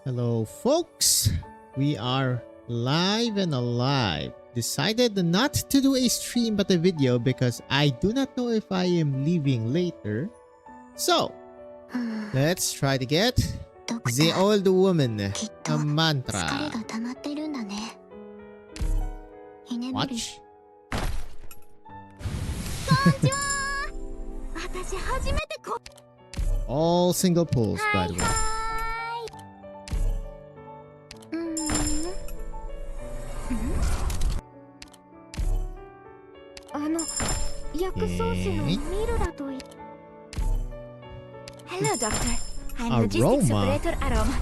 Hello, folks. We are live and alive. Decided not to do a stream but a video because I do not know if I am leaving later. So, let's try to get the old woman a mantra. Watch. All single pulls, by the way. Hello, Doctor. I'm logistics operator Aroma.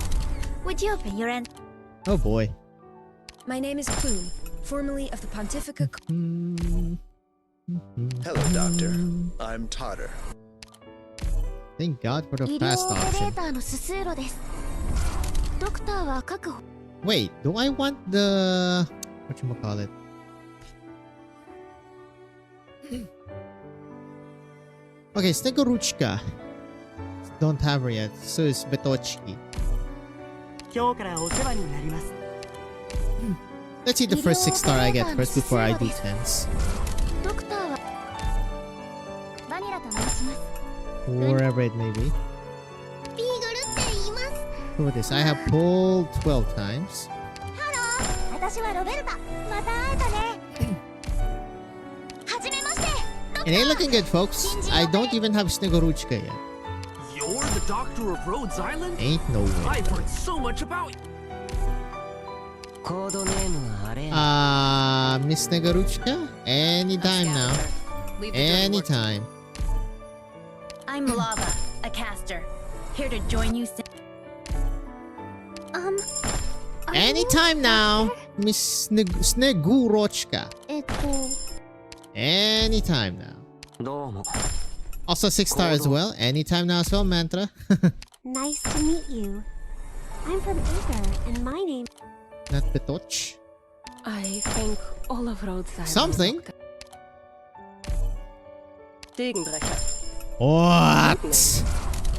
Would you open your end? Oh boy. My name is Plume, formerly of the Pontifica. Hello, Doctor. I'm Totter. Thank God for the fast option. Wait, do I want the... whatchamacallit? Okay, Snegoruchka. Don't have her yet. So is Betochki. Let's see the first 6-star I get first before I do 10s. Wherever it may be. Look at this. I have pulled 12 times. It ain't looking good, folks. I don't even have Snegoruchka yet. You're the doctor of Rhodes Island? Ain't no way. I've heard so much about you. Miss Snegoruchka? Anytime now. Anytime. I'm Lava, a caster. Here to join you. Anytime now, Miss Snegurochka. Anytime now. Also 6-star as well. Anytime now as well, Mantra. Nice to meet you. I'm from Aether, and my name... Not Betoch. I think all of Rhodes Island. Something. Degenbrecher. What?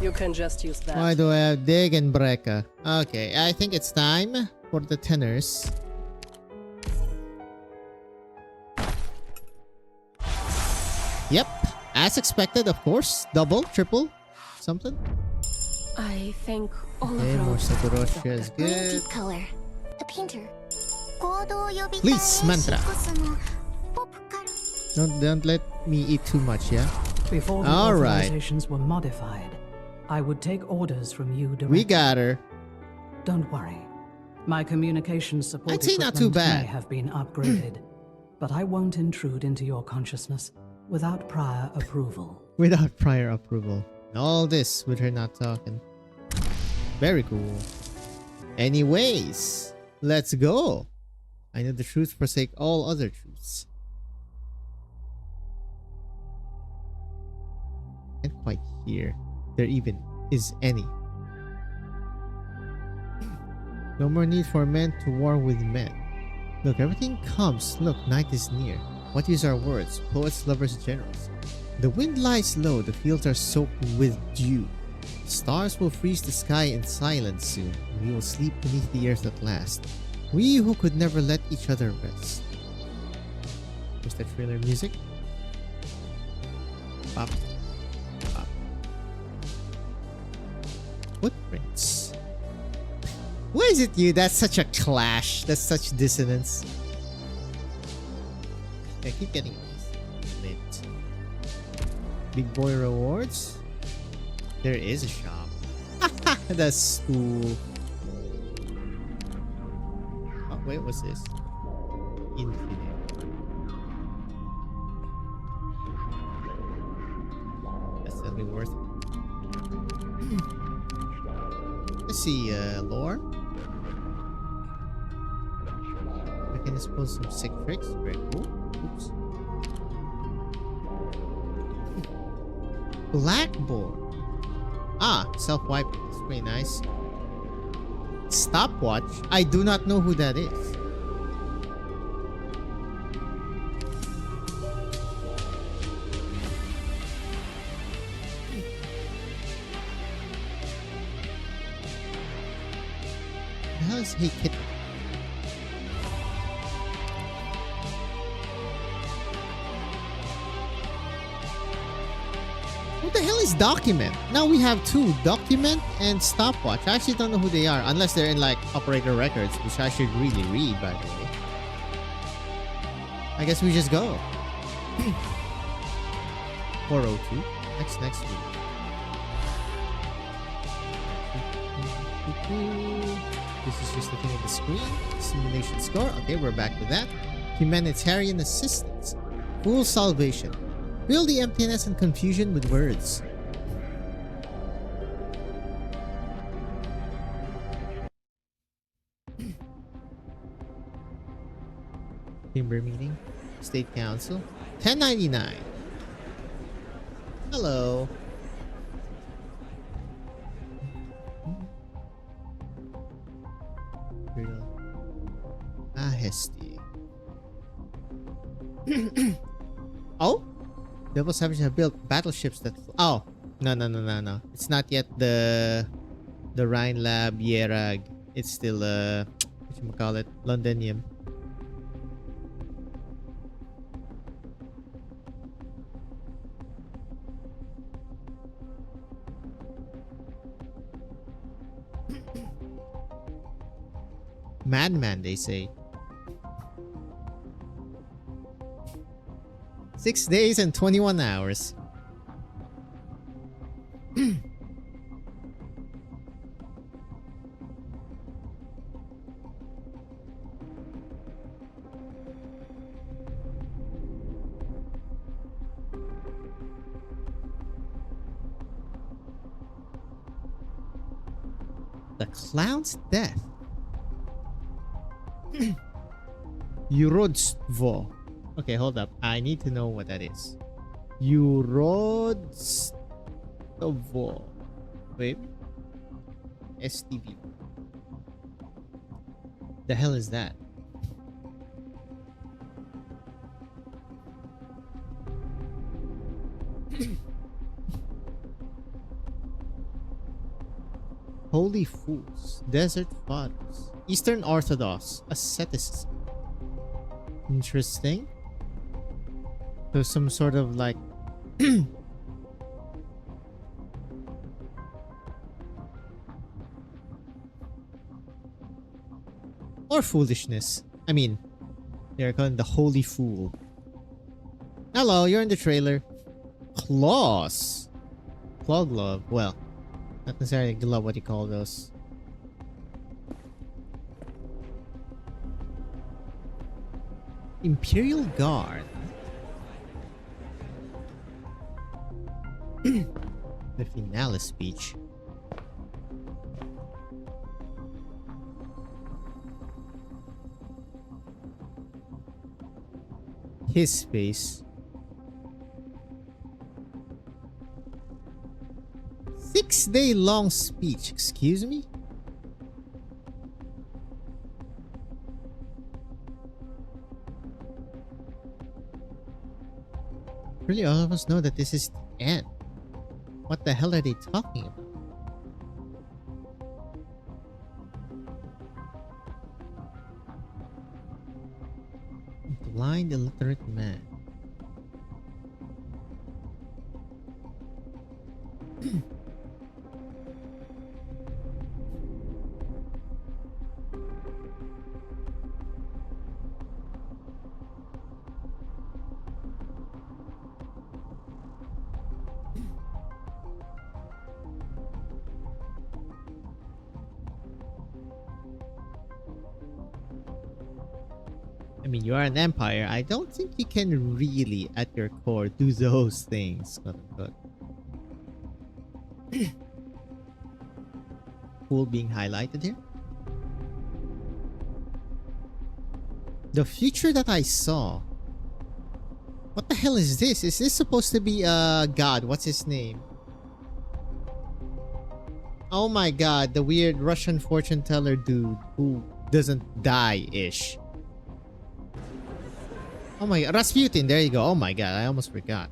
You can just use that. Why do I have Degenbrecher? Okay, I think it's time for the tenors. Yep, as expected, of course. Double, triple, something. I think all Okay, of more Rhodes Snegoruchka is good. Deep color. A painter. Please, Mantra. Don't let me eat too much, yeah? Before the authorizations were modified, I would take orders from you directly. We got her. Don't worry. My communication support I'd say not too bad. may have been upgraded, but I won't intrude into your consciousness without prior approval. Without prior approval. All this with her not talking. Very cool. Anyways, let's go. I know the truth forsake all other truths. Can't quite hear there even is any. No more need for men to war with men. Look, everything comes. Look, night is near. What use our words? Poets, lovers, generals. The wind lies low, the fields are soaked with dew. The stars will freeze the sky in silence soon, and we will sleep beneath the earth at last. We who could never let each other rest. Here's the trailer music. Pop. Pop. Footprints. Why is it you? That's such a clash. That's such dissonance. I keep getting these. Lit. Big boy rewards. There is a shop. That's cool. Oh, wait, what's this? Infinite. That's definitely worth it. Let's see, lore. I can expose some sick tricks. Very cool. Oops. Blackboard. Ah, self-wiping. It's pretty nice. Stopwatch. I do not know who that is. hell is Hey Kitten? Who the hell is Document? Now we have two, Document and Stopwatch. I actually don't know who they are, unless they're in like operator records, which I should really read, by the way. I guess we just go. 402. Next week. This is just the thing on the screen. Simulation score. Okay, we're back to that. Humanitarian assistance. Full salvation. Fill the emptiness and confusion with words. Chamber meeting. State Council. 1099. Hello. Hesty. Oh? Devil Savages have built battleships that... Oh. No. It's not yet the Rhine Lab Yerag. It's still, whatchamacallit, Londonium. Madman, they say. 6 days and 21 hours. The clown's death. Urodstvo. Okay, hold up. I need to know what that is. Urodstvo. Wait. STV. The hell is that? Holy Fools. Desert Fathers. Eastern Orthodox. Asceticism. Interesting. There's some sort of like or foolishness. I mean, they're calling the Holy Fool. Hello, you're in the trailer. Claws. Claw glove. Well, not necessarily glove. What do you call those? Imperial Guard. The finale speech. His face. 6-day long speech. Excuse me? Really, all of us know that this is the end. What the hell are they talking about? Blind, illiterate man. I mean, you are an empire. I don't think you can really, at your core, do those things. Quote unquote. Fool being highlighted here. The future that I saw. What the hell is this? Is this supposed to be god? What's his name? Oh my god, the weird Russian fortune teller dude who doesn't die-ish. Oh my god, Rasputin, there you go. Oh my god, I almost forgot.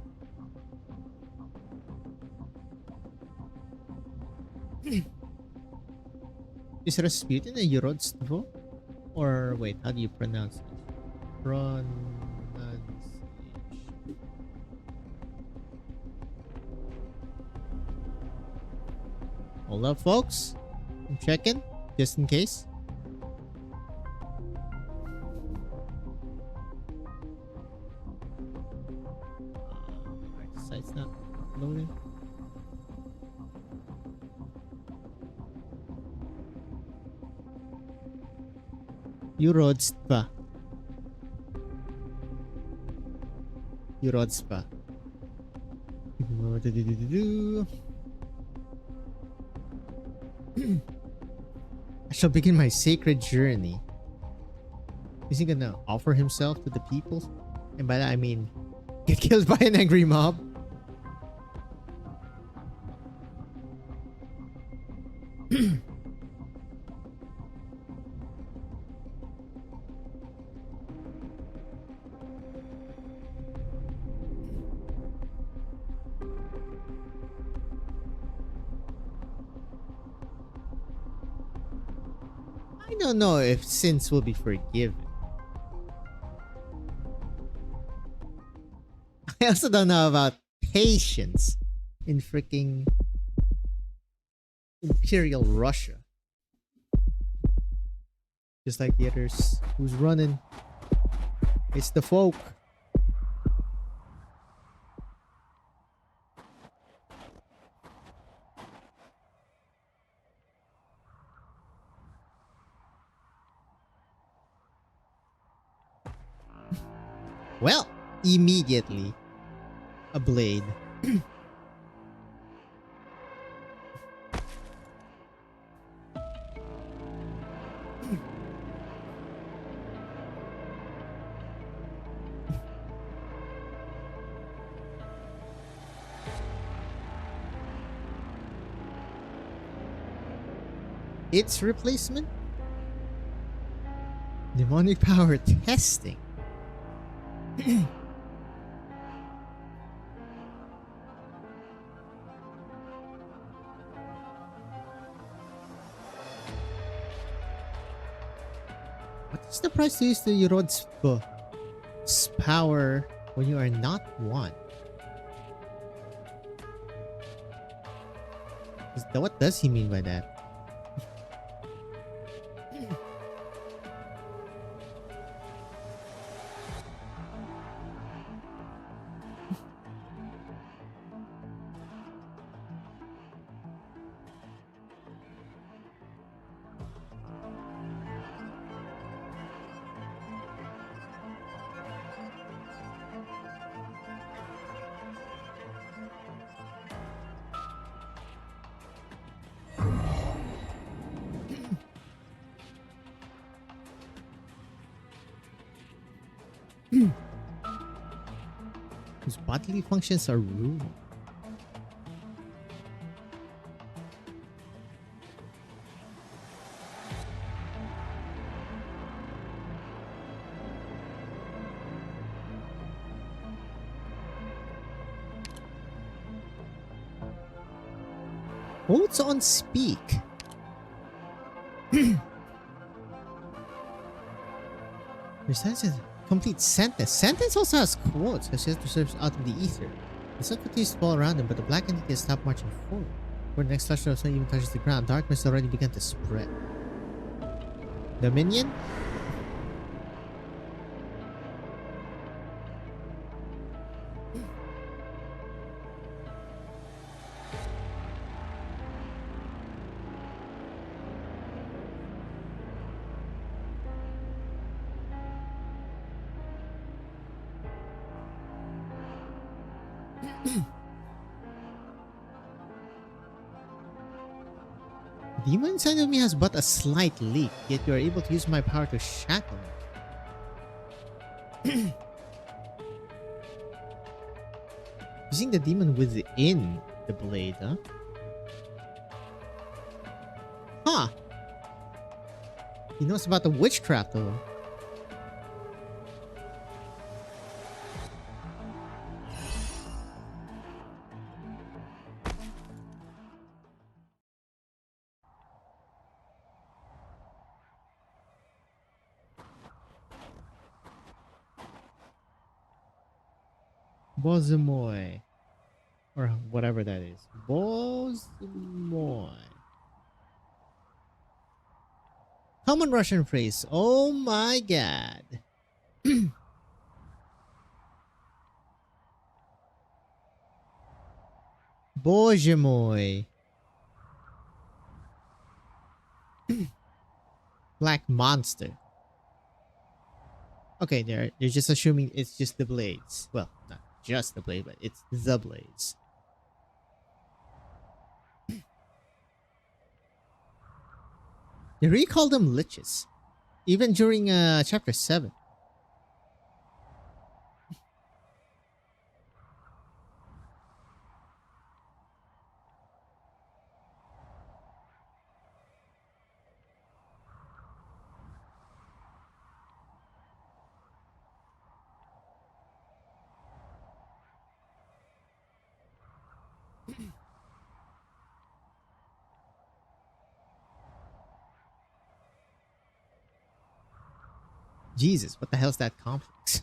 Is Rasputin a Yurodstvo? Or wait, how do you pronounce it? Pronunciation. Hold up, folks. I'm checking, just in case. Alright, the site's not loading. Yurodstva. Yurodstva. I shall begin my sacred journey. Is he gonna offer himself to the people? And by that I mean get killed by an angry mob? I don't know if sins will be forgiven. I also don't know about patience in freaking Imperial Russia. Just like the others. Who's running? It's the folk. Well, immediately a blade. Its replacement? Demonic power testing. What is the price to use the Yurod's power when you are not one? What does he mean by that? Whose bodily functions are ruined. Quotes on speak. Besides a complete sentence. Sentence also has quotes as it reserves out of the ether. The sun continues to fall around him, but the black entity has stopped marching forward. Where the next flash of sun even touches the ground, darkness already began to spread. The minion? The demon inside of me has but a slight leak, yet you are able to use my power to shackle me. Using the demon within the blade, huh? Huh. He knows about the witchcraft though. Bozemoy. Or whatever that is. Bozemoy. Common Russian phrase. Oh my god. Bozemoy. Black monster. Okay, they're just assuming it's just the blades. Well, not just the blade, but it's the blades. They recall them liches, even during chapter 7. Jesus, what the hell's that complex?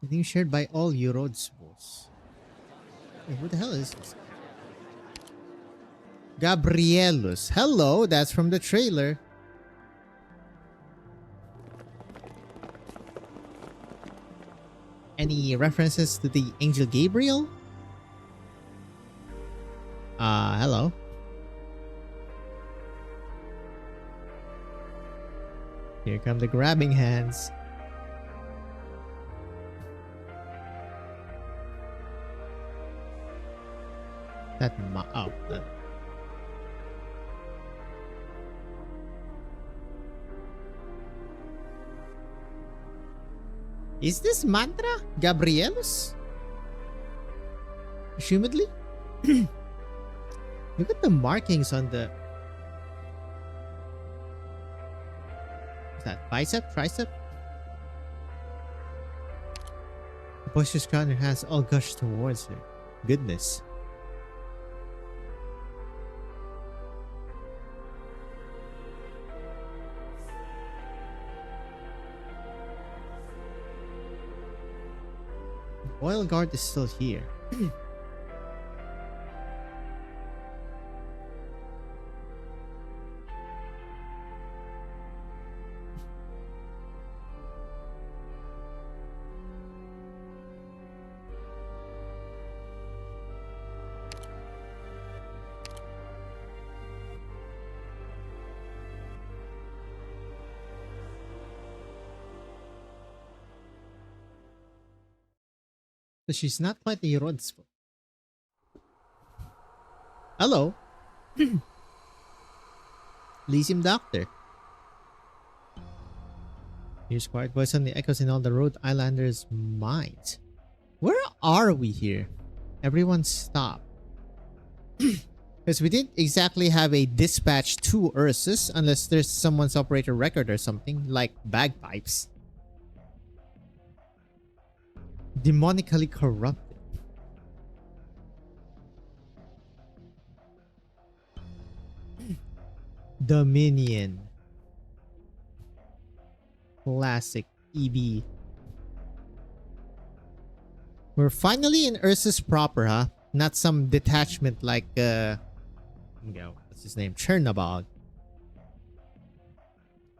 I think shared by all Eurodsvos. Wait, who the hell is this? Gabrielus. Hello, that's from the trailer. Any references to the angel Gabriel? Hello. Here come the grabbing hands. That. Is this mantra Gabrielus? Assumedly? Look at the markings on the... Is that bicep? Tricep? The boisterous crowd in her hands all gush towards her. Goodness. The Royal Guard is still here. So she's not quite a Yerodspo. Hello. Lysium Doctor. Here's quiet voice on the echoes in all the Rhode Islanders' minds. Where are we here? Everyone stop. Because we didn't exactly have a dispatch to Ursus unless there's someone's operator record or something, like bagpipes. Demonically corrupted. Dominion. Classic EB. We're finally in Ursus proper, huh? Not some detachment like what's his name? Chernobog.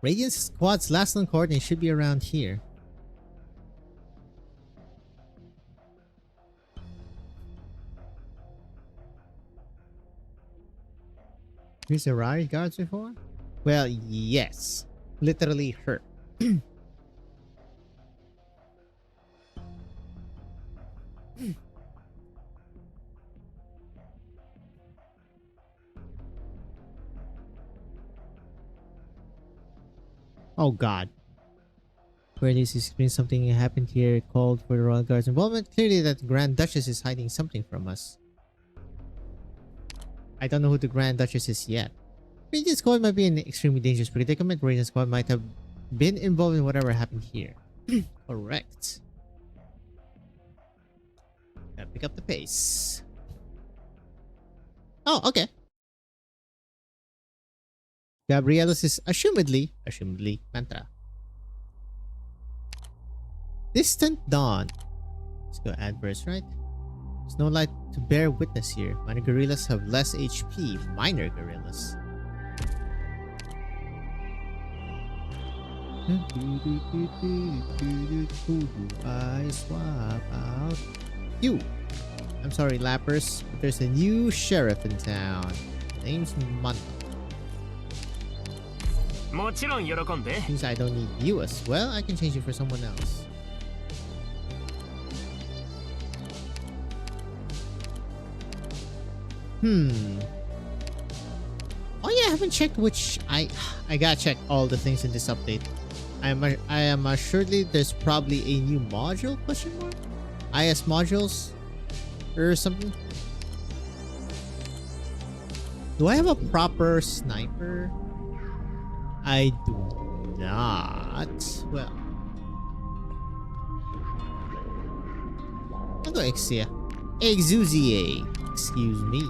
Radiance Squad's last known coordinate should be around here. Here's a riot guards before? Well, yes. Literally her. Oh god. Where this explains something happened here called for the Royal Guard's involvement. Clearly that Grand Duchess is hiding something from us. I don't know who the Grand Duchess is yet. Radiant Squad might be in an extremely dangerous predicament. Radiant Squad might have been involved in whatever happened here. Correct. Gotta pick up the pace. Oh, okay. Gabrielos is assumedly mantra. Distant dawn. Let's go adverse, right? There's no light to bear witness here. Minor gorillas have less HP. Minor gorillas. I swap out you. I'm sorry, Lappers, but there's a new sheriff in town. Name's Manta. もちろん喜んで。 Seems I don't need you as well. I can change you for someone else. Oh yeah, I haven't checked which I gotta check all the things in this update. I am assuredly there's probably a new module question mark? IS modules or something? Do I have a proper sniper? I do not. Well, I'll go Exia. Exuzier. Excuse me.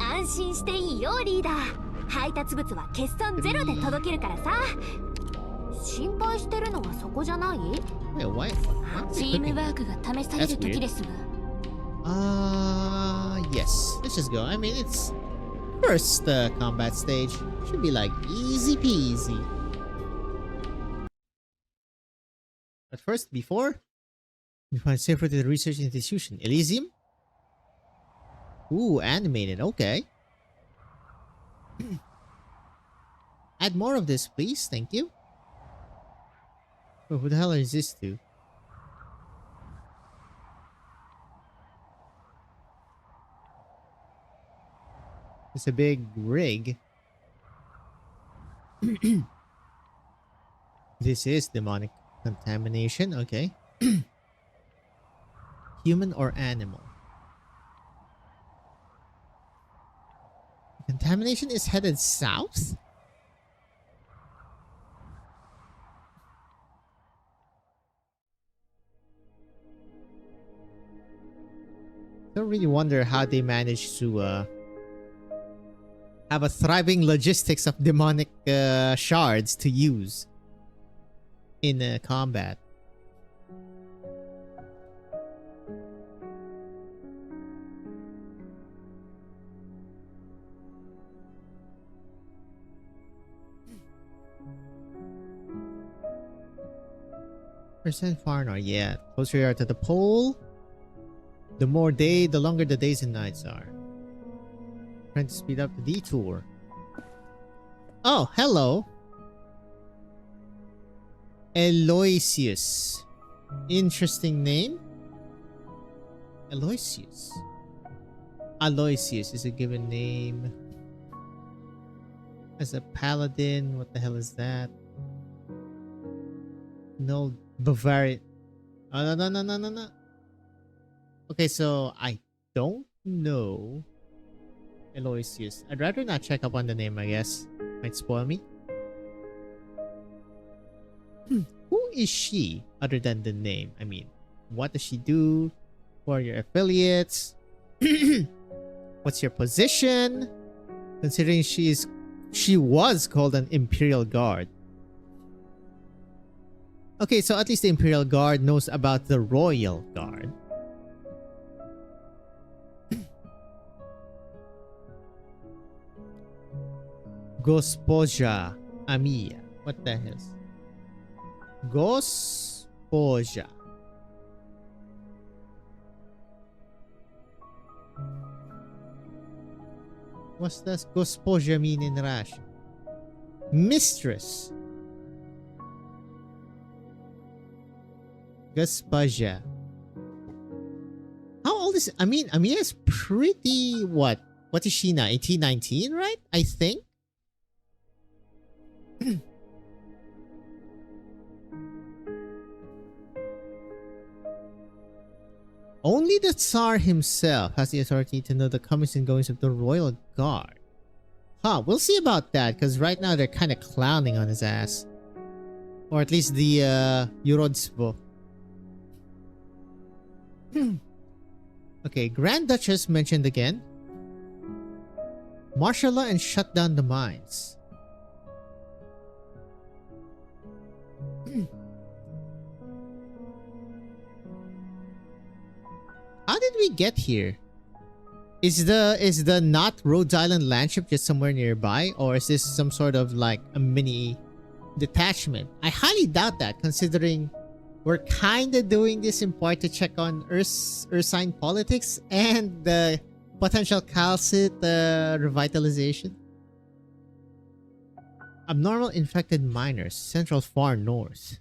安心していいよリーダー。配達物は欠損ゼロで届けるからさ。心配してるのはそこじゃない？ Wait, why? チームワークが試される時ですわ。Yes. Let's just go. I mean, it's first combat stage. Should be like easy peasy. But first, before we find safer to the research institution. Elysium? Ooh, animated. Okay. Add more of this, please. Thank you. Oh, who the hell is this to? It's a big rig. This is demonic contamination. Okay. Human or animal? Contamination is headed south? Don't really wonder how they managed to have a thriving logistics of demonic shards to use in combat. Percent Farnar, yeah. Closer you are to the pole, the longer the days and nights are. Trying to speed up the detour. Oh, hello. Aloysius. Interesting name. Aloysius. Aloysius is a given name. As a paladin, what the hell is that? No, Bavarian. Oh, no. Okay, so I don't know Aloysius. I'd rather not check up on the name, I guess. Might spoil me. Who is she other than the name? I mean, what does she do? Who are your affiliates? What's your position? Considering she was called an Imperial Guard. Okay, so at least the Imperial Guard knows about the Royal Guard. Gospoja Amiya. What the hell? Gospoja. What's does Gospoja mean in Russian? Mistress. Gospoja. How old is Amiya is pretty what? What is she now? 18, 19, right? I think. Only the Tsar himself has the authority to know the comings and goings of the Royal Guard. Huh, we'll see about that, because right now they're kind of clowning on his ass. Or at least the Yurodzvo. Okay, Grand Duchess mentioned again. Martial law and shut down the mines. How did we get here? Is the not Rhode Island landship just somewhere nearby, or is this some sort of like a mini detachment? I highly doubt that, considering we're kind of doing this in part to check on Ursine politics and the potential calcite revitalization. Abnormal infected miners, central far north.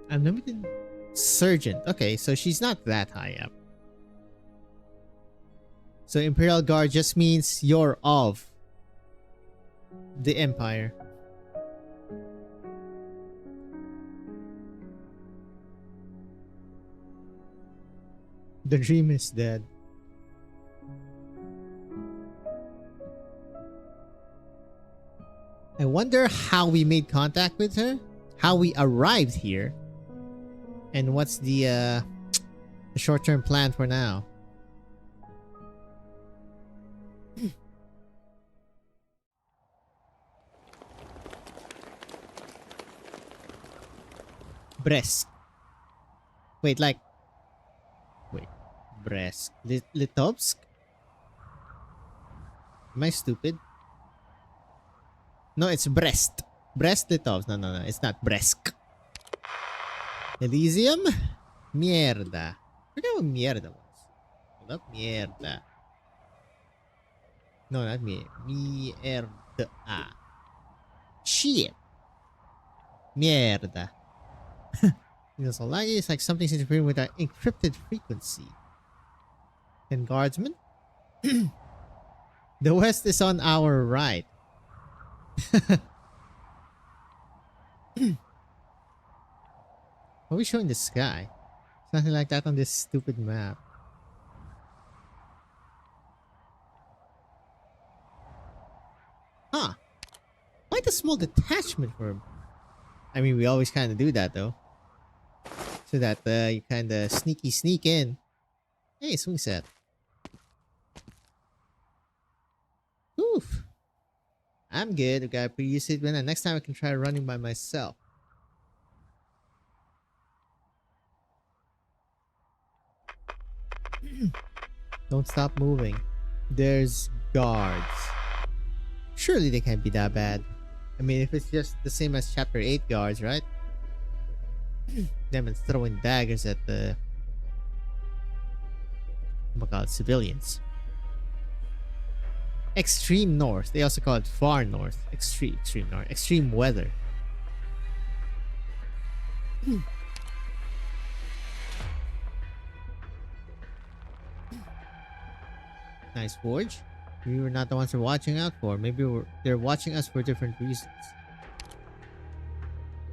Unlimited surgeon. Okay, so she's not that high up. So Imperial Guard just means you're of the Empire. The dream is dead. I wonder how we made contact with her, how we arrived here, and what's the short-term plan for now. Brest. Wait, like... Wait. Brest. Litovsk? Am I stupid? No, it's Brest. Brest Litovsk. No. It's not Brest. Elysium? Mierda. I forget what mierda was. Hold up. Mierda. No, not me. Mierda. Shit. Mierda. It's so laggy. It's like something's interfering with our encrypted frequency. And guardsmen? The west is on our right. Are we showing the sky? It's nothing like that on this stupid map. Huh. Quite a small detachment for... I mean, we always kind of do that though. So that you kind of sneak in. Hey, swing set. Oof. I'm good. I got a previous it when next time I can try running by myself. Don't stop moving. There's guards. Surely they can't be that bad. I mean, if it's just the same as chapter 8 guards, right? Them and throwing daggers at the... oh my god, civilians. Extreme north. They also call it far north. Extreme north. Extreme weather. Nice forge. We were not the ones they're watching out for. Maybe they're watching us for different reasons.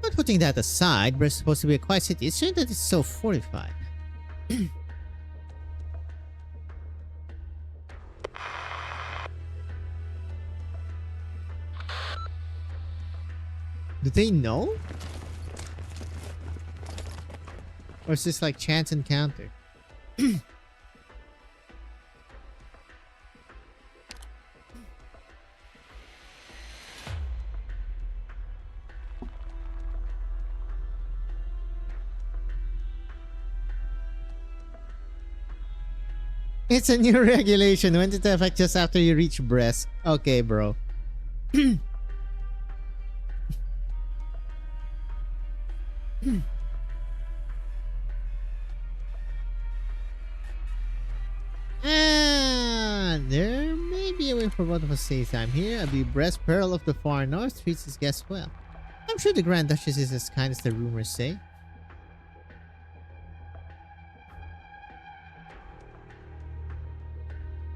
But putting that aside, Brest is supposed to be a quiet city. It's strange that it's so fortified. Do they know? Or is this like chance encounter? It's a new regulation. Went into effect just after you reach Brest. Okay, bro. There may be a way for both of us to save time here. I'll be Brest, Pearl of the Far North, treats his guests well. I'm sure the Grand Duchess is as kind as the rumors say.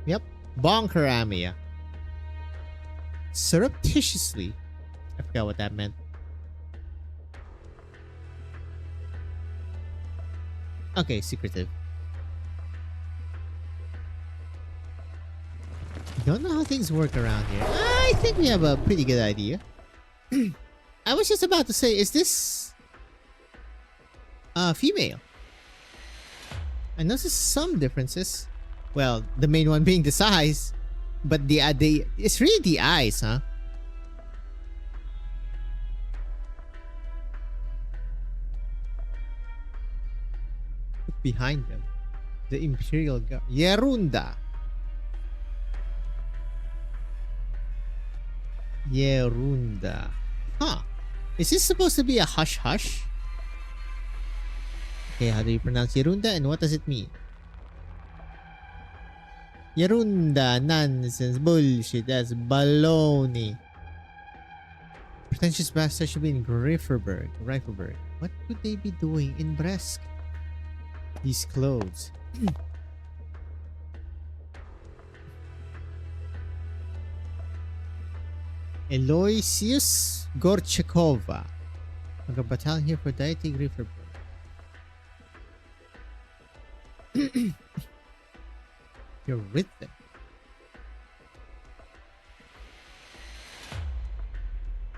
Yep, Bonkeramia. Surreptitiously. I forgot what that meant. Okay, secretive. Don't know how things work around here. I think we have a pretty good idea. I was just about to say, is this female? I noticed some differences. Well, the main one being the size, but it's really the eyes, huh? behind them. The Imperial Guard. Yerunda. Yerunda. Huh. Is this supposed to be a hush-hush? Okay, how do you pronounce Yerunda and what does it mean? Yerunda. Nonsense. Bullshit. That's baloney. Pretentious bastard should be in Rifferberg. What could they be doing in Bresk? These clothes. Eloisius Gorchakova. Like a battalion here for deity Rifferberg. You're with them.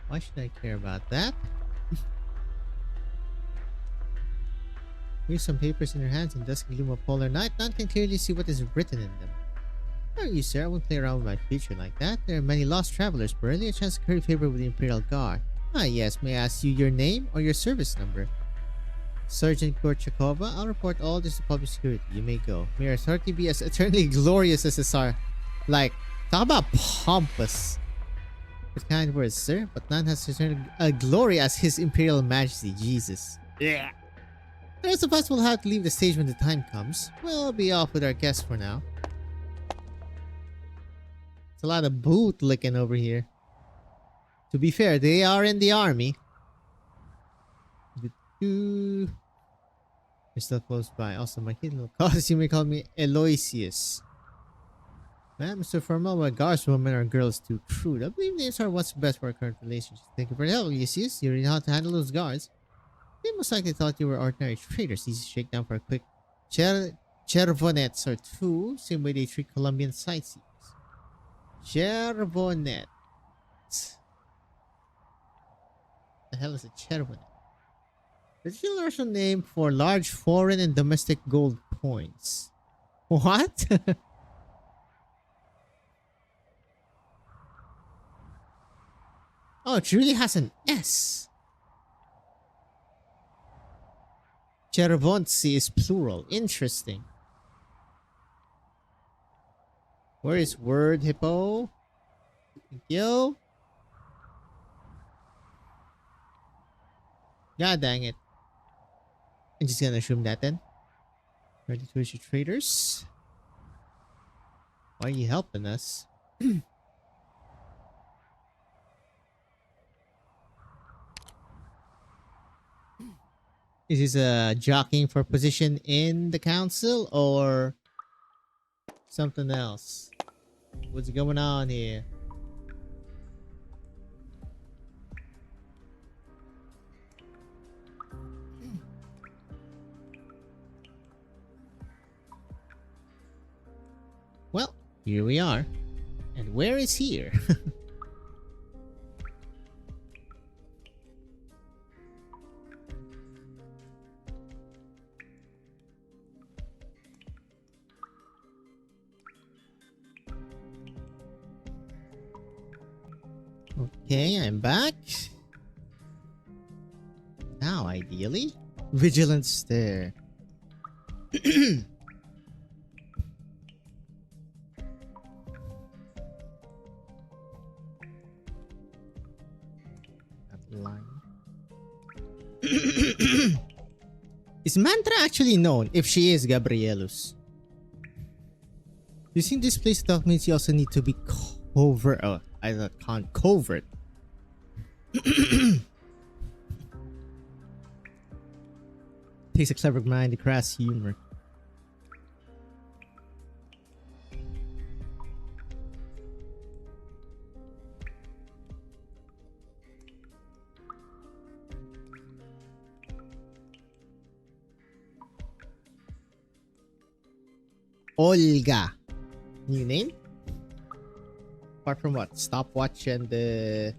Why should I care about that? Here's some papers in your hands in dusky gloom of polar night. None can clearly see what is written in them. How are you, sir? I won't play around with my future like that. There are many lost travelers, but rarely a chance to curry favor with the Imperial Guard. Ah, yes. May I ask you your name or your service number? Sergeant Gorchakova, I'll report all this to public security. You may go. May your authority be as eternally glorious as the Tsar. Like, talk about pompous. With kind words, sir, but none has eternal glory as His Imperial Majesty. Jesus. Yeah. The rest of us will have to leave the stage when the time comes. We'll be off with our guests for now. It's a lot of boot licking over here. To be fair, they are in the army. You're still close by. Also, my kid will cause you may call me Eloisius. Man, Mr. Formal, my guards, women or girls too crude. I believe names are what's best for our current relationship. Thank you for the help, Eloisius. You really know how to handle those guards. They most likely thought you were ordinary traders. Easy shakedown for a quick chervonets or two. Same way they treat Colombian sightseers. Chervonet. The hell is a chervonet? It's a universal name for large foreign and domestic gold coins. What? Oh, it really has an S. Chervontsi is plural. Interesting. Where is word, hippo? Thank you. God dang it. I'm just gonna assume that then. Ready to issue traders? Why are you helping us? Is this jockeying for position in the council or something else? What's going on here? Well, here we are. And where is here? Okay, I'm back. Now, ideally, vigilant stare. Is Mantra actually known if she is Gabrielus? Using this place stuff means you also need to be covert. Oh, I thought covert. Takes a clever mind to crass humor. Olga. New name? Apart from what? Stopwatch and the...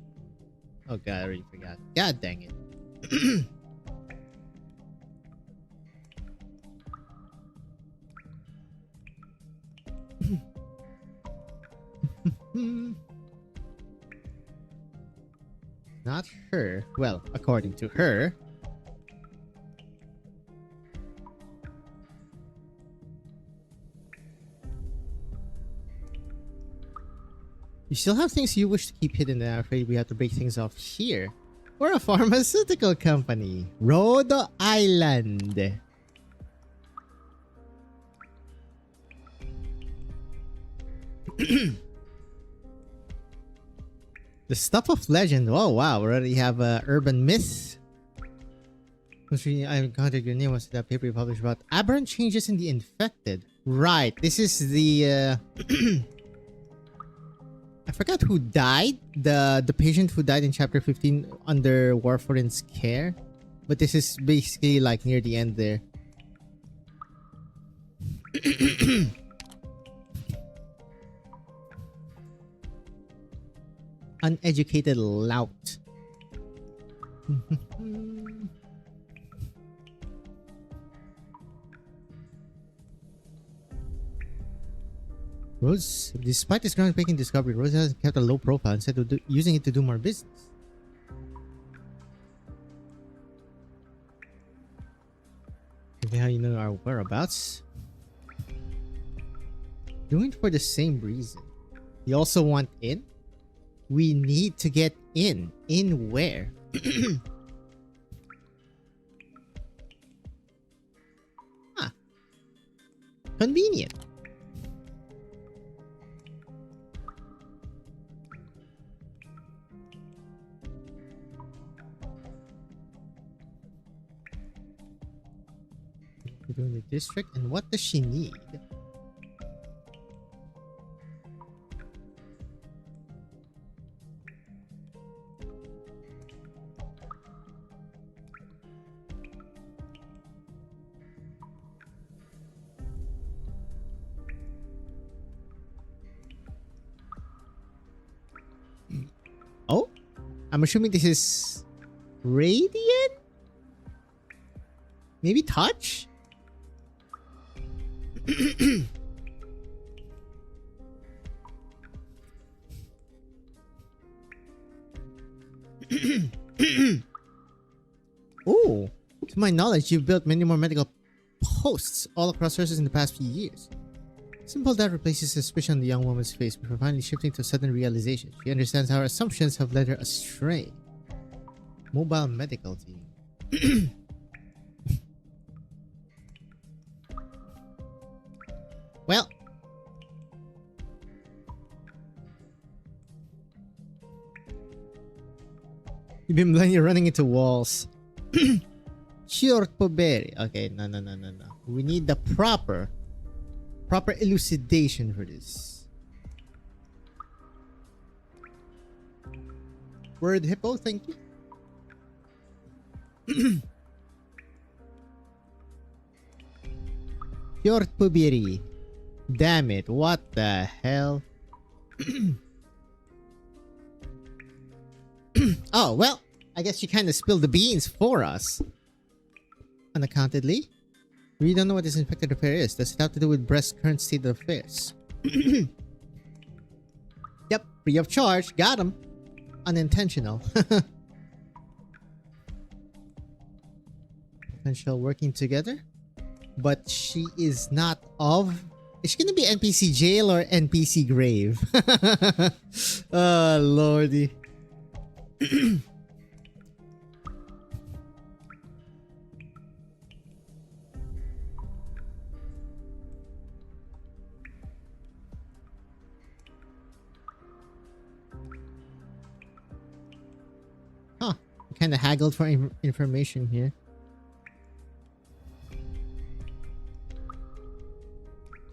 Oh god, I already forgot. God dang it. Not her. Well, according to her. You still have things you wish to keep hidden, and I'm afraid we have to break things off here. We're a pharmaceutical company. Rhode Island. The stuff of legend. Oh wow, we already have urban myth. I encountered your name was that paper you published about aberrant changes in the infected. Right, this is the I forgot who died. The patient who died in chapter 15 under Warfarin's care. But this is basically like near the end there. Uneducated lout. Rose, despite this groundbreaking discovery, Rose has kept a low profile instead of using it to do more business. Okay, how you know our whereabouts? Doing it for the same reason. You also want in? We need to get in. In where? Huh. Convenient. We're doing the district, and what does she need? Oh, I'm assuming this is Radiant? Maybe touch? Oh, to my knowledge, you've built many more medical posts all across sources in the past few years. Simple doubt replaces suspicion on the young woman's face before finally shifting to a sudden realization. She understands how her assumptions have led her astray. Mobile medical team. Well. You've been blind, you're running into walls. Short poberi. Okay, no. We need the proper elucidation for this. Word hippo, thank you. Short poberi. Damn it, what the hell? Oh, well, I guess she kind of spilled the beans for us. Unaccountedly. We don't know what this infected affair is. Does it have to do with Breast's current state of affairs? Yep, free of charge. Got him. Unintentional. Potential working together. But she is not of... Is she gonna be NPC jail or NPC grave? Oh, lordy. Huh. Kind of haggled for information here.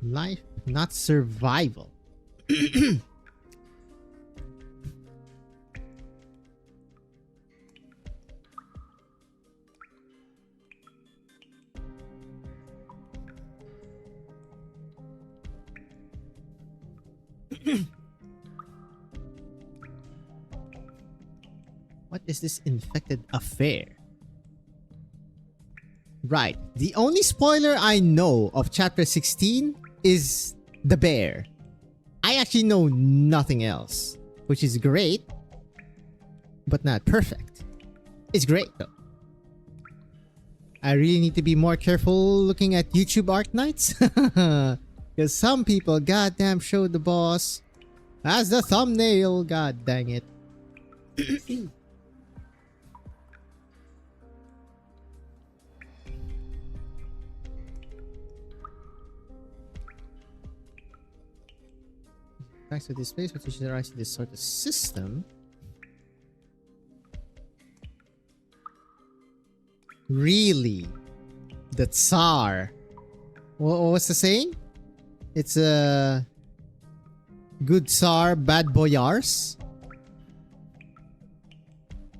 Life, not survival. What is this infected affair? Right. The only spoiler I know of chapter 16 is the bear. I actually know nothing else, which is great, but not perfect. It's great though. I really need to be more careful looking at YouTube Arknights. Because some people goddamn showed the boss As the thumbnail, god dang it. Thanks to this place, which is in this sort of system. Really? The Tsar. What's the saying? It's a good Tsar, bad boyars.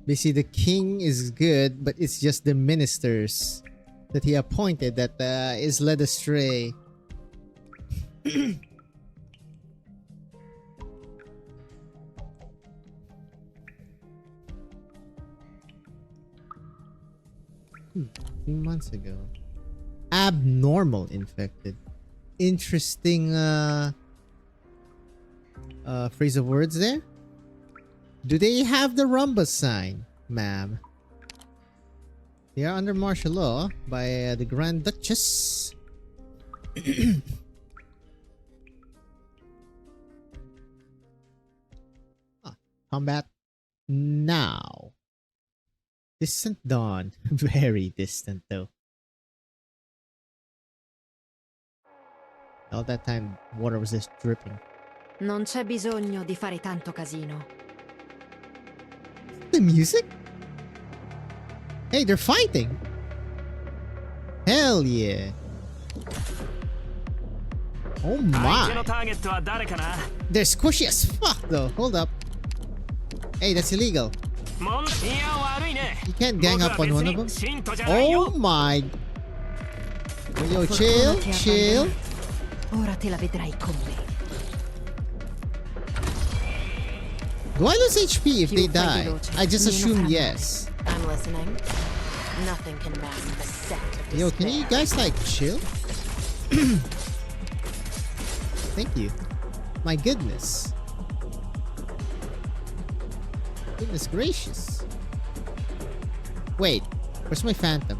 Basically, the king is good, but it's just the ministers that he appointed that is led astray. A few months ago. Abnormal infected. Interesting phrase of words there. Do they have the Rumba sign, ma'am? They are under martial law by the Grand Duchess. Combat now. Distant dawn. Very distant though. All that time water was just dripping. Non c'è bisogno di fare tanto casino. The music? Hey, they're fighting. Hell yeah. Oh my. They're squishy as fuck though. Hold up. Hey, that's illegal. You can't gang up on one of them. Oh my. Yo, chill, chill. Ora te la vedrai con me. Do I lose HP if they die? I just assume yes. I'm listening. Nothing can mask the scent of despair. Yo, can you guys like chill? Thank you. My goodness. Goodness gracious. Wait, where's my phantom?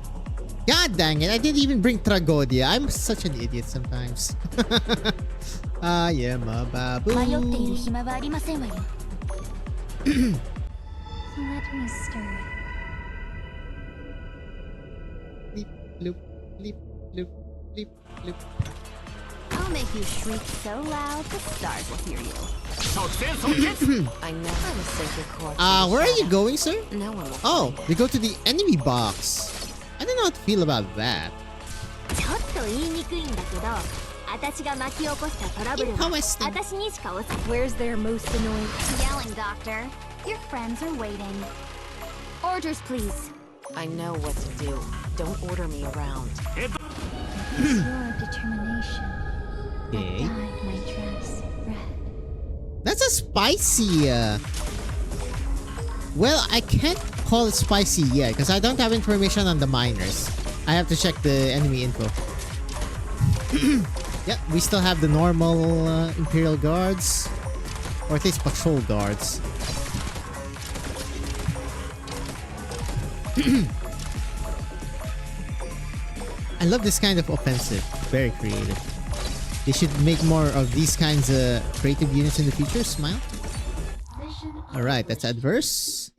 God dang it, I didn't even bring Tragodia. I'm such an idiot sometimes. I am a baboon. Let me stir. Bleep, bloop, bleep, bloop, bleep, bloop. I'll make you shriek so loud the stars will hear you. I never will sink your corpse. Where are you going, sir? No one will. Oh, you go to the enemy box. I don't know how to feel about that. ちょっと言いにくいんだけど、私が巻き起こしたトラブルは私にしか押さ Where's their most annoying? Yelling, doctor. Your friends are waiting. Orders, please. I know what to do. Don't order me around. It's your determination. Okay. Dyed my dress red. That's a spicy. Well, I can't call it spicy yet because I don't have information on the miners. I have to check the enemy info. Yep, we still have the normal Imperial Guards. Or at least patrol guards. I love this kind of offensive. Very creative. They should make more of these kinds of creative units in the future. Smile. Alright, that's adverse.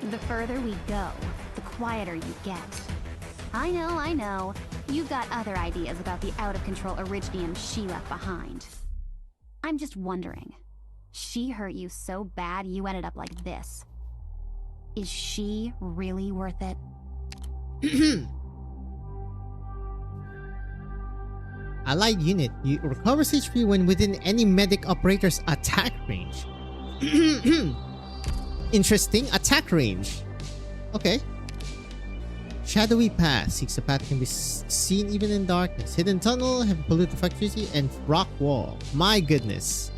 The further we go, the quieter you get. I know. You've got other ideas about the out-of-control Originium she left behind. I'm just wondering. She hurt you so bad you ended up like this. Is she really worth it? Allied unit. You recovers HP when within any medic operator's attack range. Interesting. Attack range. Okay. Shadowy path. Seeks a path that can be seen even in darkness. Hidden tunnel, have polluted facility, and rock wall. My goodness.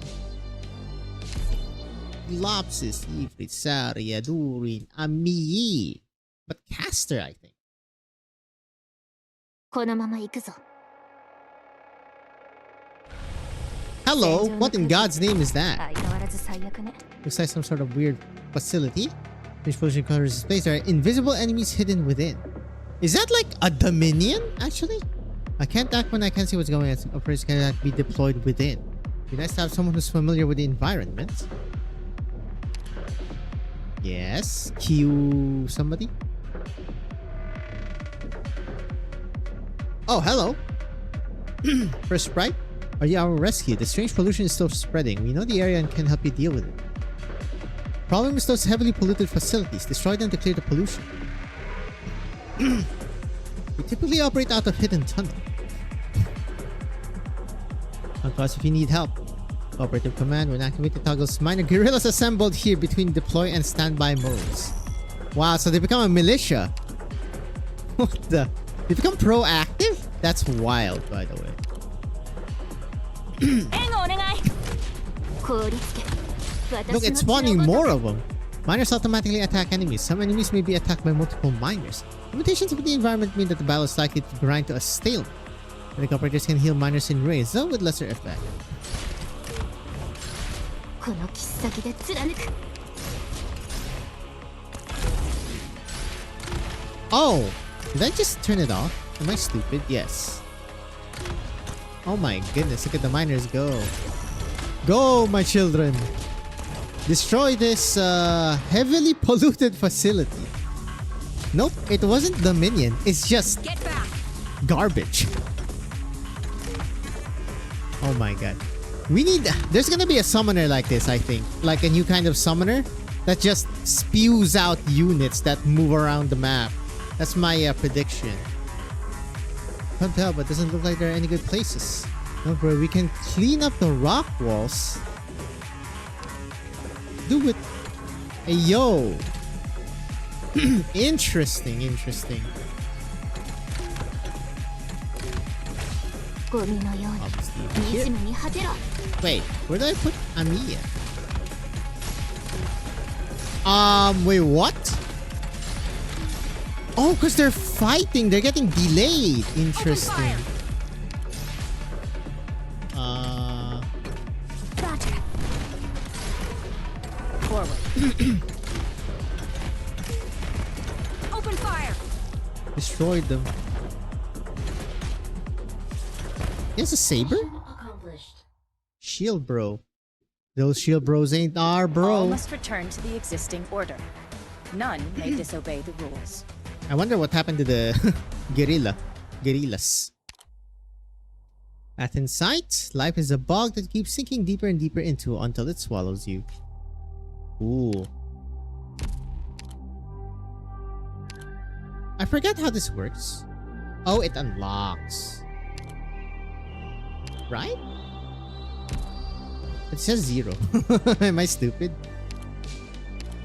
Lopsis, Ifrit, Saria, Durin, Amii. But caster, I think. このまま行くぞ。 Hello, what in God's name is that? 相変わらず最悪ね。 Looks like some sort of weird facility. Which position covers the space. There are invisible enemies hidden within. Is that like a Dominion, actually? I can't act when I can't see what's going on. Operators cannot be deployed within. It'd be nice to have someone who's familiar with the environment. Yes. Cue somebody. Oh, hello. First Sprite, are you our rescue? The strange pollution is still spreading. We know the area and can help you deal with it. Problem is those heavily polluted facilities. Destroy them to clear the pollution. We typically operate out of hidden tunnel. Of course, if you need help. Operative command, when activated toggles minor guerrillas assembled here between deploy and standby modes. Wow, so they become a militia. What the? They become proactive? That's wild, by the way. Look, it's spawning more of them. Miners automatically attack enemies. Some enemies may be attacked by multiple miners. Limitations of the environment mean that the battle is likely to grind to a stalemate. The operators can heal miners in range, though with lesser effect. Oh! Did I just turn it off? Am I stupid? Yes. Oh my goodness, look at the miners go. Go, my children! Destroy this heavily polluted facility. Nope, it wasn't Dominion. It's just garbage. Oh my god. We need... There's gonna be a summoner like this, I think. Like a new kind of summoner that just spews out units that move around the map. That's my prediction. Can't tell, but doesn't look like there are any good places. Don't worry, we can clean up the rock walls. Do it. Hey, yo. Interesting, interesting. Obviously, here. Wait, where did I put Amiya? Wait, what? Oh, because they're fighting. They're getting delayed. Interesting. Roger. Forward. Open fire. Destroyed them. He has a saber? Shield bro. Those shield bros ain't our bro. All must return to the existing order. None may disobey the rules. I wonder what happened to the guerrillas. At in sight, life is a bog that keeps sinking deeper and deeper into until it swallows you. Ooh. I forget how this works. Oh, it unlocks. Right? It says 0. Am I stupid?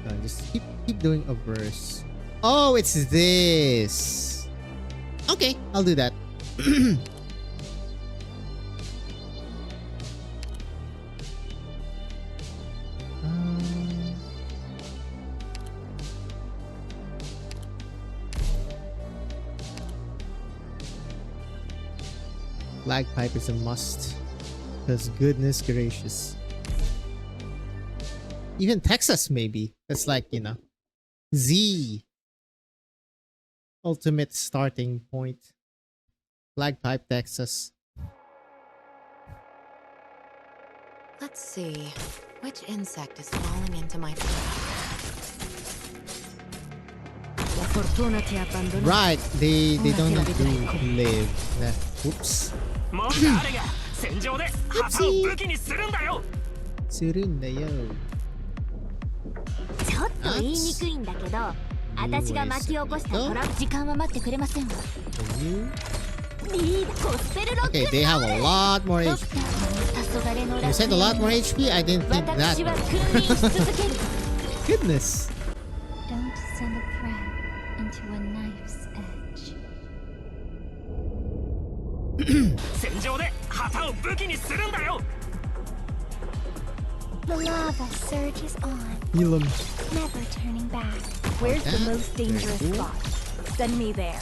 No, just keep doing a verse. Oh, it's this. Okay, I'll do that. Flagpipe is a must. Because goodness gracious. Even Texas maybe. That's like, you know. Z. Ultimate starting point. Flagpipe, Texas. Let's see. Which insect is falling into my trap? Right, they don't have to live. Oops. Oopsie. するんだよ。ちょっと言いにくいんだけど、私が巻き起こしたトラブル時間は待ってくれませんわ。Okay, they have a lot more HP. You said a lot more HP? I didn't think that. Goodness. Don't send a thread into a knife's edge. 戦場で旗を武器にするんだよ。 The lava surges on, Elam. never turning back. Where's the most dangerous spot? Send me there.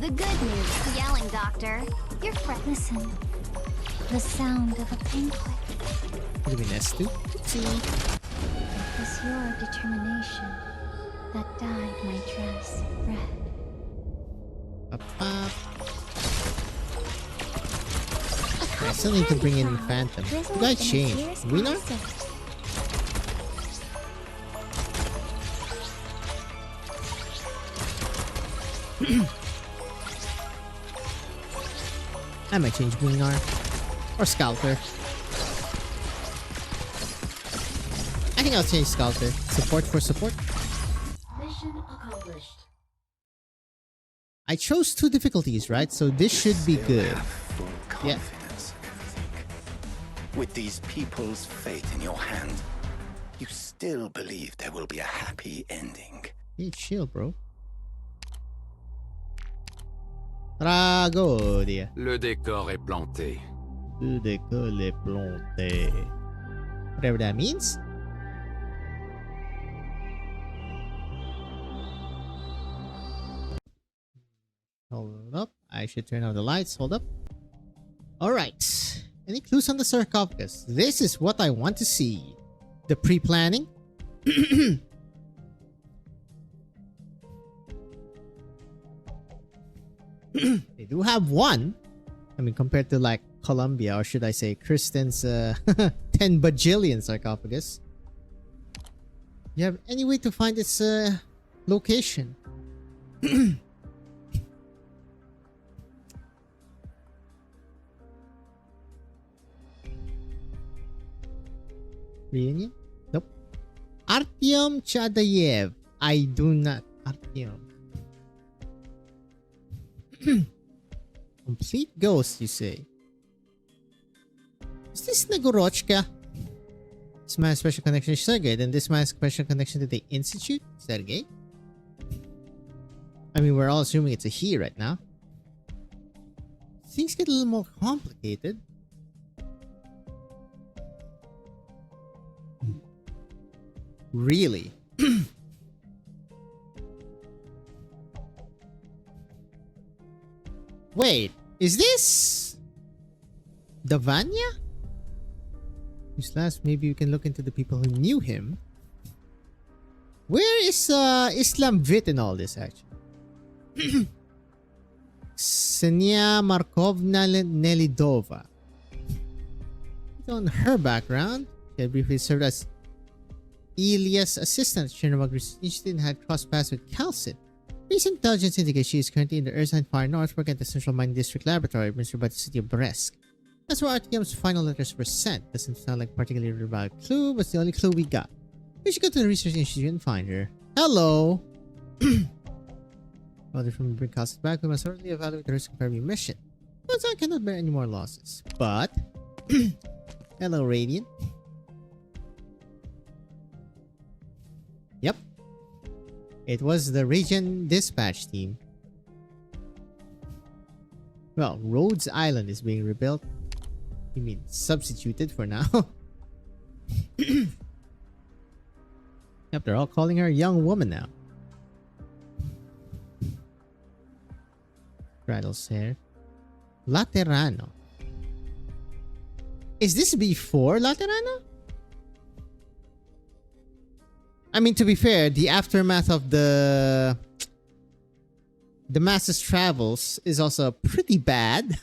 The good news, yelling doctor. You're listen. The sound of a penguin. What do you mean, S2? See, it was your determination that dyed my dress red. I still need to bring in the Phantom. You guys change. Winner? I might change Winnar or Scouter. I think I'll change Scouter. Support for support. Mission accomplished. I chose 2 difficulties, right? So this should be good. Full confidence in everything. With these people's fate in your hand, you still believe there will be a happy ending. Hey, chill, bro. Tragodia. Le décor est planté. Le décor est planté. Whatever that means. Hold up. I should turn on the lights. Hold up. Alright. Any clues on the sarcophagus? This is what I want to see. The pre-planning. They do have one. I mean, compared to like Columbia, or should I say Kristen's 10 bajillion sarcophagus. You have any way to find its location? Reunion? Nope. Artyom Chadayev. I do not. Artyom. Complete ghost, you say? Is this Nagorochka? This man's special connection is Sergei, then this man's special connection to the Institute? Sergei? I mean, we're all assuming it's a he right now. Things get a little more complicated. Really? Wait, is this Davanya? Who's last? Maybe we can look into the people who knew him. Where is Islam Vit in all this, actually? Ksenia Markovna Nelidova. On her background, she had briefly served as Ilya's assistant at Chernobyl Institute and had crossed paths with Kalsit. Recent intelligence indicates she is currently in the Earthside Far North working at the Central Mining District Laboratory administered by the city of Brest. That's where Artyom's final letters were sent. Doesn't sound like a particularly reliable clue, but it's the only clue we got. We should go to the research institute and find her. Hello! Rather from bring Kalsit back, we must thoroughly evaluate the risk of our mission. But I cannot bear any more losses. But... Hello, Radiant. Yep. It was the Region Dispatch team. Well, Rhodes Island is being rebuilt. You mean substituted for now? Yep, they're all calling her a young woman now. Straddles hair. Laterano. Is this before Laterano? I mean, to be fair, the aftermath of the Masses Travels is also pretty bad.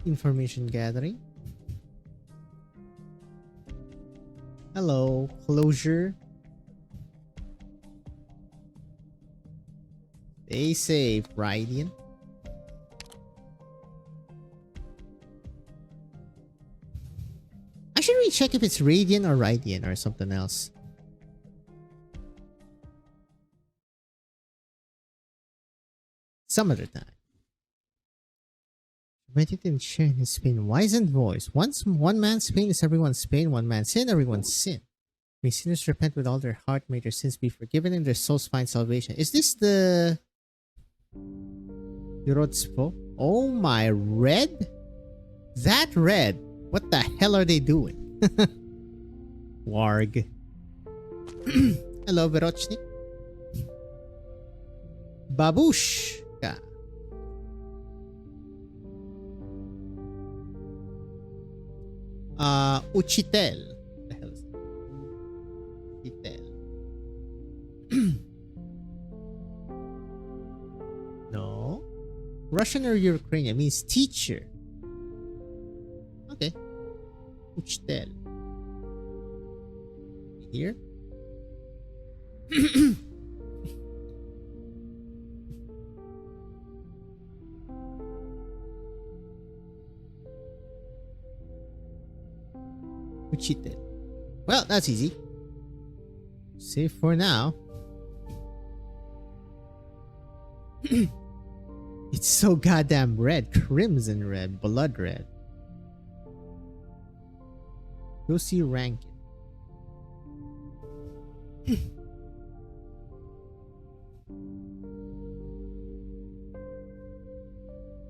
Information gathering. Hello, closure. Stay safe, Radiant. I should really check if it's Radiant or Radiant or something else. Some other time. Reddit and sharing his pain. Wizened voice. One man's pain is everyone's pain. One man's sin, everyone's sin. May sinners repent with all their heart. May their sins be forgiven and their souls find salvation. Is this the Yorotspo? Oh my, red? That red? What the hell are they doing? Warg. Hello, Verochnik. Babushka. Uchitel. What the hell is that? Russian or Ukrainian? It means teacher. Okay. Uchtel. Here? Uchitel. Well, that's easy. Save for now. It's so goddamn red. Crimson red. Blood red. Go see Rankin.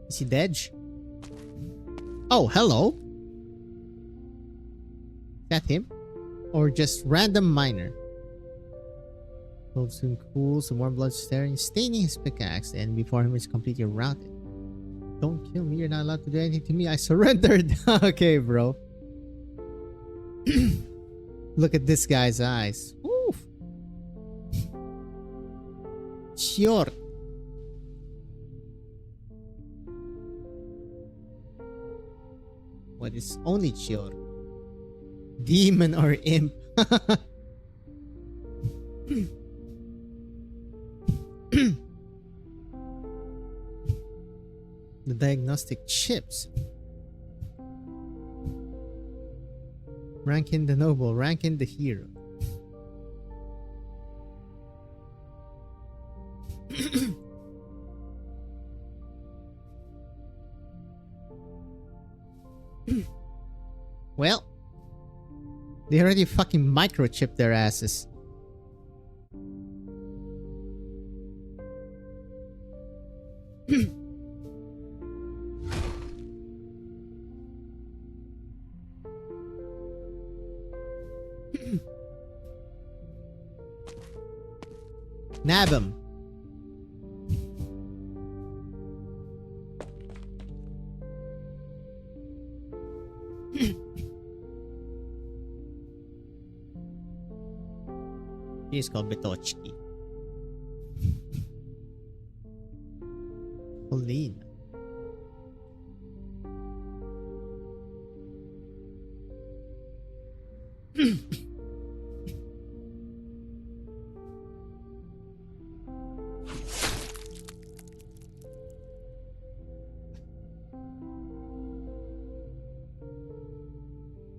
Is he dead? Oh, hello. Is that him? Or just random miner? Cold soon cools, the warm blood staining his pickaxe, and before him is completely routed. Don't kill me, you're not allowed to do anything to me, I surrendered. Okay, bro. Look at this guy's eyes. Oof. Sure. What is only sure? Demon or imp? The diagnostic chips. Rankin the noble, Rankin the hero. Well, they already fucking microchipped their asses. Nab him. He's called Betochki. Pauline.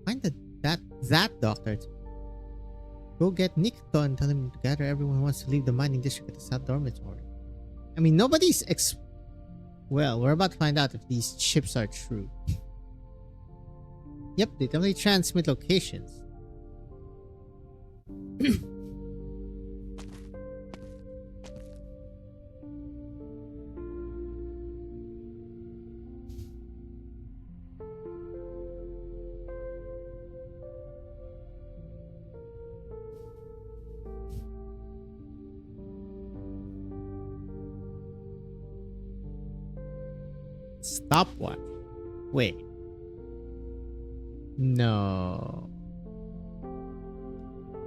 Find that doctor. Go get Nikto and tell him to gather everyone who wants to leave the mining district at the South Dormitory. I mean, nobody's well, we're about to find out if these chips are true. Yep, they definitely transmit locations. Stopwatch. Wait. No.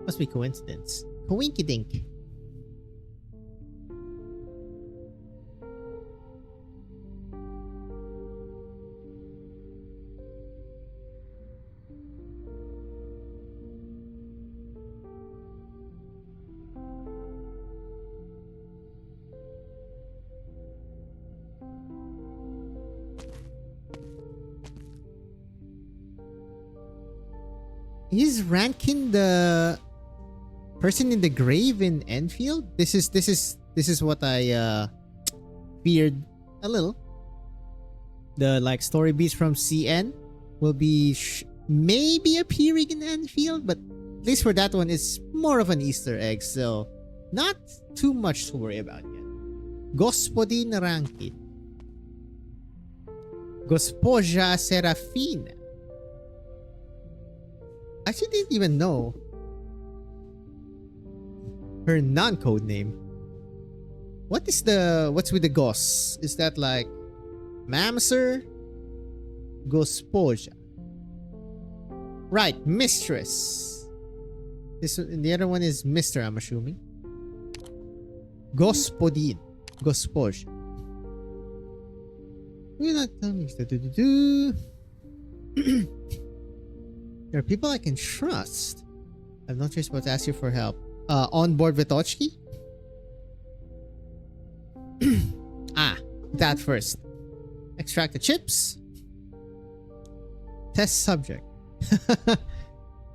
Must be coincidence. Coinkydink. Is Rankin the person in the grave in Endfield? This is what I feared a little. The like story beats from CN will be maybe appearing in Endfield, but at least for that one, it's more of an Easter egg, so not too much to worry about yet. Gospodin Rankin. Gospoja Serafina. I actually didn't even know her non-code name. What's with the Gos? Is that like Mamser? Gospoja. Right, mistress. The other one is Mr., I'm assuming. Gospodin. Gospoja. You're not telling me. Do. There are people I can trust. I'm not just about to ask you for help. On board Vitochki? That first. Extract the chips. Test subject.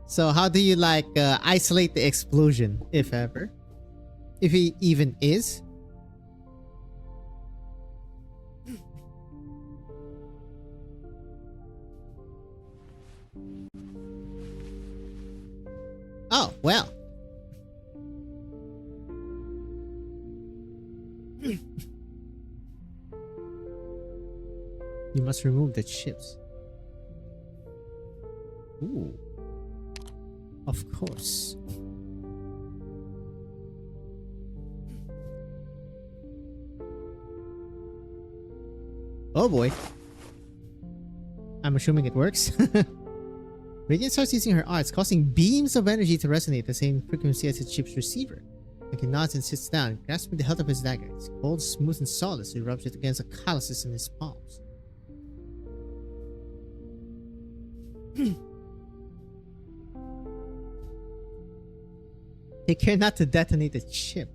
So how do you isolate the explosion, if ever? If he even is? Oh, well. You must remove the chips. Ooh. Of course. Oh boy. I'm assuming it works. Radiant starts using her arts, causing beams of energy to resonate the same frequency as its chip's receiver. Like he nods and sits down, grasping the hilt of his dagger. It's cold, smooth, and solid as he rubs it against the calluses in his palms. Take care not to detonate the chip.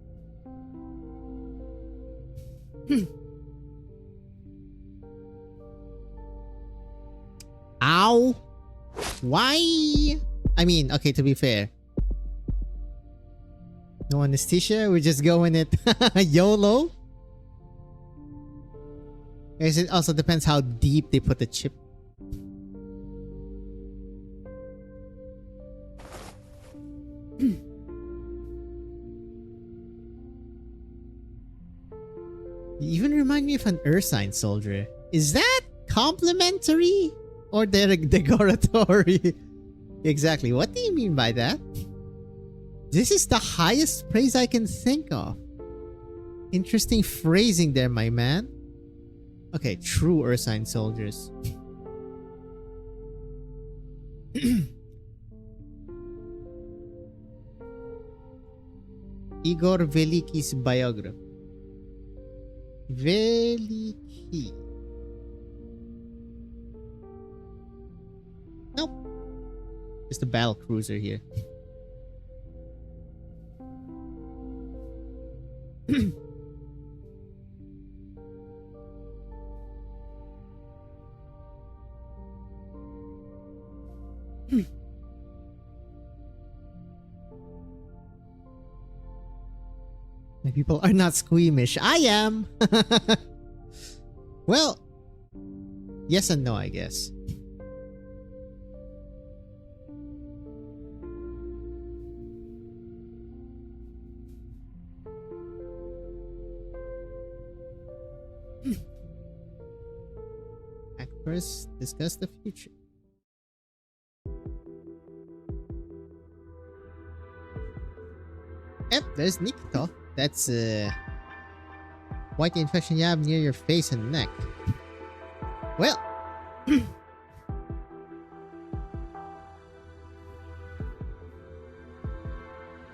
Ow! Why? I mean, okay, to be fair. No anesthesia? We're just going it YOLO? I guess it also depends how deep they put the chip. You even remind me of an Ursine soldier. Is that complimentary or derogatory? Exactly. What do you mean by that? This is the highest praise I can think of. Interesting phrasing there, my man. Okay, true Ursine soldiers. Igor Veliki's biography. Veliki. Nope. Just a battle cruiser here. My people are not squeamish. I am! Well, yes and no, I guess. Act first, discuss the future. Yep, there's Nikito. That's white infection you have near your face and neck. Well,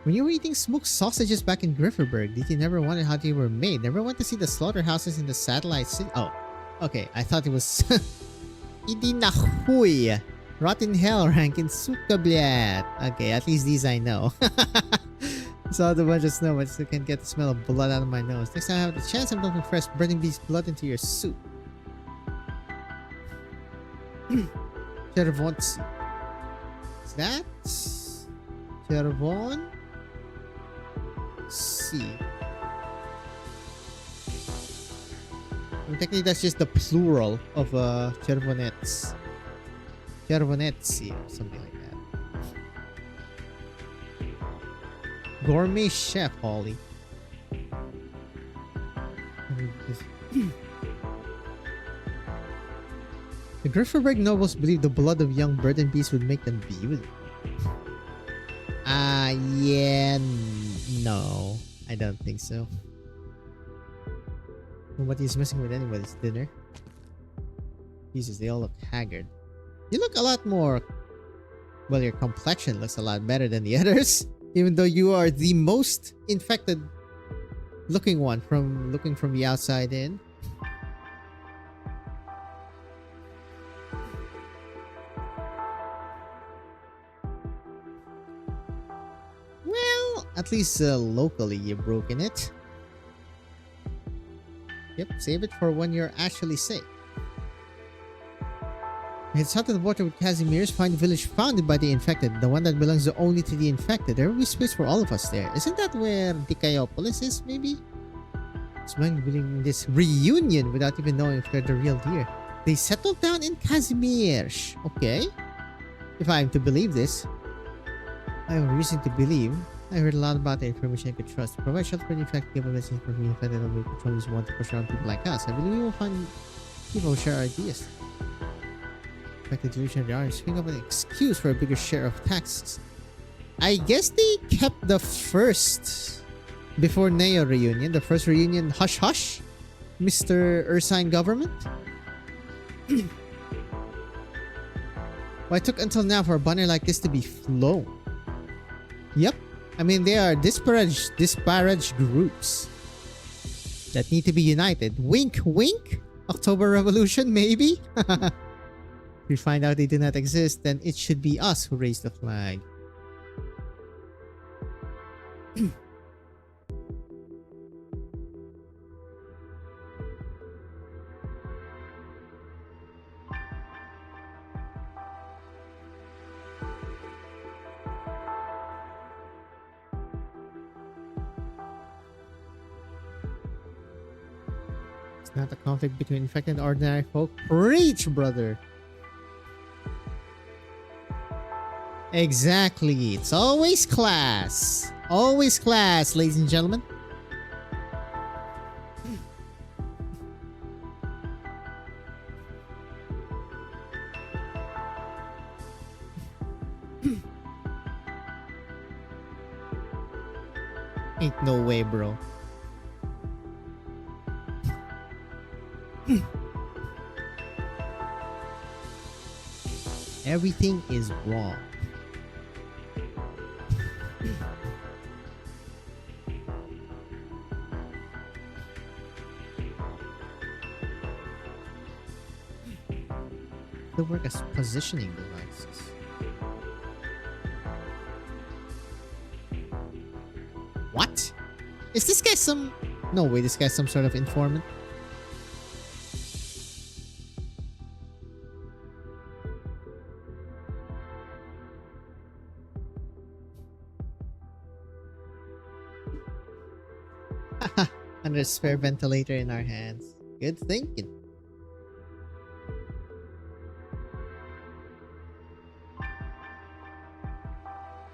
when you were eating smoked sausages back in Grifferberg, did you never wonder how they were made? Never went to see the slaughterhouses in the satellite city? Oh, okay. I thought it was Hindi na huy. Rotten hell rank in Sukabliat. Okay, at least these I know. Saw the bunch of snow, but still can't get the smell of blood out of my nose. Next time I have the chance, I'm looking fresh, burning these blood into your soup. Chervonsi. Is that? Chervon? C. Well, technically, that's just the plural of Chervonets. Chervonetsi or something like that. Gourmet chef, Holly. The Grifferberg nobles believed the blood of young bird and beast would make them beautiful. Yeah, no. I don't think so. Nobody's messing with anybody's dinner. Jesus, they all look haggard. You look a lot more... Well, your complexion looks a lot better than the others. Even though you are the most infected looking one from looking from the outside in. At least locally, you've broken it. Yep, save it for when you're actually safe. Head south to the border with Casimir's, find the village founded by the infected, the one that belongs only to the infected. There will be space for all of us there. Isn't that where Dikaiopolis is, maybe? It's mind building this reunion without even knowing if they're the real deal. They settled down in Casimir's. Okay. If I am to believe this. I have reason to believe. I heard a lot about the information I could trust. To provide shelter for the infected, give a message for the infected, and we control this one to push around people like us. I believe we will find people who share ideas. The delusion they are swing up an excuse for a bigger share of taxes. I guess they kept the first before Neo reunion, the first reunion hush hush, Mr. Ursine government. Why it took until now for a banner like this to be flown? Yep, I mean they are disparaged groups that need to be united. Wink, wink. October Revolution, maybe. We find out they do not exist, then it should be us who raise the flag. It's not a conflict between infected and ordinary folk. Preach, brother! Exactly. It's always class. Always class, ladies and gentlemen. Ain't no way, bro. Everything is wrong. They work as positioning devices. What? Is this guy some... No way, this guy's some sort of informant. And a spare ventilator in our hands. Good thinking.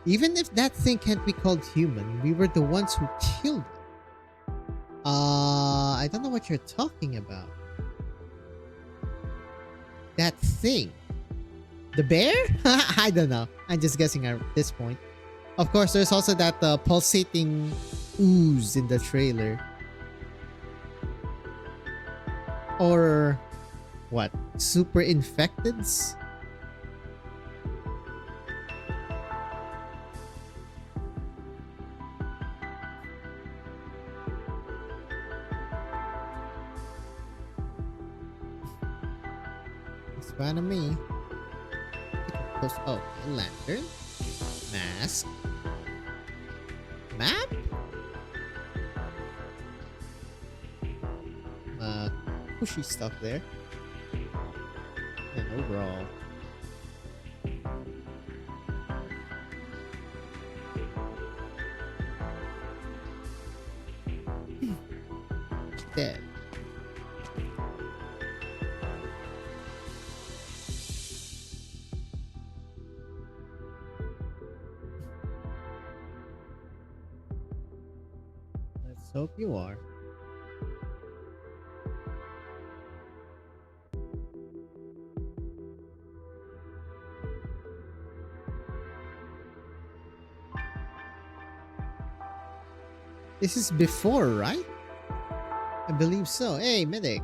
Even if that thing can't be called human, we were the ones who killed it. I don't know what you're talking about. That thing. The bear? I don't know. I'm just guessing at this point. Of course, there's also that pulsating ooze in the trailer. Or what? Super infecteds? It's fine to me. Oh, a lantern. Mask. Map? Pushy stuff there. And overall. Dead. Let's hope you are. This is before, right? I believe so. Hey, medic.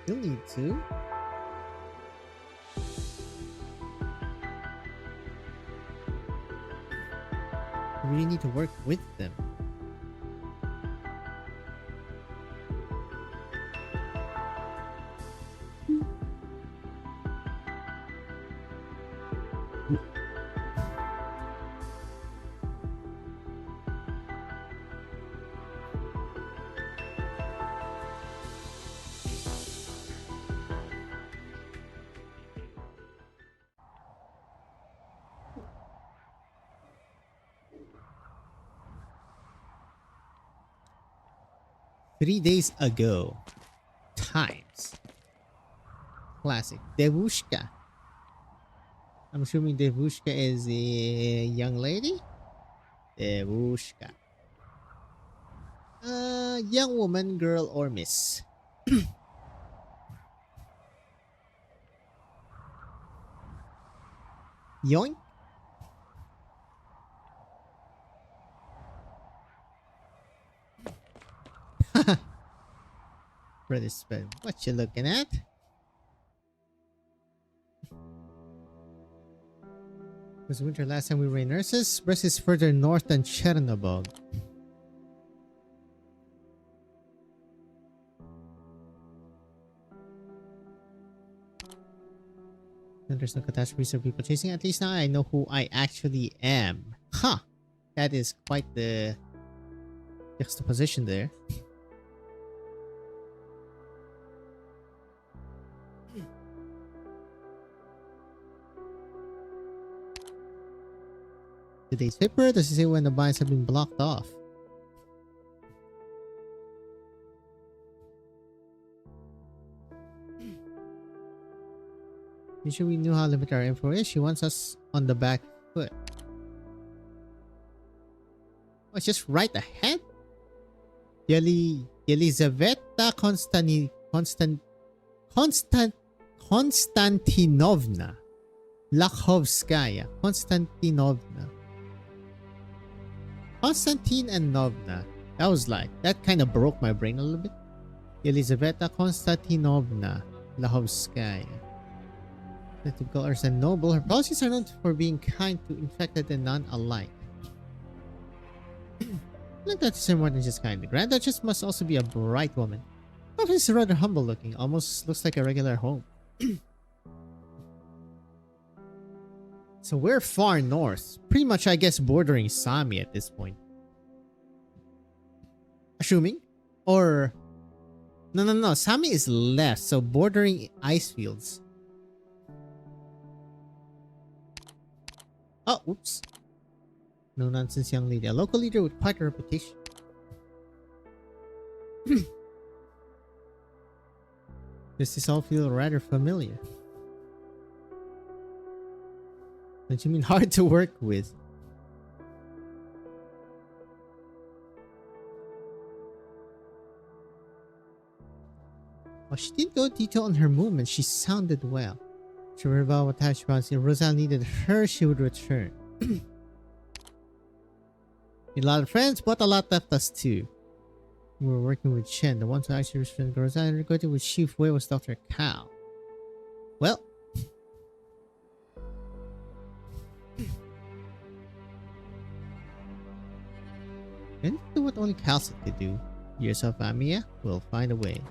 You'll need to. We really need to work with them. 3 days ago. Times. Classic. Devushka. I'm assuming Devushka is a young lady? Devushka. Young woman, girl, or miss. Yoink. Brother Spud, what you looking at? It was winter last time we were in Ursus. Brest is further north than Chernobog. And there's no catastrophes or people chasing. At least now I know who I actually am. Huh. That is quite the juxtaposition there. Today's paper, does it say when the binds have been blocked off? Usually we knew how limited our info is. She wants us on the back foot. Oh, it's just right ahead? Yelizaveta Konstantinovna Lakhovskaya. Konstantinovna. Konstantin and Novna. That was like, that kind of broke my brain a little bit. Yelizaveta Konstantinovna Lakhovskaya. The typical Ursan noble. Her policies are known for being kind to infected and non-alike. I think that's more than just kind. The Grand Duchess must also be a bright woman. But it's rather humble looking. Almost looks like a regular home. So we're far north. Pretty much, I guess, bordering Sami at this point. Assuming? Or... No. Sami is left. So bordering ice fields. Oh, oops. No nonsense young lady. A local leader with quite a reputation. Does this all feel rather familiar? Don't you mean hard to work with? While she didn't go into detail on her movements, she sounded well. She worried about what time she was. If Rosal needed her, she would return. A lot of friends, but a lot left us too. We were working with Chen. The ones who actually returned Rosal and regarded with Chief Wei was Dr. Cao. Well. And do what only Calcit could do. Yourself, Amia. We'll find a way.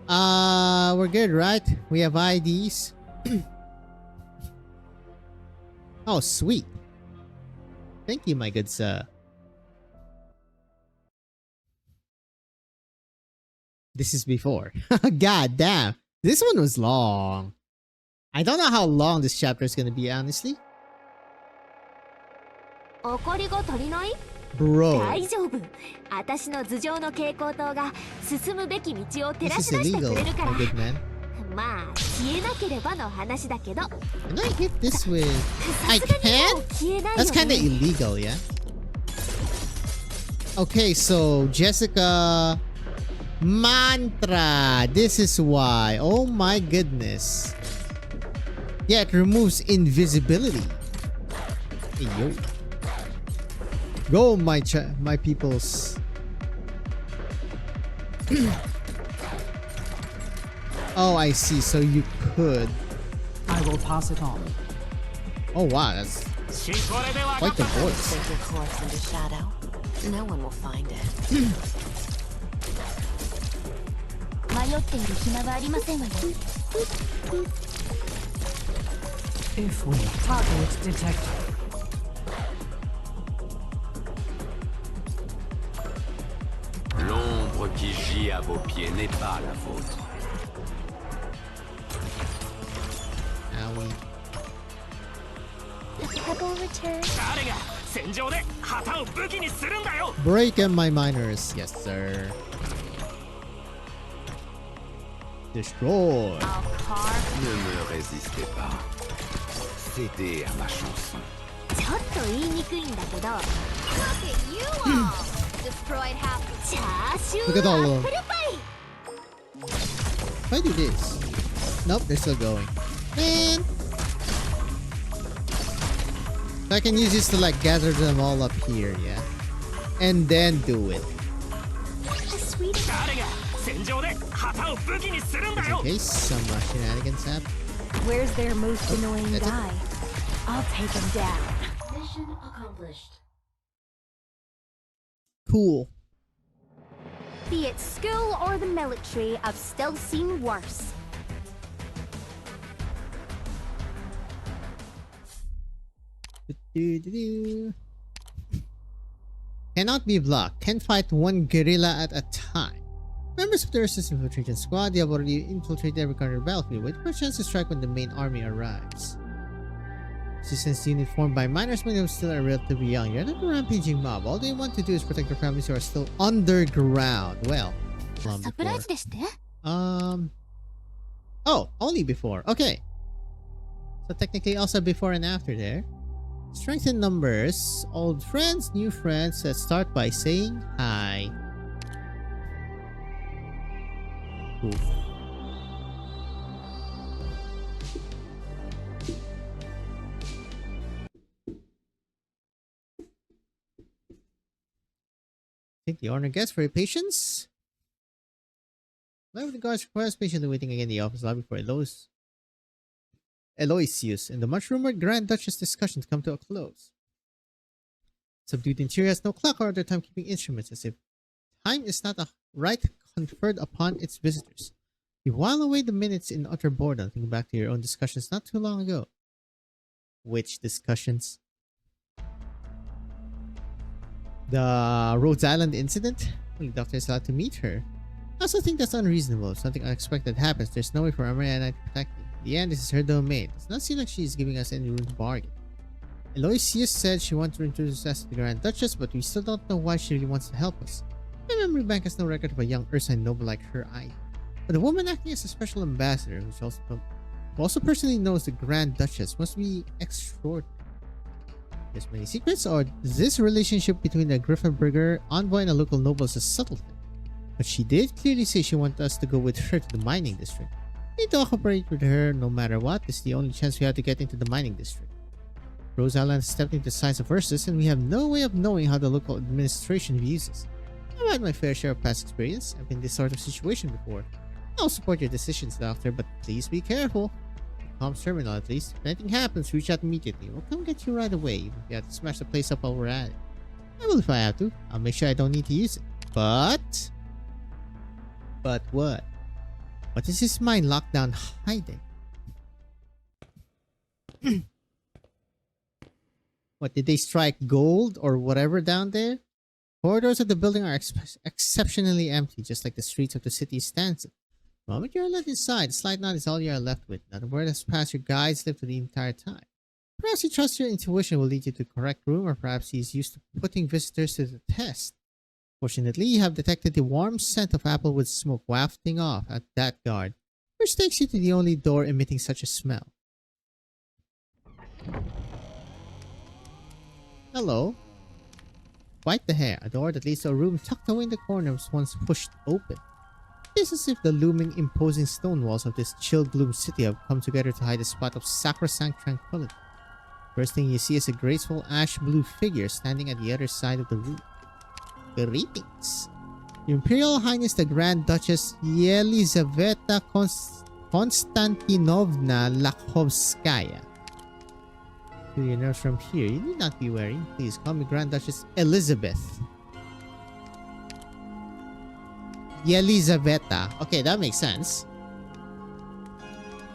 We're good, right? We have IDs. Oh, sweet. Thank you, my good sir. This is before. God damn. This one was long. I don't know how long this chapter is going to be, honestly. Bro. This is illegal, my good man. Can I hit this with... I can? That's kind of illegal, yeah? Okay, so Jessica... Mantra. This is why. Oh my goodness. Yeah, it removes invisibility. Hey, yo. Go, my peoples. Oh, I see. So you could. I will pass it on. Oh wow, that's quite the voice. Take your course into shadow. No one will find it. If we target detected. L'ombre qui gît à vos pieds n'est pas la vôtre. Break in my miners, yes sir. Destroy. I'll carve. Ne me résistez pas. Cédez à ma chanson. ちょっと言いにくいんだけど Look at you all! Destroyed half チャーシュ Look at ー all ア of ップ them. ルパイ If I do this. Nope, they're still going. Man! So I can use this to like gather them all up here, yeah? And then do it. 誰が戦場で旗を武器にするんだ Just in よ case some shenanigans happen. Where's their most annoying That's it. guy? I'll take him down. Mission accomplished. Cool. Be it school or the military, I've still seen worse. Do-do-do-do. Cannot be blocked. Can fight one guerrilla at a time. Members of the resistance infiltration squad, they have already infiltrated every corner of the battlefield, with a chance to strike when the main army arrives. Resistance unit formed by miners, many of them still are relatively young. You're not a rampaging mob. All they want to do is protect their families who are still underground. Well, long サプライ before. ズですって Oh, only before. Okay. So technically also before and after there. Strength in numbers. Old friends, new friends. Let's start by saying hi. Cool. Thank the honor guest for your patience. Live with the guards requires patiently waiting again in the office lobby for Aloysius and the much rumored Grand Duchess discussion to come to a close. Subdued interior has no clock or other timekeeping instruments, as if time is not a right conferred upon its visitors. You while away the minutes in utter boredom, thinking back to your own discussions not too long ago. Which discussions? The Rhodes Island incident? Only the doctor is allowed to meet her. I also think that's unreasonable. If something unexpected happens, there's no way for Amaria and I to protect you. In the end, this is her domain. It does not seem like she's giving us any room to bargain. Aloysius said she wanted to introduce us to the Grand Duchess, but we still don't know why she really wants to help us. My memory bank has no record of a young Ursine noble like her either. But the woman acting as a special ambassador, who also personally knows the Grand Duchess, must be extraordinary. There's many secrets, or this relationship between the Griffinburger envoy and a local noble is a subtle thing. But she did clearly say she wanted us to go with her to the mining district. We need to cooperate with her no matter what. This is the only chance we have to get into the mining district. Rose Island has stepped into the sides of Ursus, and we have no way of knowing how the local administration views us. I've had my fair share of past experience. I've been in this sort of situation before. I'll support your decisions, Doctor, but please be careful. Comms terminal, at least. If anything happens, reach out immediately. We'll come get you right away, even if you have to smash the place up while we're at it. I will if I have to. I'll make sure I don't need to use it. But what? What is this mine lockdown hiding? What, did they strike gold or whatever down there? Corridors of the building are exceptionally empty, just like the streets of the city stands. The moment you are let inside, the slight nod is all you are left with. Not a word has passed your guide's lips for the entire time. Perhaps you trust your intuition will lead you to the correct room, or perhaps he is used to putting visitors to the test. Fortunately, you have detected the warm scent of applewood smoke wafting off at that guard, which takes you to the only door emitting such a smell. Hello. Quite the hair. A door that leads to a room tucked away in the corner was once pushed open. It is as if the looming, imposing stone walls of this chill gloom city have come together to hide a spot of sacrosanct tranquility. First thing you see is a graceful ash-blue figure standing at the other side of the room. Greetings. Your Imperial Highness the Grand Duchess Yelizaveta Konstantinovna Lakhovskaya. Feel your nerves from here. You need not be wary. Please call me Grand Duchess Elizabeth. Yelizaveta. Okay, that makes sense.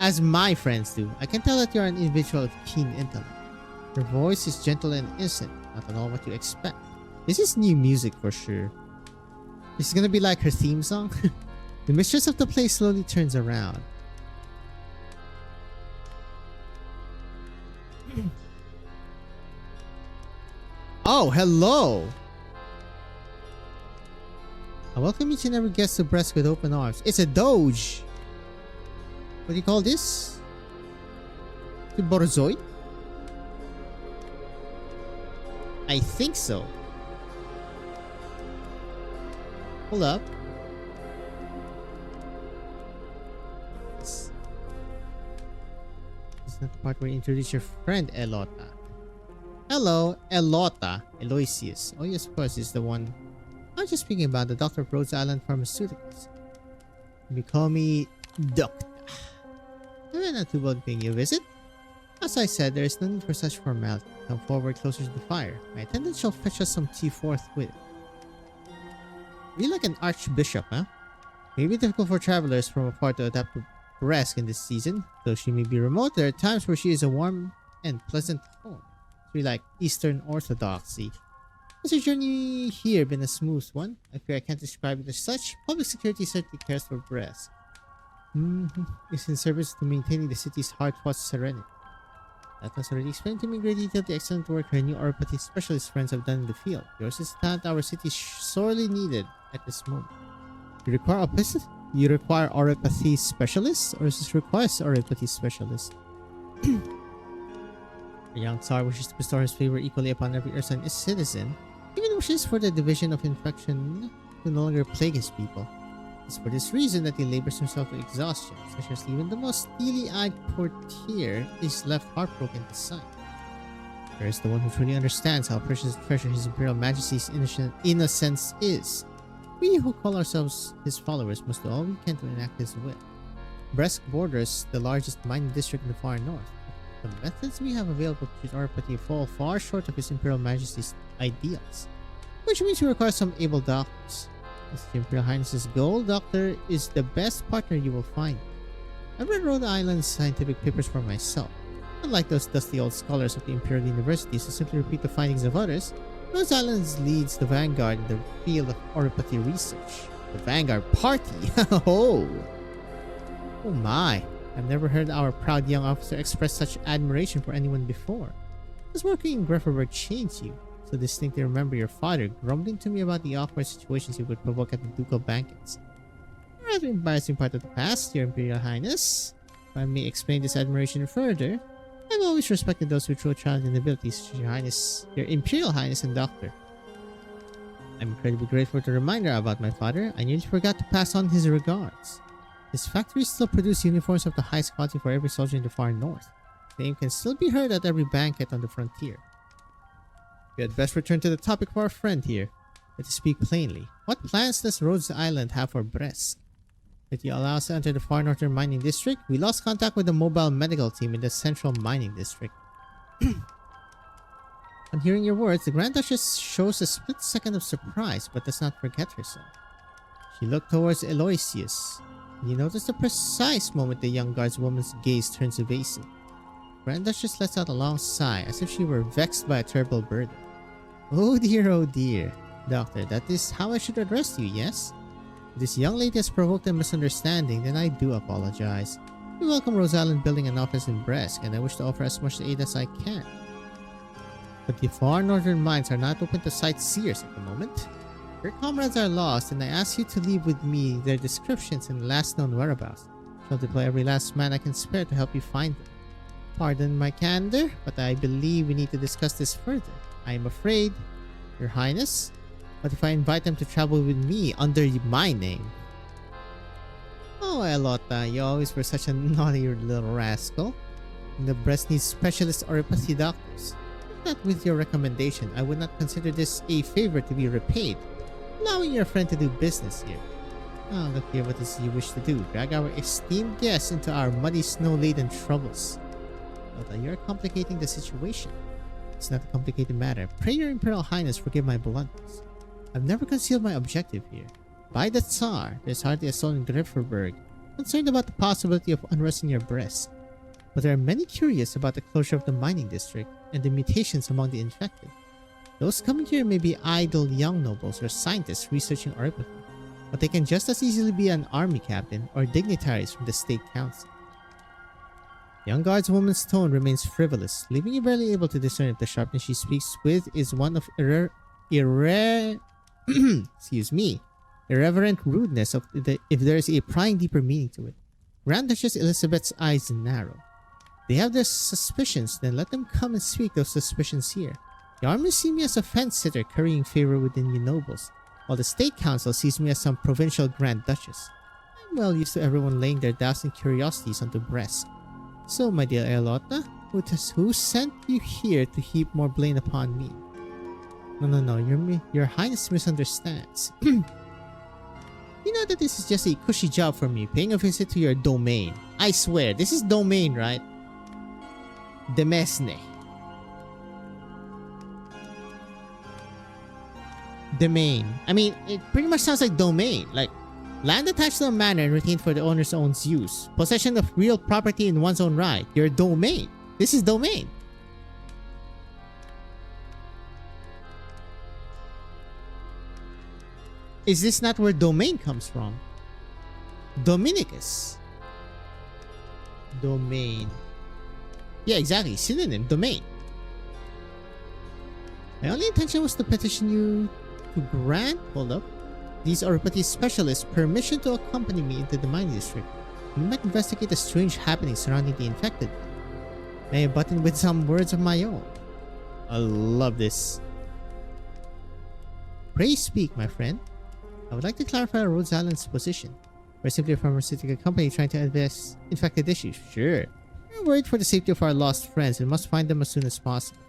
As my friends do. I can tell that you're an individual of keen intellect. Her voice is gentle and innocent, not at all what you expect. This is new music for sure. This is gonna be like her theme song. The mistress of the place slowly turns around. Oh, hello! I welcome each and every guest to Brest with open arms. It's a doge! What do you call this? The Borzoi? I think so. Hold up. This is not the part where you introduce your friend Elota. Hello, Elota. Eloysius. Oh yes, of course, is the one. I was just speaking about the Doctor of Rhodes Island Pharmaceuticals. You call me Doctor. I'm not too bold paying you a visit. As I said, there is no need for such formality. Come forward closer to the fire. My attendant shall fetch us some tea forthwith. Be like an archbishop, huh? It may be difficult for travelers from afar to adapt to Bresk in this season. Though she may be remote, there are times where she is a warm and pleasant home. She like Eastern Orthodoxy. Has your journey here been a smooth one? I fear I can't describe it as such. Public security certainly cares for Bresk. It's in service to maintaining the city's hard-fought serenity. That was already explained to me in great detail the excellent work her new oropathy specialist friends have done in the field. Yours is a talent our city sorely needed at this moment. You require oropathy specialists, or is this requires oropathy specialist? The young Tsar wishes to bestow his favor equally upon every Ursan citizen, even wishes for the division of infection to no longer plague his people. It's for this reason that he labors himself to exhaustion, such as even the most steely-eyed courtier is left heartbroken at sight. There is the one who truly understands how precious a treasure His Imperial Majesty's innocence is. We who call ourselves his followers must do all we can to enact his will. Bresk borders the largest mining district in the far north. The methods we have available to treat oropathy fall far short of His Imperial Majesty's ideals, which means we require some able doctors. His Imperial Highness's goal, Doctor, is the best partner you will find. I've read Rhode Island's scientific papers for myself. Unlike those dusty old scholars of the Imperial Universities who simply repeat the findings of others, Rhode Island leads the vanguard in the field of oropathy research. The Vanguard Party? Oh my. I've never heard our proud young officer express such admiration for anyone before. Does working in Grefferberg change you? So distinctly remember your father grumbling to me about the awkward situations he would provoke at the ducal banquets. A rather embarrassing part of the past, Your Imperial Highness. If I may explain this admiration further, I've always respected those who show challenging abilities, such as Your Highness, Your Imperial Highness and Doctor. I'm incredibly grateful to the reminder about my father. I nearly forgot to pass on his regards. His factories still produce uniforms of the highest quality for every soldier in the far north. The name can still be heard at every banquet on the frontier. We had best return to the topic of our friend here. Let us speak plainly. What plans does Rhodes Island have for Bresk? Did you allow us to enter the far northern mining district? We lost contact with the mobile medical team in the central mining district. On hearing your words, the Grand Duchess shows a split second of surprise, but does not forget herself. She looked towards Eloysius. You notice the precise moment the young guardswoman's gaze turns evasive. Grand Duchess lets out a long sigh, as if she were vexed by a terrible burden. Oh dear, Doctor, that is how I should address you, yes? If this young lady has provoked a misunderstanding, then I do apologize. We welcome Rose Island building an office in Bresk, and I wish to offer as much aid as I can. But the far northern mines are not open to sightseers at the moment. Your comrades are lost, and I ask you to leave with me their descriptions and last known whereabouts. I shall deploy every last man I can spare to help you find them. Pardon my candor, but I believe we need to discuss this further. I am afraid, Your Highness, but if I invite them to travel with me under my name? Oh, Elota, you always were such a naughty little rascal. And the breast needs specialist oropathy doctors. If not with your recommendation, I would not consider this a favor to be repaid, allowing your friend to do business here. Oh, look here, what is you wish to do? Drag our esteemed guests into our muddy, snow-laden troubles. Elota, you're complicating the situation. It's not a complicated matter. Pray your Imperial Highness forgive my bluntness. I've never concealed my objective here. By the Tsar, there's hardly a soul in Grifferberg concerned about the possibility of unrest in your breast. But there are many curious about the closure of the mining district and the mutations among the infected. Those coming here may be idle young nobles or scientists researching oropathy, but they can just as easily be an army captain or dignitaries from the State Council. The young guardswoman's tone remains frivolous, leaving you barely able to discern if the sharpness she speaks with is one of irreverent rudeness, if there is a prying deeper meaning to it. Grand Duchess Elizabeth's eyes narrow. They have their suspicions, then let them come and speak those suspicions here. The army see me as a fence-sitter currying favor within you nobles, while the State Council sees me as some provincial Grand Duchess. I'm well used to everyone laying their doubts and curiosities onto breast. So, my dear Elota, who sent you here to heap more blame upon me? No, your Highness misunderstands. You know that this is just a cushy job for me, paying a visit to your domain. I swear, this is domain, right? Demesne. Domain. I mean, it pretty much sounds like domain. Like, land attached to a manor and retained for the owner's own use. Possession of real property in one's own right. Your domain. This is domain. Is this not where domain comes from? Dominicus. Domain. Yeah, exactly. Synonym. Domain. My only intention was to petition you to grant, hold up, these Oripathy specialists permission to accompany me into the mining district. We might investigate the strange happenings surrounding the infected. May I button with some words of my own? I love this. Pray speak, my friend. I would like to clarify Rhodes Island's position. We're simply a pharmaceutical company trying to address infected issues. Sure. We're worried for the safety of our lost friends and must find them as soon as possible.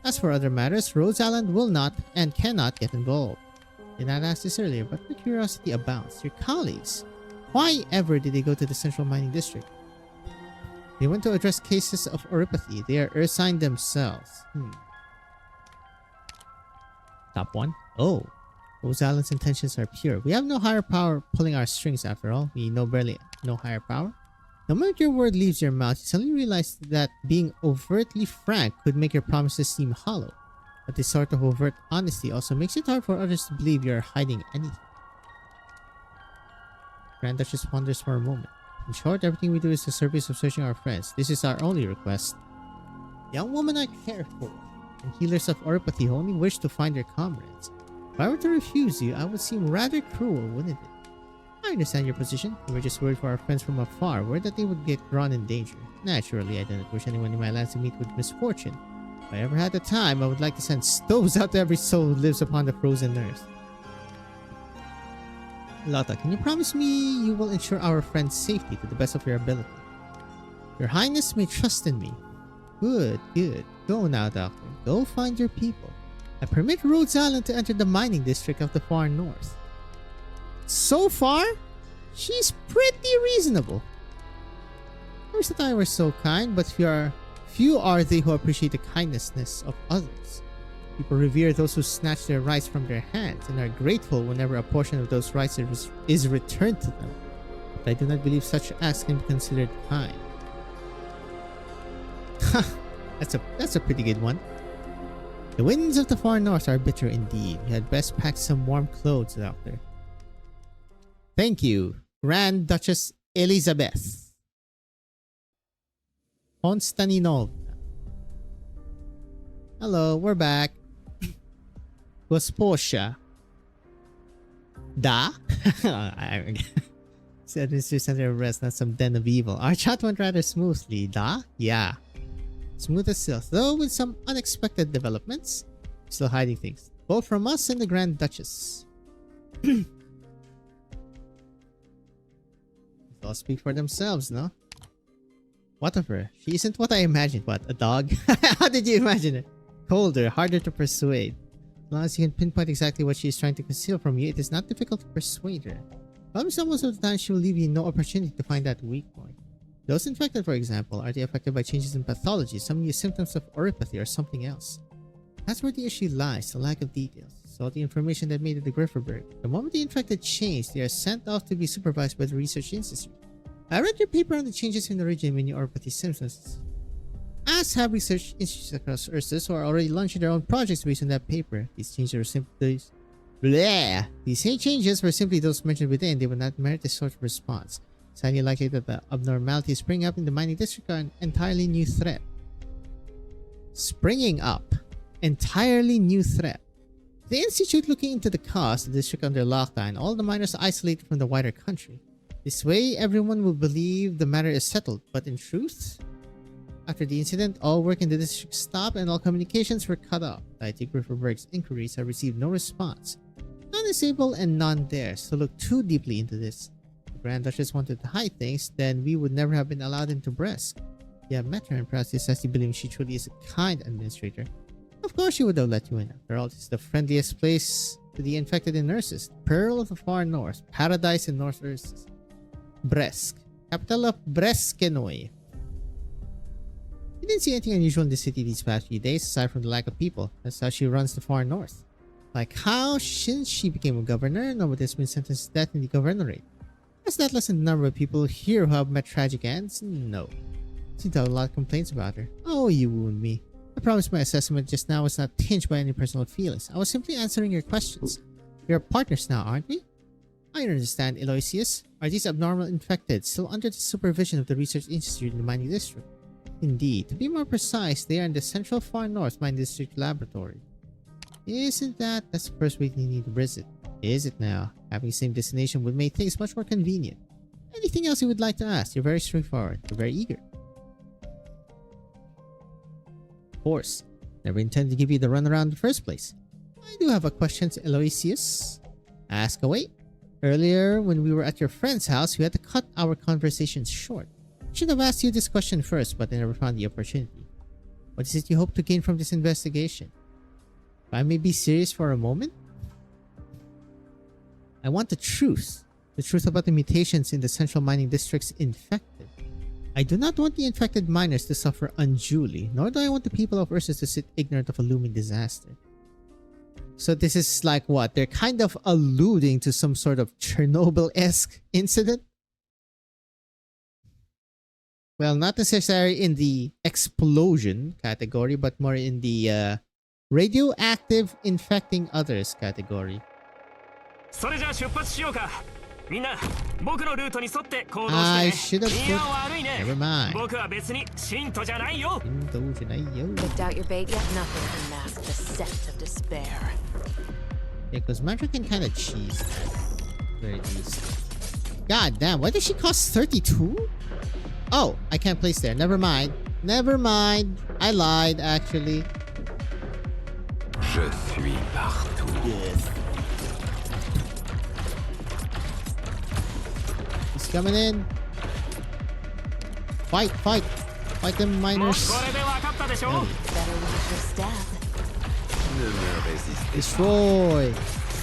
As for other matters, Rhodes Island will not and cannot get involved. Did not ask this earlier, but my curiosity abounds. Your colleagues, why ever did they go to the central mining district? They went to address cases of Oripathy. They are Ursine themselves. Top 1. Oh. Rhodes Island's intentions are pure. We have no higher power pulling our strings after all. We know barely no higher power. The moment your word leaves your mouth, you suddenly realize that being overtly frank could make your promises seem hollow. But this sort of overt honesty also makes it hard for others to believe you are hiding anything. Grand Duchess ponders for a moment. In short, everything we do is the service of searching our friends. This is our only request. Young woman I care for, and healers of Oripathy who only wish to find their comrades. If I were to refuse you, I would seem rather cruel, wouldn't it? I understand your position. We were just worried for our friends from afar, worried that they would get run in danger. Naturally, I do not wish anyone in my lands to meet with misfortune. If I ever had the time, I would like to send stoves out to every soul who lives upon the frozen earth. Lotta, can you promise me you will ensure our friend's safety to the best of your ability? Your Highness may trust in me. Good, good. Go now, Doctor. Go find your people. I permit Rhodes Island to enter the mining district of the far north. So far, she's pretty reasonable. I wish that I were so kind, but few are they who appreciate the kindness of others. People revere those who snatch their rights from their hands and are grateful whenever a portion of those rights is returned to them. But I do not believe such acts can be considered kind. Ha! That's a pretty good one. The winds of the far north are bitter indeed. You had best pack some warm clothes, Doctor. Thank you, Grand Duchess Elizabeth Konstantinovna. Hello, we're back. Gosposha. Da? Said Mr. Center of Rest, not some den of evil. Our chat went rather smoothly. Da? Yeah. Smooth as silk, though with some unexpected developments. Still hiding things, both from us and the Grand Duchess. They'll speak for themselves, no? What of her? She isn't what I imagined. What, a dog? How did you imagine it? Colder, harder to persuade. As long as you can pinpoint exactly what she is trying to conceal from you, it is not difficult to persuade her. Almost most of the time, she will leave you no opportunity to find that weak point. Those infected, for example, are they affected by changes in pathology, some new symptoms of Oripathy, or something else? That's where the issue lies, the lack of details. So the information that made it to Grifferberg. The moment the infected change, they are sent off to be supervised by the research institute. I read your paper on the changes in the regime in your Oripathy symptoms. As have research institutes across Ursus who are already launching their own projects based on that paper. These changes were simply... These changes were simply those mentioned within. They would not merit this sort of response. It's highly likely that the abnormalities springing up in the mining district are an entirely new threat. Springing up. Entirely new threat. The institute looking into the cause, the district under lockdown, all the miners isolated from the wider country. This way, everyone will believe the matter is settled, but in truth, after the incident, all work in the district stopped and all communications were cut off. IT Grifferberg's inquiries have received no response. None is able and none dares to look too deeply into this. If the Grand Duchess wanted to hide things, then we would never have been allowed into Bresk. You have met her and perhaps necessity believing she truly is a kind administrator. Of course she would have let you in. After all, it's the friendliest place to the infected and nurses. Pearl of the far north. Paradise in North Ursus. Bresk. Capital of Breskenoy. You didn't see anything unusual in the city these past few days, aside from the lack of people. That's how she runs the far north. Like how, since she became a governor, nobody has been sentenced to death in the governorate. Has that lessened the number of people here who have met tragic ends? No. Seem to have a lot of complaints about her. Oh, you wound me. I promise my assessment just now was not tinged by any personal feelings. I was simply answering your questions. We are partners now, aren't we? I understand, Eloysius. Are these abnormal infected still under the supervision of the Research Institute in the mining district? Indeed. To be more precise, they are in the Central Far North Mine District Laboratory. Isn't that? That's the first week you need to visit. Is it now? Having the same destination would make things much more convenient. Anything else you would like to ask? You're very straightforward. You're very eager. Of course. Never intended to give you the runaround in the first place. I do have a question to Eloysius. Ask away. Earlier, when we were at your friend's house, we had to cut our conversations short. I should have asked you this question first, but I never found the opportunity. What is it you hope to gain from this investigation? If I may be serious for a moment? I want the truth. The truth about the mutations in the central mining district's infected. I do not want the infected miners to suffer unduly, nor do I want the people of Ursus to sit ignorant of a looming disaster. So this is like what? They're kind of alluding to some sort of Chernobyl-esque incident? Well, not necessarily in the explosion category, but more in the radioactive infecting others category. I should have put... Never mind. Picked out your bait yet? Nothing can mask the scent of despair. Yeah, because Mantra can kind of cheese. Very least. God damn, why does she cost 32? Oh, I can't place there. Never mind. Never mind. I lied, actually. Je suis partout. Yes. He's coming in. Fight, fight. Fight them miners. Better leave your stab. Ne me résistez pas. Destroy.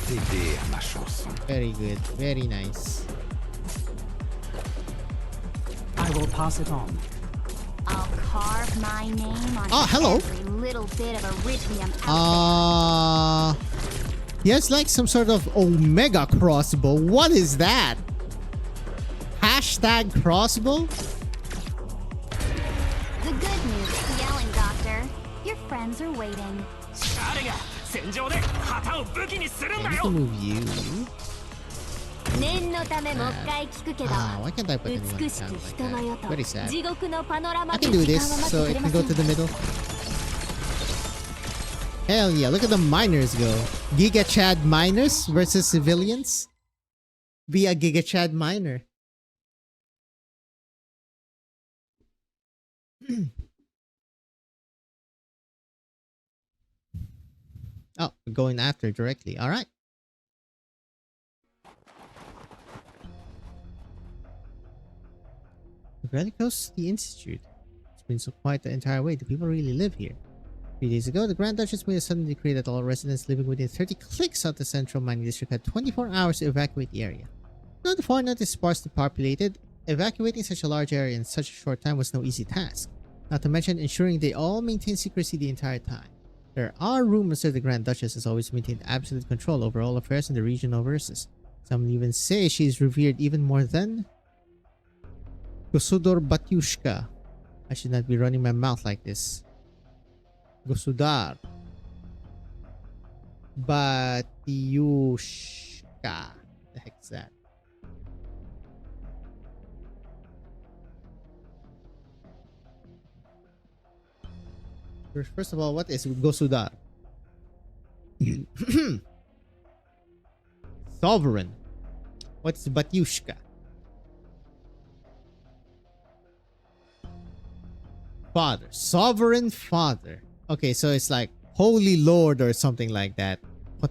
Cédez à ma chanson. Very good. Very nice. I will pass it on. I'll carve my name on hello. every little bit of iridium out He has like some sort of Omega crossbow. What is that? Hashtag crossbow? The good news is yelling, Doctor. Your friends are waiting. I need to move you. Why can't I put anyone down like that? Very sad. I can do this, so it can go to the middle. Hell yeah, look at the miners go. Giga Chad miners versus civilians via Giga Chad miner. Oh, we're going after directly. All right. Really close to the Institute. It's been so quiet the entire way. Do people really live here? 3 days ago, the Grand Duchess made a sudden decree that all residents living within 30 clicks of the central mining district had 24 hours to evacuate the area. Though the far north is sparsely populated, evacuating such a large area in such a short time was no easy task. Not to mention ensuring they all maintain secrecy the entire time. There are rumors that the Grand Duchess has always maintained absolute control over all affairs in the region of Ursus. Some even say she is revered even more than Gosudor Batyushka. I should not be running my mouth like this. Gosudar Batyushka. The heck is that? First of all, what is Gosudar? Sovereign. What's Batyushka? Father. Sovereign Father. Okay, so it's like Holy Lord or something like that. What?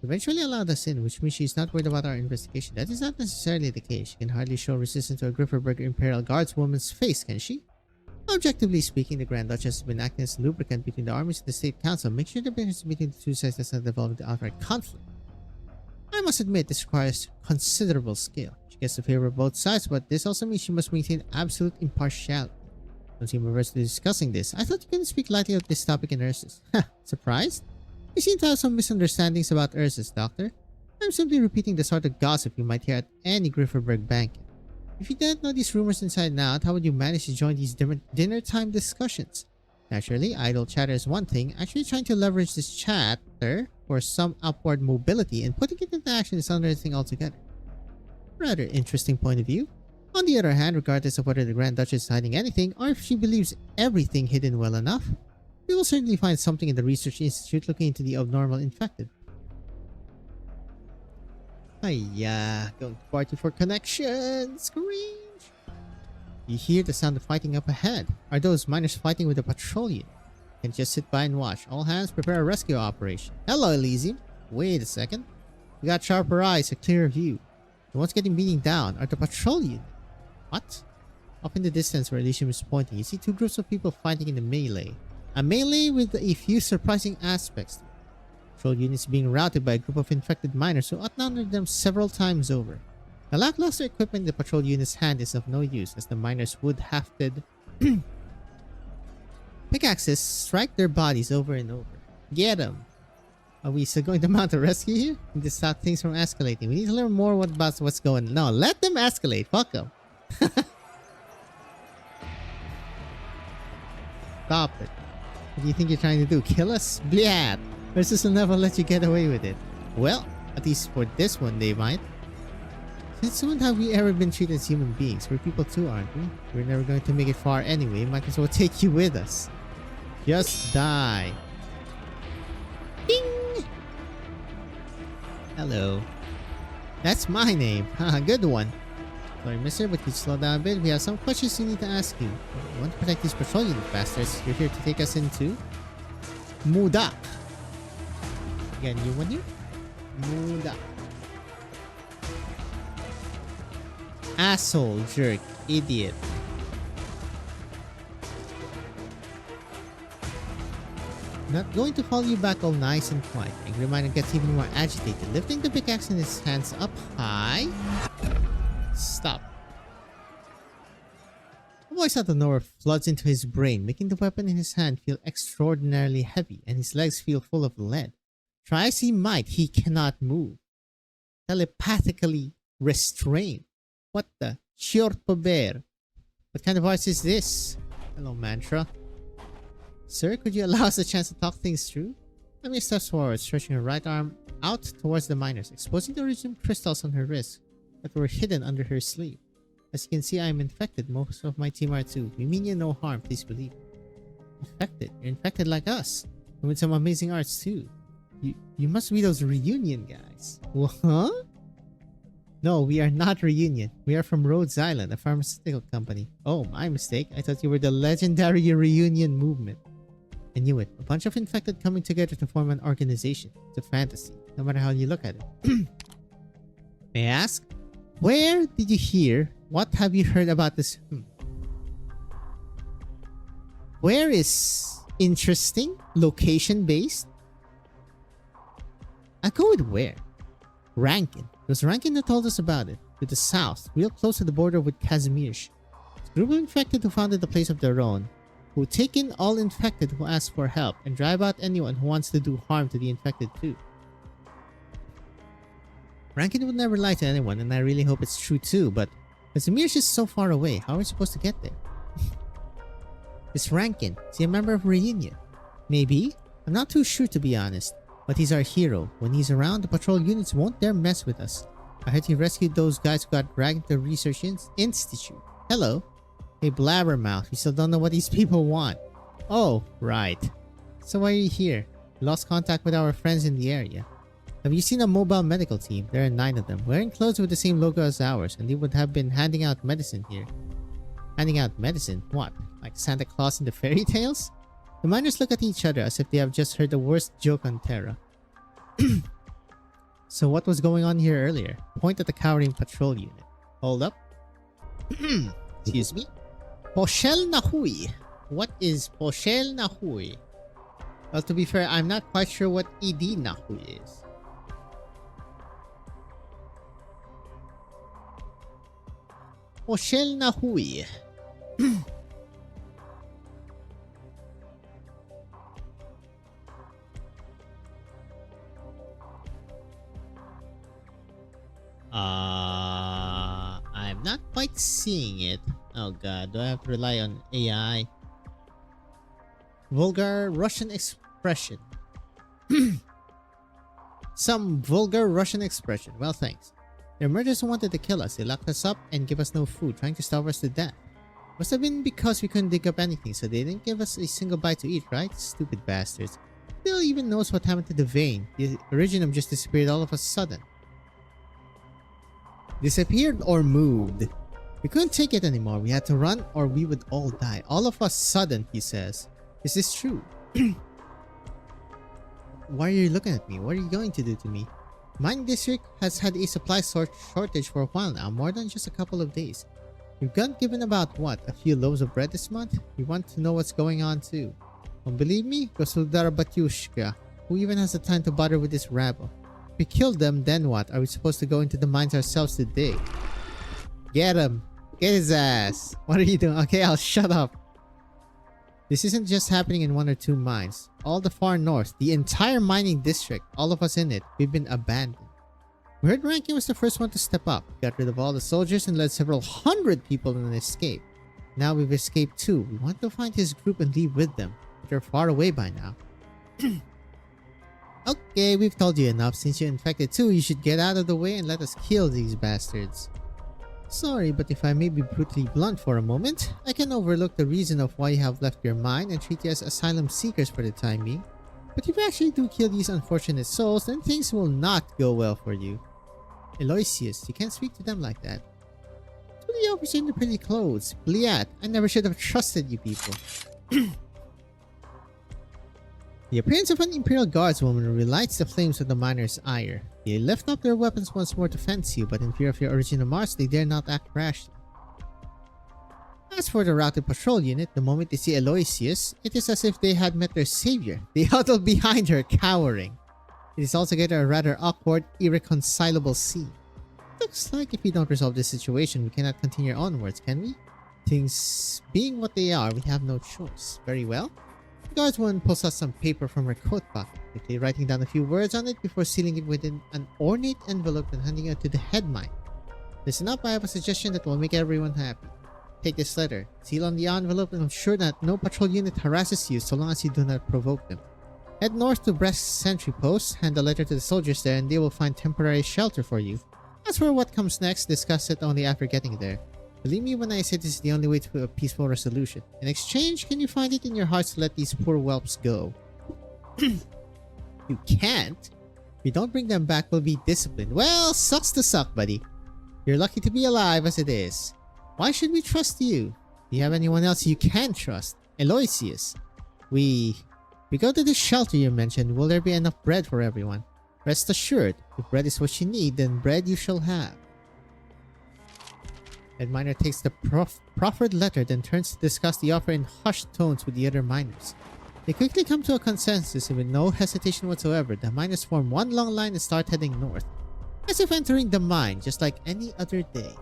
Eventually allowed us in, which means she's not worried about our investigation. That is not necessarily the case. She can hardly show resistance to a Grifferberg Imperial Guardswoman's face, can she? Objectively speaking, the Grand Duchess has been acting as a lubricant between the armies and the State Council. Make sure the difference between the two sides does not develop into outright conflict. I must admit, this requires considerable skill. She gets the favor of both sides, but this also means she must maintain absolute impartiality. Don't seem averse to discussing this. I thought you couldn't speak lightly of this topic in Ursus. Ha! Surprised? You seem to have some misunderstandings about Ursus, Doctor. I'm simply repeating the sort of gossip you might hear at any Grifferberg banquet. If you didn't know these rumors inside and out, how would you manage to join these dinner time discussions? Naturally, idle chatter is one thing. Actually trying to leverage this chatter for some upward mobility and putting it into action is another thing altogether. Rather interesting point of view. On the other hand, regardless of whether the Grand Duchess is hiding anything or if she believes everything hidden well enough, we will certainly find something in the Research Institute looking into the abnormal infected. Hiya, going to party for connections. Screech. You hear the sound of fighting up ahead. Are those miners fighting with a patrol unit? Can just sit by and watch. All hands prepare a rescue operation. Hello, Elysium. Wait a second. We got sharper eyes, a clearer view. The ones getting beaten down are the patrol unit. What? Up in the distance where Elysium is pointing, you see two groups of people fighting in a melee. A melee with a few surprising aspects. Patrol units being routed by a group of infected miners who outnumbered them several times over. The lackluster equipment in the patrol unit's hand is of no use as the miners wood-hafted pickaxes strike their bodies over and over. Get them! Are we still going to mount a rescue here? We need to stop things from escalating. We need to learn more about what's going on. No, let them escalate. Fuck them. Stop it. What do you think you're trying to do? Kill us? Blyat! Versus will never let you get away with it. Well, at least for this one they might. Since when have we ever been treated as human beings? We're people too, aren't we? We're never going to make it far anyway. Might as well take you with us. Just die. Ding! Hello. That's my name. Haha, good one. Sorry, mister, but could you slow down a bit? We have some questions we need to ask you. We want to protect these patrol unit bastards. You're here to take us into Mudak. Again, new one here? Mudak. Asshole, jerk, idiot. Not going to follow you back all nice and quiet. Angry Miner gets even more agitated, lifting the pickaxe in his hands up high. Stop. A voice out of nowhere floods into his brain, making the weapon in his hand feel extraordinarily heavy, and his legs feel full of lead. Try as he might, he cannot move. Telepathically restrained. What the? Bear. What kind of voice is this? Hello, Mantra. Sir, could you allow us a chance to talk things through? Amy steps forward, stretching her right arm out towards the miners, exposing the original crystals on her wrist that were hidden under her sleeve. As you can see, I am infected. Most of my team are too. We mean you no harm, please believe. Infected? You're infected like us. And with some amazing arts too. You must be those Reunion guys. Huh? No, we are not Reunion. We are from Rhodes Island, a pharmaceutical company. Oh, my mistake. I thought you were the legendary Reunion movement. I knew it. A bunch of infected coming together to form an organization. It's a fantasy, no matter how you look at it. May I ask? Where did you hear? What have you heard about this? Where is interesting? Location based? I go with where? Rankin. It was Rankin that told us about it. To the south, real close to the border with Kazimierz. It's a group of infected who founded a place of their own, who take in all infected who ask for help and drive out anyone who wants to do harm to the infected too. Rankin would never lie to anyone, and I really hope it's true too, but Kazimierz is so far away. How are we supposed to get there? It's Rankin. Is he a member of Reunion? Maybe? I'm not too sure, to be honest. But he's our hero. When he's around, the patrol units won't dare mess with us. I heard he rescued those guys who got dragged to the Research Institute. Hello? Hey, blabbermouth. We still don't know what these people want. Oh, right. So why are you here? We lost contact with our friends in the area. Have you seen a mobile medical team? There are 9 of them, wearing clothes with the same logo as ours, and they would have been handing out medicine here. Handing out medicine? What? Like Santa Claus in the fairy tales? The miners look at each other as if they have just heard the worst joke on Terra. So what was going on here earlier? Point at the cowering patrol unit. Hold up. Excuse me? Poshel Nahui. What is Poshel Nahui? Well, to be fair, I'm not quite sure what ED Nahui is. Poshel Nahui. I'm not quite seeing it. Oh god, do I have to rely on AI? Vulgar Russian expression. Some vulgar Russian expression. Well, thanks. Their murderers wanted to kill us. They locked us up and give us no food, trying to starve us to death. Must have been because we couldn't dig up anything, so they didn't give us a single bite to eat, right? Stupid bastards. Nobody even knows what happened to the vein. The Originum just disappeared all of a sudden. Disappeared or moved? We couldn't take it anymore. We had to run or we would all die. All of a sudden, he says. Is this true? Why are you looking at me? What are you going to do to me? Mining district has had a supply shortage for a while now, more than just a couple of days. We've got given about what, a few loaves of bread this month? We want to know what's going on too. Don't believe me? Go to Batyushka. Who even has the time to bother with this rabble? If we kill them, then what? Are we supposed to go into the mines ourselves to dig? Get him! Get his ass! What are you doing? Okay, I'll shut up. This isn't just happening in 1 or 2 mines. All the far north, the entire mining district, all of us in it, we've been abandoned. We heard Rankin was the first one to step up, got rid of all the soldiers and led several hundred people in an escape. Now we've escaped too. We want to find his group and leave with them, but they're far away by now. Okay, we've told you enough. Since you're infected too, you should get out of the way and let us kill these bastards. Sorry, but if I may be brutally blunt for a moment, I can overlook the reason of why you have left your mine and treat you as asylum seekers for the time being. But if you actually do kill these unfortunate souls, then things will not go well for you. Aloysius, you can't speak to them like that. It's really offers in the pretty clothes. Bliat, I never should have trusted you people. The appearance of an Imperial Guardswoman relights the flames of the miners' ire. They lift up their weapons once more to fence you, but in fear of your original Mars, they dare not act rashly. As for the routed patrol unit, the moment they see Aloysius, it is as if they had met their savior. They huddle behind her, cowering. It is altogether a rather awkward, irreconcilable scene. Looks like if we don't resolve this situation, we cannot continue onwards, can we? Things being what they are, we have no choice. Very well. The guardswoman pulls out some paper from her coat pocket, quickly writing down a few words on it before sealing it within an ornate envelope and handing it to the head mine. Listen up, I have a suggestion that will make everyone happy. Take this letter, seal on the envelope, and ensure that no patrol unit harasses you so long as you do not provoke them. Head north to Brest Sentry Post, hand the letter to the soldiers there, and they will find temporary shelter for you. As for what comes next, discuss it only after getting there. Believe me when I say this is the only way to a peaceful resolution. In exchange, can you find it in your hearts to let these poor whelps go? You can't? If you don't bring them back, we'll be disciplined. Well, sucks to suck, buddy. You're lucky to be alive as it is. Why should we trust you? Do you have anyone else you can trust? Aloysius. We go to the shelter you mentioned. Will there be enough bread for everyone? Rest assured, if bread is what you need, then bread you shall have. Head miner takes the proffered letter, then turns to discuss the offer in hushed tones with the other miners. They quickly come to a consensus, and with no hesitation whatsoever, the miners form one long line and start heading north, as if entering the mine just like any other day.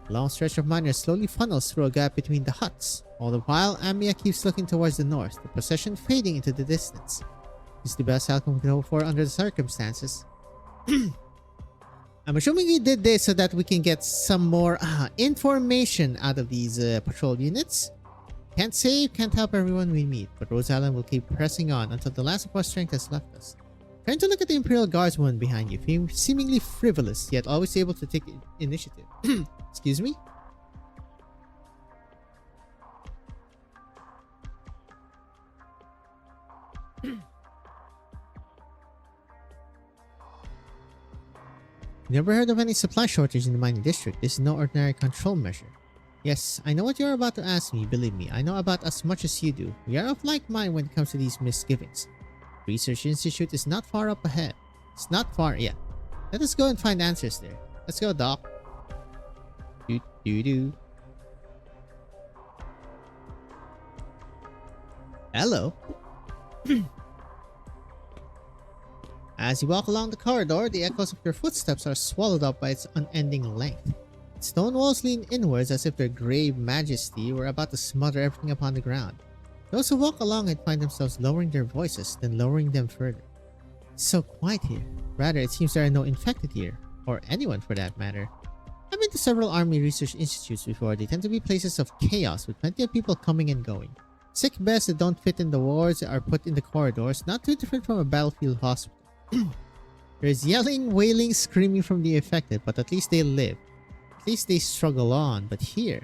A long stretch of miners slowly funnels through a gap between the huts. All the while, Amia keeps looking towards the north, the procession fading into the distance. It's the best outcome we can hope for under the circumstances. I'm assuming we did this so that we can get some more information out of these patrol units. Can't save, can't help everyone we meet, but Rose Island will keep pressing on until the last of our strength has left us. Turn to look at the Imperial Guardswoman behind you, seemingly frivolous, yet always able to take initiative. Excuse me? Never heard of any supply shortage in the mining district. This is no ordinary control measure. Yes, I know what you're about to ask me. Believe me, I know about as much as you do. We are of like mind when it comes to these misgivings. Research Institute is not far up ahead. It's not far yet. Let us go and find answers there. Let's go, Doc. Do. Hello. As you walk along the corridor, the echoes of your footsteps are swallowed up by its unending length. Stone walls lean inwards as if their grave majesty were about to smother everything upon the ground. Those who walk along it find themselves lowering their voices, then lowering them further. It's so quiet here. Rather, it seems there are no infected here, or anyone for that matter. I've been to several army research institutes before. They tend to be places of chaos with plenty of people coming and going. Sick beds that don't fit in the wards are put in the corridors, not too different from a battlefield hospital. There's yelling, wailing, screaming from the affected, but at least they live. At least they struggle on, but here...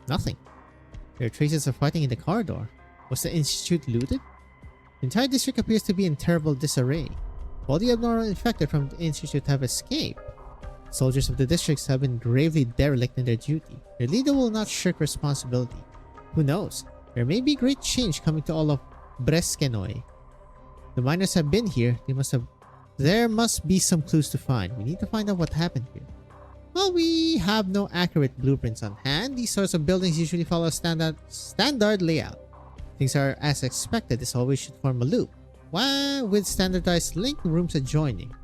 nothing. There are traces of fighting in the corridor. Was the institute looted? The entire district appears to be in terrible disarray. All the abnormal infected from the institute have escaped. Soldiers of the districts have been gravely derelict in their duty. Their leader will not shirk responsibility. Who knows? There may be great change coming to all of Breskenoy. The miners have been here. There must be some clues to find. We need to find out what happened here. Well, we have no accurate blueprints on hand. These sorts of buildings usually follow a standard layout. Things are as expected. This always should form a loop. While with standardized linked rooms adjoining.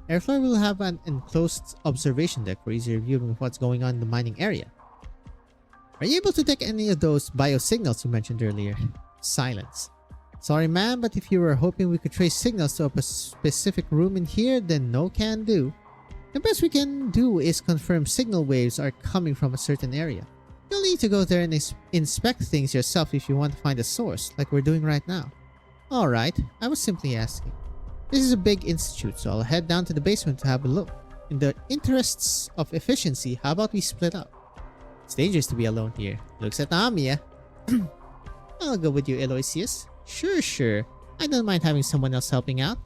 Airfloor will have an enclosed observation deck for easier viewing of what's going on in the mining area. Are you able to detect any of those biosignals you mentioned earlier? Silence. Sorry ma'am, but if you were hoping we could trace signals to a specific room in here, then no can do. The best we can do is confirm signal waves are coming from a certain area. You'll need to go there and inspect things yourself if you want to find a source, like we're doing right now. Alright, I was simply asking. This is a big institute, so I'll head down to the basement to have a look. In the interests of efficiency, how about we split up? It's dangerous to be alone here. Looks at Amia. I'll go with you, Eloysius. Sure. I don't mind having someone else helping out.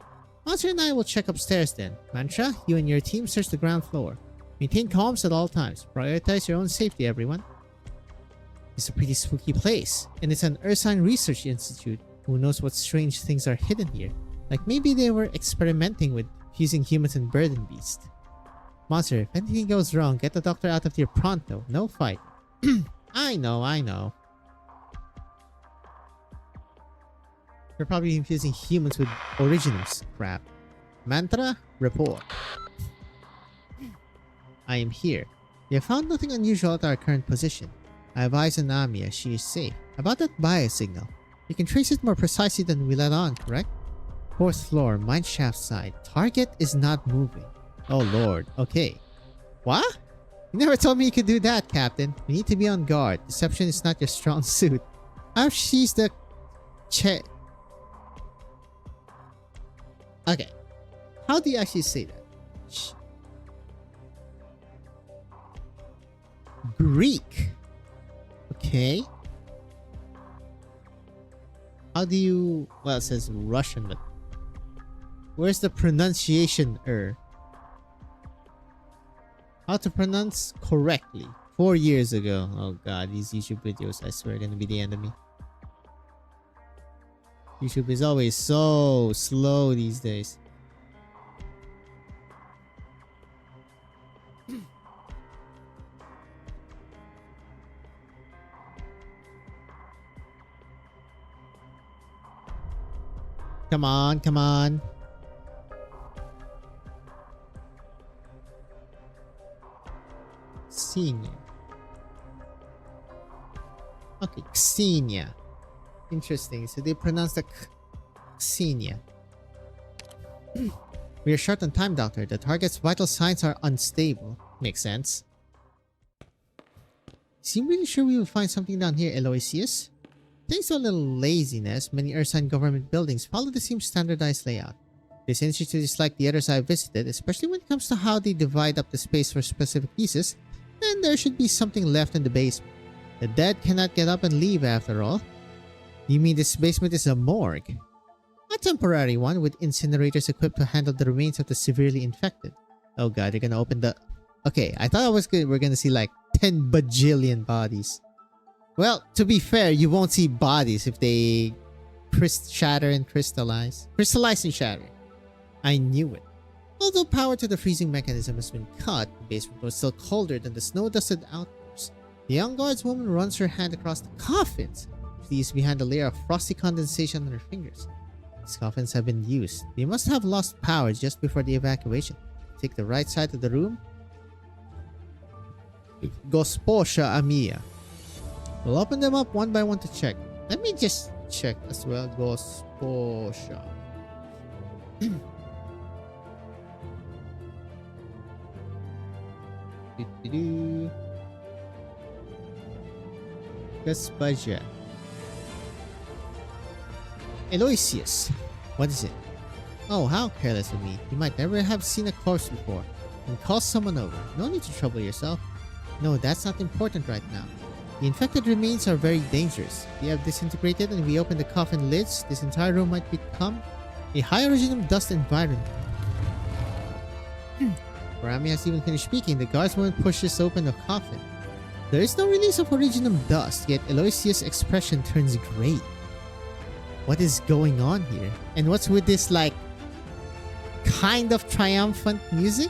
Monster and I will check upstairs then. Mantra, you and your team search the ground floor. Maintain comms at all times. Prioritize your own safety, everyone. It's a pretty spooky place, and it's an Ursine Research Institute. Who knows what strange things are hidden here? Like maybe they were experimenting with fusing humans and bird and beast. Monster, if anything goes wrong, get the doctor out of here pronto. No fight. I know. They're probably infusing humans with originals. Crap. Mantra, report. I am here. We have found nothing unusual at our current position. I have eyes on Amia. She is safe. About that biosignal. You can trace it more precisely than we let on, correct? 4th floor, mine shaft side. Target is not moving. Oh lord. Okay. What? You never told me you could do that, Captain. We need to be on guard. Deception is not your strong suit. How she's the... Okay. How do you actually say that? Greek. Okay. How do you... Well, it says Russian, but... Where's the pronunciation How to pronounce correctly. 4 years ago. Oh god, these YouTube videos, I swear, are gonna be the end of me. YouTube is always so slow these days. Come on. Xenia. Okay, Xenia. Interesting. So they pronounce the Xenia. We are short on time, Doctor. The target's vital signs are unstable. Makes sense. Seem really sure we will find something down here, Eloysius? Thanks to a little laziness, many Ursine government buildings follow the same standardized layout. This institute is like the others I've visited, especially when it comes to how they divide up the space for specific pieces, and there should be something left in the basement. The dead cannot get up and leave after all. You mean this basement is a morgue? A temporary one with incinerators equipped to handle the remains of the severely infected. Oh god, you're gonna open the... Okay, I thought we're gonna see like 10 bajillion bodies. Well, to be fair, you won't see bodies if they shatter and crystallize. Crystallize and shatter. I knew it. Although power to the freezing mechanism has been cut, the basement was still colder than the snow-dusted outdoors. The young guardswoman runs her hand across the coffins, which leaves behind a layer of frosty condensation on her fingers. These coffins have been used. They must have lost power just before the evacuation. Take the right side of the room. Gosposha Amiya. We'll open them up one by one to check. Let me just check as well. Gosposha. Gaspaja. Eloysius. What is it? Oh, how careless of me. You might never have seen a corpse before. And call someone over. No need to trouble yourself. No, that's not important right now. The infected remains are very dangerous. If we have disintegrated and we open the coffin lids, this entire room might become a high originum dust environment. Before Ami has even finished speaking, the guardswoman pushes open the coffin. There is no release of originum dust, yet Eloysius' expression turns gray. What is going on here? And what's with this, like, kind of triumphant music?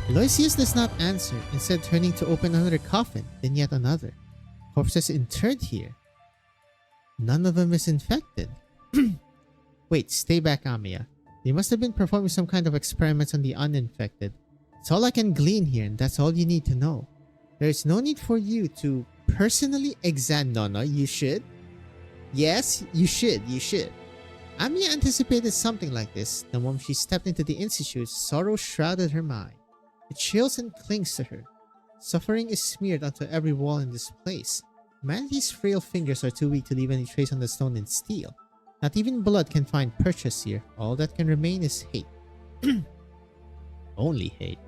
Eloysius does not answer, instead turning to open another coffin, then yet another. Corpses interred here. None of them is infected. Wait, stay back, Amiya. They must have been performing some kind of experiments on the uninfected. It's all I can glean here, and that's all you need to know. There is no need for you to personally examine. No, you should. Yes, you should. Amiya anticipated something like this. The moment she stepped into the institute, sorrow shrouded her mind. It chills and clings to her. Suffering is smeared onto every wall in this place. Humanity's frail fingers are too weak to leave any trace on the stone and steel. Not even blood can find purchase here. All that can remain is hate. Only hate.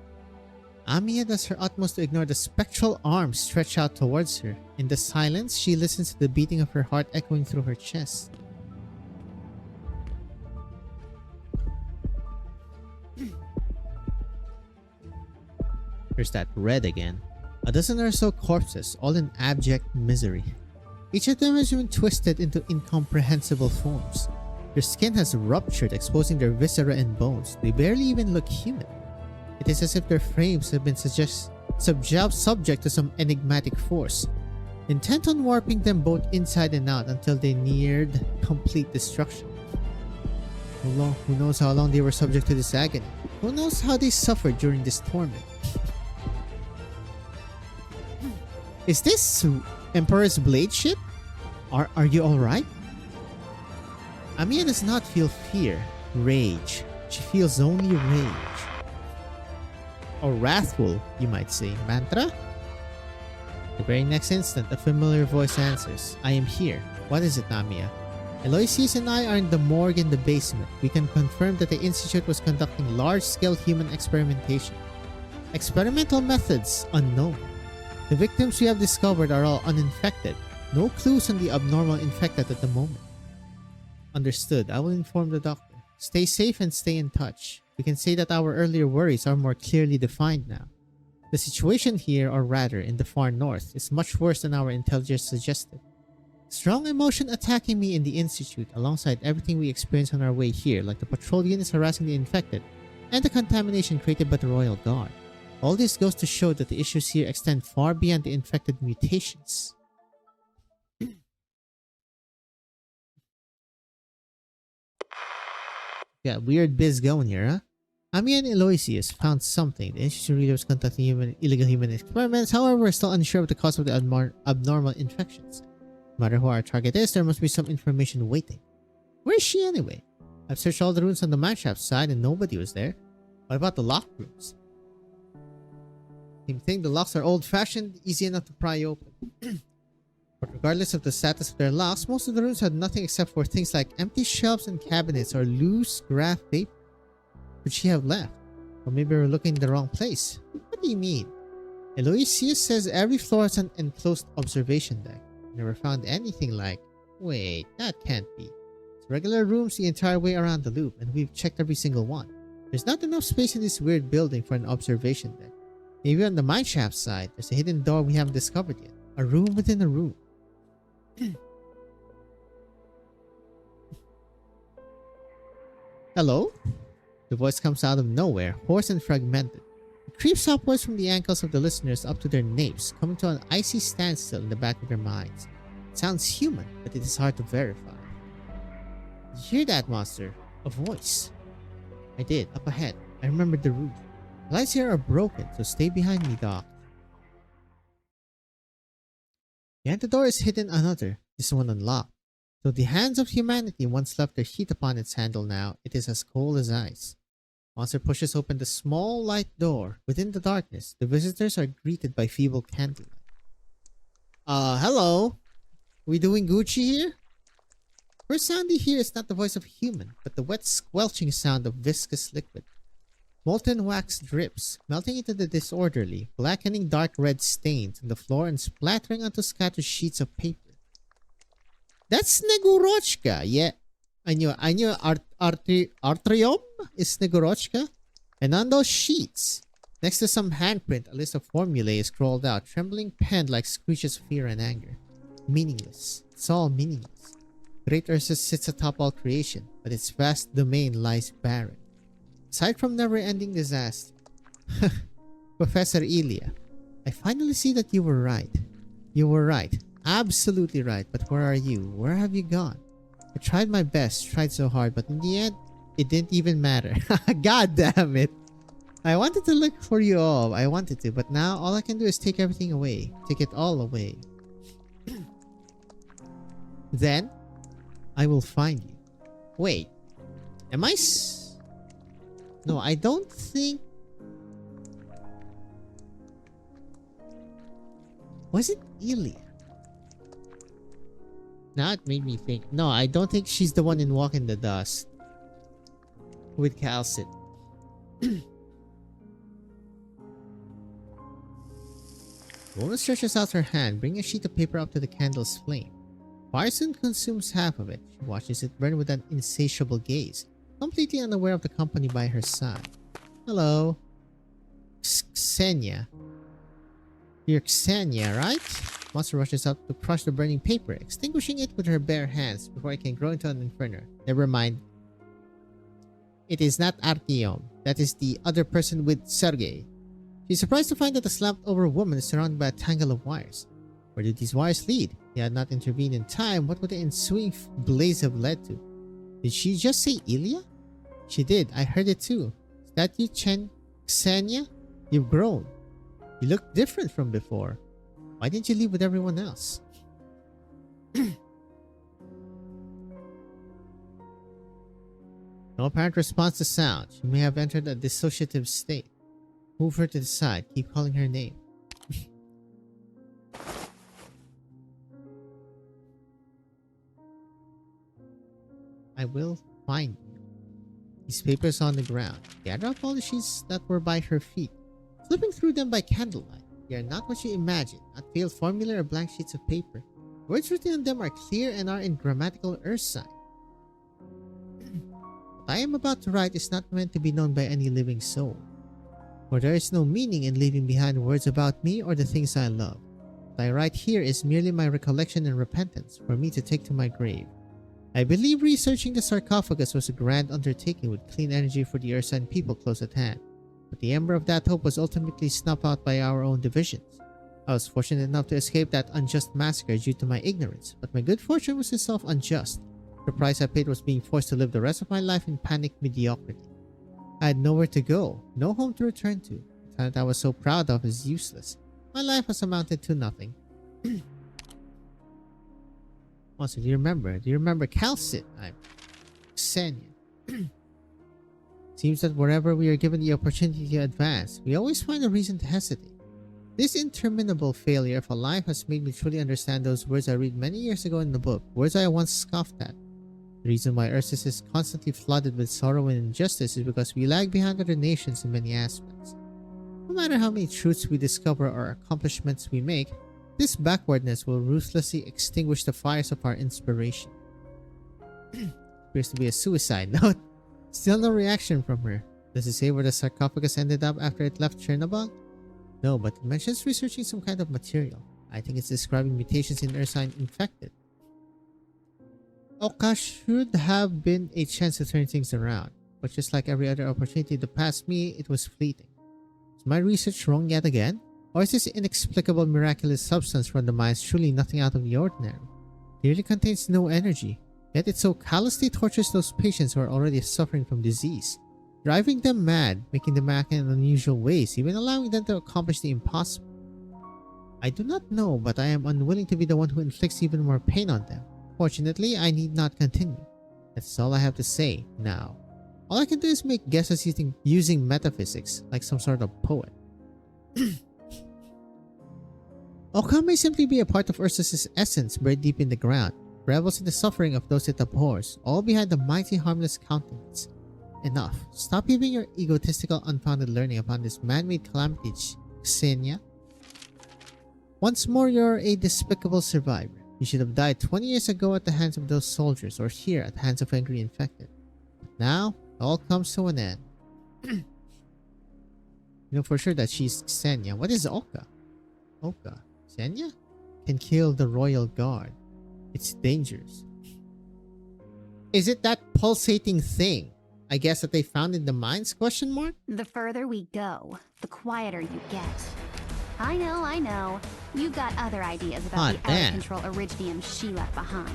Amiya does her utmost to ignore the spectral arms stretched out towards her. In the silence, she listens to the beating of her heart echoing through her chest. There's that red again. A dozen or so corpses, all in abject misery. Each of them has been twisted into incomprehensible forms. Their skin has ruptured, exposing their viscera and bones. They barely even look human. It is as if their frames have been subject to some enigmatic force, intent on warping them both inside and out until they neared complete destruction. Who knows how long they were subject to this agony? Who knows how they suffered during this torment? Is this Emperor's Blade ship? Are you alright? Amiya does not feel fear, rage. She feels only rage. Or wrathful, you might say. Mantra? The very next instant, a familiar voice answers. I am here. What is it, Amiya? Eloysius and I are in the morgue in the basement. We can confirm that the Institute was conducting large-scale human experimentation. Experimental methods unknown. The victims we have discovered are all uninfected. No clues on the abnormal infected at the moment. Understood. I will inform the doctor. Stay safe and stay in touch. We can say that our earlier worries are more clearly defined now. The situation here, or rather in the far north, is much worse than our intelligence suggested. Strong emotion attacking me in the Institute alongside everything we experienced on our way here, like the patrol units harassing the infected and the contamination created by the Royal Guard. All this goes to show that the issues here extend far beyond the infected mutations. Yeah, weird biz going here, huh? Amiya and Eloysius found something. The Institute really was conducting illegal human experiments. However, we're still unsure of the cause of the abnormal infections. No matter who our target is, there must be some information waiting. Where is she anyway? I've searched all the rooms on the mineshaft side and nobody was there. What about the locked rooms? Same thing, the locks are old-fashioned, easy enough to pry open. But regardless of the status of their locks, most of the rooms had nothing except for things like empty shelves and cabinets or loose graph paper. Could she have left? Or maybe we're looking in the wrong place. What do you mean? Eloysius says every floor has an enclosed observation deck. Never found anything like... Wait, that can't be. It's regular rooms the entire way around the loop, and we've checked every single one. There's not enough space in this weird building for an observation deck. Maybe on the mineshaft side, there's a hidden door we haven't discovered yet. A room within a room. Hello? The voice comes out of nowhere, hoarse and fragmented. It creeps upwards from the ankles of the listeners up to their napes, coming to an icy standstill in the back of their minds. It sounds human, but it is hard to verify. Did you hear that, monster? A voice. I did, up ahead. I remembered the route. The lights here are broken, so stay behind me, Doc. Behind the door is hidden another, this one unlocked. Though the hands of humanity once left their heat upon its handle now, it is as cold as ice. Monster pushes open the small light door. Within the darkness, the visitors are greeted by feeble candlelight. Hello? We doing Gucci here? First sound you hear is not the voice of a human, but the wet squelching sound of viscous liquid. Molten wax drips, melting into the disorderly, blackening dark red stains on the floor and splattering onto scattered sheets of paper. That's Snegorochka, yeah. I knew Artrium is Snegorochka. And on those sheets, next to some handprint, a list of formulae is scrolled out, trembling pen like screeches of fear and anger. Meaningless. It's all meaningless. Great Ursus sits atop all creation, but its vast domain lies barren. Aside from never-ending disaster. Professor Ilya, I finally see that you were right. You were right. Absolutely right. But where are you? Where have you gone? I tried my best, tried so hard, but in the end, it didn't even matter. God damn it. I wanted to look for you all. I wanted to, but now all I can do is take everything away. Take it all away. Then, I will find you. Wait. Am I No, I don't think... Was it Ilya? Now it made me think. No, I don't think she's the one in Walk in the Dust. With Calcit. The woman stretches out her hand, bringing a sheet of paper up to the candle's flame. Fire soon consumes half of it. She watches it burn with an insatiable gaze, completely unaware of the company by her side. Hello. Xenia. You're Xenia, right? Monster rushes out to crush the burning paper, extinguishing it with her bare hands before it can grow into an inferno. Never mind. It is not Artyom. That is the other person with Sergei. She's surprised to find that the slumped-over woman is surrounded by a tangle of wires. Where did these wires lead? If they had not intervened in time, what would the ensuing blaze have led to? Did she just say Ilya? She did. I heard it too. Is that you, Xenia? You've grown. You look different from before. Why didn't you leave with everyone else? No apparent response to sound. She may have entered a dissociative state. Move her to the side. Keep calling her name. I will find you. These papers on the ground. Gather up all the sheets that were by her feet. Flipping through them by candlelight. They are not what you imagine. Not failed formula or blank sheets of paper. Words written on them are clear and are in grammatical earth sign. What I am about to write is not meant to be known by any living soul. For there is no meaning in leaving behind words about me or the things I love. What I write here is merely my recollection and repentance for me to take to my grave. I believe researching the sarcophagus was a grand undertaking with clean energy for the Ursan people close at hand, but the ember of that hope was ultimately snuffed out by our own divisions. I was fortunate enough to escape that unjust massacre due to my ignorance, but my good fortune was itself unjust. The price I paid was being forced to live the rest of my life in panicked mediocrity. I had nowhere to go, no home to return to. The talent I was so proud of is useless. My life has amounted to nothing. Also, do you remember Calcit? I'm Xenia. Seems that wherever we are given the opportunity to advance, we always find a reason to hesitate. This interminable failure of a life has made me truly understand those words I read many years ago in the book, words I once scoffed at. The reason why Ursus is constantly flooded with sorrow and injustice is because we lag behind other nations in many aspects. No matter how many truths we discover or accomplishments we make, this backwardness will ruthlessly extinguish the fires of our inspiration. Appears to be a suicide note. Still no reaction from her. Does it say where the sarcophagus ended up after it left Chernobyl? No, but it mentions researching some kind of material. I think it's describing mutations in Ursine infected. Oka should have been a chance to turn things around, but just like every other opportunity to pass me, it was fleeting. Is my research wrong yet again? Or is this inexplicable miraculous substance from the mines truly nothing out of the ordinary? It really contains no energy, yet it so callously tortures those patients who are already suffering from disease, driving them mad, making them act in unusual ways, even allowing them to accomplish the impossible. I do not know, but I am unwilling to be the one who inflicts even more pain on them. Fortunately, I need not continue. That's all I have to say now. All I can do is make guesses using metaphysics, like some sort of poet. Oka may simply be a part of Ursus's essence buried deep in the ground, revels in the suffering of those it abhors, all behind the mighty harmless countenance. Enough. Stop giving your egotistical, unfounded learning upon this man-made calamity, Xenia. Once more, you're a despicable survivor. You should have died 20 years ago at the hands of those soldiers, or here at the hands of angry infected. But now, it all comes to an end. You know for sure that she's Xenia. What is Oka? Oka? Xenia? Can kill the royal guard. It's dangerous. Is it that pulsating thing? I guess that they found in the mines? Question mark? The further we go, the quieter you get. I know. You've got other ideas about the out-of-control Iridium she left behind.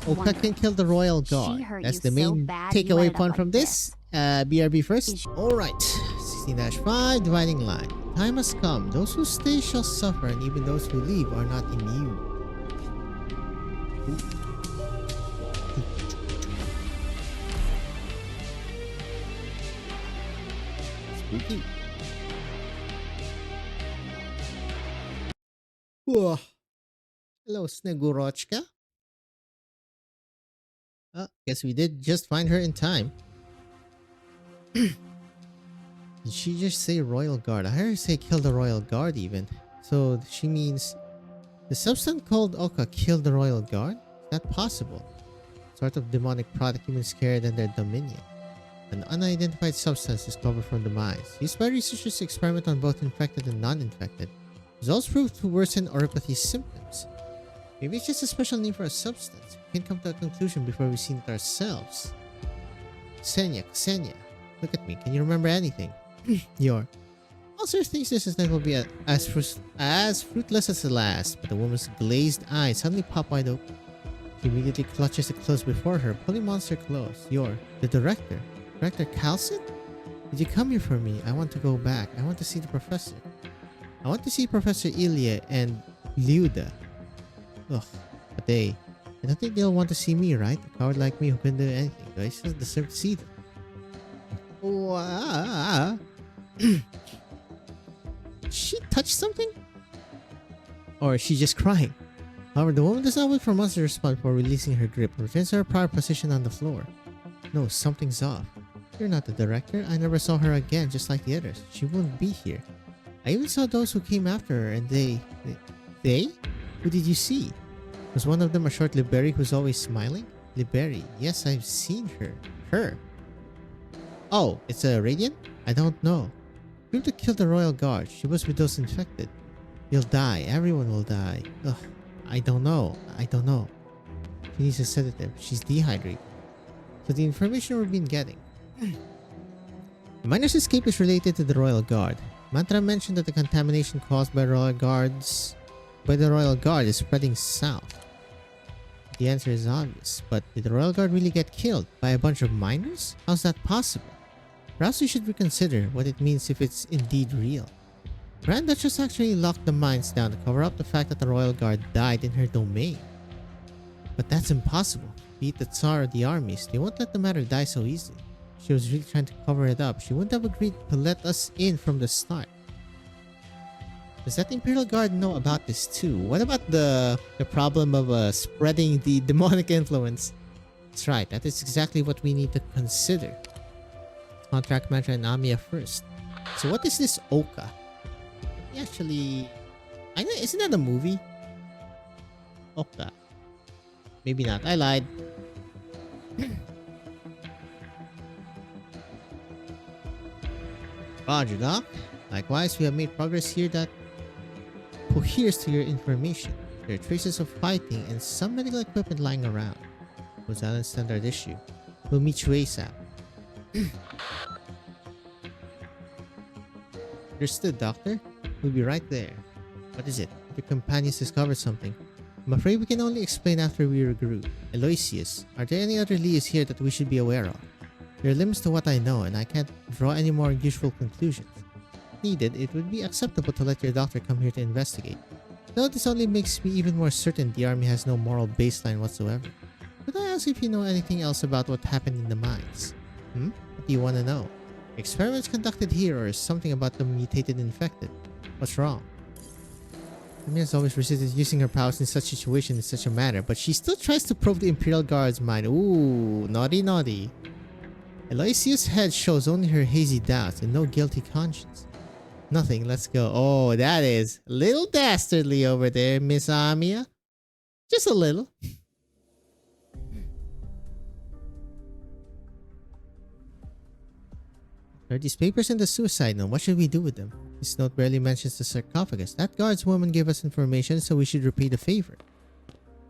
Oka can kill the royal guard. That's the main takeaway point from this. BRB first. Alright. 16-5, dividing line. Time has come. Those who stay shall suffer, and even those who leave are not immune. Spooky. Whoa. Hello, Snegorochka. Oh, guess we did just find her in time. Did she just say royal guard? I heard her say kill the royal guard even. So she means the substance called Oka killed the royal guard? Is that possible? Sort of demonic product even scarier than their dominion. An unidentified substance discovered from the mines, used by researchers to experiment on both infected and non-infected. Results proved to worsen oropathy's symptoms. Maybe it's just a special name for a substance. We can come to a conclusion before we've seen it ourselves. Xenia, look at me. Can you remember anything? Yor. Also thinks this night will be as fruitless as the last, but the woman's glazed eyes suddenly pop wide open. She immediately clutches the clothes before her, pulling monster clothes. Yor, the director. Director Calcin? Did you come here for me? I want to go back. I want to see the professor. I want to see Professor Ilya and Liuda. Ugh, but I don't think they'll want to see me, right? A coward like me who couldn't do anything. Do I still deserve to see them? Oh, she touched something? Or is she just crying? However, the woman does not wait for monster to respond before releasing her grip and returns to her prior position on the floor. No, something's off. You're not the director. I never saw her again, just like the others. She wouldn't be here. I even saw those who came after her, and they? Who did you see? Was one of them a short Liberi who's always smiling? Liberi, yes, I've seen her. Her? Oh, it's a Radiant? I don't know. Group to kill the royal guard. She was with those infected. You'll die. Everyone will die. Ugh, I don't know. She needs a sedative. She's dehydrated. So the information we've been getting. The miner's escape is related to the royal guard. Mantra mentioned that the contamination caused by the royal guard is spreading south. The answer is obvious, but did the royal guard really get killed by a bunch of miners? How's that possible? Perhaps we should reconsider what it means if it's indeed real. Grand Duchess actually locked the mines down to cover up the fact that the royal guard died in her domain. But that's impossible. Be it the Tsar or the armies, they won't let the matter die so easily. If she was really trying to cover it up, she wouldn't have agreed to let us in from the start. Does that Imperial Guard know about this too? What about the problem of spreading the demonic influence? That's right, that is exactly what we need to consider. Contract Mantra and Amiya first. So what is this Oka? Actually, I know, isn't that a movie? Oka. Maybe not. I lied. Roger, Doc. Likewise, we have made progress here that coheres to your information. There are traces of fighting and some medical equipment lying around. Rhode Island standard issue. We'll meet you ASAP. Understood, Doctor. We'll be right there. What is it? Your companions discovered something. I'm afraid we can only explain after we regroup. Aloysius, are there any other leads here that we should be aware of? There are limits to what I know, and I can't draw any more usual conclusions. If needed, it would be acceptable to let your doctor come here to investigate. Though this only makes me even more certain the army has no moral baseline whatsoever. Could I ask if you know anything else about what happened in the mines? What do you want to know? Experiments conducted here, or something about the mutated infected? What's wrong? Amy has always resisted using her powers in such situations in such a manner, but she still tries to probe the Imperial Guard's mind. Ooh, naughty naughty. Aloysius' head shows only her hazy doubts and no guilty conscience. Nothing, let's go. Oh, that is a little dastardly over there, Miss Amia. Just a little. There are these papers in the suicide note. What should we do with them? This note barely mentions the sarcophagus. That guardswoman gave us information, so we should repay the favor.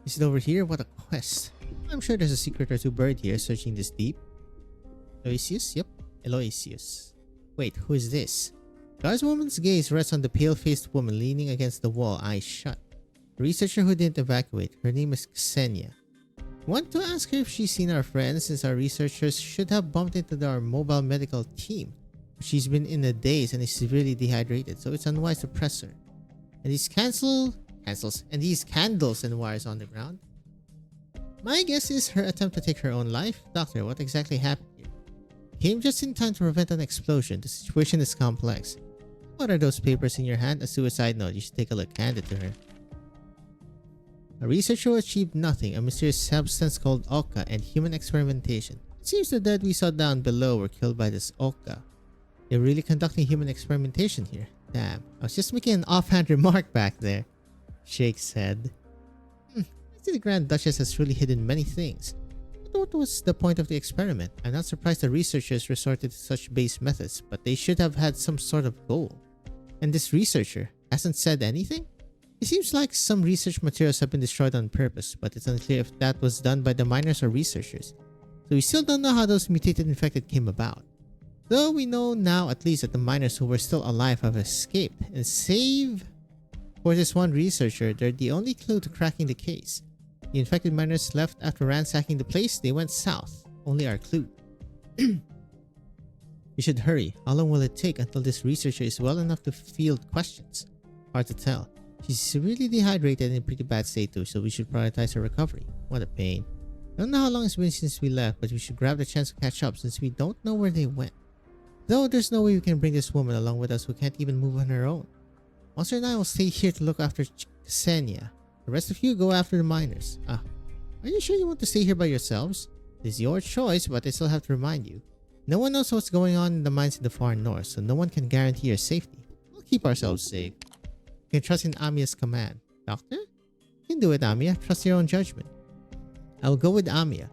Is it over here? What a quest. I'm sure there's a secret or two buried here, searching this deep. Aloysius? Yep, Aloysius. Wait, who is this? The guardswoman's gaze rests on the pale-faced woman leaning against the wall, eyes shut. The researcher who didn't evacuate. Her name is Ksenia. Want to ask her if she's seen our friends, since our researchers should have bumped into our mobile medical team. She's been in a daze and is severely dehydrated, so it's unwise to press her. And these candles and wires on the ground. My guess is her attempt to take her own life. Doctor, what exactly happened here? Came just in time to prevent an explosion. The situation is complex. What are those papers in your hand? A suicide note. You should take a look. Hand it to her. A researcher who achieved nothing, a mysterious substance called Oka, and human experimentation. It seems the dead we saw down below were killed by this Oka. They're really conducting human experimentation here. Damn, I was just making an offhand remark back there. Shakes head. I see the Grand Duchess has truly hidden many things. But what was the point of the experiment? I'm not surprised the researchers resorted to such base methods, but they should have had some sort of goal. And this researcher hasn't said anything? It seems like some research materials have been destroyed on purpose, but it's unclear if that was done by the miners or researchers. So we still don't know how those mutated infected came about. Though we know now at least that the miners who were still alive have escaped, and save for this one researcher, they're the only clue to cracking the case. The infected miners left after ransacking the place. They went south. Only our clue. We should hurry. How long will it take until this researcher is well enough to field questions? Hard to tell. She's severely dehydrated and in pretty bad state too, so we should prioritize her recovery. What a pain. I don't know how long it's been since we left, but we should grab the chance to catch up since we don't know where they went. Though there's no way we can bring this woman along with us who can't even move on her own. Monster and I will stay here to look after Ksenia. The rest of you go after the miners. Are you sure you want to stay here by yourselves? It is your choice, but I still have to remind you. No one knows what's going on in the mines in the far north, so no one can guarantee your safety. We'll keep ourselves safe. You can trust in Amiya's command. Doctor? You can do it, Amiya. Trust your own judgment. I will go with Amiya.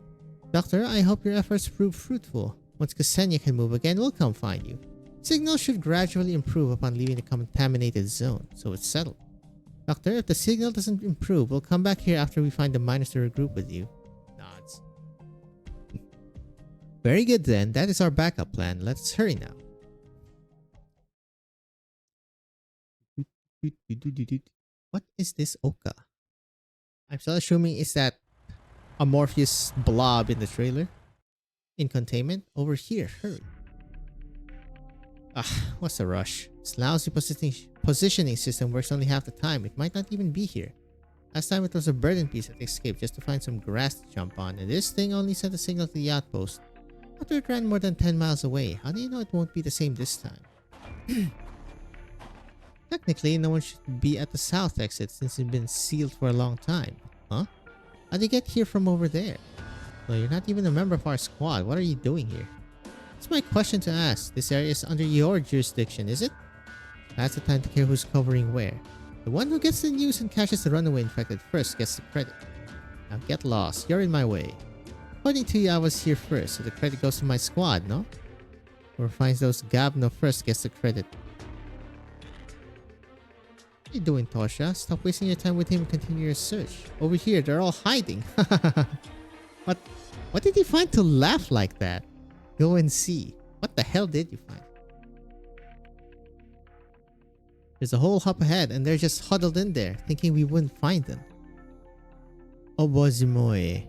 Doctor, I hope your efforts prove fruitful. Once Ksenia can move again, we'll come find you. Signal should gradually improve upon leaving the contaminated zone, so it's settled. Doctor, if the signal doesn't improve, we'll come back here after we find the miners to regroup with you. Nods. Very good then. That is our backup plan. Let's hurry now. What is this Oka? I'm still assuming it's that amorphous blob in the trailer. In containment? Over here, hurry. What's the rush? This lousy positioning system works only half the time. It might not even be here. Last time it was a burden piece that escaped just to find some grass to jump on, and this thing only sent a signal to the outpost after it ran more than 10 miles away. How do you know it won't be the same this time? Technically, no one should be at the south exit since it's been sealed for a long time. Huh? How'd you get here from over there? Well, you're not even a member of our squad. What are you doing here? It's my question to ask. This area is under your jurisdiction, is it? That's the time to care who's covering where. The one who gets the news and catches the runaway infected first gets the credit. Now get lost. You're in my way. According to you, I was here first, so the credit goes to my squad, no? Whoever finds those Gabno first gets the credit. What are you doing, Tosha? Stop wasting your time with him and continue your search. Over here, they're all hiding. What did you find to laugh like that? Go and see. What the hell did you find? There's a whole hop ahead and they're just huddled in there, thinking we wouldn't find them. Obozimoe.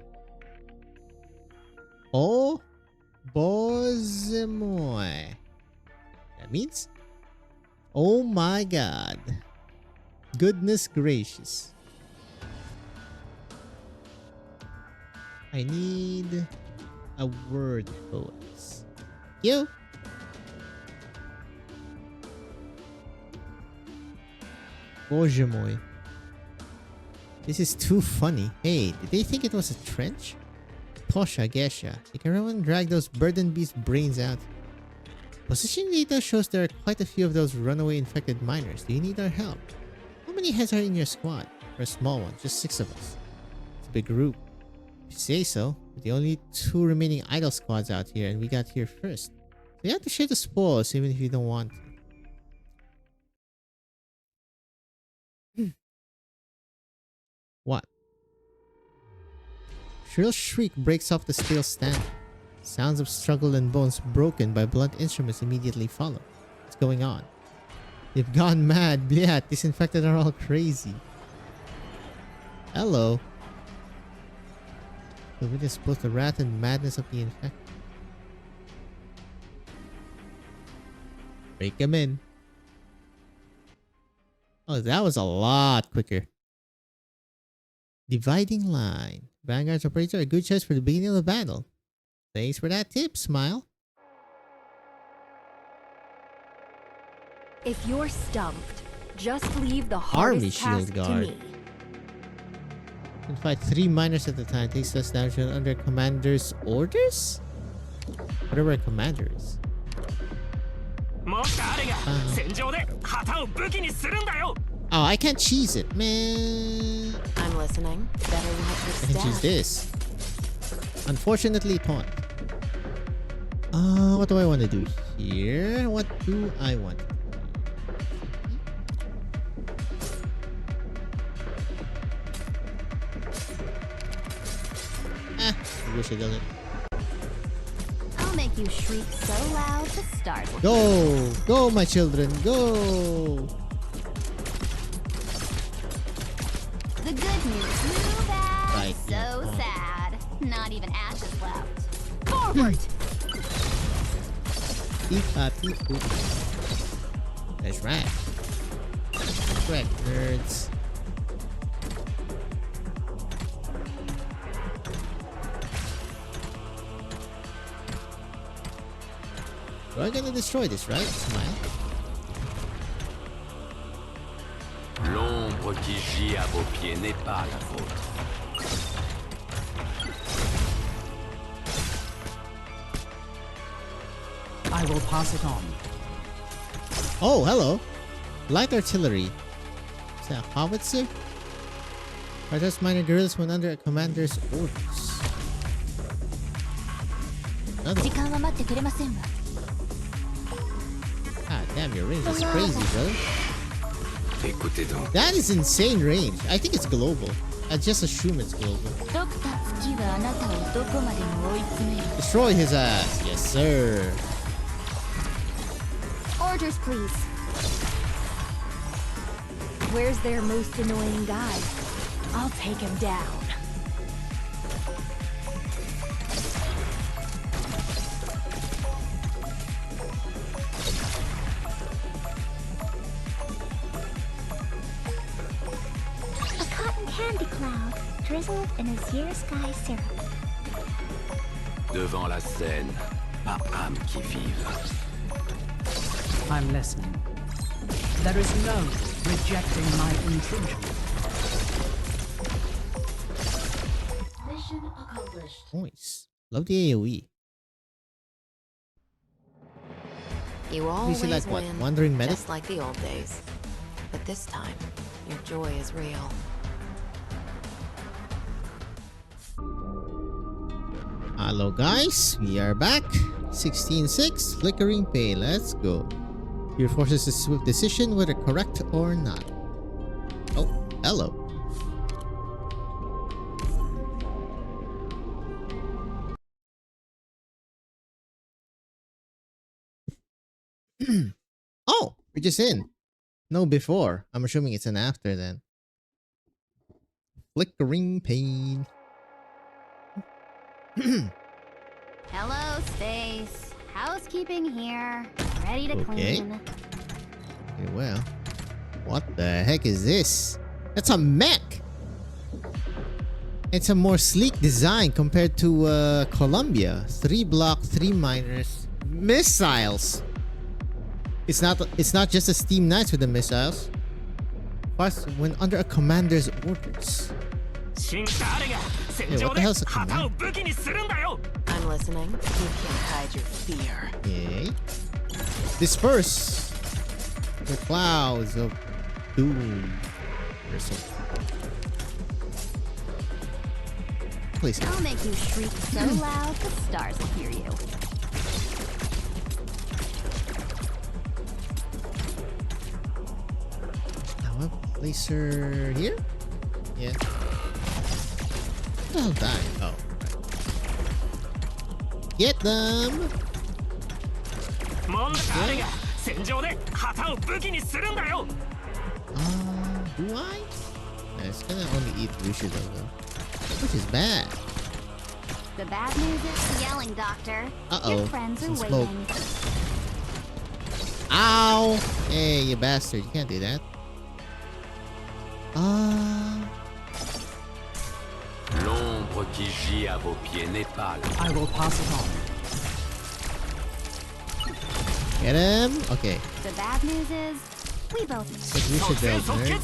Obozimoe. That means? Oh my god. Goodness gracious. I need a word poets. You. Bojemoy. This is too funny. Hey, did they think it was a trench? Tosha, Gesha, you can run and drag those burden beast brains out. Position data shows there are quite a few of those runaway infected miners. Do you need our help? How many heads are in your squad? We're a small one, just 6 of us. It's a big group. If you say so, we're the only 2 remaining idle squads out here and we got here first. So you have to share the spoils even if you don't want to. What? Shrill shriek breaks off the steel stand. Sounds of struggle and bones broken by blunt instruments immediately follow. What's going on? They've gone mad. Bliat, these infected are all crazy. Hello. The witness both the wrath and madness of the infected. Break them in. Oh, that was a lot quicker. Dividing line. Vanguard's operator are a good choice for the beginning of the battle. Thanks for that tip, Smile. If you're stumped, just leave the Army hardest shield task guard. to me. Can fight 3 miners at a time. Takes us down under commander's orders? Whatever a commander is. Oh, I can't cheese it, man. I'm listening. Better watch your I step. can choose this. Unfortunately, taunt. What do I want to do here? What do I want to do? I wish I done it. I'll make you shriek so loud to start with. Go! Go, my children, go! The good news, too bad, Right, so yeah, sad. Not even ashes left. Forward! Beep, beep, boop. That's right. Correct, nerds. We're gonna destroy this, right? Smile. L'ombre qui gît à vos pieds n'est pas la vôtre. I will pass it on. Oh, hello. Light artillery. Is that a howitzer? Are those minor guerrillas when under a commander's orders? Another one. 時間は待ってくれませんわ Ah, damn, your range is crazy, brother. Écoutez donc. That is insane range. I think it's global. I just assume it's global. ドクター月はあなたをどこまでも追い詰める Destroy his ass. Yes, sir. Orders, please. Where's their most annoying guy? I'll take him down. A cotton candy cloud drizzled in a Azure sky syrup. Devant la scène, pas âme qui vive. I'm listening. There is no rejecting my intrusion. Mission accomplished. Nice. Love the AoE. You You always see like what? win, Wandering medic? just like the old days. But this time, your joy is real. Hello guys, we are back. 16-6, Flickering Pay, let's go. Your forces a swift decision whether correct or not. Oh, hello. Oh, we're just in. No before. I'm assuming it's an after then. Flickering Pain. Hello, Space. Housekeeping here. Ready to Okay. clean. Okay, well. What the heck is this? That's a mech! It's a more sleek design compared to Columbia. 3 block, 3 miners. Missiles! It's not just a Steam Knights with the missiles. Plus, when under a commander's orders. Yeah, what the hell's a commander? I'm listening. You can't hide your fear. Okay. Disperse the clouds of doom. Or something. Please. I'll make you shriek so loud the stars will hear you. Now I'll place her here? Yeah. I'll die. Oh. Get them! Do I? Yeah, it's gonna only eat Bushido though. Which is bad. The bad news is yelling, Doctor. Uh-oh. Your friends are Some smoke. waiting. Ow! Hey, you bastard. You can't do that. L'ombre qui gît à vos pieds n'est pas là. I will pass it on. Get him? Okay. The bad news is we both But we should build nerd.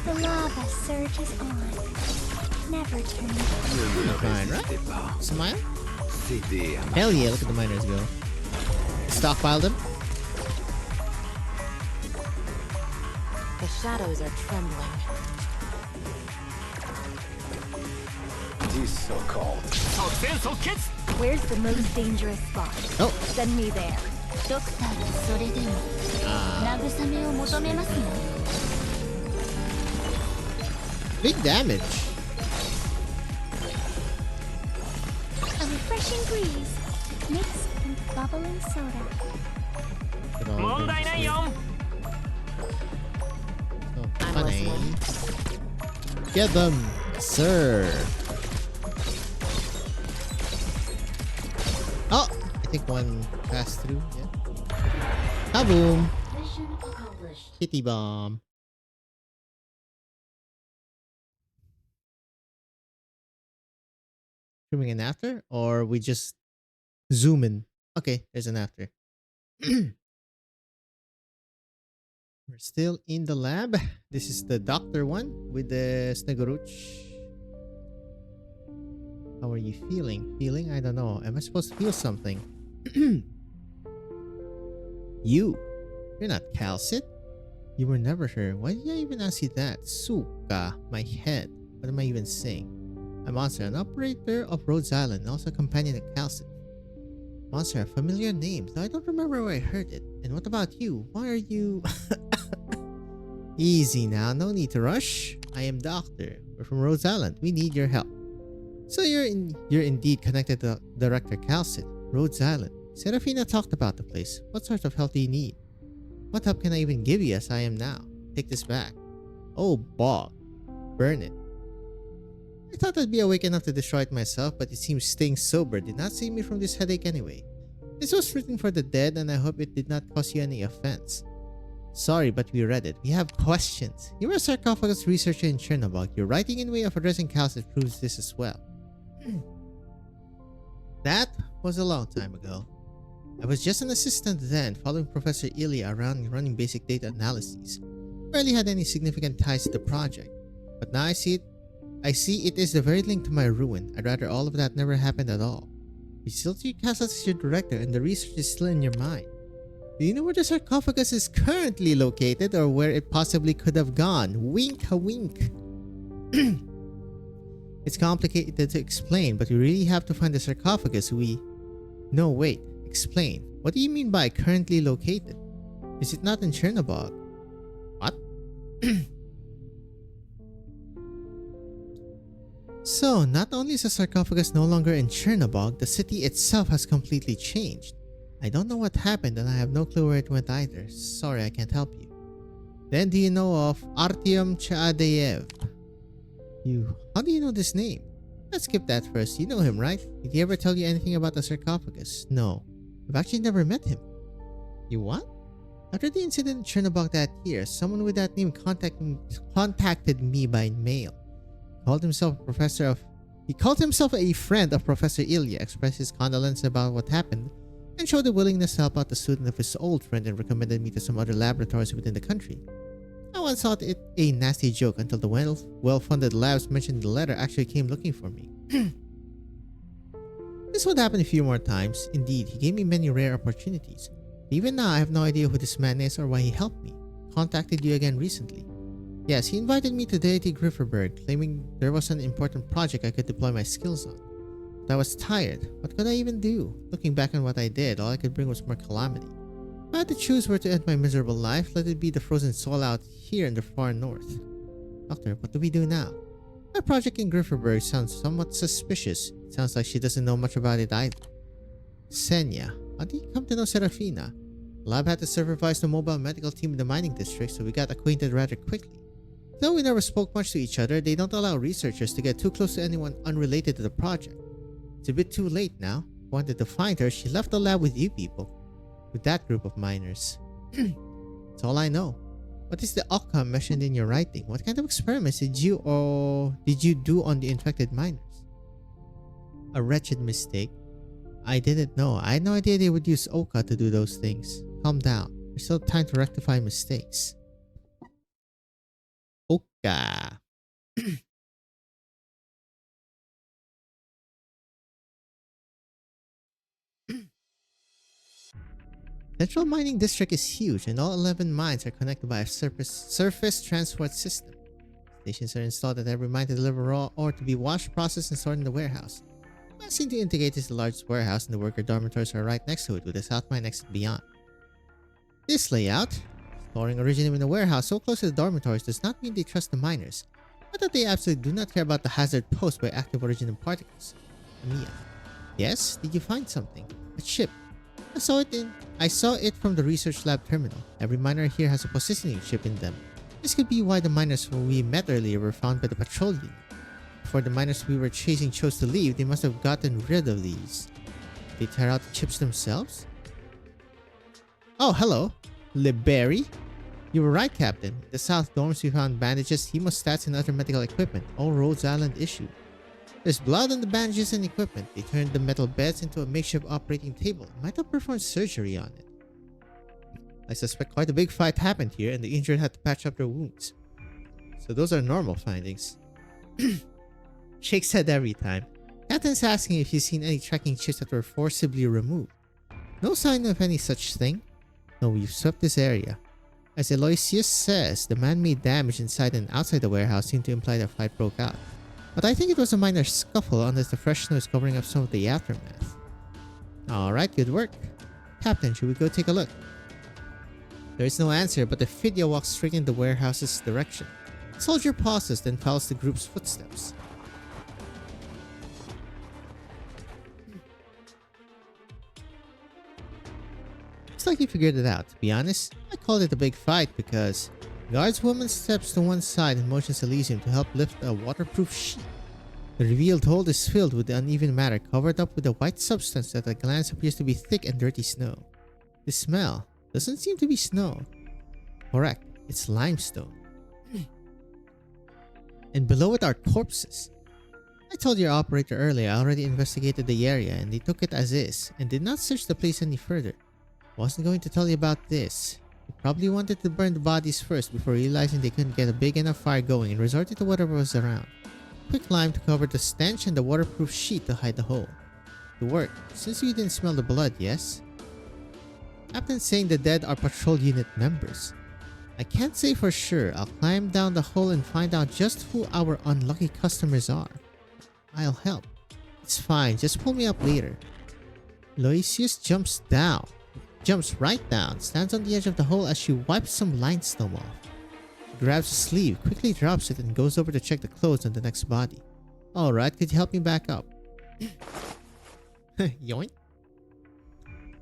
The lava surges on, never turning back. Fine, N'hésitez right? pas. Smile? Cédez à ma Hell yeah, look at the miners go. Stockpile them. The shadows are trembling. These so-called Where's the most dangerous spot? Oh. Send me there. ドクターはそれでも慰めを求めますよ。 Big damage. A refreshing breeze mixed with bubbling soda. Look at all of them just here. So I'm funny. listening. Get them, sir. Oh, I think one passed through. Yeah. Kaboom! Mission accomplished. Kitty bomb. Zooming in after, or we just zoom in. Okay, there's an after. We're still in the lab. This is the doctor one with the Snegorooch. How are you feeling? Feeling? I don't know. Am I supposed to feel something? You're not Calcit. You were never her. Why did I even ask you that? Suka, my head. What am I even saying? I'm Monster, an operator of Rhodes Island, also a companion of Calcit. Monster, a familiar name, though I don't remember where I heard it. And what about you? Why are you... Easy now, no need to rush. I am Doctor. We're from Rhodes Island. We need your help. So you're indeed connected to Director Calcit, Rhodes Island. Serafina talked about the place. What sort of help do you need? What help can I even give you as I am now? Take this back. Oh, bog. Burn it. I thought I'd be awake enough to destroy it myself, but it seems staying sober did not save me from this headache anyway. This was written for the dead, and I hope it did not cause you any offense. Sorry, but we read it. We have questions. You were a sarcophagus researcher in Chernobog. Your writing and way of addressing Calcit proves this as well. That was a long time ago. I was just an assistant then, following Professor Ilya around running basic data analyses. Barely had any significant ties to the project. But now I see it is the very link to my ruin. I'd rather all of that never happened at all. You still see Calcit as your director, and the research is still in your mind. Do you know where the sarcophagus is currently located or where it possibly could have gone? Wink a wink. It's complicated to explain, but we really have to find the sarcophagus. No, wait. Explain. What do you mean by currently located? Is it not in Chernobog? What? So, not only is the sarcophagus no longer in Chernobog, the city itself has completely changed. I don't know what happened and I have no clue where it went either. Sorry, I can't help you. Then do you know of Artyom Chaadeyev? How do you know this name? Let's skip that first. You know him, right? Did he ever tell you anything about the sarcophagus? No. I've actually never met him. You what? After the incident in Chernobog that year, someone with that name contacted me by mail. He called himself a friend of Professor Ilya, expressed his condolences about what happened, and showed a willingness to help out the student of his old friend and recommended me to some other laboratories within the country. I once thought it a nasty joke until the well-funded labs mentioned in the letter actually came looking for me. This would happen a few more times. Indeed, he gave me many rare opportunities. Even now, I have no idea who this man is or why he helped me. Contacted you again recently. Yes, he invited me to Deity Grifferberg, claiming there was an important project I could deploy my skills on. But I was tired. What could I even do? Looking back on what I did, all I could bring was more calamity. If I had to choose where to end my miserable life, let it be the frozen soul out here in the far north. Doctor, what do we do now? My project in Grifferberg sounds somewhat suspicious. It sounds like she doesn't know much about it either. Senya, how did you come to know Serafina? The lab had to supervise the mobile medical team in the mining district, so we got acquainted rather quickly. Though we never spoke much to each other, they don't allow researchers to get too close to anyone unrelated to the project. It's a bit too late now. If I wanted to find her, she left the lab with you people. With that group of miners. That's all I know. What is the outcome mentioned in your writing? What kind of experiments did you do on the infected miners? A wretched mistake. I didn't know. I had no idea they would use Oka to do those things. Calm down. There's still time to rectify mistakes. Oka. Central Mining District is huge and all 11 mines are connected by a surface transport system. Stations are installed at every mine to deliver raw ore to be washed, processed, and stored in the warehouse. What I seem to indicate is the largest warehouse and the worker dormitories are right next to it with the south mine exit beyond. This layout, storing Originium in the warehouse so close to the dormitories, does not mean they trust the miners, but that they absolutely do not care about the hazard posed by active Originium particles. Mia. Yes? Did you find something? A chip. I saw it from the research lab terminal. Every miner here has a positioning chip in them. This could be why the miners we met earlier were found by the patrol unit. Before the miners we were chasing chose to leave, they must have gotten rid of these. Did they tear out the chips themselves? Oh, hello. Libery? You were right, Captain. In the south dorms we found bandages, hemostats, and other medical equipment, all Rhodes Island issued. There's blood on the bandages and equipment. They turned the metal beds into a makeshift operating table. Might have performed surgery on it. I suspect quite a big fight happened here and the injured had to patch up their wounds. So those are normal findings. Shake said every time. Captain's asking if he's seen any tracking chips that were forcibly removed. No sign of any such thing. No, we've swept this area. As Aloysius says, the man-made damage inside and outside the warehouse seemed to imply that a fight broke out. But I think it was a minor scuffle unless the fresh snow is covering up some of the aftermath. Alright, good work. Captain, should we go take a look? There is no answer, but the Fidya walks straight in the warehouse's direction. The soldier pauses, then follows the group's footsteps. Looks like he figured it out. To be honest, I called it a big fight because guardswoman steps to one side and motions Elysium to help lift a waterproof sheet. The revealed hold is filled with the uneven matter covered up with a white substance that at a glance appears to be thick and dirty snow. The smell doesn't seem to be snow. Correct, it's limestone. And below it are corpses. I told your operator earlier I already investigated the area and they took it as is and did not search the place any further. Wasn't going to tell you about this. They probably wanted to burn the bodies first before realizing they couldn't get a big enough fire going and resorted to whatever was around. Quick lime to cover the stench and the waterproof sheet to hide the hole. To work, since you didn't smell the blood, yes? Captain's saying the dead are patrol unit members. I can't say for sure. I'll climb down the hole and find out just who our unlucky customers are. I'll help. It's fine, just pull me up later. Loisius jumps right down, stands on the edge of the hole as she wipes some limestone off. She grabs a sleeve, quickly drops it, and goes over to check the clothes on the next body. Alright, could you help me back up? Yoink.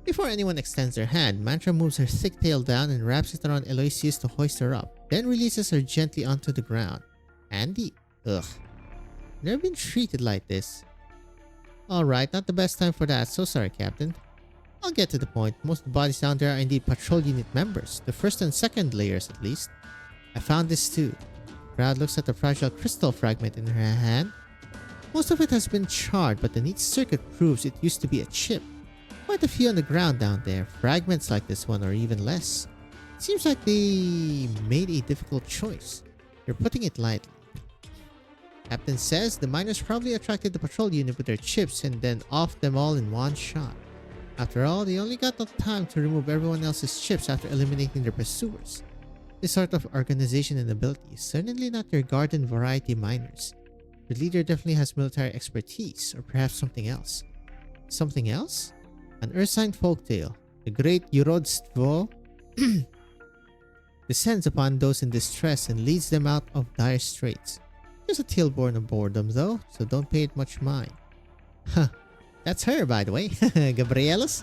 Before anyone extends their hand, Mantra moves her thick tail down and wraps it around Aloysius to hoist her up, then releases her gently onto the ground. Andy? Ugh. Never been treated like this. Alright, not the best time for that, so sorry, Captain. I'll get to the point. Most bodies down there are indeed patrol unit members, the first and second layers at least. I found this too. Crowd looks at the fragile crystal fragment in her hand. Most of it has been charred, but the neat circuit proves it used to be a chip. Quite a few on the ground down there, fragments like this one or even less. It seems like they made a difficult choice. They're putting it lightly. Captain says the miners probably attracted the patrol unit with their chips and then offed them all in one shot. After all, they only got the time to remove everyone else's chips after eliminating their pursuers. This sort of organization and ability is certainly not your garden variety miners. The leader definitely has military expertise, or perhaps something else. Something else? An Ursine folktale. The great Yurodstvo descends upon those in distress and leads them out of dire straits. There's a tale born of boredom though, so don't pay it much mind. Huh. That's her, by the way. Gabrielas?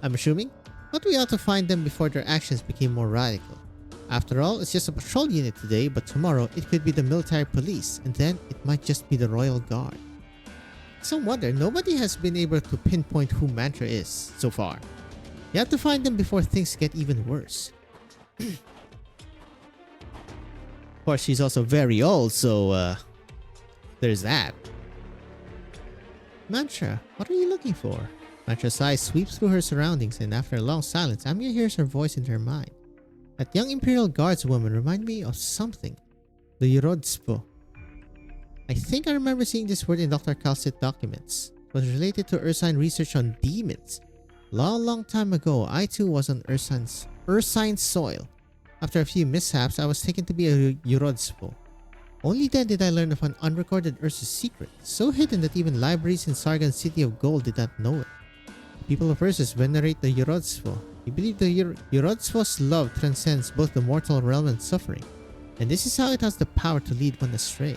I'm assuming. But we ought to find them before their actions became more radical. After all, it's just a patrol unit today, but tomorrow it could be the military police, and then it might just be the royal guard. Some wonder, nobody has been able to pinpoint who Mantra is so far. You have to find them before things get even worse. Of course, she's also very old, so there's that. Mantra, what are you looking for? Mantra's eyes sweep through her surroundings, and after a long silence, Amiya hears her voice in her mind. That young Imperial Guards woman reminded me of something. The Yurodspo. I think I remember seeing this word in Dr. Calcit documents. It was related to Ursine research on demons. Long time ago, I too was on Ursine soil. After a few mishaps, I was taken to be a Yurodspo. Only then did I learn of an unrecorded Ursus secret, so hidden that even libraries in Sargon's City of Gold did not know it. The people of Ursus venerate the Yurodspo. They believe the Yurodspo's love transcends both the mortal realm and suffering, and this is how it has the power to lead one astray.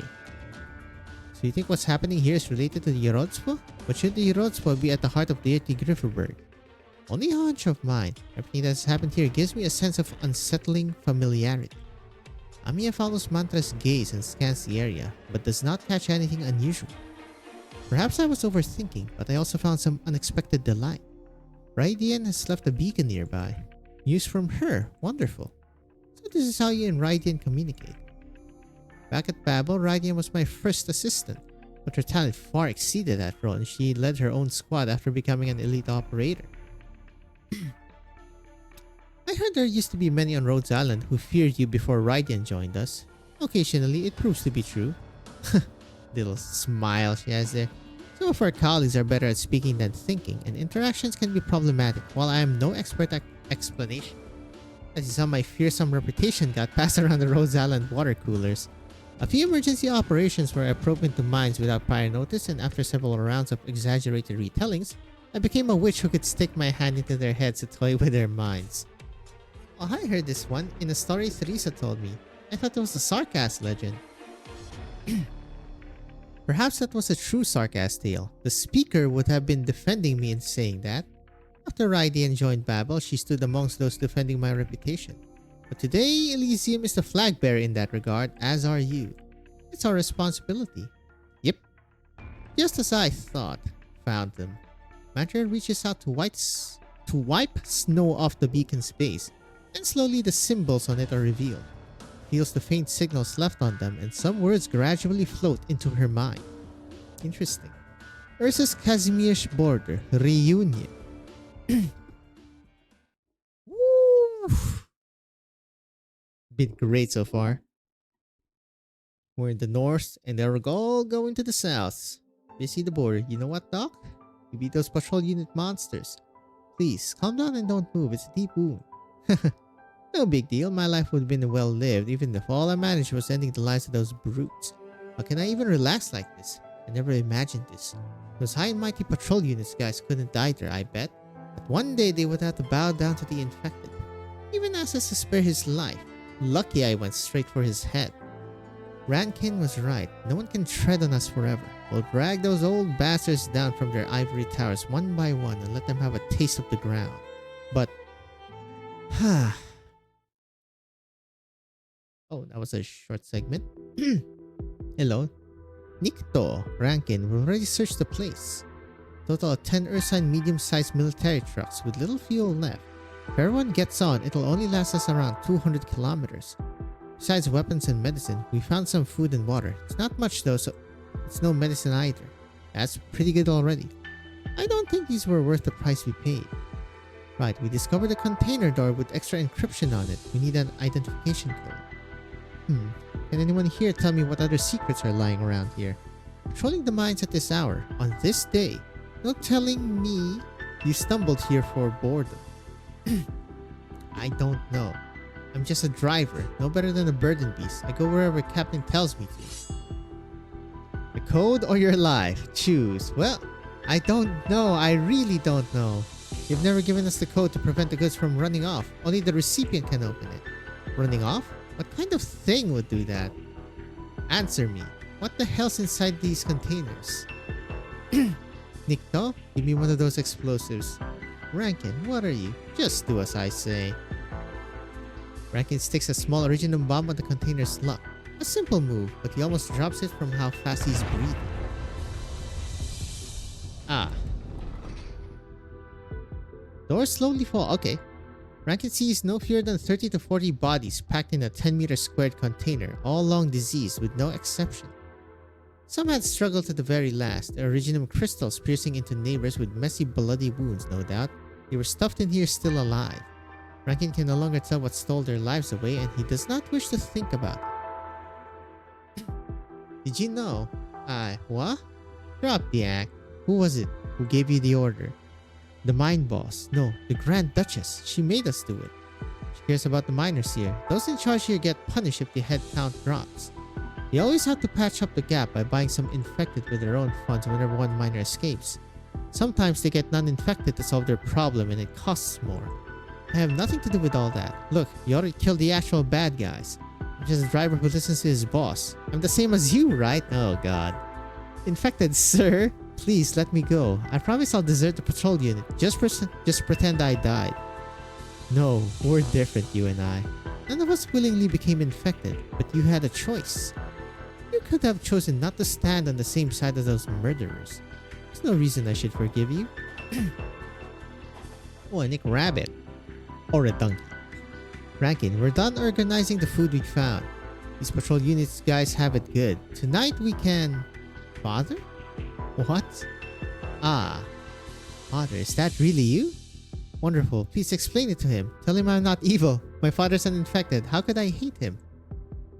So you think what's happening here is related to the Yurodspo? But should the Yurodspo be at the heart of deity Grifferberg? Only a hunch of mine. Everything that's happened here gives me a sense of unsettling familiarity. Amiya follows Mantra's gaze and scans the area, but does not catch anything unusual. Perhaps I was overthinking, but I also found some unexpected delight. Rydian has left a beacon nearby. News from her. Wonderful. So this is how you and Rydian communicate. Back at Babel, Rydian was my first assistant, but her talent far exceeded that role and she led her own squad after becoming an elite operator. I heard there used to be many on Rhodes Island who feared you before Rydian joined us. Occasionally, it proves to be true. Little smile she has there. Some of our colleagues are better at speaking than thinking, and interactions can be problematic, while I am no expert at explanation. That is how my fearsome reputation got passed around the Rhodes Island water coolers. A few emergency operations where I probed into mines without prior notice, and after several rounds of exaggerated retellings, I became a witch who could stick my hand into their heads to toy with their minds. Oh, I heard this one in a story Theresa told me. I thought it was a Sarkas legend. Perhaps that was a true Sarkas tale. The speaker would have been defending me in saying that. After Rydian joined Babel, she stood amongst those defending my reputation. But today, Elysium is the flag bearer in that regard, as are you. It's our responsibility. Yep. Just as I thought. Found them. Mantra reaches out to wipe snow off the beacon's base, and slowly the symbols on it are revealed. Feels the faint signals left on them, and some words gradually float into her mind. Interesting. Ursus Casimir's border. Reunion. Woo! Been great so far. We're in the north, and they're all going to the south. They see the border. You know what, Doc? You beat those patrol unit monsters. Please, calm down and don't move. It's a deep wound. No big deal. My life would have been well lived even if all I managed was ending the lives of those brutes. How can I even relax like this? I never imagined this. Those high and mighty patrol units guys couldn't die there, I bet. But one day they would have to bow down to the infected. Even asked us to spare his life. Lucky I went straight for his head. Rankin was right. No one can tread on us forever. We'll drag those old bastards down from their ivory towers one by one and let them have a taste of the ground. But... Oh, that was a short segment. Hello. Nikto, Rankin, we already searched the place. Total of 10 Ursine medium-sized military trucks with little fuel left. If everyone gets on, it'll only last us around 200 kilometers. Besides weapons and medicine, we found some food and water. It's not much though, so it's no medicine either. That's pretty good already. I don't think these were worth the price we paid. Right, we discovered a container door with extra encryption on it. We need an identification code. Can anyone here tell me what other secrets are lying around here? Patrolling the mines at this hour, on this day. No telling me you stumbled here for boredom. I don't know. I'm just a driver, no better than a burden beast. I go wherever Captain tells me to. The code or your life? Choose. Well, I don't know. I really don't know. You've never given us the code to prevent the goods from running off. Only the recipient can open it. Running off? What kind of thing would do that? Answer me. What the hell's inside these containers? Nikto, give me one of those explosives. Rankin, what are you? Just do as I say. Rankin sticks a small original bomb on the container's lock. A simple move, but he almost drops it from how fast he's breathing. Ah. Doors slowly fall. Okay. Rankin sees no fewer than 30 to 40 bodies packed in a 10-meter squared container, all long diseased with no exception. Some had struggled to the very last, Originium crystals piercing into neighbors with messy bloody wounds, no doubt. They were stuffed in here still alive. Rankin can no longer tell what stole their lives away, and he does not wish to think about it. Did you know? What? Drop the act. Who was it? Who gave you the order? The mine boss. No, the Grand Duchess. She made us do it. She cares about the miners here. Those in charge here get punished if the head count drops. They always have to patch up the gap by buying some infected with their own funds whenever one miner escapes. Sometimes they get non-infected to solve their problem and it costs more. I have nothing to do with all that. Look, you already killed the actual bad guys. I'm just a driver who listens to his boss. I'm the same as you, right? Oh god. Infected, sir? Please let me go. I promise I'll desert the patrol unit. Just pretend I died. No, we're different, you and I. None of us willingly became infected, but you had a choice. You could have chosen not to stand on the same side as those murderers. There's no reason I should forgive you. Oh, a Nick Rabbit. Or a donkey. Rankin, we're done organizing the food we found. These patrol units guys have it good. Tonight we can... Father? What? Ah. Father, is that really you? Wonderful. Please explain it to him. Tell him I'm not evil. My father's uninfected. How could I hate him?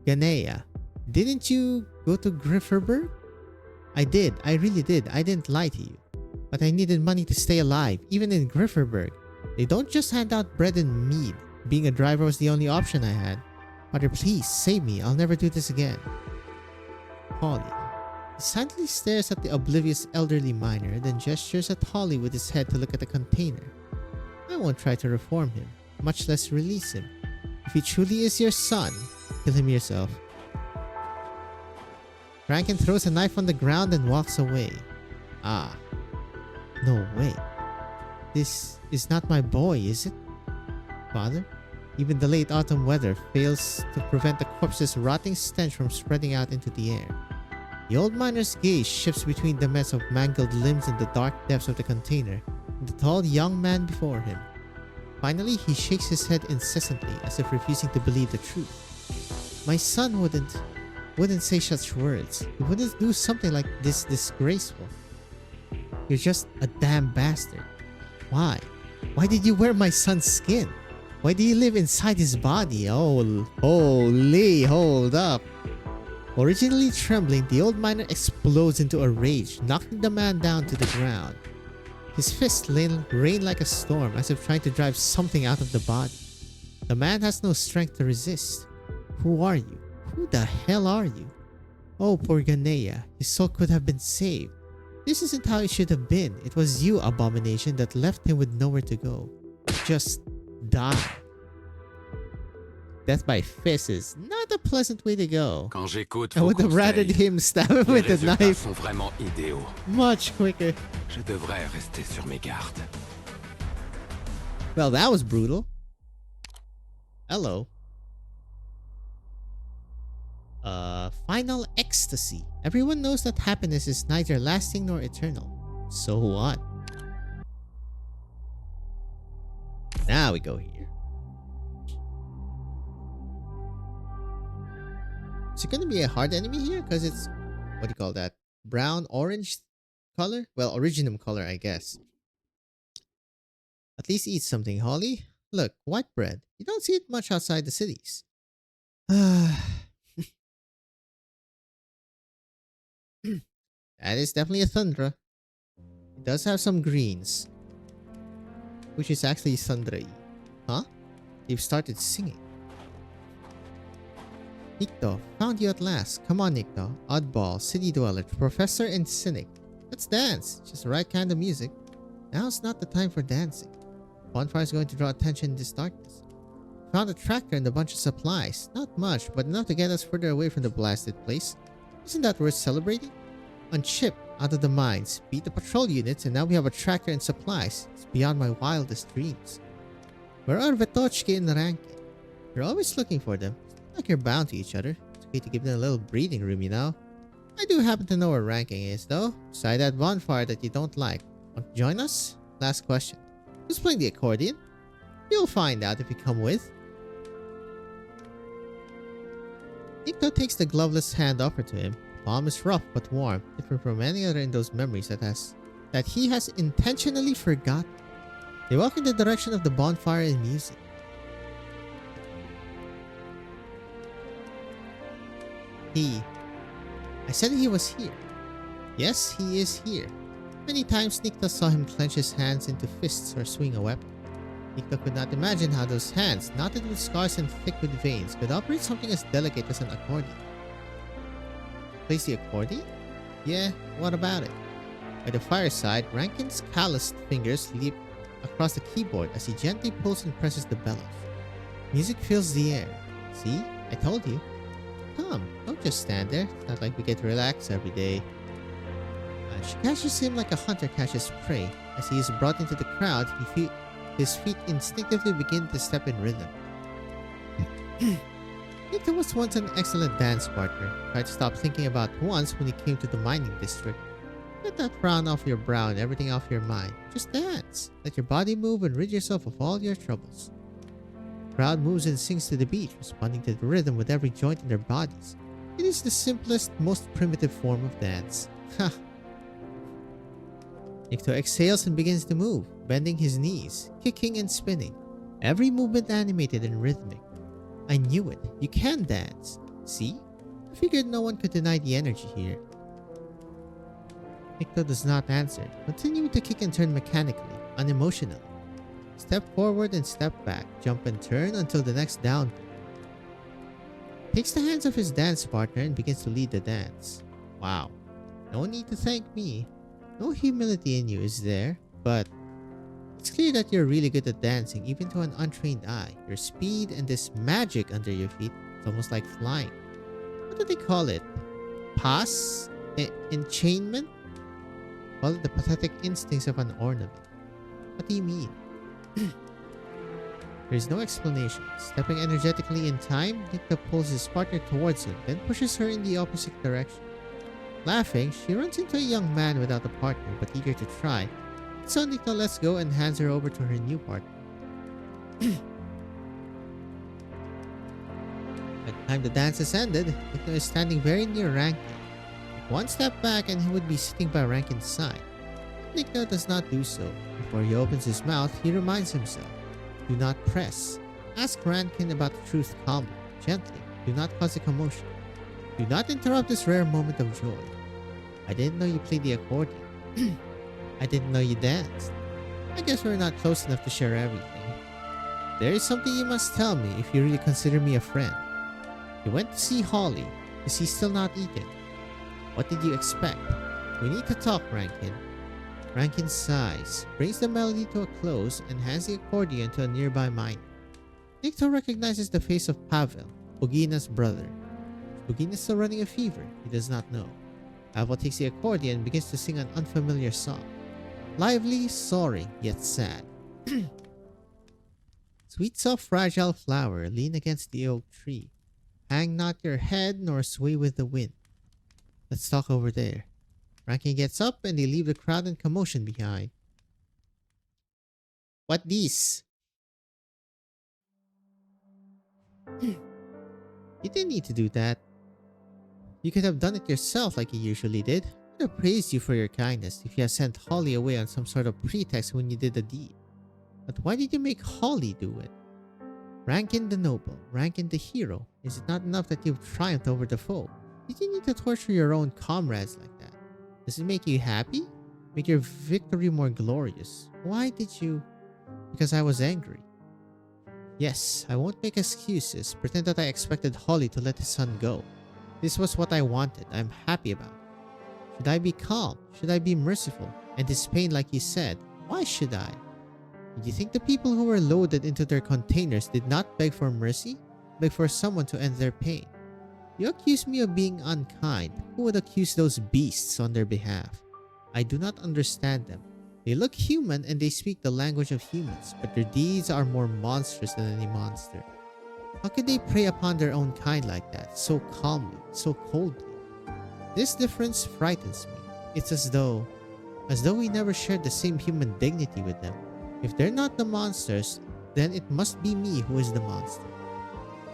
Ganea. Didn't you go to Grifferberg? I did. I really did. I didn't lie to you. But I needed money to stay alive, even in Grifferberg. They don't just hand out bread and mead. Being a driver was the only option I had. Father, please, save me. I'll never do this again. Holly. He silently stares at the oblivious elderly miner, then gestures at Holly with his head to look at the container. I won't try to reform him, much less release him. If he truly is your son, kill him yourself. Rankin throws a knife on the ground and walks away. Ah. No way. This is not my boy, is it? Father? Even the late autumn weather fails to prevent the corpse's rotting stench from spreading out into the air. The old miner's gaze shifts between the mess of mangled limbs and the dark depths of the container and the tall young man before him. Finally, he shakes his head incessantly as if refusing to believe the truth. My son wouldn't say such words. He wouldn't do something like this disgraceful. You're just a damn bastard. Why? Why did you wear my son's skin? Why do you live inside his body? Oh, holy, hold up. Originally trembling, the old miner explodes into a rage, knocking the man down to the ground. His fists rain like a storm, as if trying to drive something out of the body. The man has no strength to resist. Who are you? Who the hell are you? Oh, poor Ganea. His soul could have been saved. This isn't how it should have been. It was you, abomination, that left him with nowhere to go. Just die. Death by fist is not a pleasant way to go. I would have rather him stab him with a knife much quicker. Je devrais rester sur mes gardes. Well, that was brutal. Hello. Final ecstasy. Everyone knows that happiness is neither lasting nor eternal. So what? Now we go here. Is it going to be a hard enemy here? Because it's, what do you call that? Brown, orange color? Well, originum color, I guess. At least eat something, Holly. Look, white bread. You don't see it much outside the cities. That is definitely a Thundra. It does have some greens. Which is actually Thundra. Huh? You've started singing. Nikto, found you at last. Come on, Nikto. Oddball, city dweller, professor, and cynic. Let's dance. Just the right kind of music. Now's not the time for dancing. Bonfire is going to draw attention in this darkness. Found a tractor and a bunch of supplies. Not much, but enough to get us further away from the blasted place. Isn't that worth celebrating? On ship, out of the mines, beat the patrol units, and now we have a tractor and supplies. It's beyond my wildest dreams. Where are Vetochki and Rankin? You're always looking for them. It's not like you're bound to each other. It's okay to give them a little breathing room, you know? I do happen to know where Rankin is, though. Beside that bonfire that you don't like. Want to join us? Last question. Who's playing the accordion? You'll find out if you come with. Nikto takes the gloveless hand offered to him. The palm is rough but warm, different from any other in those memories that he has intentionally forgotten. They walk in the direction of the bonfire and music. I said he was here. Yes, he is here. Many times Nikto saw him clench his hands into fists or swing a weapon. Nikto could not imagine how those hands, knotted with scars and thick with veins, could operate something as delicate as an accordion. Plays the accordion? Yeah, what about it? By the fireside, Rankin's calloused fingers leap across the keyboard as he gently pulls and presses the bellows. Music fills the air. See? I told you. Come, don't just stand there. It's not like we get to relax every day. She catches him like a hunter catches prey. As he is brought into the crowd, his feet instinctively begin to step in rhythm. Nikto was once an excellent dance partner. Tried to stop thinking about once when he came to the mining district. Get that frown off your brow and everything off your mind. Just dance. Let your body move and rid yourself of all your troubles. The crowd moves and sings to the beat, responding to the rhythm with every joint in their bodies. It is the simplest, most primitive form of dance. Ha! Nikto exhales and begins to move, bending his knees, kicking and spinning. Every movement animated and rhythmic. I knew it. You can dance. See? I figured no one could deny the energy here. Nikto does not answer, continuing to kick and turn mechanically, unemotionally. Step forward and step back, jump and turn until the next down. Takes the hands of his dance partner and begins to lead the dance. Wow. No need to thank me. No humility in you, is there? But it's clear that you're really good at dancing, even to an untrained eye. Your speed and this magic under your feet, it's almost like flying. What do they call it? Pass? Enchainment? Call it the pathetic instincts of an ornament. What do you mean? There is no explanation. Stepping energetically in time, Nikto pulls his partner towards him, then pushes her in the opposite direction. Laughing, she runs into a young man without a partner, but eager to try. So Nikto lets go and hands her over to her new partner. By the time the dance has ended, Nikto is standing very near Rankin. Take one step back and he would be sitting by Rankin's side. Nikto does not do so. Before he opens his mouth, he reminds himself. Do not press. Ask Rankin about the truth calmly, gently. Do not cause a commotion. Do not interrupt this rare moment of joy. I didn't know you played the accordion. I didn't know you danced. I guess we're not close enough to share everything. There is something you must tell me if you really consider me a friend. You went to see Holly. Is he still not eaten? What did you expect? We need to talk, Rankin. Rankin sighs, brings the melody to a close, and hands the accordion to a nearby miner. Nikto recognizes the face of Pavel, Bugina's brother. Is Bugina still running a fever? He does not know. Pavel takes the accordion and begins to sing an unfamiliar song. Lively, soaring, yet sad. Sweet, soft, fragile flower, lean against the oak tree. Hang not your head, nor sway with the wind. Let's talk over there. Rankin gets up and they leave the crowd and commotion behind. What this? You didn't need to do that. You could have done it yourself like you usually did. I would have praised you for your kindness if you had sent Holly away on some sort of pretext when you did the deed. But why did you make Holly do it? Rankin the noble, Rankin the hero. Is it not enough that you've triumphed over the foe? Did you need to torture your own comrades like that? Does it make you happy? Make your victory more glorious? Why did you? Because I was angry. Yes, I won't make excuses. Pretend that I expected Holly to let his son go. This was what I wanted. I'm happy about it. Should I be calm? Should I be merciful? And his pain, like you said, why should I? Did you think the people who were loaded into their containers did not beg for mercy? Beg for someone to end their pain? You accuse me of being unkind. Who would accuse those beasts on their behalf? I do not understand them. They look human and they speak the language of humans, but their deeds are more monstrous than any monster. How could they prey upon their own kind like that, so calmly, so coldly? This difference frightens me. It's as though we never shared the same human dignity with them. If they're not the monsters, then it must be me who is the monster.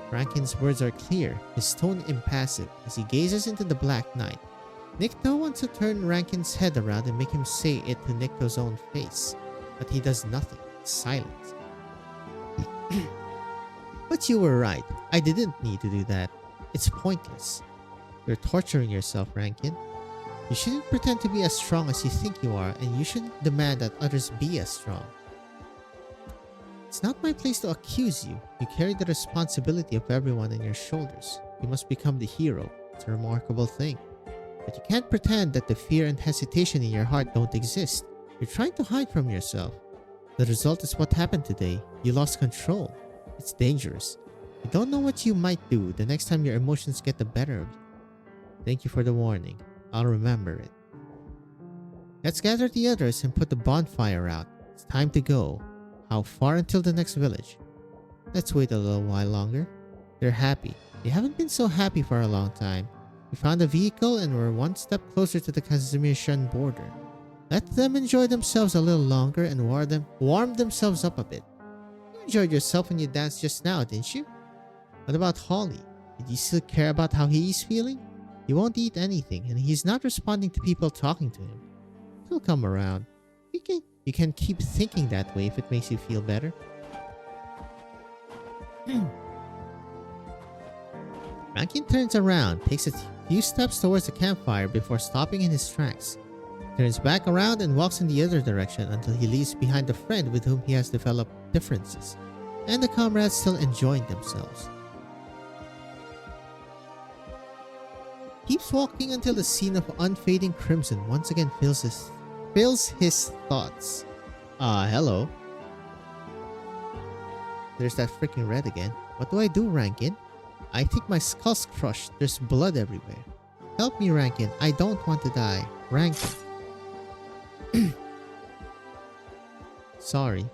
Rankin's words are clear, his tone impassive, as he gazes into the Black Knight. Nikto wants to turn Rankin's head around and make him say it to Nikto's own face, but he does nothing, silent. But you were right, I didn't need to do that. It's pointless. You're torturing yourself, Rankin. You shouldn't pretend to be as strong as you think you are, and you shouldn't demand that others be as strong. It's not my place to accuse you. You carry the responsibility of everyone on your shoulders. You must become the hero. It's a remarkable thing. But you can't pretend that the fear and hesitation in your heart don't exist. You're trying to hide from yourself. The result is what happened today. You lost control. It's dangerous. You don't know what you might do the next time your emotions get the better of you. Thank you for the warning. I'll remember it. Let's gather the others and put the bonfire out. It's time to go. How far until the next village? Let's wait a little while longer. They're happy. They haven't been so happy for a long time. We found a vehicle and we're one step closer to the Kazimirshan border. Let them enjoy themselves a little longer and warm themselves up a bit. You enjoyed yourself when you danced just now, didn't you? What about Holly? Did you still care about how he's feeling? He won't eat anything and he's not responding to people talking to him. He'll come around. You can keep thinking that way if it makes you feel better. Rankin turns around, takes a few steps towards the campfire before stopping in his tracks. Turns back around and walks in the other direction until he leaves behind the friend with whom he has developed differences, and the comrades still enjoying themselves. Keeps walking until the scene of unfading crimson once again fills his thoughts. Hello. There's that freaking red again. What do I do, Rankin? I think my skull's crushed. There's blood everywhere. Help me, Rankin. I don't want to die. Rankin. Sorry.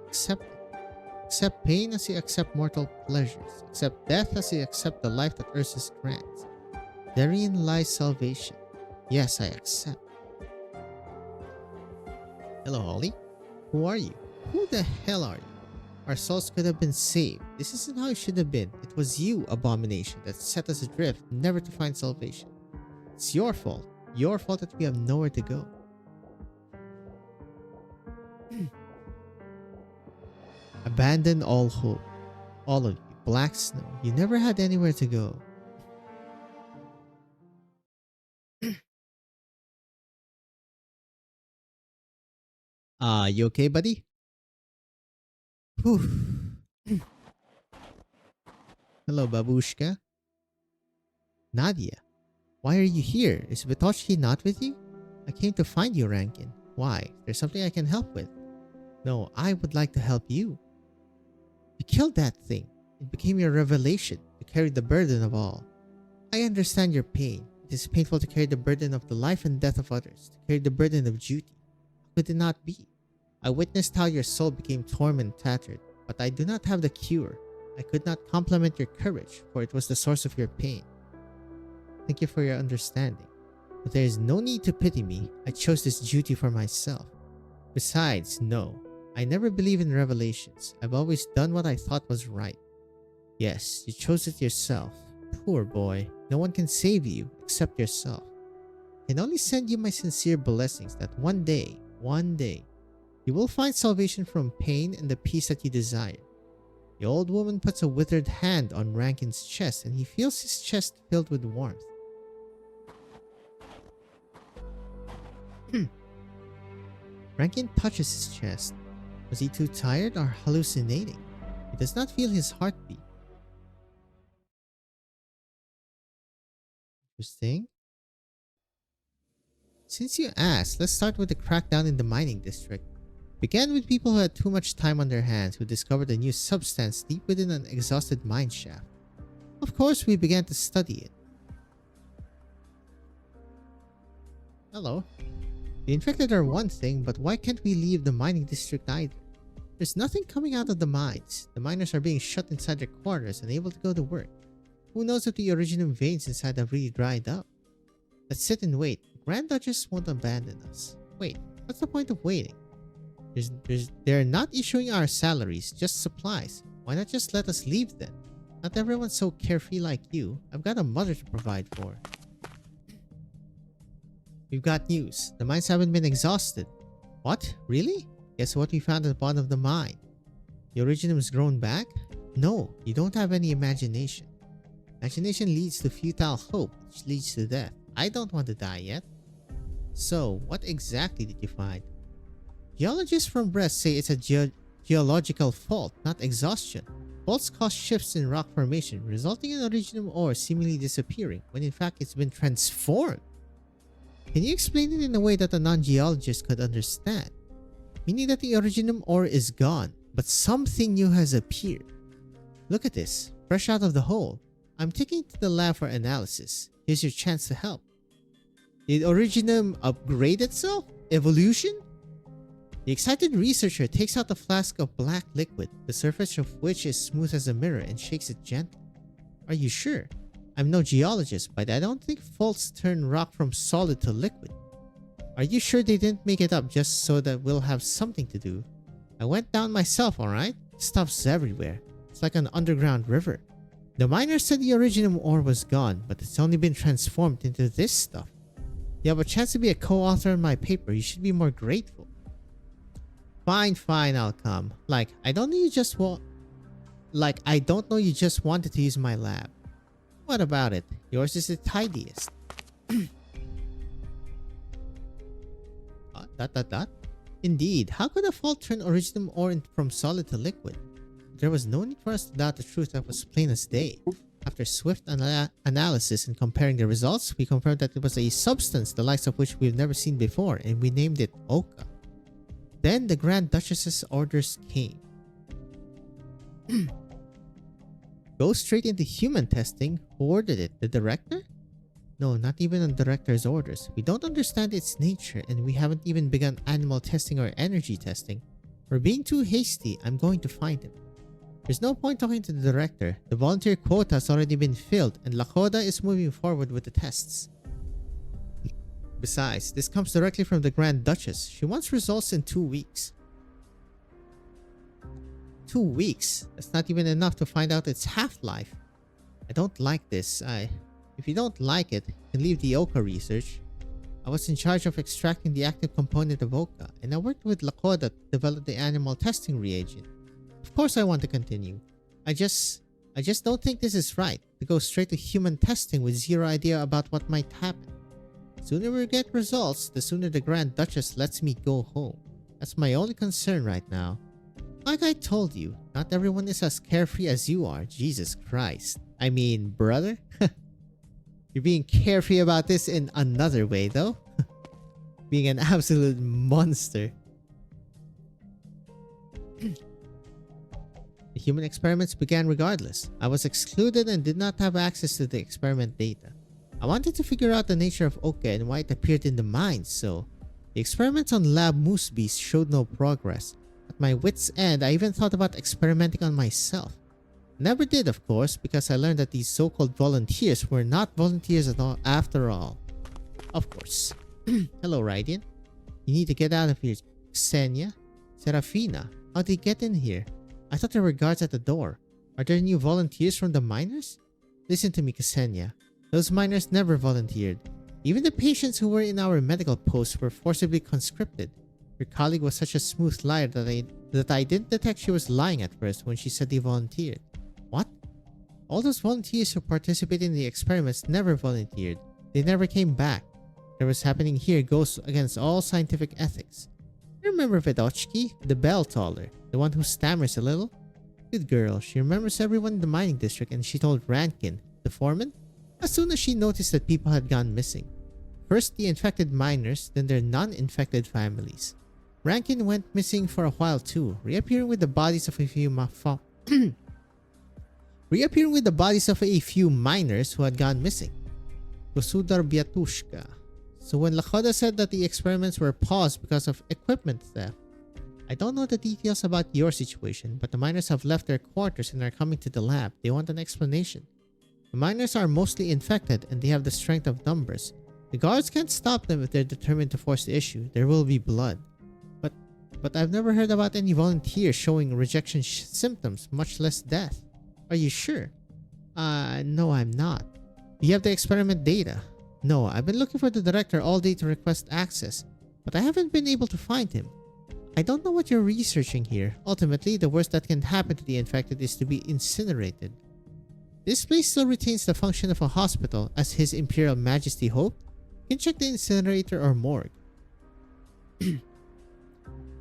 Accept pain as you accept mortal pleasures. Accept death as you accept the life that Ursus grants. Therein lies salvation. Yes, I accept. Hello, Holly. Who are you? Who the hell are you? Our souls could have been saved. This isn't how it should have been. It was you, abomination, that set us adrift, never to find salvation. It's your fault. Your fault that we have nowhere to go. Abandon all hope. All of you. Black snow. You never had anywhere to go. You okay, buddy? Whew. Hello, babushka. Nadia, why are you here? Is Vitoshki not with you? I came to find you, Rankin. Why? There's something I can help with. No, I would like to help you. You killed that thing. It became your revelation to carry the burden of all. I understand your pain. It is painful to carry the burden of the life and death of others, to carry the burden of duty. How could it not be? I witnessed how your soul became torn and tattered, but I do not have the cure. I could not compliment your courage, for it was the source of your pain. Thank you for your understanding. But there is no need to pity me. I chose this duty for myself. Besides, no. I never believe in revelations. I've always done what I thought was right. Yes, you chose it yourself. Poor boy. No one can save you except yourself. I can only send you my sincere blessings that one day, you will find salvation from pain and the peace that you desire. The old woman puts a withered hand on Rankin's chest and he feels his chest filled with warmth. Rankin touches his chest. Was he too tired or hallucinating? He does not feel his heartbeat. Interesting. Since you asked, let's start with the crackdown in the mining district. Began with people who had too much time on their hands who discovered a new substance deep within an exhausted mine shaft. Of course, we began to study it. Hello. The infected are one thing, but why can't we leave the mining district either? There's nothing coming out of the mines. The miners are being shut inside their quarters, unable to go to work. Who knows if the original veins inside have really dried up? Let's sit and wait. The Grand Duchess won't abandon us. Wait, what's the point of waiting? They're not issuing our salaries, just supplies. Why not just let us leave then? Not everyone's so carefree like you. I've got a mother to provide for. We've got news. The mines haven't been exhausted. What? Really? Guess what we found at the bottom of the mine? The Originum's grown back? No, you don't have any imagination. Imagination leads to futile hope, which leads to death. I don't want to die yet. So, what exactly did you find? Geologists from Brest say it's a geological fault, not exhaustion. Faults cause shifts in rock formation, resulting in originum ore seemingly disappearing, when in fact it's been transformed. Can you explain it in a way that a non-geologist could understand? Meaning that the originum ore is gone, but something new has appeared. Look at this, fresh out of the hole. I'm taking it to the lab for analysis. Here's your chance to help. Did originum upgrade itself? Evolution? The excited researcher takes out a flask of black liquid, the surface of which is smooth as a mirror, and shakes it gently. Are you sure? I'm no geologist, but I don't think faults turn rock from solid to liquid. Are you sure they didn't make it up just so that we'll have something to do? I went down myself, alright? Stuff's everywhere. It's like an underground river. The miners said the originum ore was gone, but it's only been transformed into this stuff. You have a chance to be a co-author on my paper. You should be more grateful. Fine, I'll come. I don't know you just wanted to use my lab. What about it? Yours is the tidiest. Indeed, how could a fault turn originum ore from solid to liquid? There was no need for us to doubt the truth that was plain as day. After swift analysis and comparing the results, we confirmed that it was a substance the likes of which we've never seen before, and we named it Oka. Then the Grand Duchess's orders came. Go straight into human testing. Who ordered it? The director? No, not even on the director's orders. We don't understand its nature, and we haven't even begun animal testing or energy testing. For being too hasty, I'm going to find him. There's no point talking to the director. The volunteer quota has already been filled, and Lakota is moving forward with the tests. Besides, this comes directly from the Grand Duchess. She wants results in 2 weeks. 2 weeks? That's not even enough to find out its half-life. I don't like this. If you don't like it, you can leave the Oka research. I was in charge of extracting the active component of Oka, and I worked with Lakota to develop the animal testing reagent. Of course I want to continue. I just don't think this is right, to go straight to human testing with zero idea about what might happen. The sooner we get results, the sooner the Grand Duchess lets me go home. That's my only concern right now. Like I told you, not everyone is as carefree as you are. Jesus Christ. I mean, brother? You're being carefree about this in another way, though. Being an absolute monster. The human experiments began regardless. I was excluded and did not have access to the experiment data. I wanted to figure out the nature of Oka and why it appeared in the mines, so the experiments on Lab Moose Beast showed no progress. At my wit's end, I even thought about experimenting on myself. Never did, of course, because I learned that these so-called volunteers were not volunteers at all after all. Of course. Hello, Radiant. You need to get out of here. Xenia? Serafina? How'd they get in here? I thought there were guards at the door. Are there new volunteers from the miners? Listen to me, Ksenia. Those miners never volunteered. Even the patients who were in our medical posts were forcibly conscripted. Your colleague was such a smooth liar that I didn't detect she was lying at first when she said they volunteered. What? All those volunteers who participated in the experiments never volunteered. They never came back. What was happening here goes against all scientific ethics. You remember Vedochki, the bell toller, the one who stammers a little? Good girl, she remembers everyone in the mining district, and she told Rankin, the foreman, as soon as she noticed that people had gone missing. First the infected miners, then their non-infected families. Rankin went missing for a while too, reappearing with the bodies of a few miners who had gone missing. Gosudar Biatushka. So when Lakhoda said that the experiments were paused because of equipment theft, I don't know the details about your situation, but the miners have left their quarters and are coming to the lab. They want an explanation. The miners are mostly infected and they have the strength of numbers. The guards can't stop them if they're determined to force the issue. There will be blood. But I've never heard about any volunteers showing rejection symptoms, much less death. Are you sure? No, I'm not. Do you have the experiment data? No, I've been looking for the director all day to request access, but I haven't been able to find him. I don't know what you're researching here. Ultimately, the worst that can happen to the infected is to be incinerated. This place still retains the function of a hospital, as His Imperial Majesty hoped. You can check the incinerator or morgue.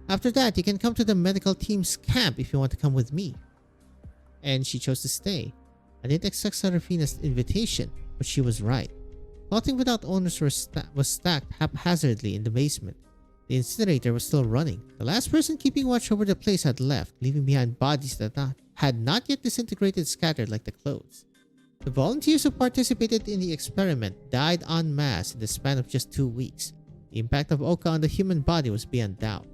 After that, you can come to the medical team's camp if you want to come with me. And she chose to stay. I didn't accept Serafina's invitation, but she was right. Clothing without owners was stacked haphazardly in the basement. The incinerator was still running. The last person keeping watch over the place had left, leaving behind bodies that had not yet disintegrated scattered like the clothes. The volunteers who participated in the experiment died en masse in the span of just 2 weeks. The impact of Oka on the human body was beyond doubt.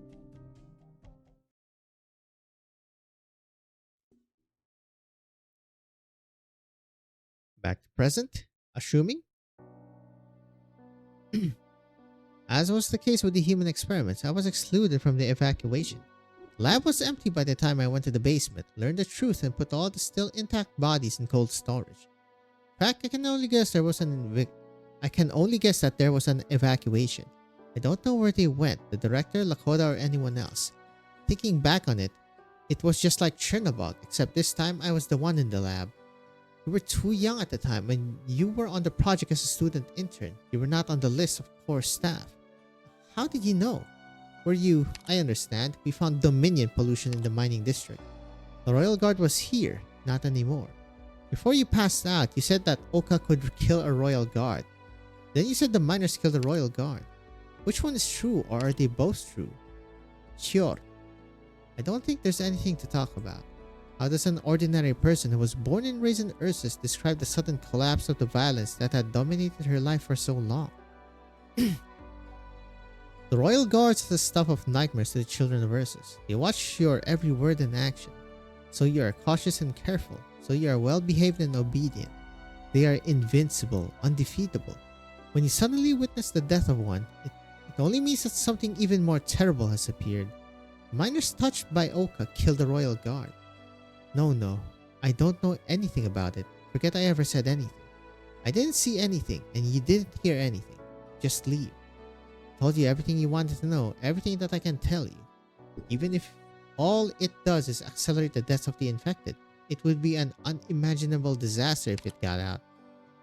Back to present, assuming. As was the case with the human experiments, I was excluded from the evacuation. The lab was empty by the time I went to the basement, learned the truth, and put all the still intact bodies in cold storage. In fact, I can only guess that there was an evacuation. I don't know where they went, the director, Lakhoda, or anyone else. Thinking back on it, it was just like Chernobog, except this time I was the one in the lab. You were too young at the time. When you were on the project as a student intern, you were not on the list of core staff. How did you know? I understand, we found Dominion pollution in the mining district. The Royal Guard was here, not anymore. Before you passed out, you said that Oka could kill a Royal Guard. Then you said the miners killed the Royal Guard. Which one is true, or are they both true? Sure. I don't think there's anything to talk about. How does an ordinary person who was born and raised in Ursus describe the sudden collapse of the violence that had dominated her life for so long? The Royal Guards are the stuff of nightmares to the children of Ursus. They watch your every word and action. So you are cautious and careful. So you are well behaved and obedient. They are invincible, undefeatable. When you suddenly witness the death of one, it only means that something even more terrible has appeared. The miners touched by Oka killed the Royal Guard. No, I don't know anything about it. Forget I ever said anything. I didn't see anything, and you didn't hear anything. Just leave. I told you everything you wanted to know, everything that I can tell you. Even if all it does is accelerate the deaths of the infected, it would be an unimaginable disaster if it got out.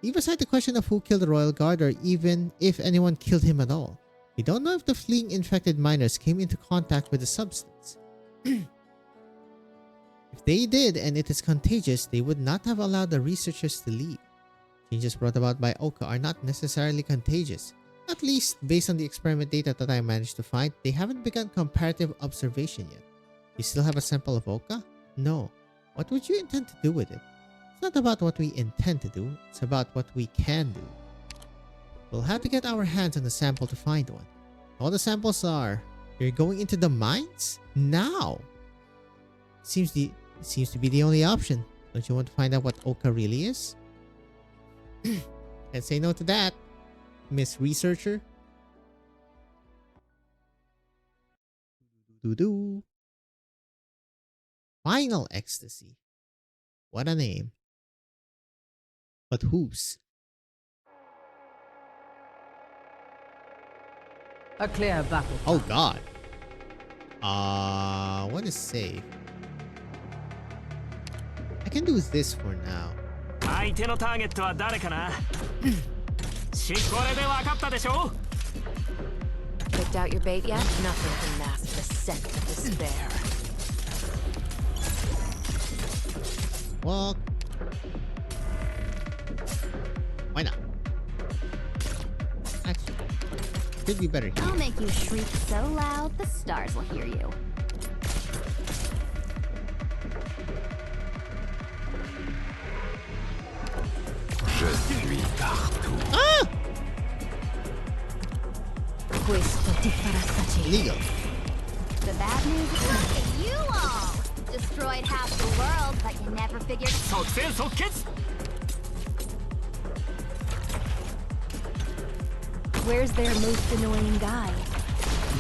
Leave aside the question of who killed the Royal Guard or even if anyone killed him at all. We don't know if the fleeing infected miners came into contact with the substance. If they did and it is contagious, they would not have allowed the researchers to leave. Changes brought about by Oka are not necessarily contagious. At least, based on the experiment data that I managed to find, they haven't begun comparative observation yet. You still have a sample of Oka? No. What would you intend to do with it? It's not about what we intend to do, it's about what we can do. We'll have to get our hands on the sample to find one. All the samples are... You're going into the mines? Now! Seems to be the only option. Don't you want to find out what Oka really is? Can't say no to that, Miss Researcher. Doo-doo. Final Ecstasy. What a name. But whose? A clear battle. Oh god. What is safe? I can do this for now. 相手のターゲットは誰かなこれで分かったでしょ Picked out your bait yet? Nothing can mask the scent of despair. Walk. Why not? Actually, could be better here. I'll make you shriek so loud the stars will hear you. Je suis partout. Ah! Illegal. The bad news is that you all destroyed half the world, but you never figured. 即戦即決 Where's their most annoying guy?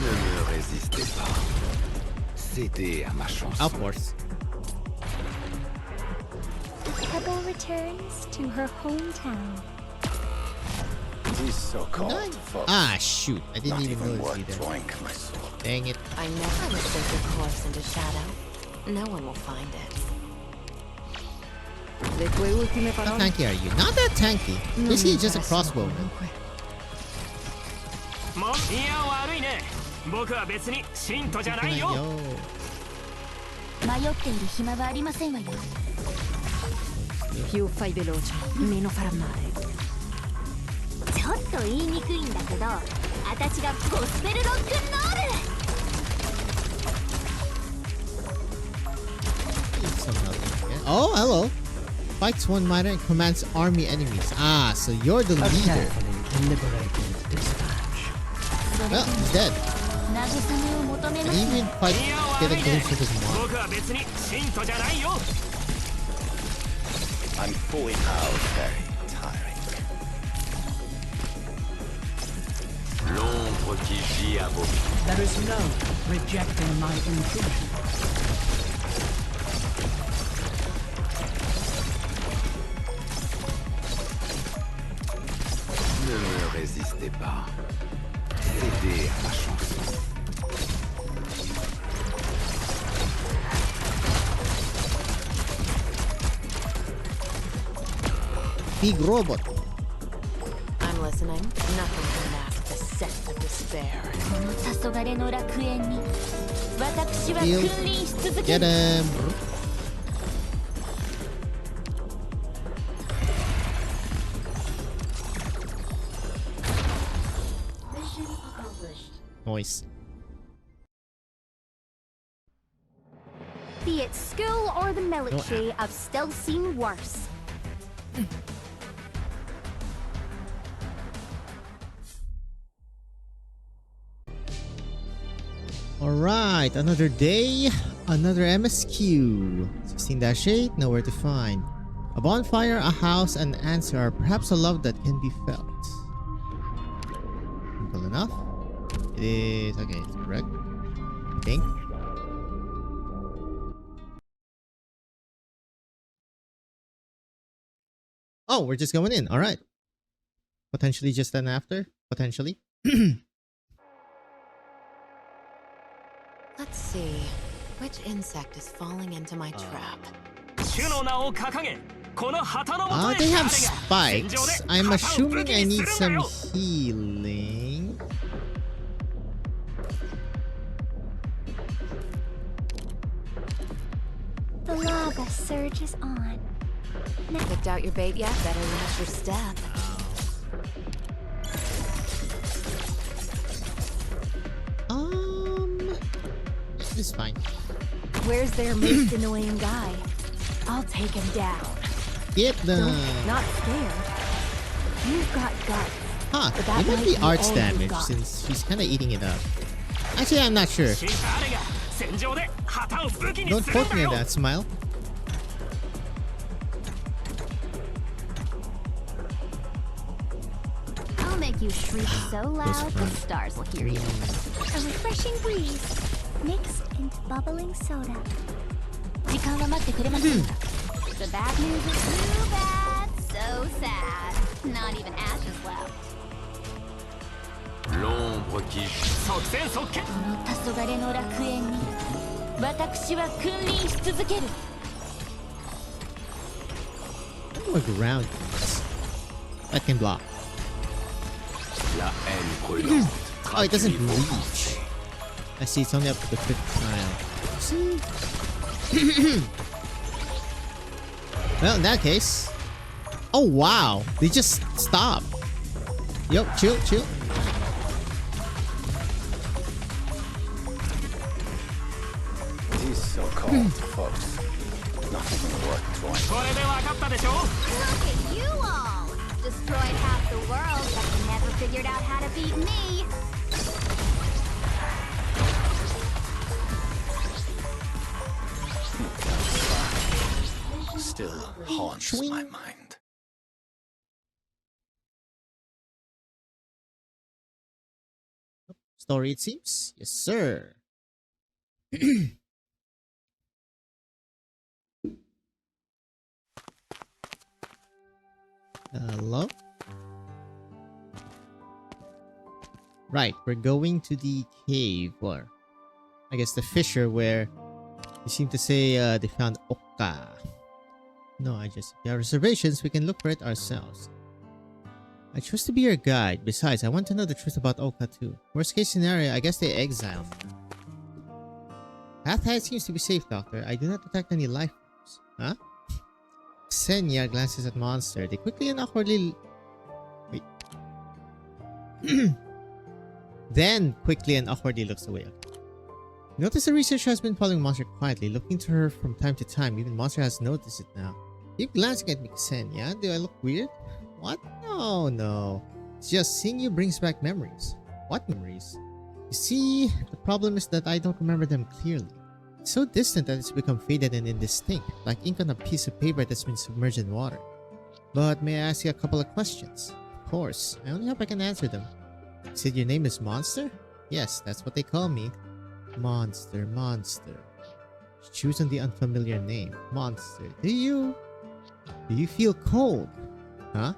Ne me résistez pas. Cédez à ma chanson. Of course. Pebble returns to her hometown. These so-called folks. Ah, shoot. I didn't Not even even notice worth either. drawing my sword. Dang it. I never would take your course into shadow. No one will find it. How tanky are you? Not that tanky. Basically just a crossbowman. もいや悪いね僕は別に信徒じゃないよ迷っている暇はありませんわよ Più fai veloce, meno farà male. ちょっと言いにくいんだけど私がゴスペルロックンロール Oh, hello. Fights one miner and commands army enemies. Ah, so you're the A leader. carefully deliberated dispatch. Well, he's dead. 慰めを求めま I す even quite get a glimpse of his mom. 僕は別に信徒じゃないよ I'm fully out, very tiring. L'ombre qui gît à vos pieds. There is no rejecting my intrusion. Ne me résistez pas. Cédez à ma chanson. Big robot. I'm listening. Nothing can mask the scent of despair. この黄昏の楽園に私は君臨し続け Get る him. Noise. Be it school or the military, I've still seen worse. Alright, another day, another MSQ. 16-8, nowhere to find. A bonfire, a house, an answer, or perhaps a love that can be felt. Simple enough. It is... okay, it's correct. I think. Oh, we're just going in. Alright. Potentially just an after? Potentially. Let's see. Which insect is falling into my trap? 主の名を掲げこの旗の元へ They 誰 have が spikes. 戦場で I'm 旗を武 assuming 器 I に need するんだ some よ healing. surge is on. Picked out your bait yet? Better watch your step. It's fine. Where's their most annoying guy? I'll take him down. Get them. Not scared. You've got guts. Huh, But that it might might be be arts all you damage got. since she's kind of eating it up. Actually, I'm not sure. 誰が戦場で旗を武器に Don't するん quote だ me よ on that, Smile. I'll make you shriek so loud the stars will hear you. A refreshing breeze mixed into bubbling soda. 時間は待ってくれませんか The bad news is too bad, so sad. Not even ashes left. L'ombre qui 即戦即決この黄昏の楽園に私は君臨し続ける More ground. That can block. la haine brûlante. Oh, it doesn't reach. I see, it's only up to the 5th tile. See? Well, in that case... Oh, wow. They just stop. Yo, chill, chill. These so-called folks. Nothing worth trying. これで分かったでしょ Look at you all! Destroyed half the world, but never figured out how to beat me. Still haunts my mind. Story, it seems. Yes, sir. Hello? Right, we're going to the cave, or I guess the fissure where you seem to say they found Okka. No, if you have reservations, we can look for it ourselves. I choose to be your guide. Besides, I want to know the truth about Okka too. Worst case scenario, I guess they exiled me. Pathhide seems to be safe, Doctor. I do not detect any life forms. Huh? Xenia glances at Monster. They quickly and awkwardly... Wait. Then quickly and awkwardly looks away. Notice the researcher has been following Monster quietly, looking to her from time to time. Even Monster has noticed it now. Keep glancing at me, Xenia. Do I look weird? What? No, no. It's just seeing you brings back memories. What memories? You see, the problem is that I don't remember them clearly. It's so distant that it's become faded and indistinct, like ink on a piece of paper that's been submerged in water. But may I ask you a couple of questions? Of course. I only hope I can answer them. You said your name is Monster? Yes, that's what they call me. Monster, Monster. Choose on the unfamiliar name. Monster. Do you feel cold? Huh?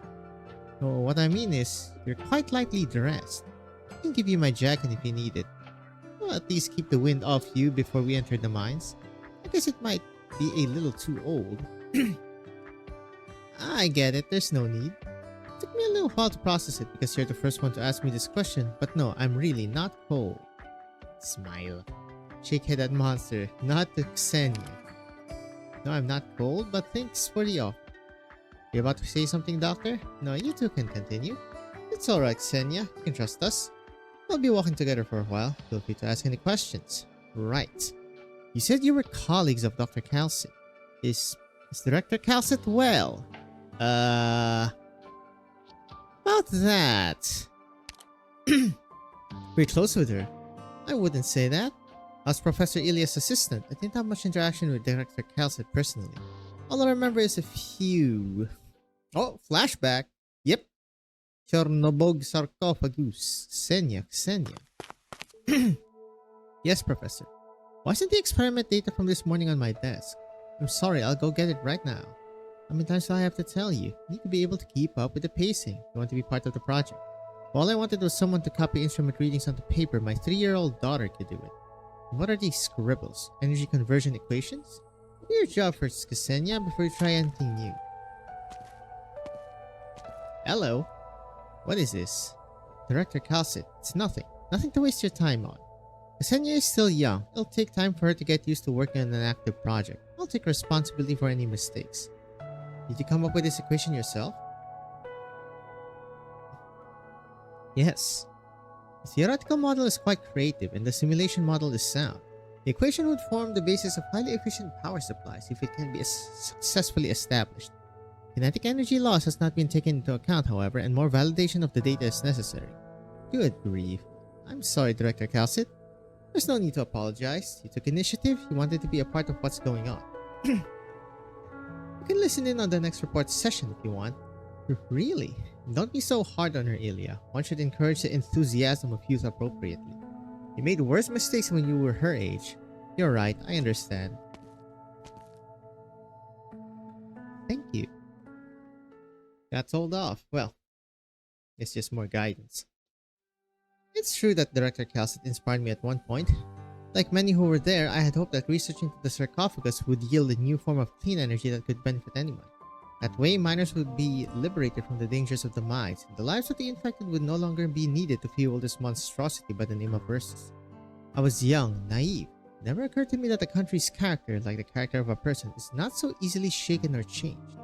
Oh, what I mean is, you're quite lightly dressed. I can give you my jacket if you need it. Well, at least keep the wind off you before we enter the mines. I guess it might be a little too old. I get it, there's no need. It took me a little while to process it because you're the first one to ask me this question, but no, I'm really not cold. Smile. Shake head at Monster, not to Xenia. No, I'm not cold, but thanks for the offer. You're about to say something, Doctor? No, you two can continue. It's alright, Xenia. You can trust us. We'll be walking together for a while. Feel free to ask any questions. Right. You said you were colleagues of Dr. Calcit. Is Director Calcit well? About that. We're close with her. I wouldn't say that. I was Professor Ilias' assistant. I didn't have much interaction with Director Calcit personally. All I remember is a few... Oh, flashback. Yep. Chernobog sarcophagus. Xenia. Yes, Professor. Why isn't the experiment data from this morning on my desk? I'm sorry, I'll go get it right now. How many times do I have to tell you? You need to be able to keep up with the pacing. You want to be part of the project. All I wanted was someone to copy instrument readings onto paper. My 3-year-old daughter could do it. What are these scribbles? Energy conversion equations? Do your job first, Xenia, before you try anything new. Hello? What is this? Director Calcit. It's nothing. Nothing to waste your time on. Xenia is still young. It'll take time for her to get used to working on an active project. I'll I'll take responsibility for any mistakes. Did you come up with this equation yourself? Yes. The theoretical model is quite creative and the simulation model is sound. The equation would form the basis of highly efficient power supplies if it can be successfully established. Kinetic energy loss has not been taken into account, however, and more validation of the data is necessary. Good grief. I'm sorry, Director Calcit. There's no need to apologize. You took initiative, you wanted to be a part of what's going on. You can listen in on the next report session if you want. Really? Don't be so hard on her, Ilya. One should encourage the enthusiasm of youth appropriately. You made worse mistakes when you were her age. You're right, I understand. Thank you. Got told off. Well, it's just more guidance. It's true that Director Calcit inspired me at one point. Like many who were there, I had hoped that research into the sarcophagus would yield a new form of clean energy that could benefit anyone. That way, miners would be liberated from the dangers of the mines, and the lives of the infected would no longer be needed to fuel this monstrosity by the name of Ursus. I was young, naive. It never occurred to me that a country's character, like the character of a person, is not so easily shaken or changed.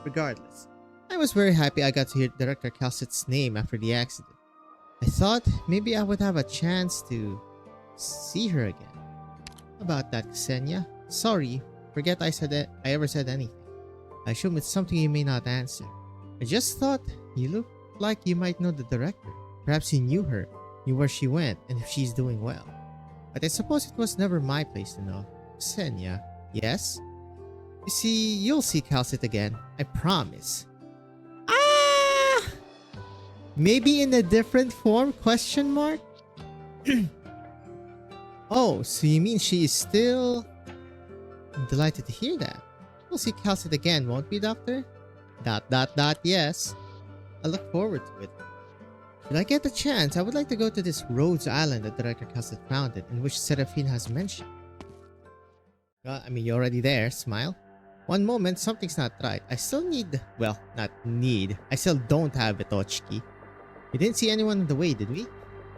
Regardless, I was very happy I got to hear Director Calcit's name after the accident. I thought maybe I would have a chance to see her again. About that, Ksenia. Sorry, forget I ever said anything. I assume it's something you may not answer. I just thought you look like you might know the director. Perhaps you knew her, knew where she went, and if she's doing well. But I suppose it was never my place to know. Ksenia, yes? You see, you'll see Calcit again. I promise. Ah! Maybe in a different form? Question mark? Oh, so you mean she is still... I'm delighted to hear that. We'll see Calcit again, won't we, Doctor? ... Yes. I look forward to it. Should I get the chance, I would like to go to this Rhodes Island that Director Calcit founded, and which Seraphine has mentioned. Well, I mean, you're already there. Smile. One moment, something's not right. I still need... Well, not need. I still don't have Vitochki. We didn't see anyone on the way, did we?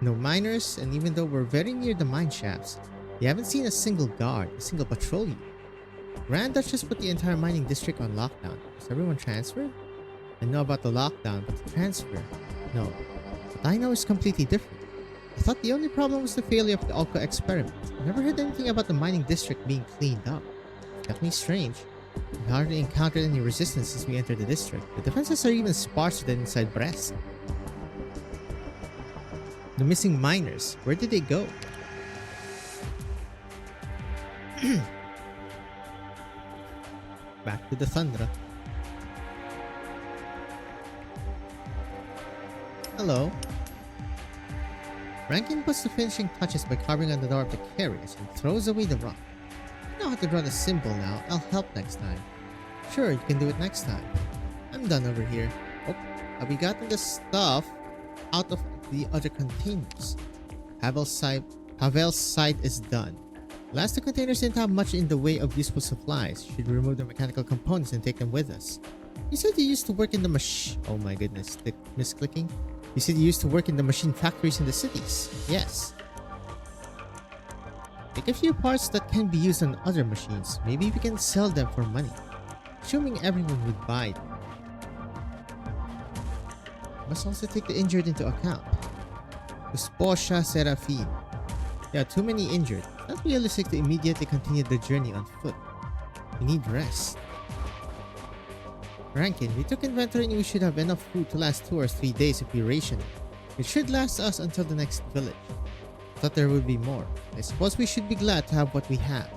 No miners, and even though we're very near the mine shafts, we haven't seen a single guard, a single patrol unit. Grand Duchess put the entire mining district on lockdown. Was everyone transferred? I know about the lockdown, but the transfer... No. What I know is completely different. I thought the only problem was the failure of the Alco experiment. I never heard anything about the mining district being cleaned up. It's definitely strange. We hardly encountered any resistance since we entered the district. The defenses are even sparser than inside Brest. The missing miners, where did they go? Back to the Thundra. Hello. Rankin puts the finishing touches by carving on the door of the carriage and throws away the rock. I know how to draw the symbol now. I'll help next time. Sure, you can do it next time. I'm done over here. Oh, have we gotten the stuff out of the other containers? Havel's side is done. Last two containers didn't have much in the way of useful supplies. Should remove the mechanical components and take them with us. You said you used to work in the Oh my goodness, misclicking. You said you used to work in the machine factories in the cities. Yes. Take a few parts that can be used on other machines. Maybe we can sell them for money. Assuming everyone would buy them. Must also take the injured into account. Usposha Seraphine. There are too many injured. It's not realistic to immediately continue the journey on foot. We need rest. Rankin, we took inventory and we should have enough food to last 2 or 3 days if we ration it. It should last us until the next village. Thought there would be more. I suppose we should be glad to have what we have.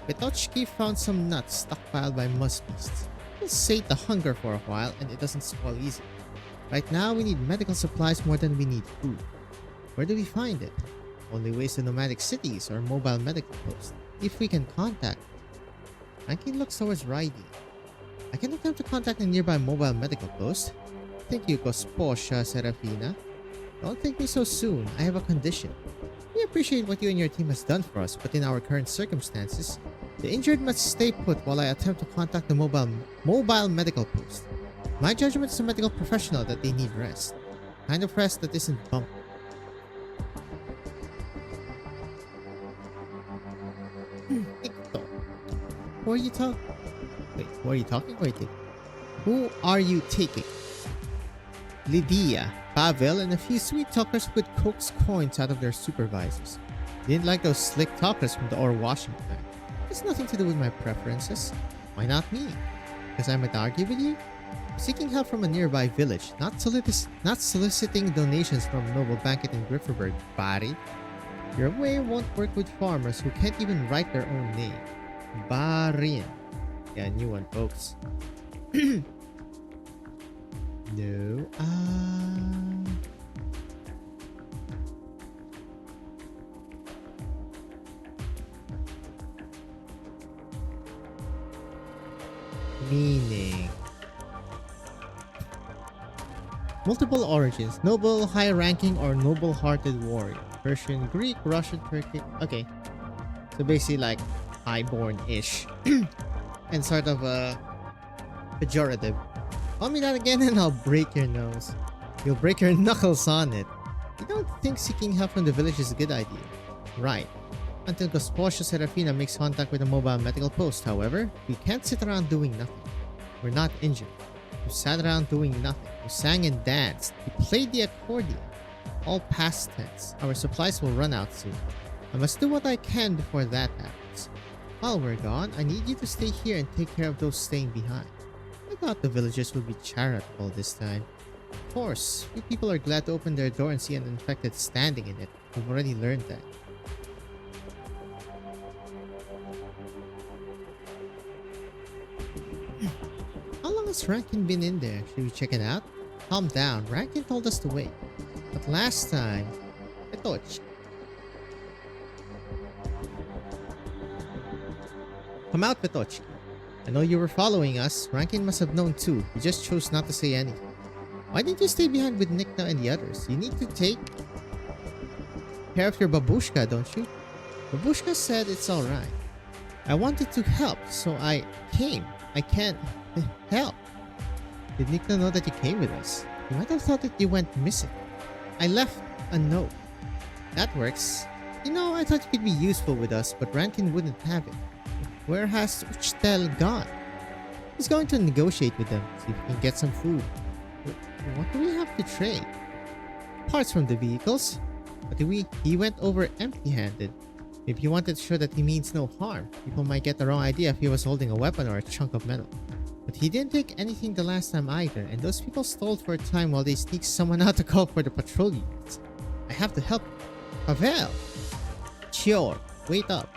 Vitochki found some nuts stockpiled by musk beasts. We'll sate the hunger for a while and it doesn't spoil easy. Right now we need medical supplies more than we need food. Where do we find it? Only ways to nomadic cities or mobile medical posts, if we can contact them. Rankin looks towards Raidi. I can attempt to contact a nearby mobile medical post. Thank you, Gosposha Serafina. Don't think me so soon, I have a condition. We appreciate what you and your team has done for us, but in our current circumstances, the injured must stay put while I attempt to contact the mobile medical post. My judgment as a medical professional that they need rest. Kind of rest that isn't bumpy. are you talking? Wait, who are you talking or taking? Who are you taking? Lydia, Pavel, and a few sweet talkers who could coax coins out of their supervisors. Didn't like those slick talkers from the ore washing plant. It's nothing to do with my preferences. Why not me? Because I might argue with you? Seeking help from a nearby village, not soliciting donations from a noble banquet in Grifferberg, buddy. Your way won't work with farmers who can't even write their own name. Barin. Yeah, new one, folks. No. Meaning. Multiple origins. Noble, high-ranking, or noble-hearted warrior. Persian, Greek, Russian, Turkic. Okay. So basically like highborn-ish. And sort of a pejorative. Call me that again and I'll break your nose. You'll break your knuckles on it. You don't think seeking help from the village is a good idea? Right. Until Gosposha Serafina makes contact with a mobile medical post, however, we can't sit around doing nothing. We're not injured. We sat around doing nothing. We sang and danced. We played the accordion. All past tense. Our supplies will run out soon. I must do what I can before that happens. While we're gone, I need you to stay here and take care of those staying behind. I thought the villagers would be charitable this time. Of course, we people are glad to open their door and see an infected standing in it. We've already learned that. How long has Rankin been in there? Should we check it out? Calm down. Rankin told us to wait. But last time, I thought... Come out, Petochki. I know you were following us. Rankin must have known too. He just chose not to say anything. Why didn't you stay behind with Nikna and the others? You need to take care of your babushka, don't you? Babushka said it's alright. I wanted to help, so I came. I can't help. Did Nikna know that you came with us? You might have thought that you went missing. I left a note. That works. You know, I thought you could be useful with us, but Rankin wouldn't have it. Where has Uchtel gone? He's going to negotiate with them, see if he can get some food. What do we have to trade? Parts from the vehicles. But he went over empty-handed. Maybe he wanted to show that he means no harm. People might get the wrong idea if he was holding a weapon or a chunk of metal. But he didn't take anything the last time either, and those people stalled for a time while they sneaked someone out to call for the patrol units. I have to help. Pavel! Chior, wait up.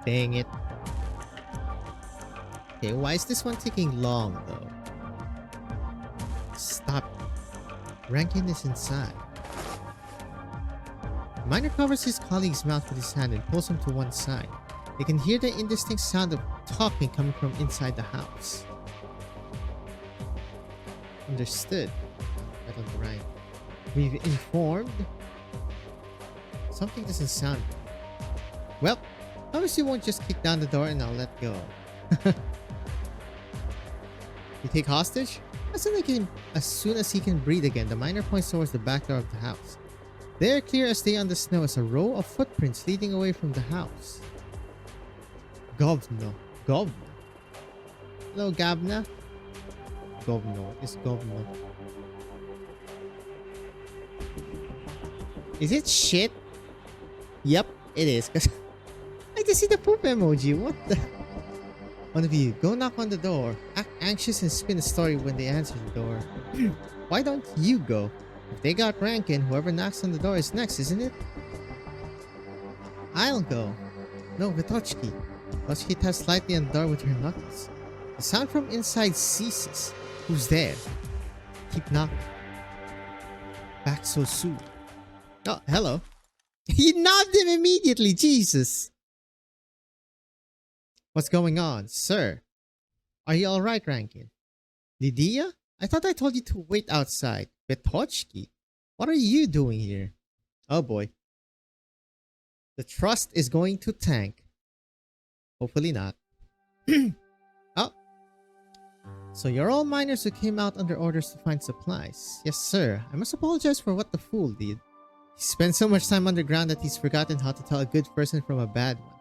Dang it. Okay, why is this one taking long though? Stop. Rankin is inside. The miner covers his colleague's mouth with his hand and pulls him to one side. They can hear the indistinct sound of talking coming from inside the house. Understood. Right on the right. We've informed. Something doesn't sound good. Well, obviously you won't just kick down the door and I'll let go. You take hostage? As soon as he can breathe again, the miner points towards the back door of the house. There, clear as day on the snow, is a row of footprints leading away from the house. Govno. Govno. Hello, Gabna. Govno. It's Govno. Is it shit? Yep, it is. Cause I just see the poop emoji. What the? One of you, go knock on the door. Act anxious and spin a story when they answer the door. Why don't you go? If they got Rankin, whoever knocks on the door is next, isn't it? I'll go. No, Vitochki. Vitochki taps slightly on the door with her knuckles. The sound from inside ceases. Who's there? Keep knocking. Back so soon. Oh, hello. He nabbed him immediately, Jesus! What's going on, sir? Are you alright, Rankin? Lydia? I thought I told you to wait outside. Vitochki? What are you doing here? Oh boy. The trust is going to tank. Hopefully not. Oh. So you're all miners who came out under orders to find supplies. Yes, sir. I must apologize for what the fool did. He spent so much time underground that he's forgotten how to tell a good person from a bad one.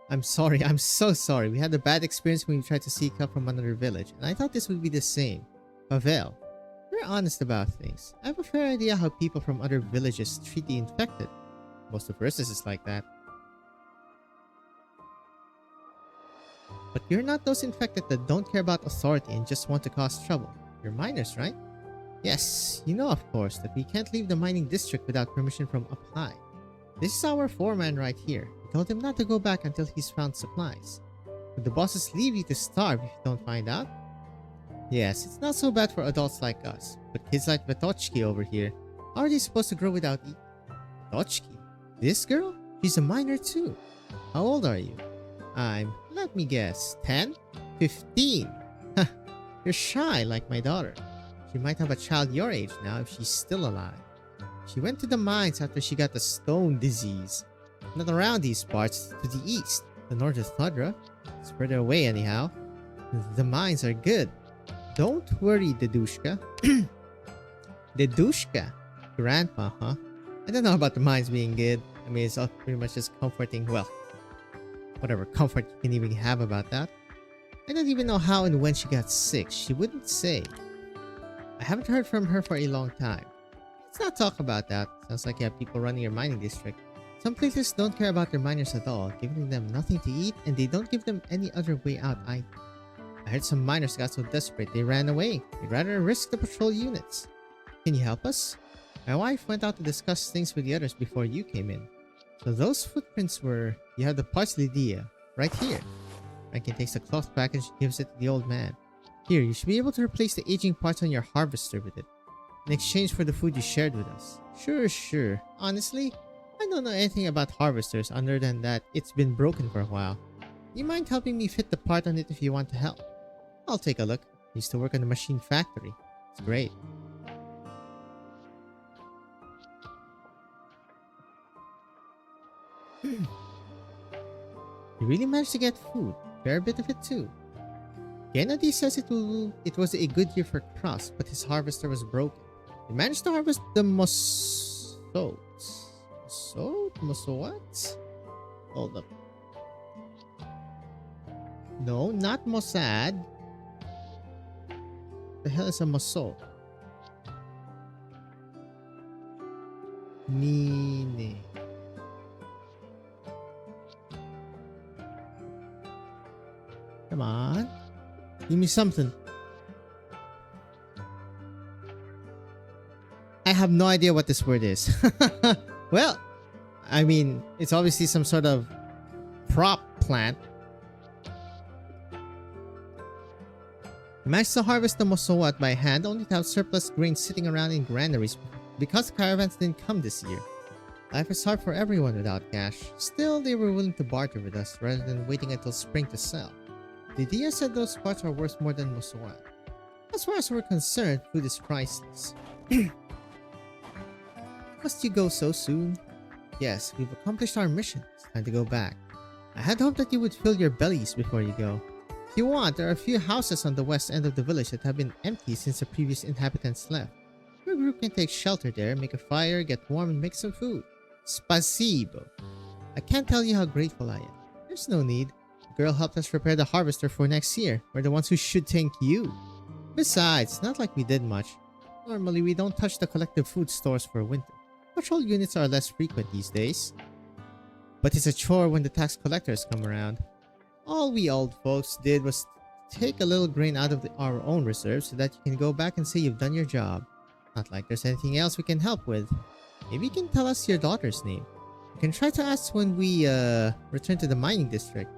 I'm sorry, I'm so sorry. We had a bad experience when we tried to seek help from another village, and I thought this would be the same. Pavel, we're honest about things. I have a fair idea how people from other villages treat the infected. Most of Ursus is like that. But you're not those infected that don't care about authority and just want to cause trouble. You're miners, right? Yes, you know of course that we can't leave the mining district without permission from up high. This is our foreman right here. We told him not to go back until he's found supplies. Would the bosses leave you to starve if you don't find out? Yes, it's not so bad for adults like us, but kids like Vatochki over here, how are they supposed to grow without eating? Vatochki? This girl? She's a minor too. How old are you? Let me guess, 10? 15? You're shy like my daughter. She might have a child your age now if she's still alive. She went to the mines after she got the stone disease. Not around these parts, to the east, the north of Thudra. It's further away anyhow. The mines are good. Don't worry, Dedushka. Dedushka? Grandpa, huh? I don't know about the mines being good. I mean, it's all pretty much just comforting. Well, whatever comfort you can even have about that. I don't even know how and when she got sick. She wouldn't say. I haven't heard from her for a long time. Let's not talk about that. Sounds like you have people running your mining district. Some places don't care about their miners at all, giving them nothing to eat, and they don't give them any other way out either. I heard some miners got so desperate they ran away. They'd rather risk the patrol units. Can you help us? My wife went out to discuss things with the others before you came in. So those footprints were... You have the parts Lydia. Right here. Rankin takes the cloth package and gives it to the old man. Here, you should be able to replace the aging parts on your harvester with it. In exchange for the food you shared with us. Sure. Honestly, I don't know anything about harvesters other than that it's been broken for a while. You mind helping me fit the part on it if you want to help? I'll take a look. I used to work in the machine factory. It's great. You really managed to get food. Fair bit of it too. Gennady says it was a good year for crops, but his harvester was broken. He managed to harvest the what? Hold up. No, not Mossad. The hell is a Mossad? Nine. Come on. Give me something. I have no idea what this word is. Well, I mean, it's obviously some sort of prop plant. I managed to harvest the mosowat by hand, only to have surplus grain sitting around in granaries because the caravans didn't come this year. Life is hard for everyone without cash. Still, they were willing to barter with us rather than waiting until spring to sell. Lydia said those parts are worth more than mosowat. As far as we're concerned, food is priceless. Must you go so soon? Yes, we've accomplished our mission. It's time to go back. I had hoped that you would fill your bellies before you go. If you want, there are a few houses on the west end of the village that have been empty since the previous inhabitants left. Your group can take shelter there, make a fire, get warm, and make some food. Spasibo. I can't tell you how grateful I am. There's no need. The girl helped us prepare the harvester for next year. We're the ones who should thank you. Besides, not like we did much. Normally, we don't touch the collective food stores for winter. Patrol units are less frequent these days. But it's a chore when the tax collectors come around. All we old folks did was take a little grain out of our own reserves so that you can go back and say you've done your job. Not like there's anything else we can help with. Maybe you can tell us your daughter's name. You can try to ask when we return to the mining district.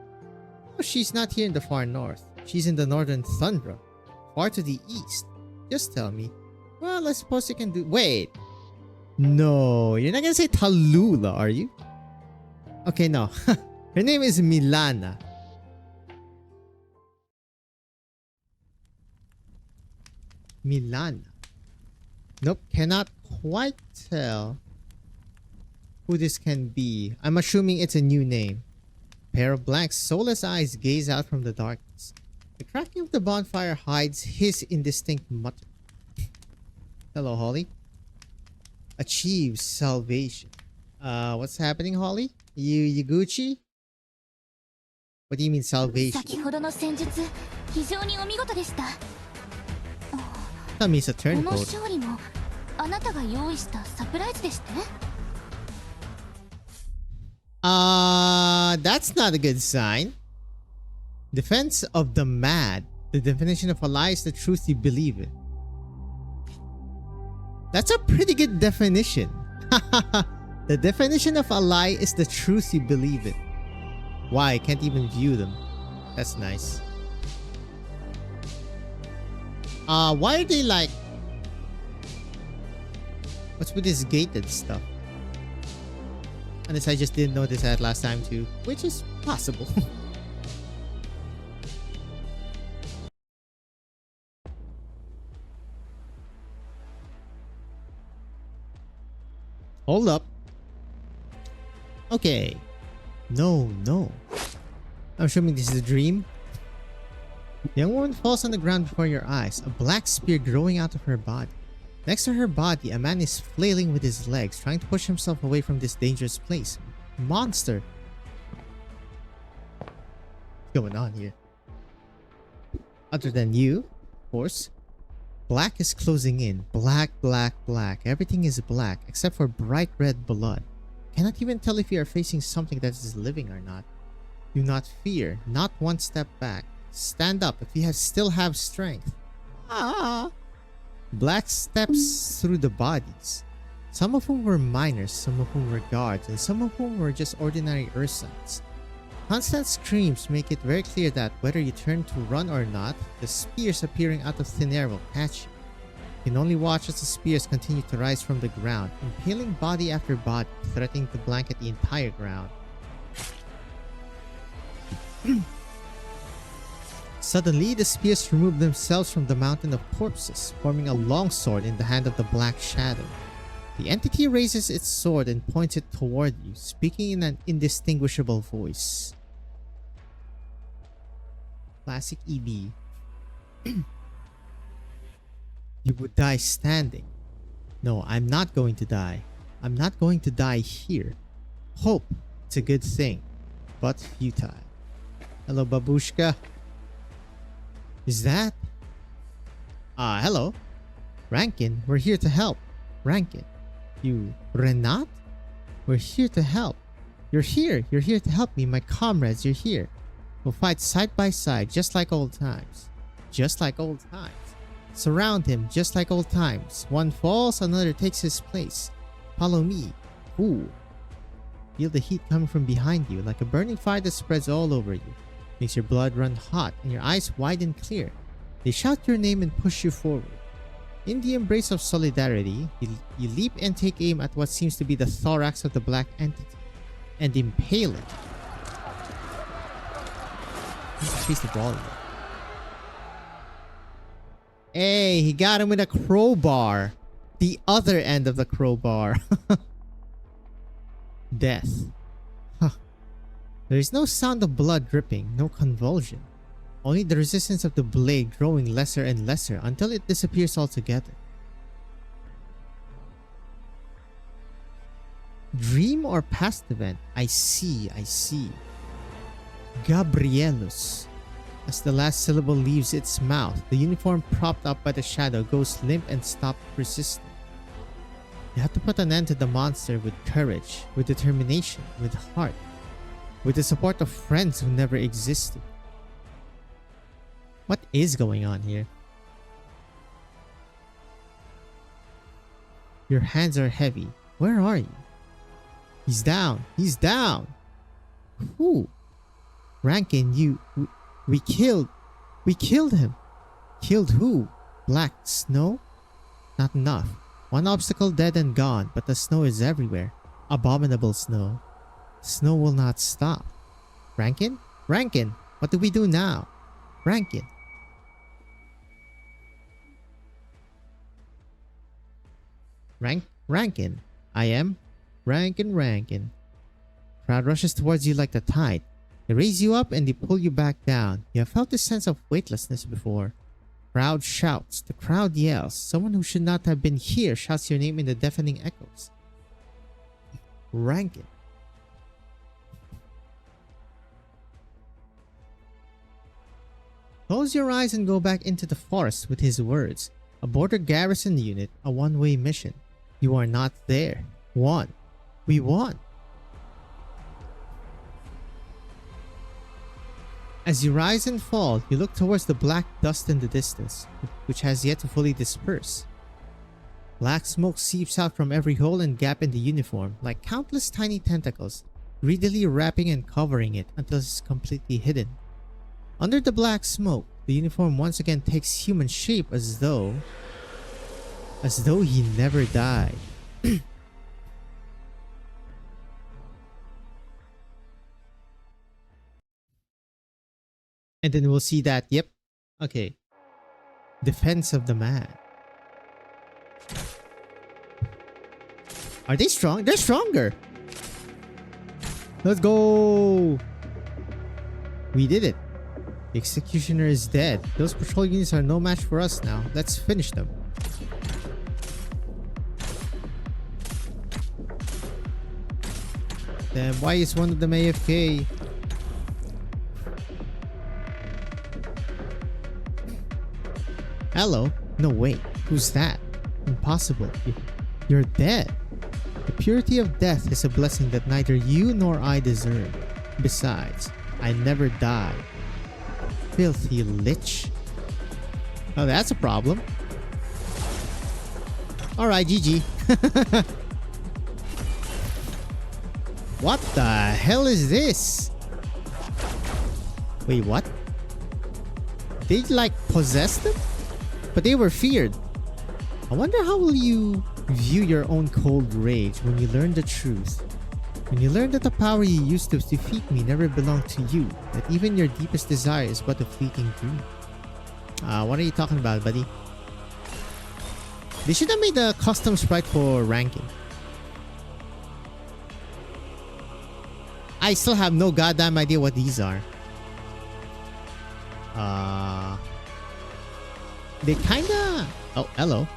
Oh, she's not here in the far north. She's in the northern tundra, far to the east. Just tell me. Well, I suppose you can do... Wait! No, you're not gonna say Tallulah, are you? Okay, no. Her name is Milana. Milana. Nope, cannot quite tell who this can be. I'm assuming it's a new name. A pair of blank, soulless eyes gaze out from the darkness. The cracking of the bonfire hides his indistinct mutter. Hello, Holly. Achieve salvation. What's happening, Holly? You Gucci? What do you mean salvation? 先ほどの戦術非常にお見事でした。 That means a こ turn の code. 勝利もあなたが用意したサプライズでして？ That's not a good sign. Defense of the mad. The definition of a lie is the truth you believe in. That's a pretty good definition. The definition of a lie is the truth you believe in. Why? I can't even view them. That's nice. Why are they like... What's with this gated stuff? Unless I just didn't notice that last time too, which is possible. Hold up. Okay. No. I'm assuming this is a dream. The young woman falls on the ground before your eyes, a black spear growing out of her body. Next to her body, a man is flailing with his legs, trying to push himself away from this dangerous place. Monster! What's going on here? Other than you, of course. Black is closing in. Black. Everything is black, except for bright red blood. Cannot even tell if you are facing something that is living or not. Do not fear. Not one step back. Stand up if you still have strength. Black steps through the bodies. Some of whom were miners, some of whom were guards, and some of whom were just ordinary Ursines. Constant screams make it very clear that whether you turn to run or not, the spears appearing out of thin air will catch you. You can only watch as the spears continue to rise from the ground, impaling body after body, threatening to blanket the entire ground. Suddenly, the spears remove themselves from the mountain of corpses, forming a longsword in the hand of the Black Shadow. The entity raises its sword and points it toward you, speaking in an indistinguishable voice. Classic EB. You would die standing. No, I'm not going to die. I'm not going to die here. Hope, it's a good thing, but futile. Hello, babushka. Is that? Hello. Rankin, we're here to help. Rankin. You, Renat? We're here to help. You're here to help me, my comrades, you're here. We'll fight side by side, just like old times. Just like old times. Surround him, just like old times. One falls, another takes his place. Follow me. Ooh. Feel the heat coming from behind you, like a burning fire that spreads all over you. Makes your blood run hot and your eyes wide and clear. They shout your name and push you forward. In the embrace of solidarity, you leap and take aim at what seems to be the thorax of the black entity, and impale it. Increase the volume. Hey, he got him with a crowbar. The other end of the crowbar. Death. Huh. There is no sound of blood dripping, no convulsion. Only the resistance of the blade growing lesser and lesser until it disappears altogether. Dream or past event? I see. Gabrielus. As the last syllable leaves its mouth, the uniform propped up by the shadow goes limp and stops persisting. You have to put an end to the monster with courage, with determination, with heart, with the support of friends who never existed. What is going on here? Your hands are heavy. Where are you? He's down. Who? Rankin, we killed him. Killed who? Black snow? Not enough. One obstacle dead and gone, but the snow is everywhere. Abominable snow. Snow will not stop. Rankin, what do we do now? Rankin. Rankin. I am Rankin. Crowd rushes towards you like the tide. They raise you up and they pull you back down. You have felt this sense of weightlessness before. Crowd shouts. The crowd yells. Someone who should not have been here shouts your name in the deafening echoes. Rankin. Close your eyes and go back into the forest with his words. A border garrison unit, a one-way mission. You are not there. Won. We won. As you rise and fall, you look towards the black dust in the distance, which has yet to fully disperse. Black smoke seeps out from every hole and gap in the uniform, like countless tiny tentacles, greedily wrapping and covering it until it's completely hidden. Under the black smoke, the uniform once again takes human shape as though he never died. And then we'll see that, yep, okay. Defense of the man. Are they strong? They're stronger! Let's go! We did it. The executioner is dead. Those patrol units are no match for us now. Let's finish them. Then why is one of them AFK? Hello? No, wait. Who's that? Impossible. You're dead. The purity of death is a blessing that neither you nor I deserve. Besides, I never die. Filthy lich. Oh, that's a problem. Alright, GG. What the hell is this? Wait, what? They like possessed them? But they were feared. I wonder how will you view your own cold rage when you learn the truth. When you learn that the power you used to defeat me never belonged to you. That even your deepest desire is but a fleeting dream. What are you talking about, buddy? They should have made a custom sprite for ranking. I still have no goddamn idea what these are. They kinda... Oh, hello.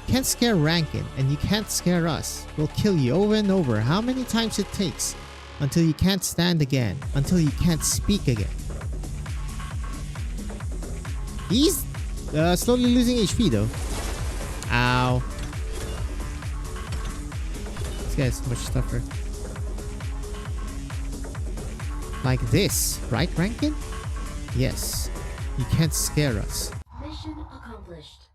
Can't scare Rankin, and you can't scare us. We'll kill you over and over, how many times it takes. Until you can't stand again. Until you can't speak again. He's slowly losing HP though. Ow. This guy's much tougher. Like this, right, Rankin? Yes. You can't scare us. Mission accomplished.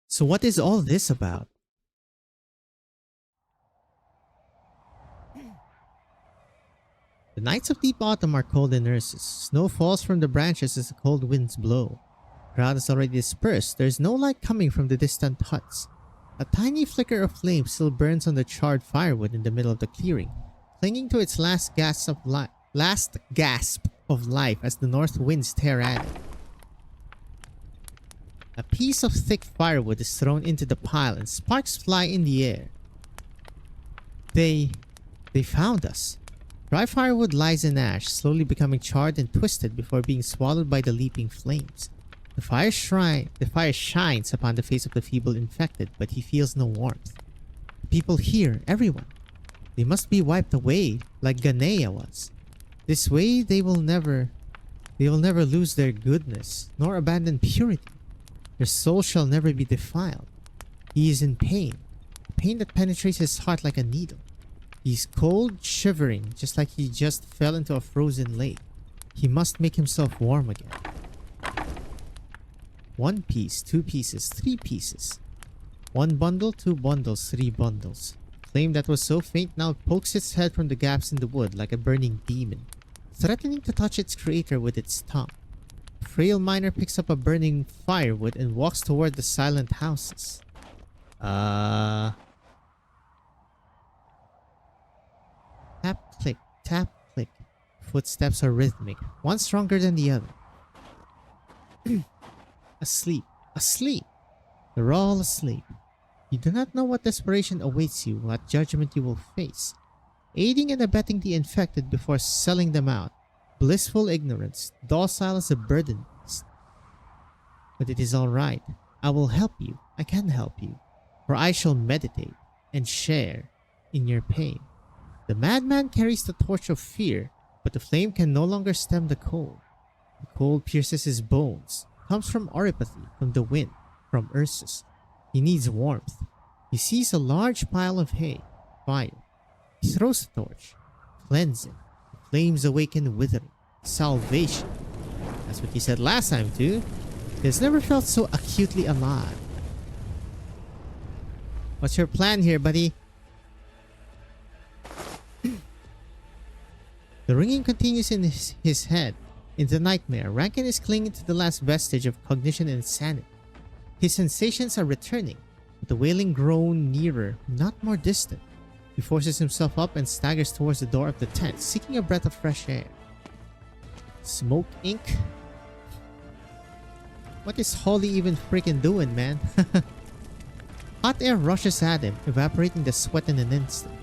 So what is all this about? The nights of deep autumn are cold and nurses. Snow falls from the branches as the cold winds blow. The crowd is already dispersed. There is no light coming from the distant huts. A tiny flicker of flame still burns on the charred firewood in the middle of the clearing, clinging to its last gasp of life as the north winds tear at it. A piece of thick firewood is thrown into the pile and sparks fly in the air. They found us. Dry firewood lies in ash, slowly becoming charred and twisted before being swallowed by the leaping flames. The fire shines upon the face of the feeble infected, but he feels no warmth. The people here, everyone. They must be wiped away, like Ganea was. This way they will never lose their goodness, nor abandon purity. Their soul shall never be defiled. He is in pain, a pain that penetrates his heart like a needle. He's cold, shivering, just like he just fell into a frozen lake. He must make himself warm again. 1 piece, 2 pieces, 3 pieces. 1 bundle, 2 bundles, 3 bundles. Flame that was so faint now pokes its head from the gaps in the wood like a burning demon, threatening to touch its creator with its tongue. A frail miner picks up a burning firewood and walks toward the silent houses. Tap, click, tap, click. Footsteps are rhythmic, one stronger than the other. Asleep, asleep. They're all asleep. You do not know what desperation awaits you, what judgment you will face. Aiding and abetting the infected before selling them out. Blissful ignorance, docile as a burden beast. But it is alright. I will help you. I can help you. For I shall meditate and share in your pain. The madman carries the torch of fear, but the flame can no longer stem the cold. The cold pierces his bones, comes from oripathy, from the wind, from Ursus. He needs warmth. He sees a large pile of hay, fire. He throws a torch. Cleansing. The flames awaken withering. Salvation. That's what he said last time too. He has never felt so acutely alive. What's your plan here, buddy? The ringing continues in his head. In the nightmare, Rankin is clinging to the last vestige of cognition and sanity. His sensations are returning, but the wailing grown nearer, not more distant. He forces himself up and staggers towards the door of the tent, seeking a breath of fresh air. Smoke ink? What is Holly even freaking doing, man? Hot air rushes at him, evaporating the sweat in an instant.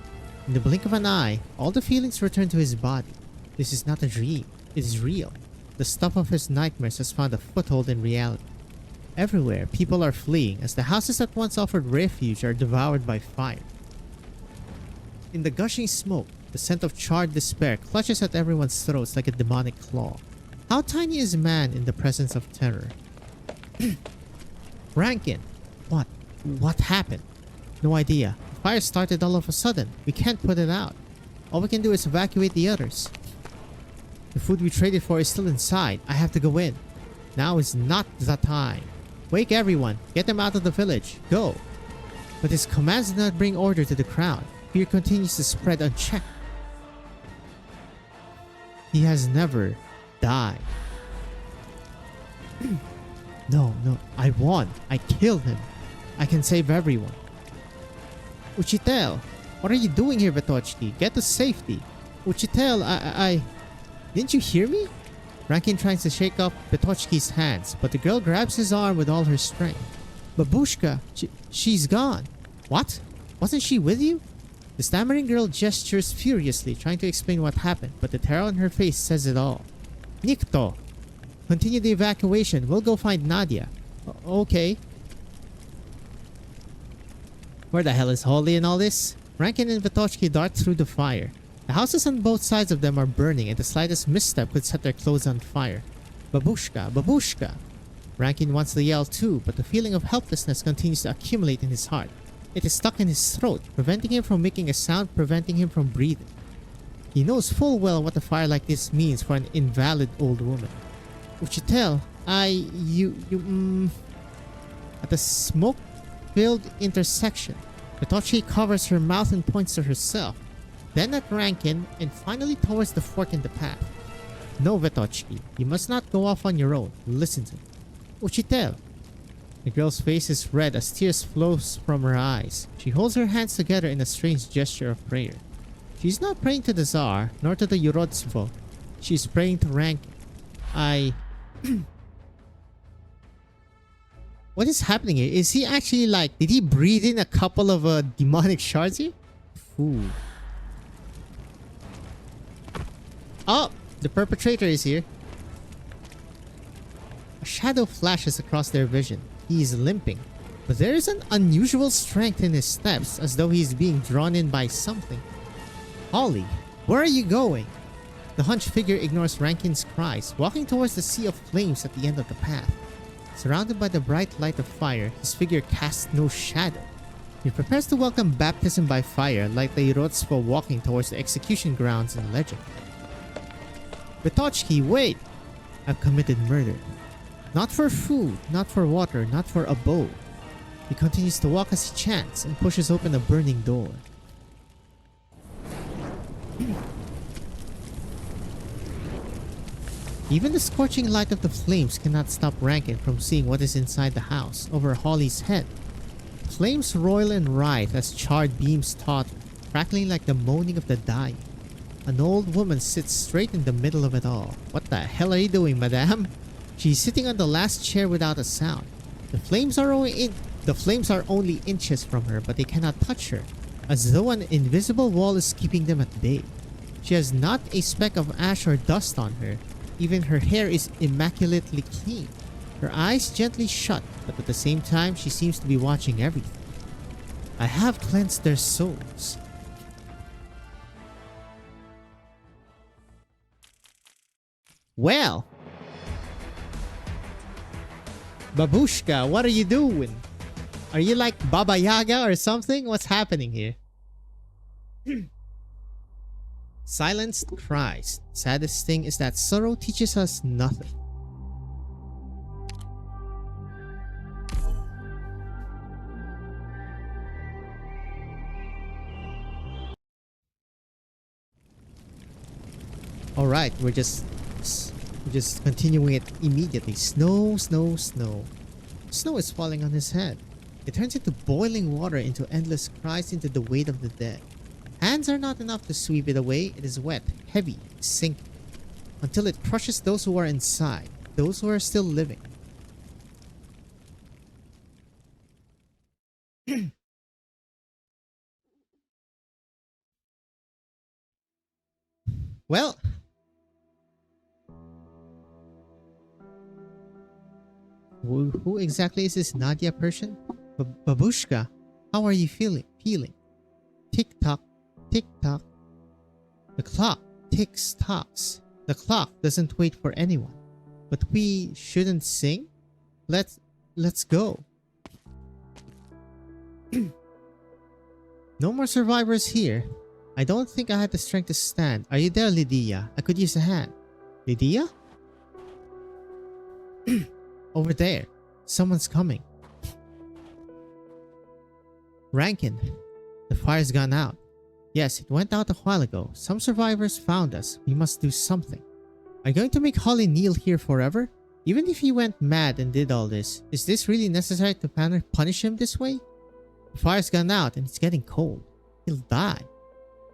In the blink of an eye, all the feelings return to his body. This is not a dream. It is real. The stuff of his nightmares has found a foothold in reality. Everywhere, people are fleeing as the houses that once offered refuge are devoured by fire. In the gushing smoke, the scent of charred despair clutches at everyone's throats like a demonic claw. How tiny is man in the presence of terror? Rankin! What happened? No idea. The fire started all of a sudden. We can't put it out. All we can do is evacuate the others. The food we traded for is still inside. I have to go in. Now is not the time. Wake everyone. Get them out of the village. Go. But his commands do not bring order to the crowd. Fear continues to spread unchecked. He has never died. No. I won. I killed him. I can save everyone. Uchitel! What are you doing here, Vetochki? Get to safety. Uchitel, I... Didn't you hear me? Rankin tries to shake off Vetochki's hands, but the girl grabs his arm with all her strength. Babushka, she's gone. What? Wasn't she with you? The stammering girl gestures furiously, trying to explain what happened, but the terror on her face says it all. Nikto! Continue the evacuation. We'll go find Nadia. Okay. Where the hell is Holly in all this? Rankin and Vetochki dart through the fire. The houses on both sides of them are burning, and the slightest misstep could set their clothes on fire. Babushka! Babushka! Rankin wants to yell too, but the feeling of helplessness continues to accumulate in his heart. It is stuck in his throat, preventing him from making a sound, preventing him from breathing. He knows full well what a fire like this means for an invalid old woman. Uchitel, At the smoke-filled intersection, Vetochki covers her mouth and points to herself, then at Rankin, and finally towards the fork in the path. No, Vetochki, you must not go off on your own. Listen to me. Uchitel! The girl's face is red as tears flow from her eyes. She holds her hands together in a strange gesture of prayer. She's not praying to the Tsar, nor to the Yurodzvo. She's praying to Rankin. What is happening here? Is he actually like... Did he breathe in a couple of demonic shards here? Ooh. Oh! The perpetrator is here. A shadow flashes across their vision. He is limping, but there is an unusual strength in his steps, as though he is being drawn in by something. Holly, where are you going? The hunched figure ignores Rankin's cries, walking towards the sea of flames at the end of the path. Surrounded by the bright light of fire, his figure casts no shadow. He prepares to welcome baptism by fire, like the Irotzpo walking towards the execution grounds in legend. Vetochki, wait! I've committed murder. Not for food, not for water, not for a bow. He continues to walk as he chants and pushes open a burning door. Even the scorching light of the flames cannot stop Rankin from seeing what is inside the house, over Holly's head. Flames roil and writhe as charred beams totter, crackling like the moaning of the dying. An old woman sits straight in the middle of it all. What the hell are you doing, madame? She's sitting on the last chair without a sound. The flames are only inches from her, but they cannot touch her, as though an invisible wall is keeping them at bay. She has not a speck of ash or dust on her. Even her hair is immaculately clean. Her eyes gently shut, but at the same time she seems to be watching everything. I have cleansed their souls. Well. Babushka, what are you doing? Are you like Baba Yaga or something? What's happening here? Silenced cries. Saddest thing is that sorrow teaches us nothing. Alright, we're just continuing it immediately. Snow, snow, snow. Snow is falling on his head. It turns into boiling water, into endless cries, into the weight of the dead. Hands are not enough to sweep it away. It is wet, heavy, sinking, until it crushes those who are inside, those who are still living. Well, who exactly is this Nadia person? Babushka, how are you feeling? Tick tock, tick tock. The clock ticks tocks. The clock doesn't wait for anyone. But we shouldn't sing? Let's go. No more survivors here. I don't think I had the strength to stand. Are you there, Lydia? I could use a hand. Lydia? Over there. Someone's coming. Rankin. The fire's gone out. Yes, it went out a while ago. Some survivors found us. We must do something. Are you going to make Holly kneel here forever? Even if he went mad and did all this, is this really necessary to punish him this way? The fire's gone out and it's getting cold. He'll die.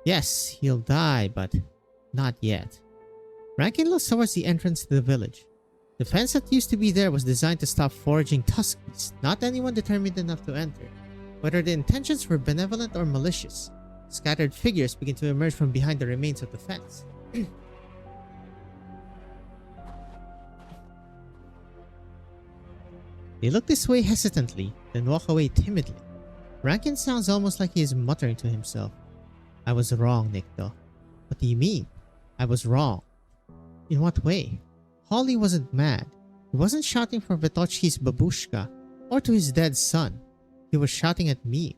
Yes, he'll die, but not yet. Rankin looks towards the entrance to the village. The fence that used to be there was designed to stop foraging Tuskies, not anyone determined enough to enter. Whether the intentions were benevolent or malicious, scattered figures begin to emerge from behind the remains of the fence. They look this way hesitantly, then walk away timidly. Rankin sounds almost like he is muttering to himself. I was wrong, Nikto. What do you mean? I was wrong. In what way? Holly wasn't mad. He wasn't shouting for Vetochki's babushka or to his dead son. He was shouting at me.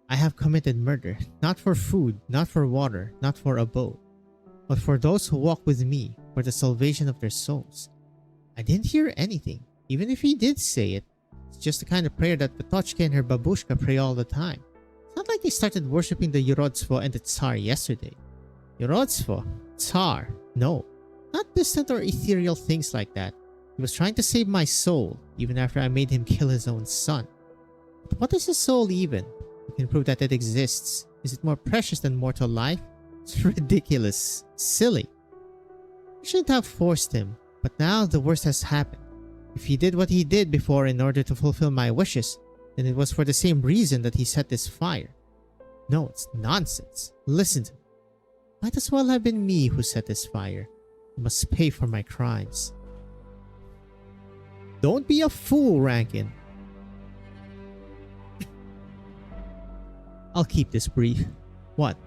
I have committed murder, not for food, not for water, not for a boat, but for those who walk with me, for the salvation of their souls. I didn't hear anything. Even if he did say it, it's just the kind of prayer that Vetochka and her babushka pray all the time. It's not like they started worshipping the Yurodzvo and the Tsar yesterday. Yurodzvo? Tsar? No. Not distant or ethereal things like that. He was trying to save my soul, even after I made him kill his own son. But what is a soul even? You can prove that it exists. Is it more precious than mortal life? It's ridiculous. Silly. I shouldn't have forced him, but now the worst has happened. If he did what he did before in order to fulfill my wishes, then it was for the same reason that he set this fire. No, it's nonsense. Listen to me. Might as well have been me who set this fire. I must pay for my crimes. Don't be a fool, Rankin. I'll keep this brief. What?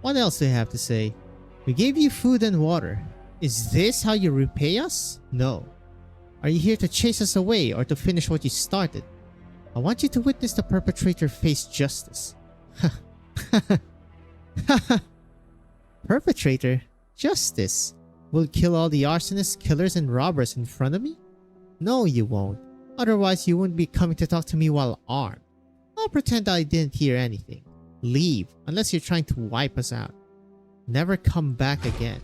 What else do you have to say? We gave you food and water. Is this how you repay us? No. Are you here to chase us away or to finish what you started? I want you to witness the perpetrator face justice. Perpetrator? Justice? Will kill all the arsonists, killers, and robbers in front of me? No, you won't. Otherwise, you wouldn't be coming to talk to me while armed. I'll pretend I didn't hear anything. Leave, unless you're trying to wipe us out. Never come back again.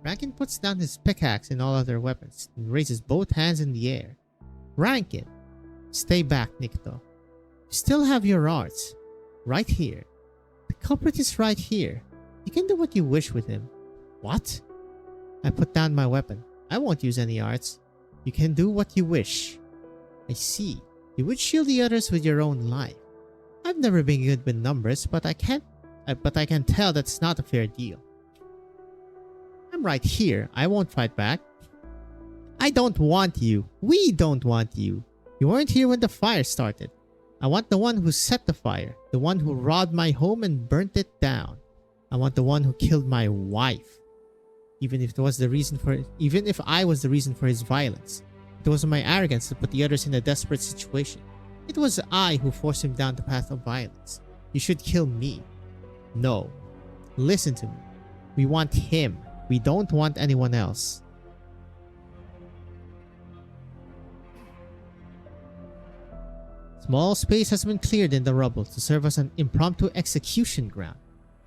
Rankin puts down his pickaxe and all other weapons and raises both hands in the air. Rankin! Stay back, Nikto. You still have your arts. Right here. The culprit is right here. You can do what you wish with him. What? I put down my weapon. I won't use any arts. You can do what you wish. I see. You would shield the others with your own life. I've never been good with numbers, but I can tell that's not a fair deal. I'm right here. I won't fight back. I don't want you. We don't want you. You weren't here when the fire started. I want the one who set the fire. The one who robbed my home and burnt it down. I want the one who killed my wife. Even if I was the reason for his violence. It was my arrogance that put the others in a desperate situation. It was I who forced him down the path of violence. You should kill me. No. Listen to me. We want him. We don't want anyone else. Small space has been cleared in the rubble to serve as an impromptu execution ground.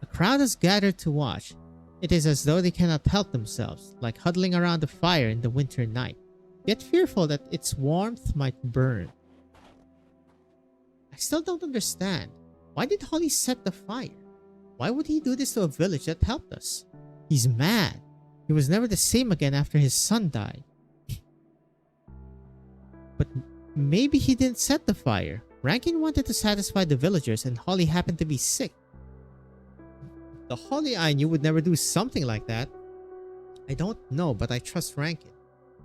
A crowd has gathered to watch. It is as though they cannot help themselves, like huddling around a fire in the winter night, yet fearful that its warmth might burn. I still don't understand. Why did Holly set the fire? Why would he do this to a village that helped us? He's mad. He was never the same again after his son died. But maybe he didn't set the fire. Rankin wanted to satisfy the villagers and Holly happened to be sick. The Holly I knew would never do something like that. I don't know, but I trust Rankin.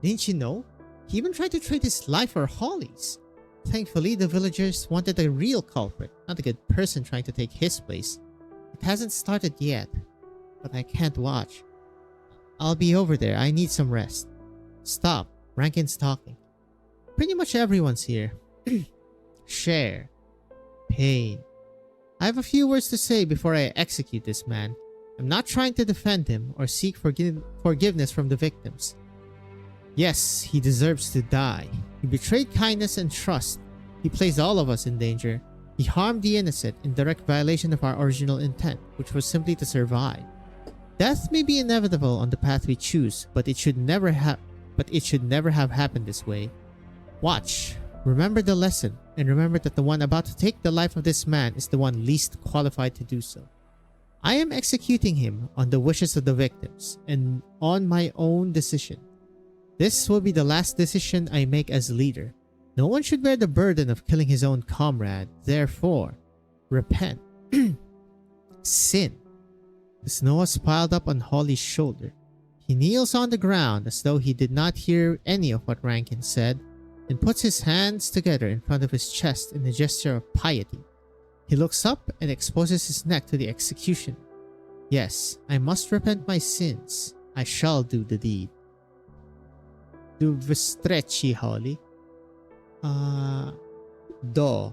Didn't you know? He even tried to trade his life for Holly's. Thankfully, the villagers wanted a real culprit, not a good person trying to take his place. It hasn't started yet, but I can't watch. I'll be over there. I need some rest. Stop. Rankin's talking. Pretty much everyone's here. Share. Pain. I have a few words to say before I execute this man. I'm not trying to defend him or seek forgiveness from the victims. Yes, he deserves to die. He betrayed kindness and trust. He placed all of us in danger. He harmed the innocent in direct violation of our original intent, which was simply to survive. Death may be inevitable on the path we choose, but it should never have happened this way. Watch. Remember the lesson, and remember that the one about to take the life of this man is the one least qualified to do so. I am executing him on the wishes of the victims, and on my own decision. This will be the last decision I make as leader. No one should bear the burden of killing his own comrade. Therefore, repent. Sin. The snow has piled up on Holly's shoulder. He kneels on the ground as though he did not hear any of what Rankin said, and puts his hands together in front of his chest in a gesture of piety. He looks up and exposes his neck to the executioner. Yes, I must repent my sins. I shall do the deed. Do vstrechi, Holly. Do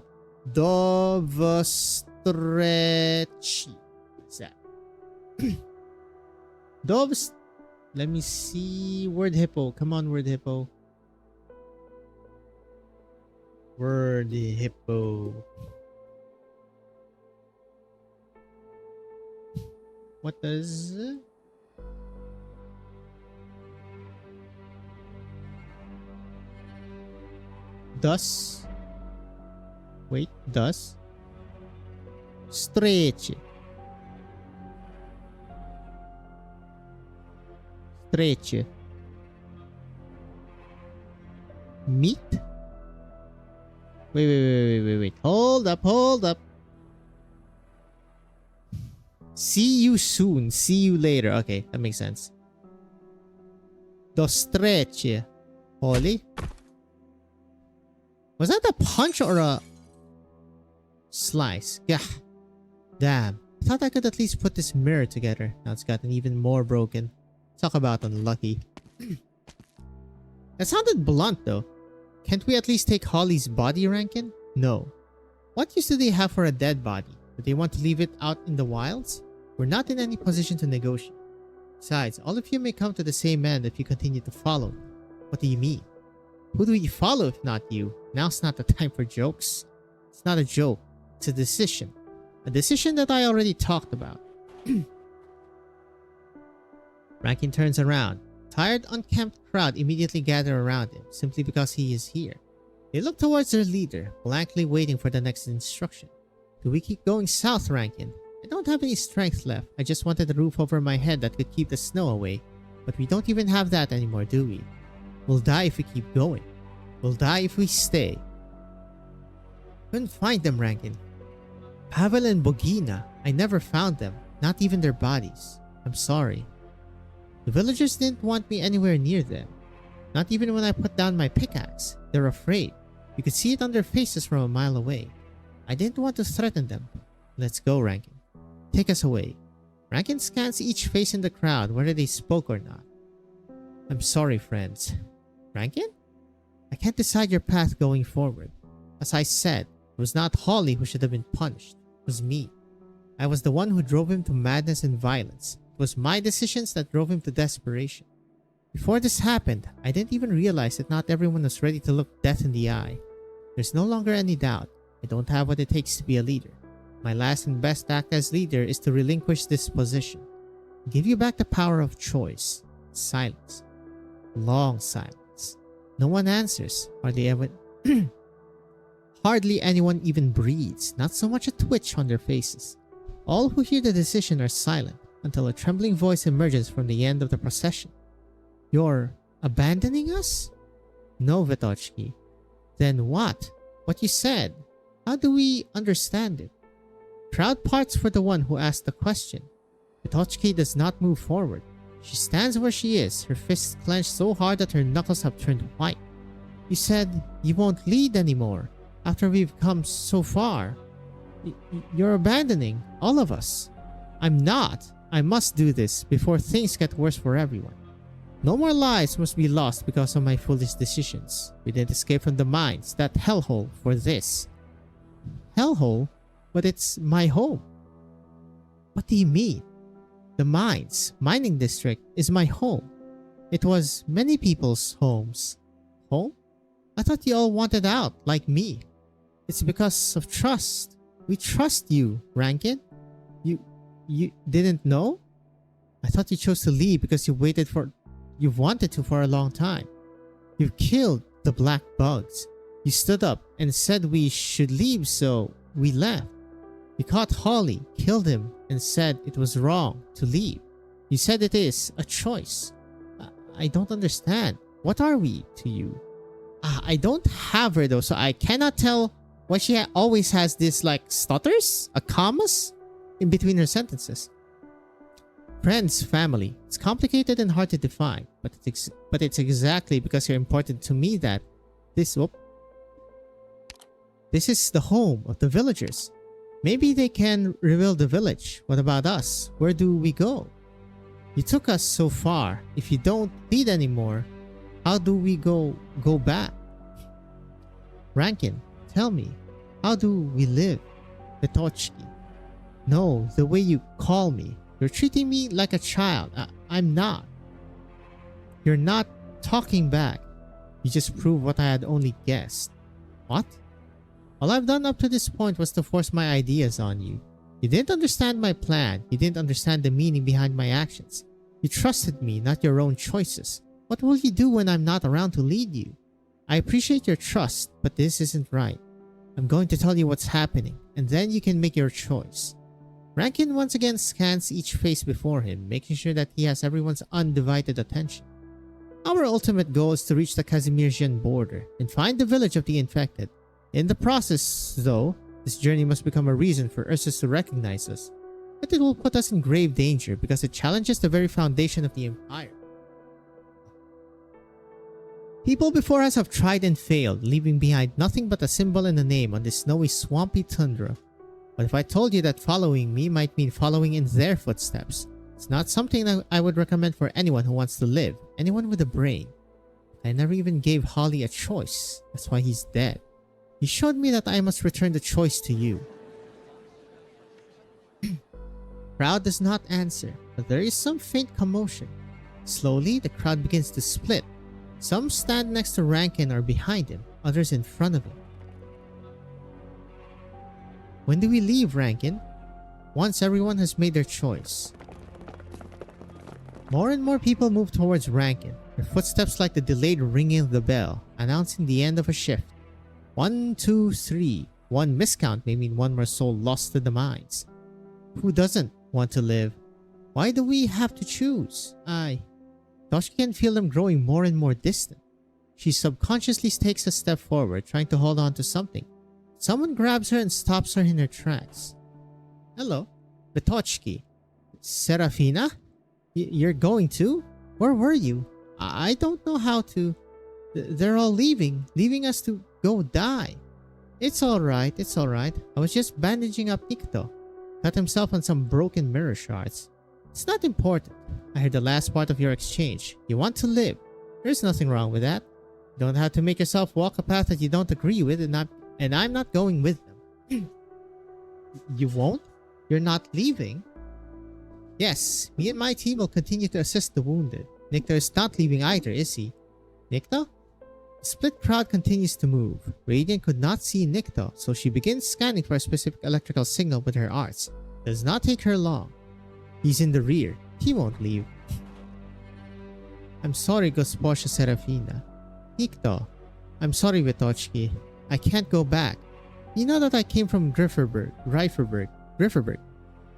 vstrechi. What's that? Let me see. Word hippo. Come on, word hippo. Word hippo. What does... Thus... Wait, thus... Stretch. Stretch. Meat? Wait. Hold up. See you soon. See you later. Okay, that makes sense. Do stretch. Holly? Was that a punch or a slice? Gah. Damn. I thought I could at least put this mirror together. Now it's gotten even more broken. Talk about unlucky. That sounded blunt though. Can't we at least take Holly's body, Rankin? No. What use do they have for a dead body? Do they want to leave it out in the wilds? We're not in any position to negotiate. Besides, all of you may come to the same end if you continue to follow me. What do you mean? Who do we follow if not you? Now's not the time for jokes. It's not a joke. It's a decision. A decision that I already talked about. Rankin turns around. Tired, unkempt crowd immediately gather around him, simply because he is here. They look towards their leader, blankly waiting for the next instruction. Do we keep going south, Rankin? I don't have any strength left. I just wanted a roof over my head that could keep the snow away. But we don't even have that anymore, do we? We'll die if we keep going. We'll die if we stay. Couldn't find them, Rankin. Pavel and Bogina. I never found them. Not even their bodies. I'm sorry. The villagers didn't want me anywhere near them. Not even when I put down my pickaxe. They're afraid. You could see it on their faces from a mile away. I didn't want to threaten them. Let's go, Rankin. Take us away. Rankin scans each face in the crowd, whether they spoke or not. I'm sorry, friends. Rankin? I can't decide your path going forward. As I said, it was not Holly who should have been punished. It was me. I was the one who drove him to madness and violence. It was my decisions that drove him to desperation. Before this happened, I didn't even realize that not everyone was ready to look death in the eye. There's no longer any doubt. I don't have what it takes to be a leader. My last and best act as leader is to relinquish this position. Give you back the power of choice. Silence. Long silence. No one answers. Hardly anyone even breathes, not so much a twitch on their faces. All who hear the decision are silent until a trembling voice emerges from the end of the procession. You're abandoning us? No, Vitochki. Then what? What you said? How do we understand it? Crowd parts for the one who asked the question. Vitochki does not move forward. She stands where she is, her fists clenched so hard that her knuckles have turned white. You said you won't lead anymore after we've come so far. You're abandoning all of us. I'm not. I must do this before things get worse for everyone. No more lives must be lost because of my foolish decisions. We didn't escape from the mines, that hellhole, for this. Hellhole? But it's my home. What do you mean? The mines, mining district, is my home. It was many people's homes. Home? I thought you all wanted out, like me. It's because of trust. We trust you, Rankin. You didn't know? I thought you chose to leave because you've wanted to for a long time. You've killed the black bugs. You stood up and said we should leave, so we left. You caught Holly, killed him, and said it was wrong to leave. You said it is a choice. I don't understand. What are we to you? I don't have her though, so I cannot tell why she always has this like stutters, commas in between her sentences. Friends, family. It's complicated and hard to define, but it's exactly because you're important to me that this is the home of the villagers. Maybe they can rebuild the village. What about us? Where do we go? You took us so far. If you don't lead anymore, how do we go back? Rankin, tell me, how do we live? Vitochki. No, the way you call me. You're treating me like a child. I'm not. You're not talking back. You just proved what I had only guessed. What? All I've done up to this point was to force my ideas on you. You didn't understand my plan. You didn't understand the meaning behind my actions. You trusted me, not your own choices. What will you do when I'm not around to lead you? I appreciate your trust, but this isn't right. I'm going to tell you what's happening, and then you can make your choice. Rankin once again scans each face before him, making sure that he has everyone's undivided attention. Our ultimate goal is to reach the Kazimierzian border and find the village of the infected. In the process, though, this journey must become a reason for Ursus to recognize us. But it will put us in grave danger because it challenges the very foundation of the Empire. People before us have tried and failed, leaving behind nothing but a symbol and a name on this snowy, swampy tundra. But if I told you that following me might mean following in their footsteps, it's not something that I would recommend for anyone who wants to live, anyone with a brain. I never even gave Holly a choice. That's why he's dead. You showed me that I must return the choice to you. Crowd does not answer, but there is some faint commotion. Slowly, the crowd begins to split. Some stand next to Rankin or behind him, others in front of him. When do we leave, Rankin? Once everyone has made their choice. More and more people move towards Rankin, their footsteps like the delayed ringing of the bell, announcing the end of a shift. 1, 2, 3. One miscount may mean one more soul lost to the mines. Who doesn't want to live? Why do we have to choose? Toshki can feel them growing more and more distant. She subconsciously takes a step forward, trying to hold on to something. Someone grabs her and stops her in her tracks. Hello, Vitochki. Serafina? You're going too? Where were you? I don't know how to... They're all leaving us to go die. It's alright. I was just bandaging up Nikto. Cut himself on some broken mirror shards. It's not important. I heard the last part of your exchange. You want to live. There's nothing wrong with that. You don't have to make yourself walk a path that you don't agree with, and I'm not going with them. You won't? You're not leaving? Yes, me and my team will continue to assist the wounded. Nikto is not leaving either, is he? Nikto? The split crowd continues to move. Radiant could not see Nikto, so she begins scanning for a specific electrical signal with her arts. It does not take her long. He's in the rear. He won't leave. I'm sorry, Gosposia Serafina. Nikto. I'm sorry, Vitochki. I can't go back. You know that I came from Grifferberg.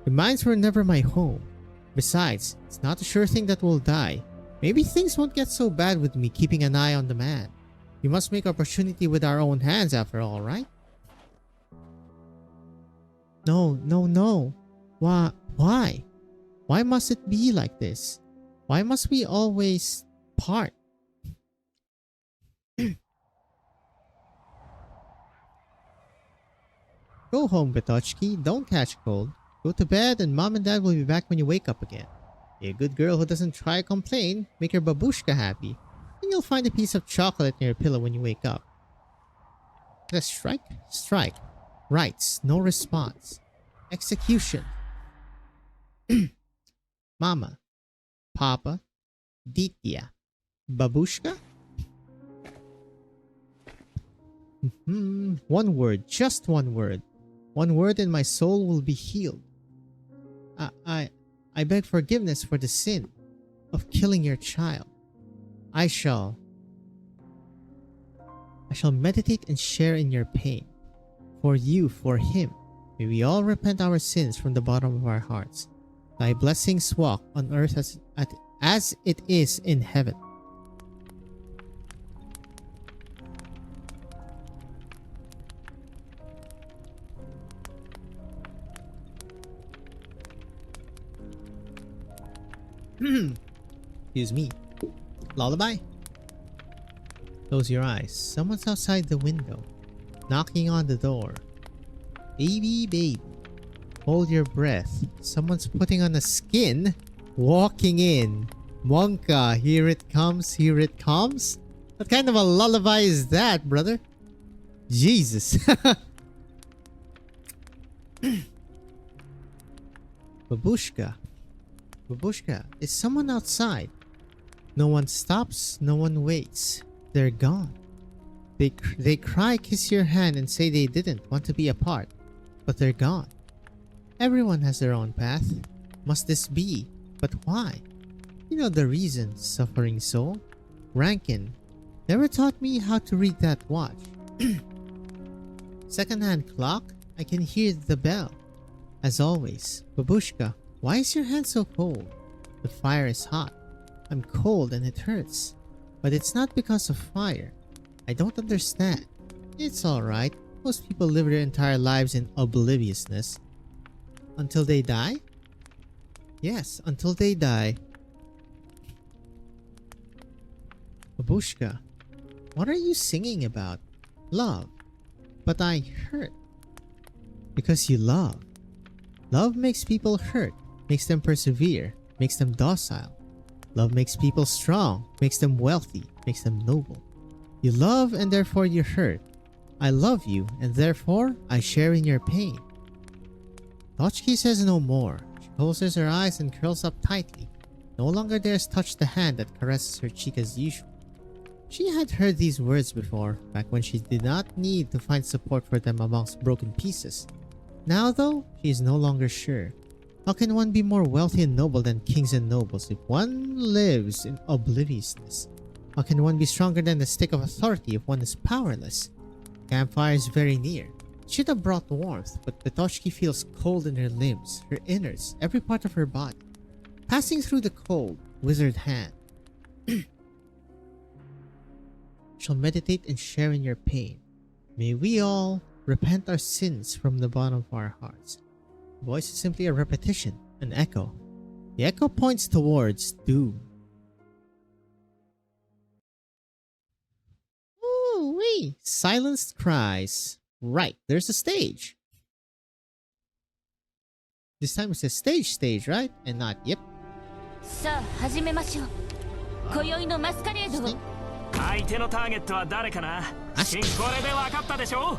The mines were never my home. Besides, it's not a sure thing that we'll die. Maybe things won't get so bad with me keeping an eye on the man. We must make opportunity with our own hands after all, right? No. Why? Why must it be like this? Why must we always part? Go home, Betochki. Don't catch cold. Go to bed and mom and dad will be back when you wake up again. Be a good girl who doesn't try to complain. Make your babushka happy. And you'll find a piece of chocolate near your pillow when you wake up. Let's strike? Strike. Rights. No response. Execution. Mama. Papa. Ditya. Babushka? One word. Just one word. One word and my soul will be healed. I beg forgiveness for the sin of killing your child. I shall meditate and share in your pain. For you, for him. May we all repent our sins from the bottom of our hearts. Thy blessings walk on earth as it is in heaven. Excuse me. Lullaby? Close your eyes. Someone's outside the window, knocking on the door. Baby. Hold your breath. Someone's putting on a skin, walking in. Monka, here it comes, here it comes. What kind of a lullaby is that, brother? Jesus. Babushka. Babushka, is someone outside? No one stops, no one waits. They're gone. They cry, kiss your hand and say they didn't want to be apart. But they're gone. Everyone has their own path. Must this be? But why? You know the reason, suffering soul. Rankin never taught me how to read that watch. Second-hand clock? I can hear the bell. As always, Babushka, why is your hand so cold? The fire is hot. I'm cold and it hurts. But it's not because of fire. I don't understand. It's alright. Most people live their entire lives in obliviousness. Until they die? Yes, until they die. Babushka, what are you singing about? Love. But I hurt. Because you love. Love makes people hurt. Makes them persevere. Makes them docile. Love makes people strong. Makes them wealthy. Makes them noble. You love and therefore you hurt. I love you and therefore I share in your pain. Tochki says no more. She closes her eyes and curls up tightly. No longer dares touch the hand that caresses her cheek as usual. She had heard these words before, back when she did not need to find support for them amongst broken pieces. Now though, she is no longer sure. How can one be more wealthy and noble than kings and nobles if one lives in obliviousness? How can one be stronger than the stick of authority if one is powerless? Campfire is very near. It should have brought warmth, but Betochki feels cold in her limbs, her innards, every part of her body. Passing through the cold, withered hand. Shall meditate and share in your pain. May we all repent our sins from the bottom of our hearts. The voice is simply a repetition, an echo. The echo points towards doom. Ooh-wee! Silenced cries. Right, there's a stage. This time it's a stage, right? And not, yep. さあ始めましょう。今宵のマスカレードを。相手のターゲットは誰かな。シンこれで分かったでしょ。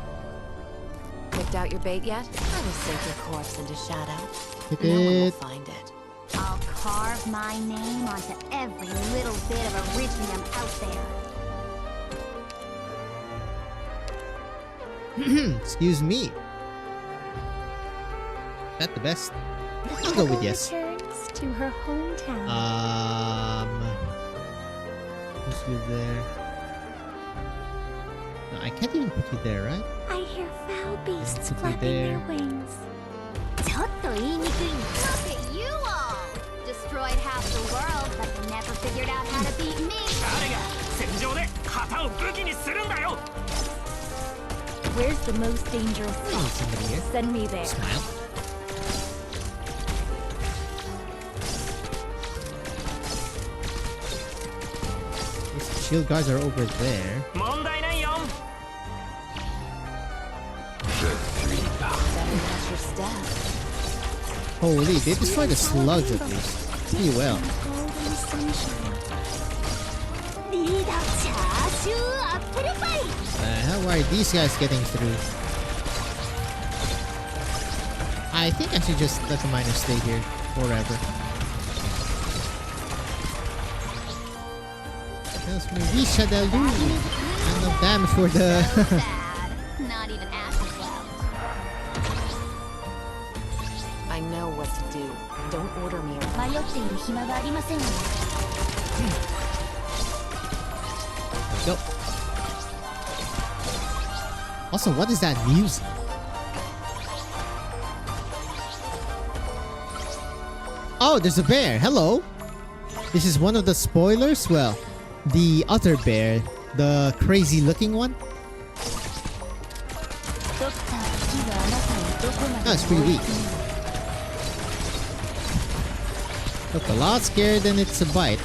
Picked out your bait yet? I will sink your corpse into shadow. Hit No one will it. find it. I'll carve my name onto every little bit of Iridium out there. Excuse me. That the best? I'll go with yes. Returns to her hometown. Who's you there? No, I can't even put you there, right? I hear foul beasts Put you flapping there. their wings. ちょっと言いにくい。 Look at you all! Destroyed half the world, but never figured out how to beat me. 誰が戦場で旗を武器にするんだよ。 Where's the most dangerous We need spot? somebody here. Send me there. Smile. These shield guards are over there. 問題ないよ。 Je suis parti. Better watch your step. Holy, they destroyed the slugs at least. Pretty well. Golden sunshine. リーダーチャーシューアップルパイ。 How are these guys getting through? I think I should just let the miners stay here forever. Else maybe Shadaloo. And no damage for the. Sad. Not even ashes left. I know what to do. Don't order me around. 迷っている暇がありませんわ。 Go. Also, what is that music? Oh, there's a bear. Hello. This is one of the spoilers. Well, the other bear, the crazy looking one. ドクターの木があなたをどこまで That's pretty weak. Look a lot scared than it's a bite.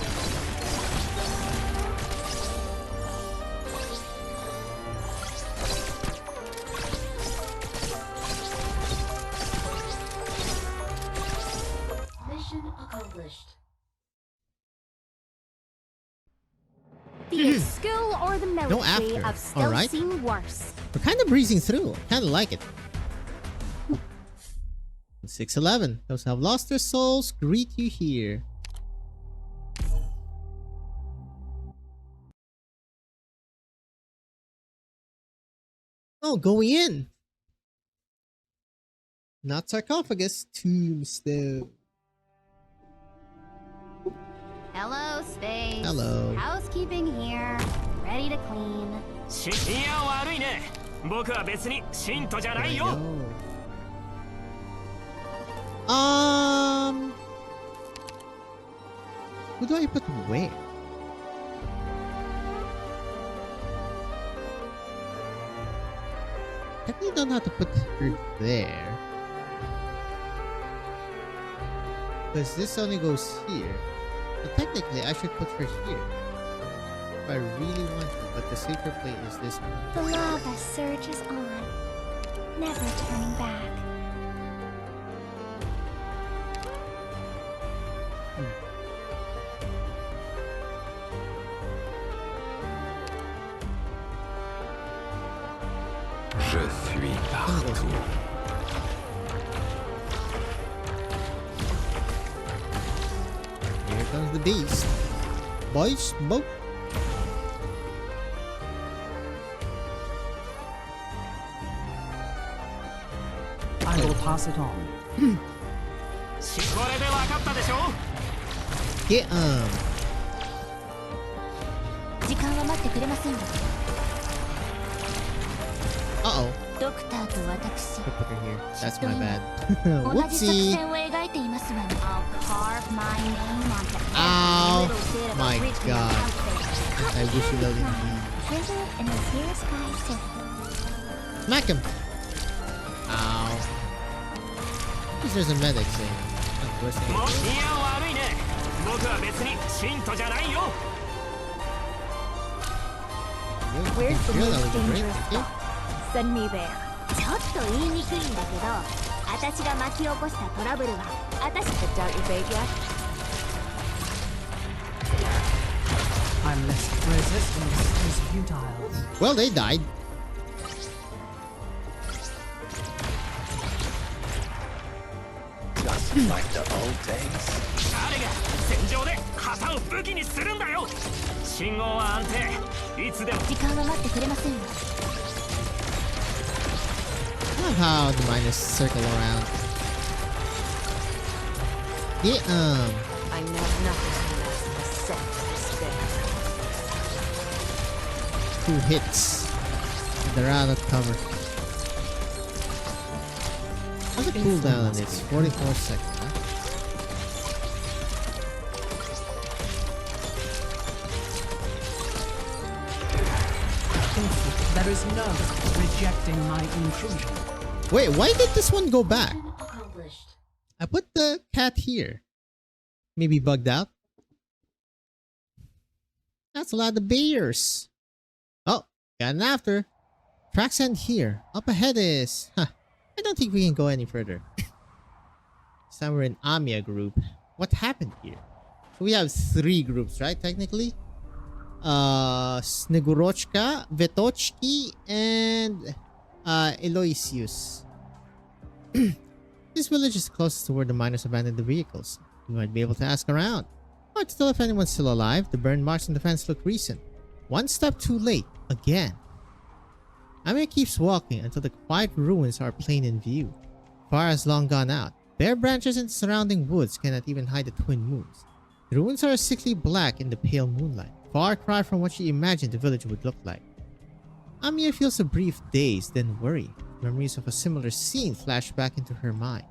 Mission accomplished. The skill or the military after. of still Alright. seem worse. We're kind of breezing through. Kind of like it. 611. Those who have lost their souls greet you here. Oh, going in. Not sarcophagus, tombstone. Hello, space. Hello. Housekeeping here. Ready to clean. いや悪いね。僕は別に信徒じゃないよ。 Who do I put where? Technically don't have to put her there. Because this only goes here. So technically I should put her here. If I really want to, but the safer play is this one. The lava surges on, never turning back. Je suis partout. Here comes the beast. Boys, smoke. I will pass it on. これで分かったでしょ。 Get 時間は待ってくれませんわ。 Uh-oh. ドクターと私 I put her here. That's my bad. 同じ作 Whoopsie. 戦を描いていますわね。 I'll carve my name onto Ow. every little bit of My Iridium God. out there. I wish you well indeed. River in the clear sky too. Smack him. Ow. At least there's a medic saying. Not worse than もういや悪いね。僕は別に信徒じゃないよ。 you. Where's the Sure, that most would be great. dangerous Thank you. spot? Send me there. ちょっと言いにくいんだけど、私が巻き起こしたトラブルは私 The doubt you bait yet? Unless resistance is futile. Well, they died. Just like the old days. 誰が戦場で旗を武器にするんだよ。信号は安定。いつでも時間は待ってくれませんよ。I love how the miners circle around. Yeah, I know nothing unless the set is there. 2 hits. They're out of cover. What's the cooldown on this? 44 seconds. Huh? There is no rejecting my intrusion. Wait, why did this one go back? Mission accomplished. I put the cat here. Maybe bugged out. That's a lot of bears. Oh, got an after. Tracks end here. Up ahead is... Huh. I don't think we can go any further. This time we're in Amiya group. What happened here? So we have 3 groups, right? Technically. Snegorochka, Vetochki, and Eloisius. This village is closest to where the miners abandoned the vehicles. We might be able to ask around. Hard to tell if anyone's still alive. The burn marks on the fence look recent. One step too late. Again. Amiya keeps walking until the quiet ruins are plain in view. Fire has long gone out. Bare branches and surrounding woods cannot even hide the twin moons. The ruins are sickly black in the pale moonlight. Far cry from what she imagined the village would look like. Amiya feels a brief daze, then worry. Memories of a similar scene flash back into her mind.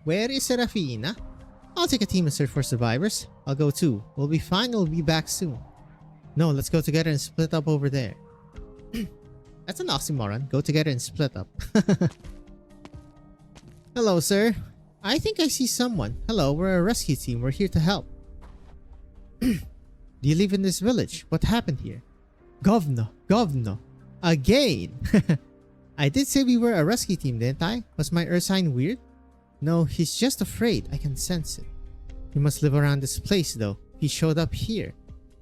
Where is Serafina? I'll take a team and search for survivors. I'll go too. We'll be fine, we'll be back soon. No, let's go together and split up over there. That's an oxymoron. Go together and split up. Hello, sir. I think I see someone. Hello, we're a rescue team. We're here to help. Do you live in this village? What happened here? Governor. Again. I did say we were a rescue team, didn't I? Was my earth sign weird? No, he's just afraid. I can sense it. He must live around this place, though. He showed up here.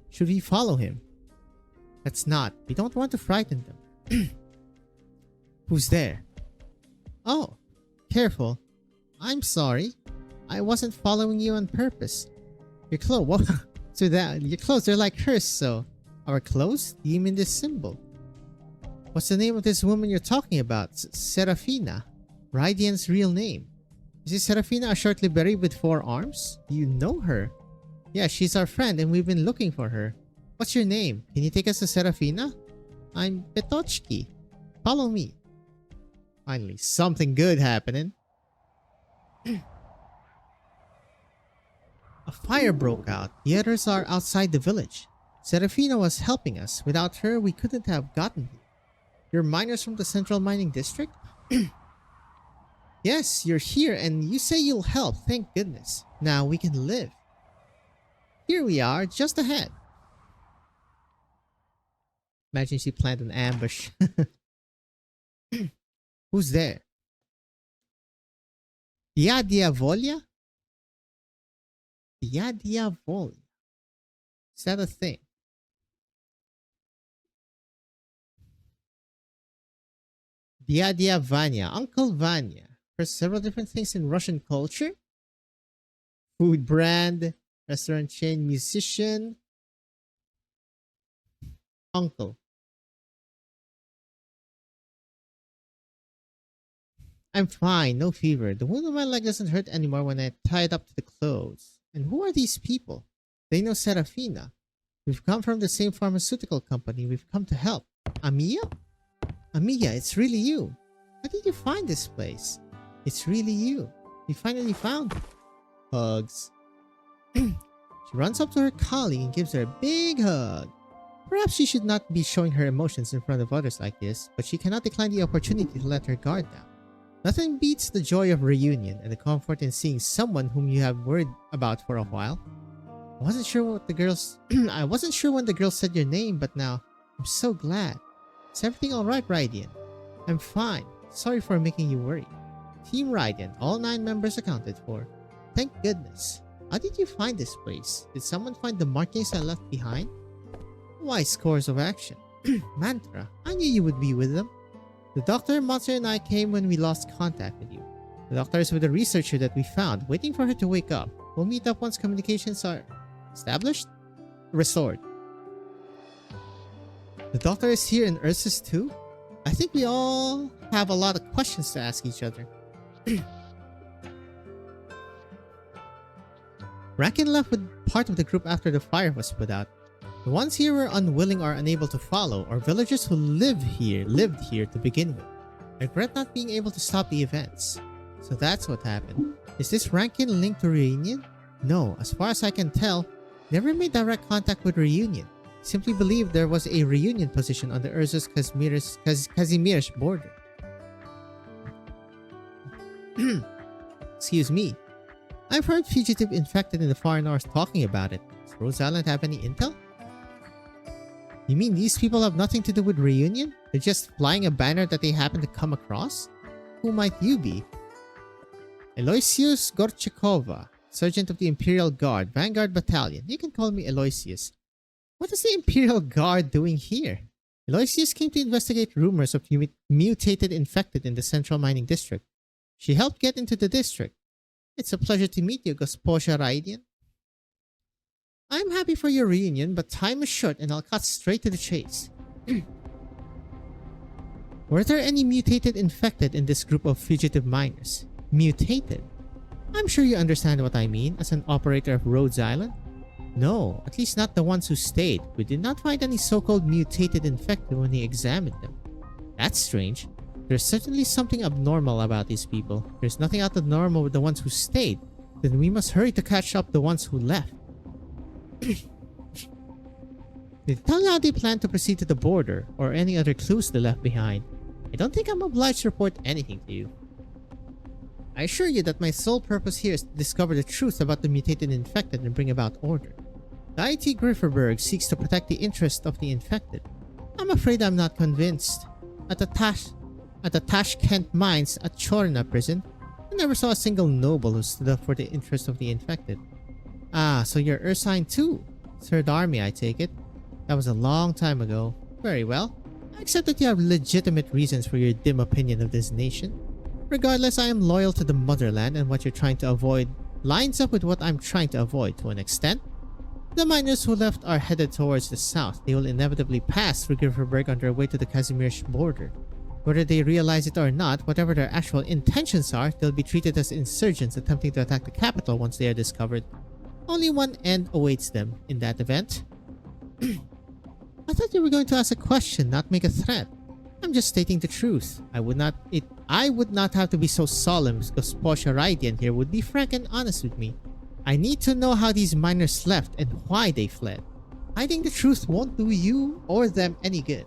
Should we follow him? Let's not. We don't want to frighten them. Who's there? Oh, careful. I'm sorry. I wasn't following you on purpose. Your clothes, what? So that your clothes are like hers, so our clothes? Do you mean this symbol? What's the name of this woman you're talking about? Serafina. Rydian's real name. Is this Serafina a short liberi with 4 arms? Do you know her? Yeah, she's our friend and we've been looking for her. What's your name? Can you take us to Serafina? I'm Petochki. Follow me. Finally, something good happening. A fire broke out. The others are outside the village. Serafina was helping us. Without her, we couldn't have gotten here. You're miners from the Central Mining District? Yes, you're here and you say you'll help. Thank goodness. Now we can live. Here we are, just ahead. Imagine she planned an ambush. Who's there? Diavolia? Diavolia. Is that a thing? Vanya. Uncle Vanya. For several different things in Russian culture. Food brand. Restaurant chain. Musician. Uncle. I'm fine, no fever. The wound on my leg doesn't hurt anymore when I tie it up to the clothes. And who are these people? They know Serafina. We've come from the same pharmaceutical company. We've come to help. Amiya? Amiya, it's really you. How did you find this place? It's really you. We finally found it. Hugs. She runs up to her colleague and gives her a big hug. Perhaps she should not be showing her emotions in front of others like this, but she cannot decline the opportunity to let her guard down. Nothing beats the joy of reunion and the comfort in seeing someone whom you have worried about for a while. I wasn't sure when the girl said your name, but now I'm so glad. Is everything alright, Rydian? I'm fine. Sorry for making you worry. Team Radiant, all 9 members accounted for. Thank goodness. How did you find this place? Did someone find the markings I left behind? Wise course of action. Mantra, I knew you would be with them. The doctor, Monster, and I came when we lost contact with you. The doctor is with the researcher that we found, waiting for her to wake up. We'll meet up once communications are established? Restored. The doctor is here in Ursus too? I think we all have a lot of questions to ask each other. Rankin left with part of the group after the fire was put out. The ones here were unwilling or unable to follow, or villagers who lived here to begin with. I regret not being able to stop the events. So that's what happened. Is this Rankin linked to Reunion? No, as far as I can tell, never made direct contact with Reunion. Simply believed there was a Reunion position on the Ursus Kazimierz border. Excuse me. I've heard fugitive infected in the far north talking about it. Does Rhodes Island have any intel? You mean these people have nothing to do with Reunion? They're just flying a banner that they happen to come across? Who might you be? Aloysius Gorchakova, Sergeant of the Imperial Guard, Vanguard Battalion. You can call me Aloysius. What is the Imperial Guard doing here? Aloysius came to investigate rumors of mutated infected in the Central Mining District. She helped get into the district. It's a pleasure to meet you, Gosposha Raidian. I'm happy for your reunion, but time is short and I'll cut straight to the chase. Were there any mutated infected in this group of fugitive miners? Mutated? I'm sure you understand what I mean as an operator of Rhodes Island. No, at least not the ones who stayed. We did not find any so-called mutated infected when we examined them. That's strange. There's certainly something abnormal about these people. There's nothing out of normal with the ones who stayed. Then we must hurry to catch up the ones who left. Did they tell you how they plan to proceed to the border or any other clues they left behind? I don't think I'm obliged to report anything to you. I assure you that my sole purpose here is to discover the truth about the mutated infected and bring about order. The IT Grifferberg seeks to protect the interests of the infected. I'm afraid I'm not convinced. At the Tashkent mines at Chorna prison, I never saw a single noble who stood up for the interests of the infected. Ah, so you're Ursine too? Third Army, I take it. That was a long time ago. Very well. I accept that you have legitimate reasons for your dim opinion of this nation. Regardless, I am loyal to the motherland, and what you're trying to avoid lines up with what I'm trying to avoid to an extent. The miners who left are headed towards the south. They will inevitably pass through Grifferberg on their way to the Kazimierz border. Whether they realize it or not, whatever their actual intentions are, they'll be treated as insurgents attempting to attack the capital once they are discovered. Only one end awaits them in that event. I thought you were going to ask a question, not make a threat. I'm just stating the truth. I would not have to be so solemn because Posha Raidian here would be frank and honest with me. I need to know how these miners left and why they fled. Hiding the truth won't do you or them any good.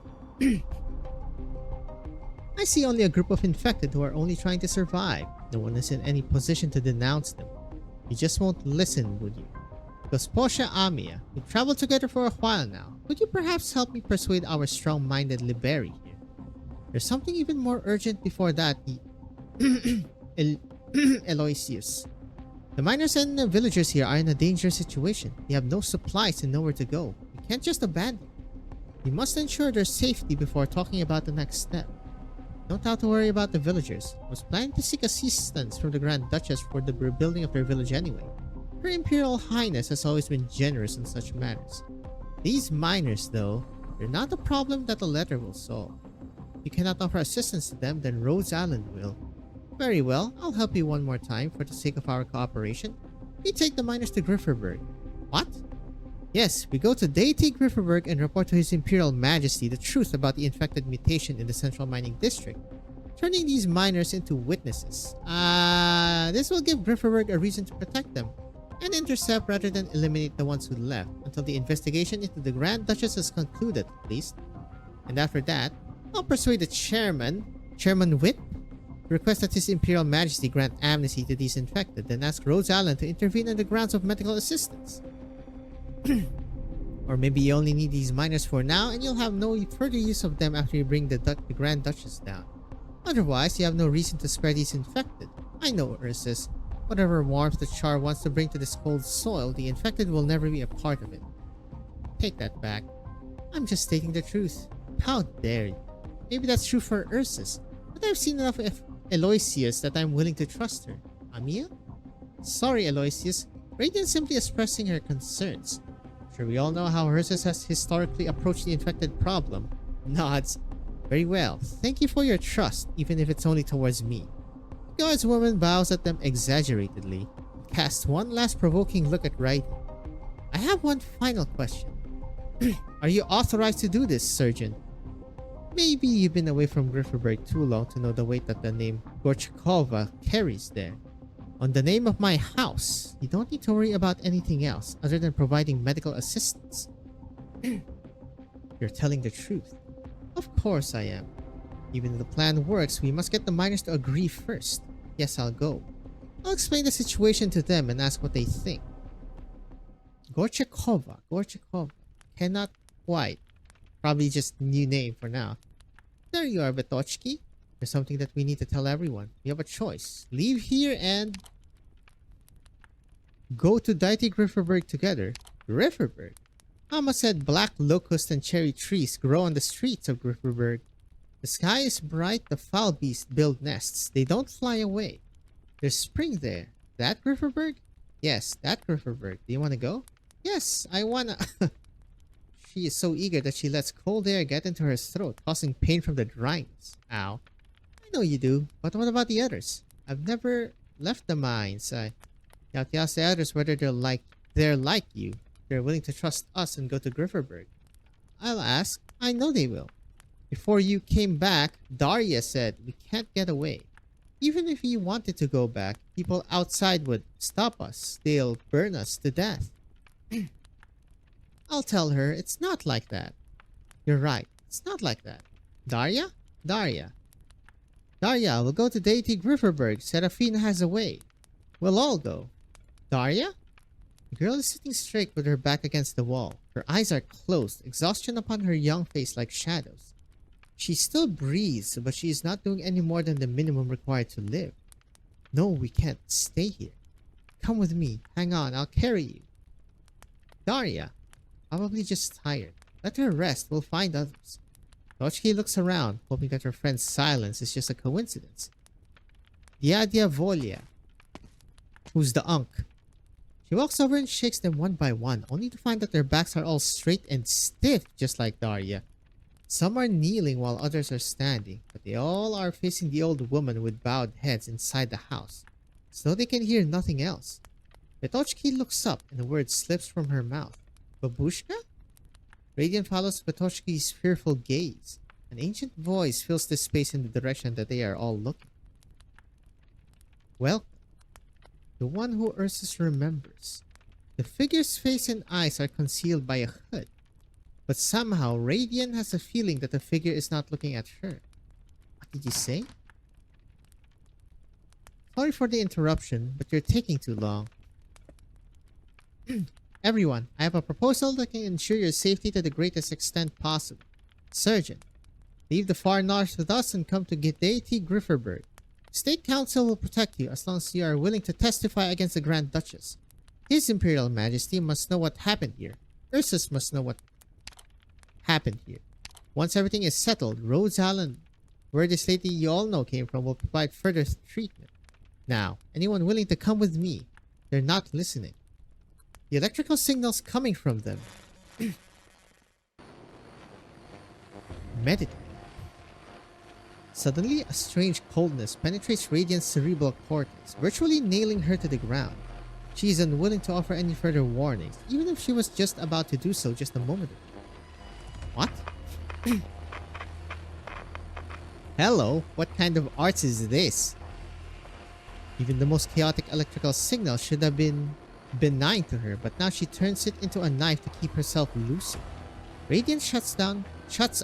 I see only a group of infected who are only trying to survive. No one is in any position to denounce them. You just won't listen, would you? Gosposha Amia, we've traveled together for a while now. Could you perhaps help me persuade our strong-minded Liberi here? There's something even more urgent before that, Aloysius. The miners and the villagers here are in a dangerous situation. They have no supplies and nowhere to go. You can't just abandon them. You must ensure their safety before talking about the next step. Don't have to worry about the villagers. I was planning to seek assistance from the Grand Duchess for the rebuilding of their village anyway. Her Imperial Highness has always been generous in such matters. These miners, though, they're not a problem that a letter will solve. If you cannot offer assistance to them, then Rhodes Island will. Very well, I'll help you one more time for the sake of our cooperation. We take the miners to Grifferberg. What? Yes, we go to Deity Grifferberg and report to His Imperial Majesty the truth about the infected mutation in the Central Mining District, turning these miners into witnesses. This will give Grifferberg a reason to protect them and intercept rather than eliminate the ones who left until the investigation into the Grand Duchess is concluded, at least. And after that, I'll persuade the Chairman Whit, to request that His Imperial Majesty grant amnesty to these infected, then ask Rhodes Island to intervene on the grounds of medical assistance. Or maybe you only need these miners for now and you'll have no further use of them after you bring the Grand Duchess down. Otherwise, you have no reason to spare these infected. I know, Ursus. Whatever warmth the Char wants to bring to this cold soil, the infected will never be a part of it. Take that back. I'm just stating the truth. How dare you? Maybe that's true for Ursus, but I've seen enough of Aloysius that I'm willing to trust her. Amiya? Sorry, Aloysius. Radiant's simply expressing her concerns. Sure, we all know how Ursus has historically approached the infected problem. Nods. Very well. Thank you for your trust, even if it's only towards me. The guardswoman bows at them exaggeratedly and casts one last provoking look at Raiden. I have one final question. Are you authorized to do this, Surgeon? Maybe you've been away from Grifferberg too long to know the weight that the name Gorchakova carries there. On the name of my house, you don't need to worry about anything else other than providing medical assistance. You're telling the truth. Of course I am. Even if the plan works, we must get the miners to agree first. Yes, I'll go. I'll explain the situation to them and ask what they think. Gorchakova. Cannot quite. Probably just new name for now. There you are, Betochki. There's something that we need to tell everyone. You have a choice. Leave here and go to Deity Grifferberg together. Grifferberg? Amma said black locust and cherry trees grow on the streets of Grifferberg. The sky is bright, the foul beasts build nests. They don't fly away. There's spring there. That Grifferberg? Yes, that Grifferberg. Do you want to go? Yes, I wanna. She is so eager that she lets cold air get into her throat, causing pain from the dryness. Ow. I know you do, but what about the others? I've never left the mines. You have to ask the others whether they're like you. They're willing to trust us and go to Grifferberg. I'll ask. I know they will. Before you came back, Daria said we can't get away. Even if we wanted to go back, people outside would stop us. They'll burn us to death. I'll tell her it's not like that. You're right. It's not like that. Daria? Daria, we'll go to Deity Grifferberg. Seraphina has a way. We'll all go. Daria? The girl is sitting straight with her back against the wall. Her eyes are closed, exhaustion upon her young face like shadows. She still breathes, but she is not doing any more than the minimum required to live. No, we can't stay here. Come with me. Hang on, I'll carry you. Daria. Probably just tired. Let her rest, we'll find others. Tochki looks around, hoping that her friend's silence is just a coincidence. Diadia Volia. Who's the unk? She walks over and shakes them one by one, only to find that their backs are all straight and stiff, just like Daria. Some are kneeling while others are standing, but they all are facing the old woman with bowed heads inside the house, as though they can hear nothing else. Betochki looks up and a word slips from her mouth. Babushka? Radiant follows Betochki's fearful gaze. An ancient voice fills the space in the direction that they are all looking. Welcome. The one who Ursus remembers. The figure's face and eyes are concealed by a hood. But somehow, Radiant has a feeling that the figure is not looking at her. What did you say? Sorry for the interruption, but you're taking too long. Everyone, I have a proposal that can ensure your safety to the greatest extent possible. Surgeon, leave the far north with us and come to Deity Grifferberg. State Council will protect you as long as you are willing to testify against the Grand Duchess. His Imperial Majesty must know what happened here. Ursus must know what happened here. Once everything is settled, Rhodes Island, where this lady you all know came from, will provide further treatment. Now, anyone willing to come with me? They're not listening. The electrical signals coming from them. Meditate. Suddenly, a strange coldness penetrates Radiant's cerebral cortex, virtually nailing her to the ground. She is unwilling to offer any further warnings, even if she was just about to do so just a moment ago. What? Hello? What kind of arts is this? Even the most chaotic electrical signal should have been benign to her, but now she turns it into a knife to keep herself lucid. Radiant shuts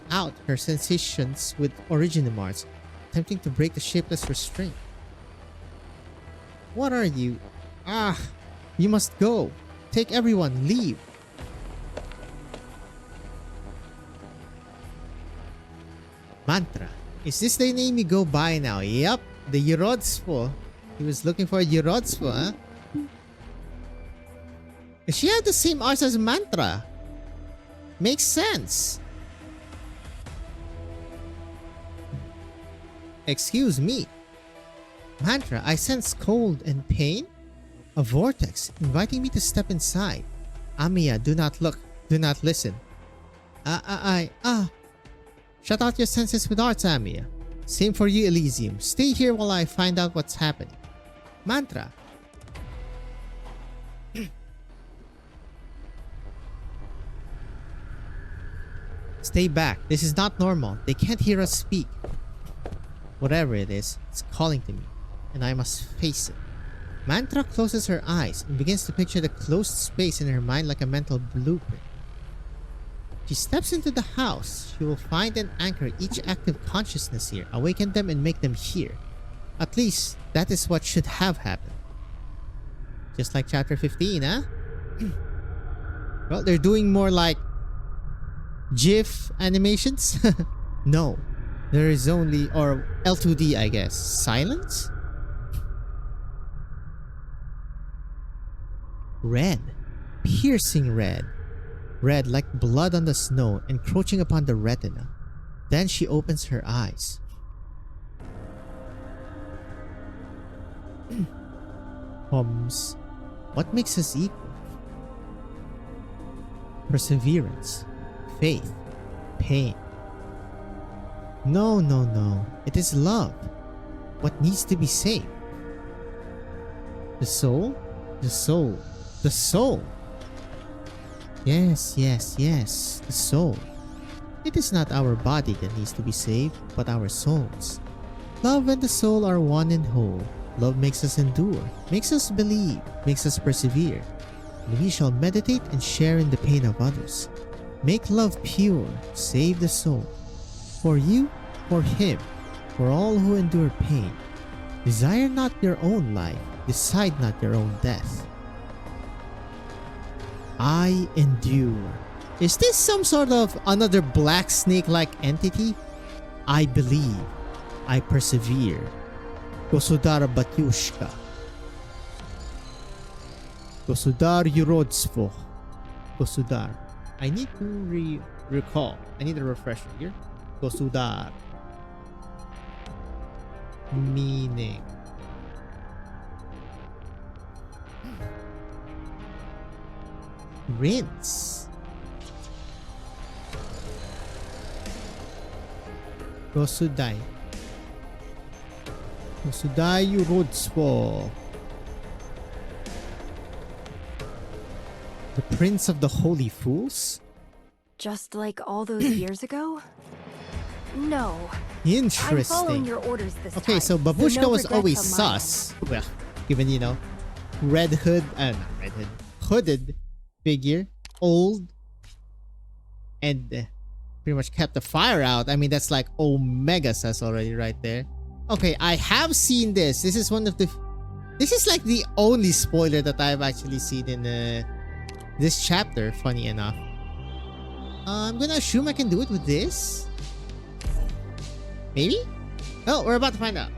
out her sensations with Originimars, attempting to break the shapeless restraint. What are you? Ah! You must go! Take everyone, leave! Mantra. Is this the name you go by now? Yep, the Yerodspo. He was looking for a Yerodspo, huh? She had the same arts as Mantra. Makes sense. Excuse me. Mantra, I sense cold and pain. A vortex inviting me to step inside. Amiya, do not look. Do not listen. Shut out your senses with arts, Amiya. Same for you, Elysium. Stay here while I find out what's happening. Mantra. Stay back. This is not normal. They can't hear us speak. Whatever it is, it's calling to me, and I must face it. Mantra closes her eyes and begins to picture the closed space in her mind like a mental blueprint. She steps into the house. She will find and anchor each active consciousness here, awaken them and make them hear. At least, that is what should have happened. Just like chapter 15, huh? Well, they're doing more like GIF animations? No. There is only, or L2D I guess, silence? Red. Piercing red. Red like blood on the snow, encroaching upon the retina. Then she opens her eyes. Hums. What makes us equal? Perseverance. Faith. Pain. No, no, no. It is love. What needs to be saved? The soul? The soul. The soul! Yes, yes, yes. The soul. It is not our body that needs to be saved, but our souls. Love and the soul are one and whole. Love makes us endure, makes us believe, makes us persevere. And we shall meditate and share in the pain of others. Make love pure, save the soul. For you, for him, for all who endure pain. Desire not your own life, decide not your own death. I endure. Is this some sort of another black snake-like entity? I believe. I persevere. Gosudar Batyushka. Gosudar Yurodsvo. Gosudar. I need to recall. I need a refresher here. Gosudar. Meaning. Rinse. Gosudai. Gosudai Yurodsvo. The Prince of the Holy Fools? Just like all those years ago? No. Interesting. I'm following your orders this time. Okay, so Babushka no was always regrets on my sus. Well, given, you know, red hood, not red hood, hooded figure, old, and pretty much kept the fire out. I mean, that's like Omega sus already right there. Okay, I have seen this. This is one of the... This is like the only spoiler that I've actually seen in this chapter, funny enough. I'm gonna assume I can do it with this. Maybe? Oh, we're about to find out.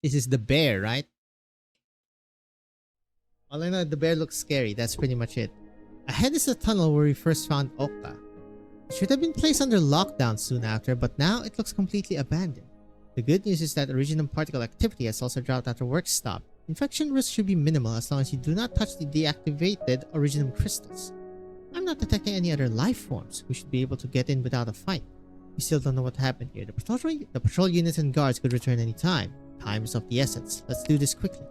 This is the bear, right? All I know, the bear looks scary. That's pretty much it. Ahead is the tunnel where we first found Okka. It should have been placed under lockdown soon after, but now it looks completely abandoned. The good news is that original particle activity has also dropped after work stopped. Infection risk should be minimal as long as you do not touch the deactivated originum crystals. I'm not detecting any other life forms. We should be able to get in without a fight. We still don't know what happened here. The patrol units and guards could return any time. Time is of the essence. Let's do this quickly.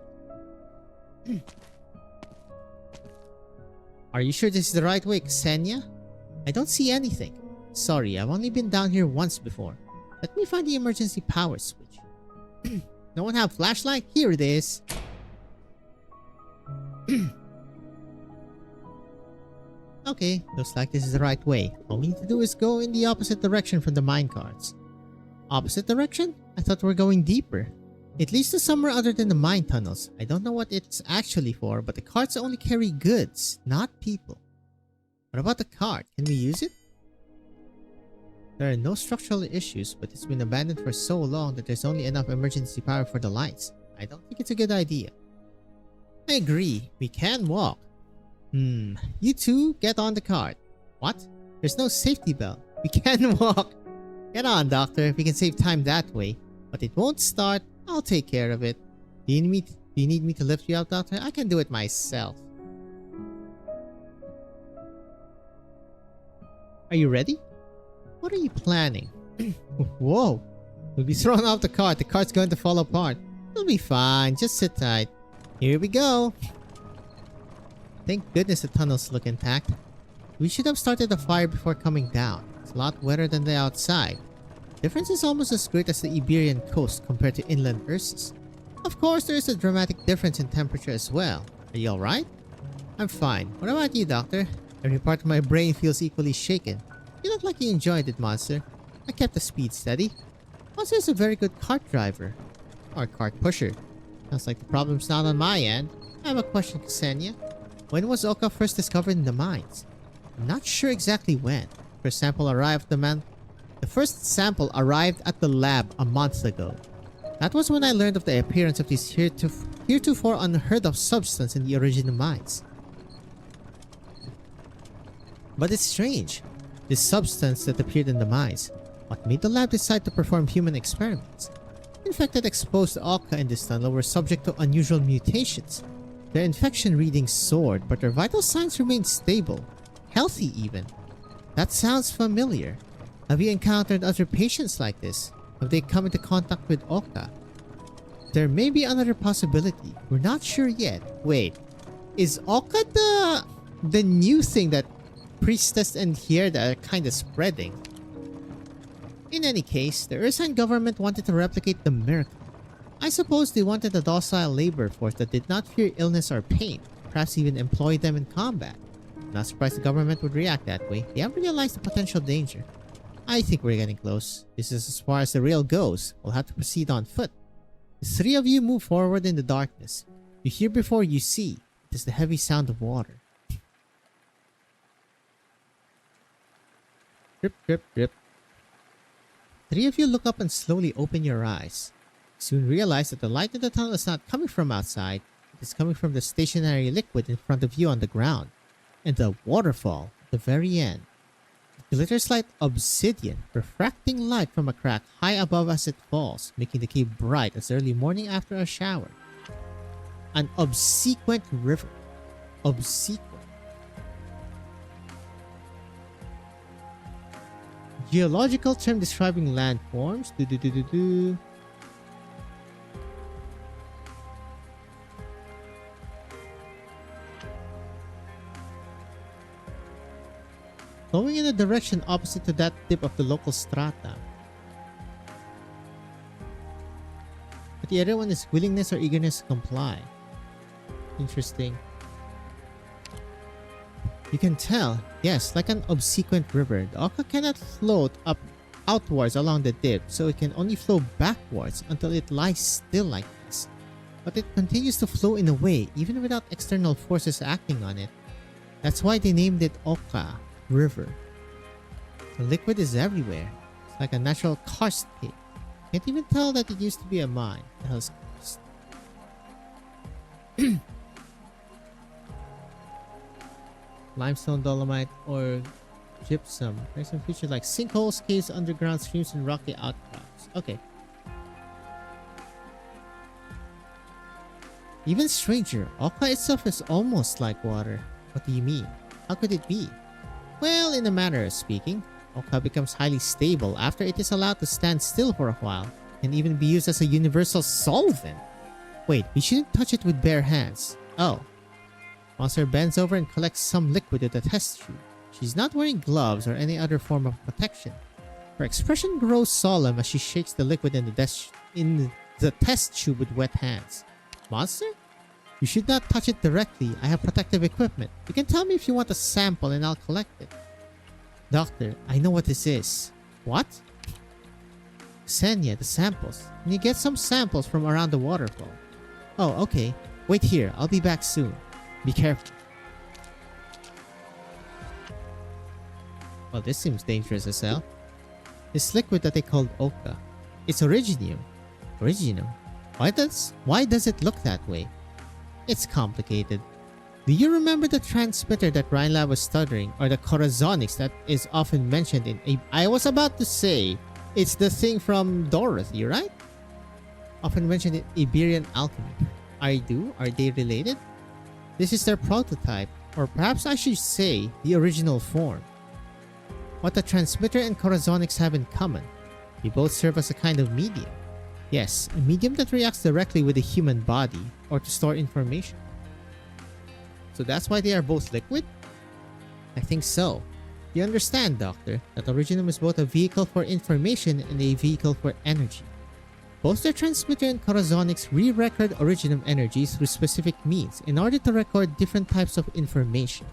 Are you sure this is the right way, Ksenia? I don't see anything. Sorry, I've only been down here once before. Let me find the emergency power switch. No one have flashlight? Here it is. Okay, looks like this is the right way. All we need to do is go in the opposite direction from the minecarts. Opposite direction? I thought we were going deeper. It leads to somewhere other than the mine tunnels. I don't know what it's actually for, but the carts only carry goods, not people. What about the cart? Can we use it? There are no structural issues, but it's been abandoned for so long that there's only enough emergency power for the lights. I don't think it's a good idea. I agree. We can walk. You two, get on the cart. What? There's no safety belt. We can walk. Get on, Doctor. If we can save time that way. But it won't start. I'll take care of it. Do you need me to lift you up, Doctor? I can do it myself. Are you ready? What are you planning? Whoa. We'll be thrown off the cart. The cart's going to fall apart. It'll be fine. Just sit tight. Here we go. Thank goodness the tunnels look intact. We should have started the fire before coming down. It's a lot wetter than the outside. Difference is almost as great as the Iberian coast compared to inland Ursus. Of course, there is a dramatic difference in temperature as well. Are you alright? I'm fine. What about you, Doctor? Every part of my brain feels equally shaken. You look like you enjoyed it, Monster. I kept the speed steady. Monster is a very good cart driver. Or cart pusher. Sounds like the problem's not on my end. I have a question, Ksenia. When was Oka first discovered in the mines? I'm not sure exactly when. The first sample arrived at the lab a month ago. That was when I learned of the appearance of this heretofore unheard of substance in the original mines. But it's strange. This substance that appeared in the mines. What made the lab decide to perform human experiments? Infected exposed Oka in this tunnel were subject to unusual mutations. Their infection readings soared, but their vital signs remained stable. Healthy even. That sounds familiar. Have you encountered other patients like this? Have they come into contact with Oka? There may be another possibility. We're not sure yet. Wait. Is Oka the new thing that Priestess and Hierda are kinda spreading? In any case, the Ursine government wanted to replicate the miracle. I suppose they wanted a docile labor force that did not fear illness or pain, perhaps even employ them in combat. I'm not surprised the government would react that way. They have realized the potential danger. I think we're getting close. This is as far as the rail goes. We'll have to proceed on foot. The three of you move forward in the darkness. You hear before you see. It is the heavy sound of water. Drip, drip, drip. Three of you look up and slowly open your eyes. Soon realize that the light in the tunnel is not coming from outside. It is coming from the stationary liquid in front of you on the ground. And the waterfall at the very end. It glitters like obsidian, refracting light from a crack high above as it falls, making the cave bright as early morning after a shower. An obsequent river. Obsequent. Geological term describing landforms. Flowing in a direction opposite to that tip of the local strata. But the other one is willingness or eagerness to comply. Interesting. You can tell, yes, like an obsequent river, the Oka cannot float outwards along the dip, so it can only flow backwards until it lies still like this. But it continues to flow in a way, even without external forces acting on it. That's why they named it Oka River. The liquid is everywhere. It's like a natural karst pit. Can't even tell that it used to be a mine. The hell's karst? Limestone, dolomite, or gypsum. There's some features like sinkholes, caves, underground streams, and rocky outcrops. Okay. Even stranger, Oka itself is almost like water. What do you mean? How could it be? Well, in a manner of speaking, Oka becomes highly stable after it is allowed to stand still for a while. It can even be used as a universal solvent. Wait, we shouldn't touch it with bare hands. Oh. Monster bends over and collects some liquid with a test tube. She's not wearing gloves or any other form of protection. Her expression grows solemn as she shakes the liquid in the test tube with wet hands. Monster? You should not touch it directly. I have protective equipment. You can tell me if you want a sample and I'll collect it. Doctor, I know what this is. What? Ksenia, the samples. Can you get some samples from around the waterfall? Oh, okay. Wait here. I'll be back soon. Be careful. Well, this seems dangerous as hell. this liquid that they called Oka. It's originium. Originium? Why does it look that way? It's complicated. Do you remember the transmitter that Rhinela was stuttering, or the corazonics that is often mentioned in I was about to say, it's the thing from Dorothy, right? Often mentioned in Iberian alchemy. Are they related? This is their prototype, or perhaps I should say, the original form. What the transmitter and corazonics have in common. They both serve as a kind of medium. Yes, a medium that reacts directly with the human body, or to store information. So that's why they are both liquid? I think so. You understand, Doctor, that Originum is both a vehicle for information and a vehicle for energy. Both their transmitter and corazonics re-record Originum energy through specific means in order to record different types of information.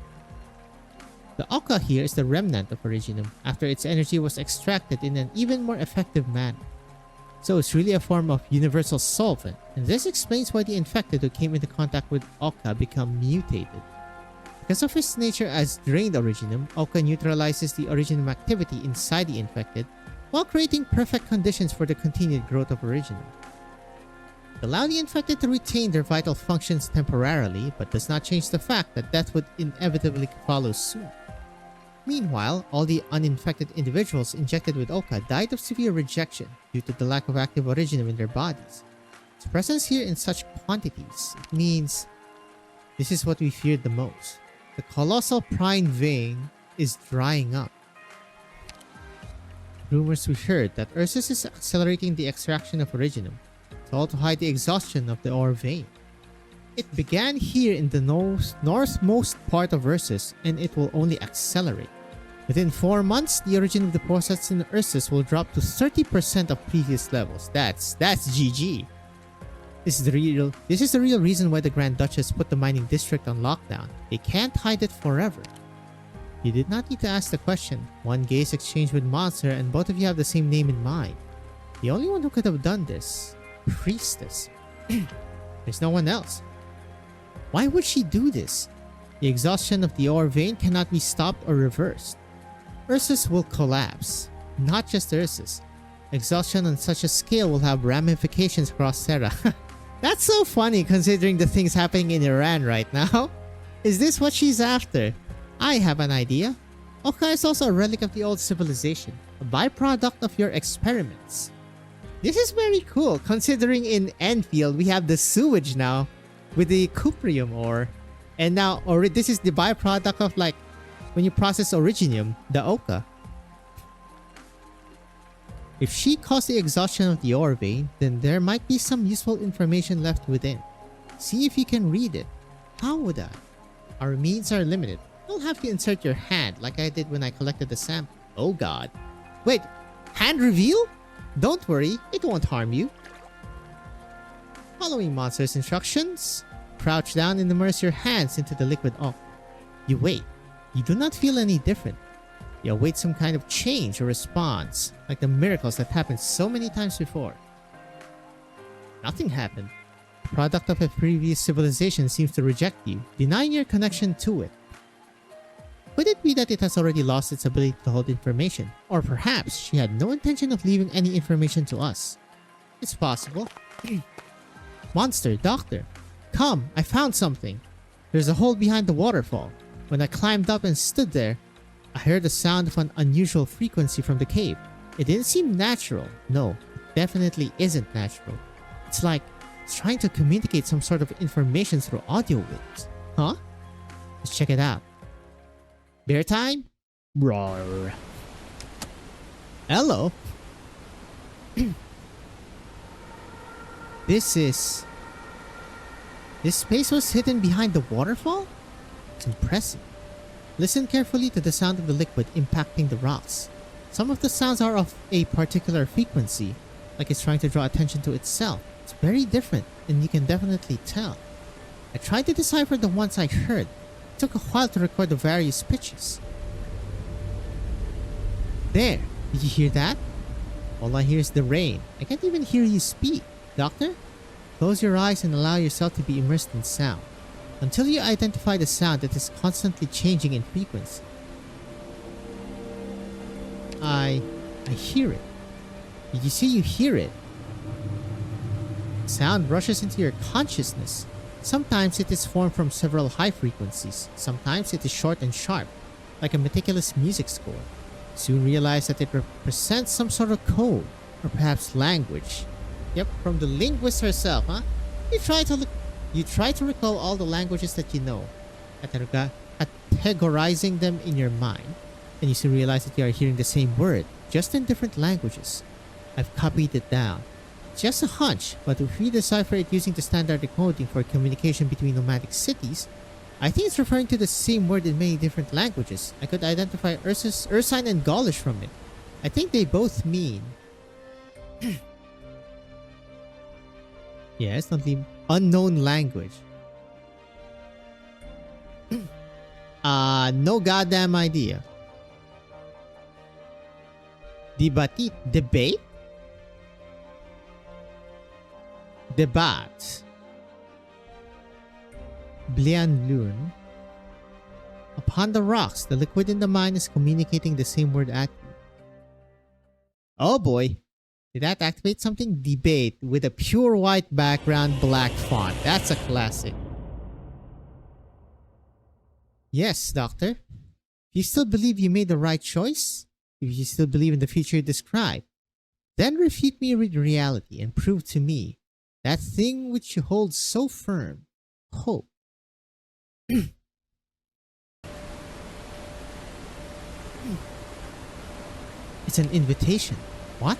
The Oka here is the remnant of Originum after its energy was extracted in an even more effective manner. So it's really a form of universal solvent, and this explains why the infected who came into contact with Oka become mutated. Because of its nature as drained Originum, Oka neutralizes the Originum activity inside the infected, while creating perfect conditions for the continued growth of Originum. It allows the infected to retain their vital functions temporarily, but does not change the fact that death would inevitably follow soon. Meanwhile, all the uninfected individuals injected with Oka died of severe rejection due to the lack of active Originum in their bodies. Its presence here in such quantities means this is what we feared the most. The colossal prime vein is drying up. Rumors we heard that Ursus is accelerating the extraction of Originum, all to hide the exhaustion of the ore vein. It began here in the northmost part of Ursus, and it will only accelerate. Within 4 months, the origin of deposits in Ursus will drop to 30% of previous levels. That's GG. This is the real reason why the Grand Duchess put the mining district on lockdown. They can't hide it forever. You did not need to ask the question. One gaze exchange with Monster and both of you have the same name in mind. The only one who could have done this, Priestess. There's no one else. Why would she do this? The exhaustion of the ore vein cannot be stopped or reversed. Ursus will collapse. Not just Ursus. Exhaustion on such a scale will have ramifications across Terra. That's so funny considering the things happening in Iran right now. Is this what she's after? I have an idea. Oka is also a relic of the old civilization, a byproduct of your experiments. This is very cool considering in Endfield we have the sewage now with the cuprium ore, and now this is the byproduct of like when you process originium, the Oka. If she caused the exhaustion of the ore vein, then there might be some useful information left within. See if you can read it. How would I? Our means are limited. You'll have to insert your hand like I did when I collected the sample. Oh god. Wait, hand reveal? Don't worry, it won't harm you. Following Monster's instructions, crouch down and immerse your hands into the liquid Oka. You wait. You do not feel any different. You await some kind of change or response, like the miracles that happened so many times before. Nothing happened. The product of a previous civilization seems to reject you, denying your connection to it. Could it be that it has already lost its ability to hold information? Or perhaps she had no intention of leaving any information to us. It's possible. Monster, Doctor, come, I found something. There's a hole behind the waterfall. When I climbed up and stood there, I heard the sound of an unusual frequency from the cave. It didn't seem natural. No, it definitely isn't natural. It's like it's trying to communicate some sort of information through audio waves. Huh? Let's check it out. Bear time? Roar. Hello. This space was hidden behind the waterfall? It's impressive. Listen carefully to the sound of the liquid impacting the rocks. Some of the sounds are of a particular frequency, like it's trying to draw attention to itself. It's very different, and you can definitely tell. I tried to decipher the ones I heard. It took a while to record the various pitches. There! Did you hear that? All I hear is the rain. I can't even hear you speak. Doctor? Close your eyes and allow yourself to be immersed in sound, until you identify the sound that is constantly changing in frequency. I I hear it. Did you say you hear it? Sound rushes into your consciousness. Sometimes it is formed from several high frequencies. Sometimes it is short and sharp, like a meticulous music score. Soon realize that it represents some sort of code, or perhaps language. Yep, from the linguist herself, huh? You try to recall all the languages that you know, categorizing them in your mind, and you soon realize that you are hearing the same word, just in different languages. I've copied it down. Just a hunch, but if we decipher it using the standard decoding for communication between nomadic cities, I think it's referring to the same word in many different languages. I could identify Ursine and Gaulish from it. I think they both mean... yes, not the unknown language. No goddamn idea. Debate? Debat. Blianlun. Upon the rocks, the liquid in the mine is communicating the same word at you. Oh boy. Did that activate something? Debate with a pure white background, black font. That's a classic. Yes, Doctor. If you still believe you made the right choice, if you still believe in the future you described, then refute me with reality and prove to me that thing which you hold so firm, hope. It's an invitation. What?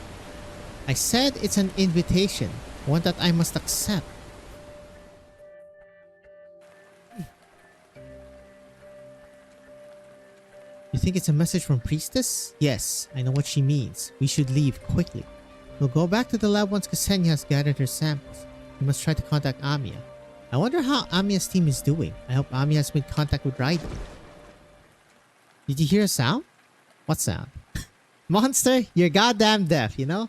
I said it's an invitation, one that I must accept. You think it's a message from Priestess? Yes, I know what she means. We should leave quickly. We'll go back to the lab once Ksenia has gathered her samples. We must try to contact Amiya. I wonder how Amiya's team is doing. I hope Amiya has made contact with Raiden. Did you hear a sound? What sound? Monster, you're goddamn deaf, you know?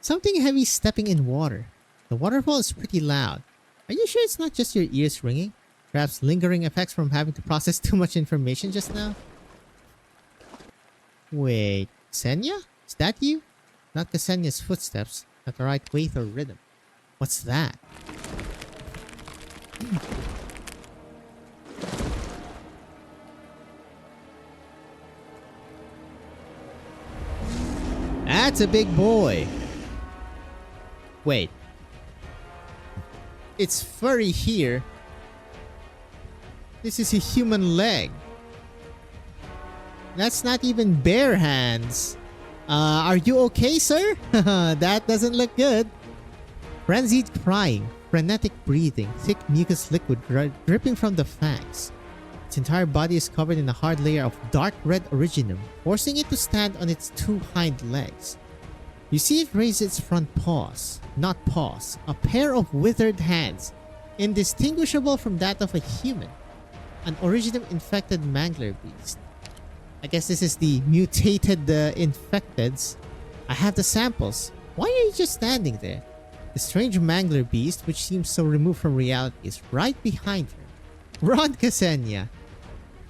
Something heavy stepping in water. The waterfall is pretty loud. Are you sure it's not just your ears ringing? Perhaps lingering effects from having to process too much information just now? Wait, Ksenia? Is that you? Not Ksenia's footsteps, not the right weight or rhythm. What's that? That's a big boy. Wait. It's furry here. This is a human leg. That's not even bare hands. Are you okay, sir? That doesn't look good. Frenzied crying, frenetic breathing, thick mucus liquid dripping from the fangs. Its entire body is covered in a hard layer of dark red originum, forcing it to stand on its two hind legs. You see it raise its front paws, not paws, a pair of withered hands, indistinguishable from that of a human. An originum infected mangler beast. I guess this is the mutated infecteds. I have the samples. Why are you just standing there? The strange mangler beast, which seems so removed from reality, is right behind her. Run, Ksenia.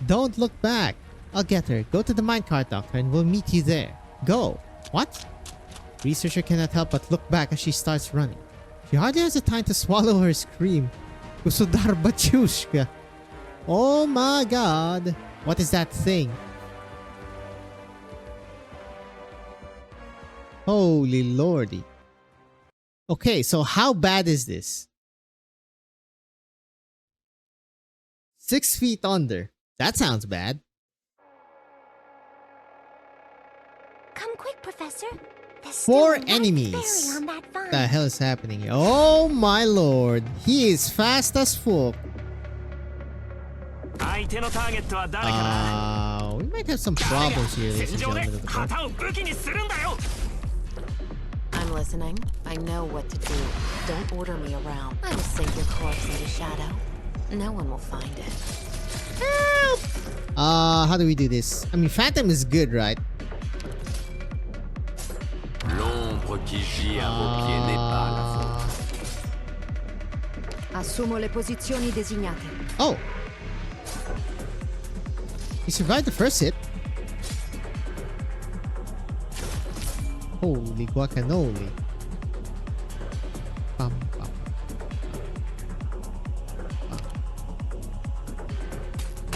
Don't look back. I'll get her. Go to the minecart, Doctor, and we'll meet you there. Go. What? Researcher cannot help but look back as she starts running. She hardly has the time to swallow her scream. Kusudar Bachushka. Oh my god. What is that thing? Holy lordy. Okay, so how bad is this? 6 feet under. That sounds bad. Come quick, Professor. There's 4 still a enemies. berry on that vine. The hell is happening here? Oh my lord. He is fast as fuck. We might have some problems here, ladies and gentlemen of the court. I'm listening. I know what to do. Don't order me around. I will sink your corpse into shadow. No one will find it. Help! How do we do this? I mean, Phantom is good, right? L'ombre qui gît à vos pieds n'est pas la vôtre. Assumo le posizioni designate. Oh. He survived the first hit. Holy guacamole. Pam, pam.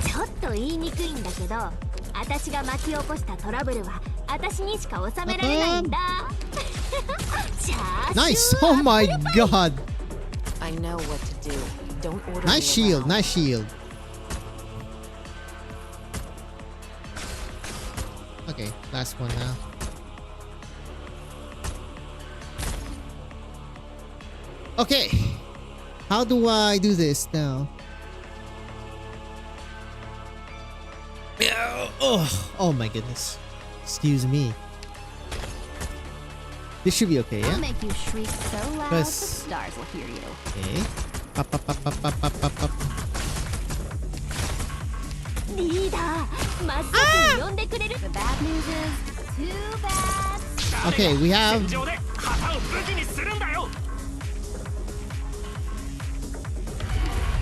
ちょっと言いにくいんだけど、私が巻き起こしたトラブルは私にしか収められないんだ。チャーシュー Nice! Oh my god! I know what to do. Don't order Nice me shield, around. nice shield. Okay, last one now. Okay, how do I do this now? Oh my goodness. Excuse me. This should be okay, I'll yeah? make you shriek so loud the Press. stars will hear you. Okay. Pop, pop, pop, pop, pop, pop, pop, pop. リーダー、真っ先に呼んでくれる。 The bad news is too bad. Okay, we have 戦場で旗を武器にするんだよ。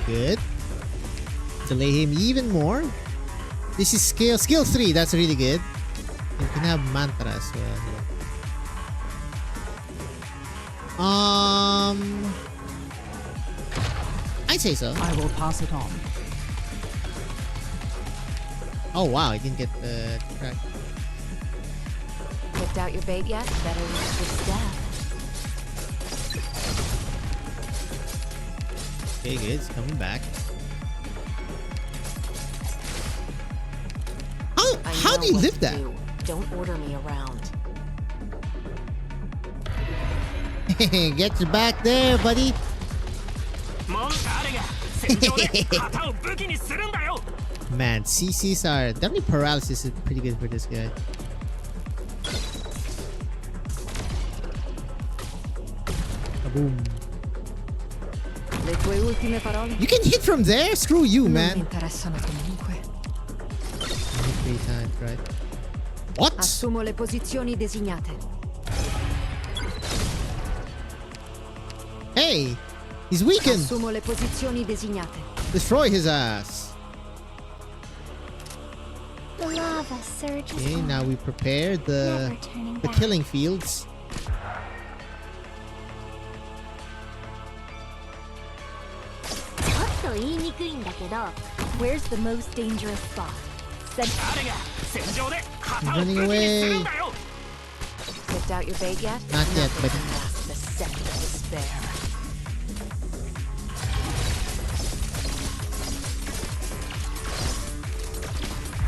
good. Delay him even more. This is skill 3. That's really good. You can have mantra as well. I'd say so. I will pass it on. Oh wow, I didn't get the track. Picked out your bait yet? Better use your staff. Okay, good. It's coming back. How do you live that? Don't order me around. Get your back there, buddy. もう誰が戦場で旗を武器にするんだよ。 Man, CCs are definitely paralysis is pretty good for this guy. Boom. Le tue ultime parole? You can hit from there? Screw you, Non mi man. interessano comunque. Only 3 times, right? What? Assumo le posizioni designate. Hey! He's weakened! Assumo le posizioni designate. Destroy his ass! The lava surges Okay, on, now we prepare the never turning the back. killing fields. Where's the most dangerous spot? 誰が戦場で旗を Running 武器にするん away. だよ。 Picked out your bait yet? Not yet, Nothing but can last the second of despair.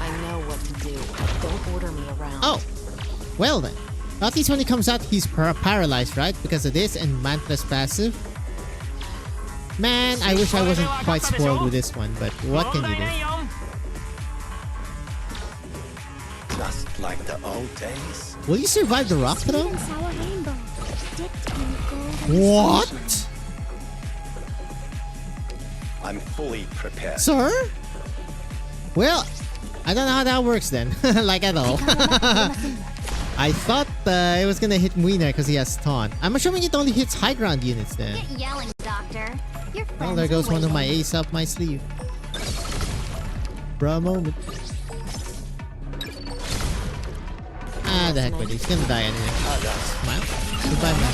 I know what to do. Don't order me around. oh, well then. At least when he comes out, he's paralyzed, right? Because of this and Mantra's passive. Man, I wish I wasn't quite spoiled with this one, but what can you do? Just like the old days. Will you survive the rock throw? Sweet and sour rainbow, dipped in golden What? sunshine. I'm fully prepared. Sir? Well, I don't know how that works then. Like at all. I thought it was gonna hit Wiener because he has taunt. I'm assuming it only hits high ground units then. Quit yelling, Doctor. Your friends Well, there are goes one of my waiting. ace up my sleeve. Bruh moment. Ah, the heck with it. He's gonna die anyway. Smile. Goodbye, man.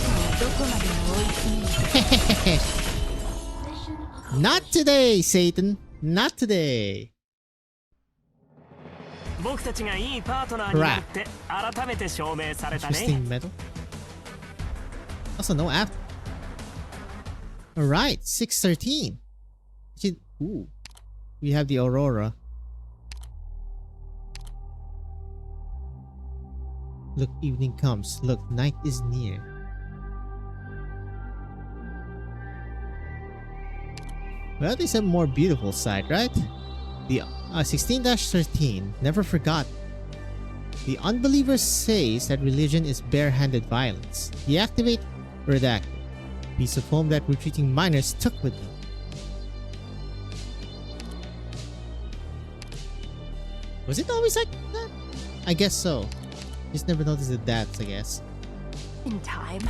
Not today, Satan. Not today. 僕たちがいいパートナーになって改めて証明されたね。 Interesting metal. Also, no after. Alright, 613. Ooh. We have the Aurora. Look, evening comes. Look, night is near. Well, there's a more beautiful side, right? The 16-13. Never forgot. The unbeliever says that religion is bare-handed violence. Deactivate, redact. Piece of home that retreating miners took with them. Was it always like that? I guess so. Just never noticed the dads, I guess. In time.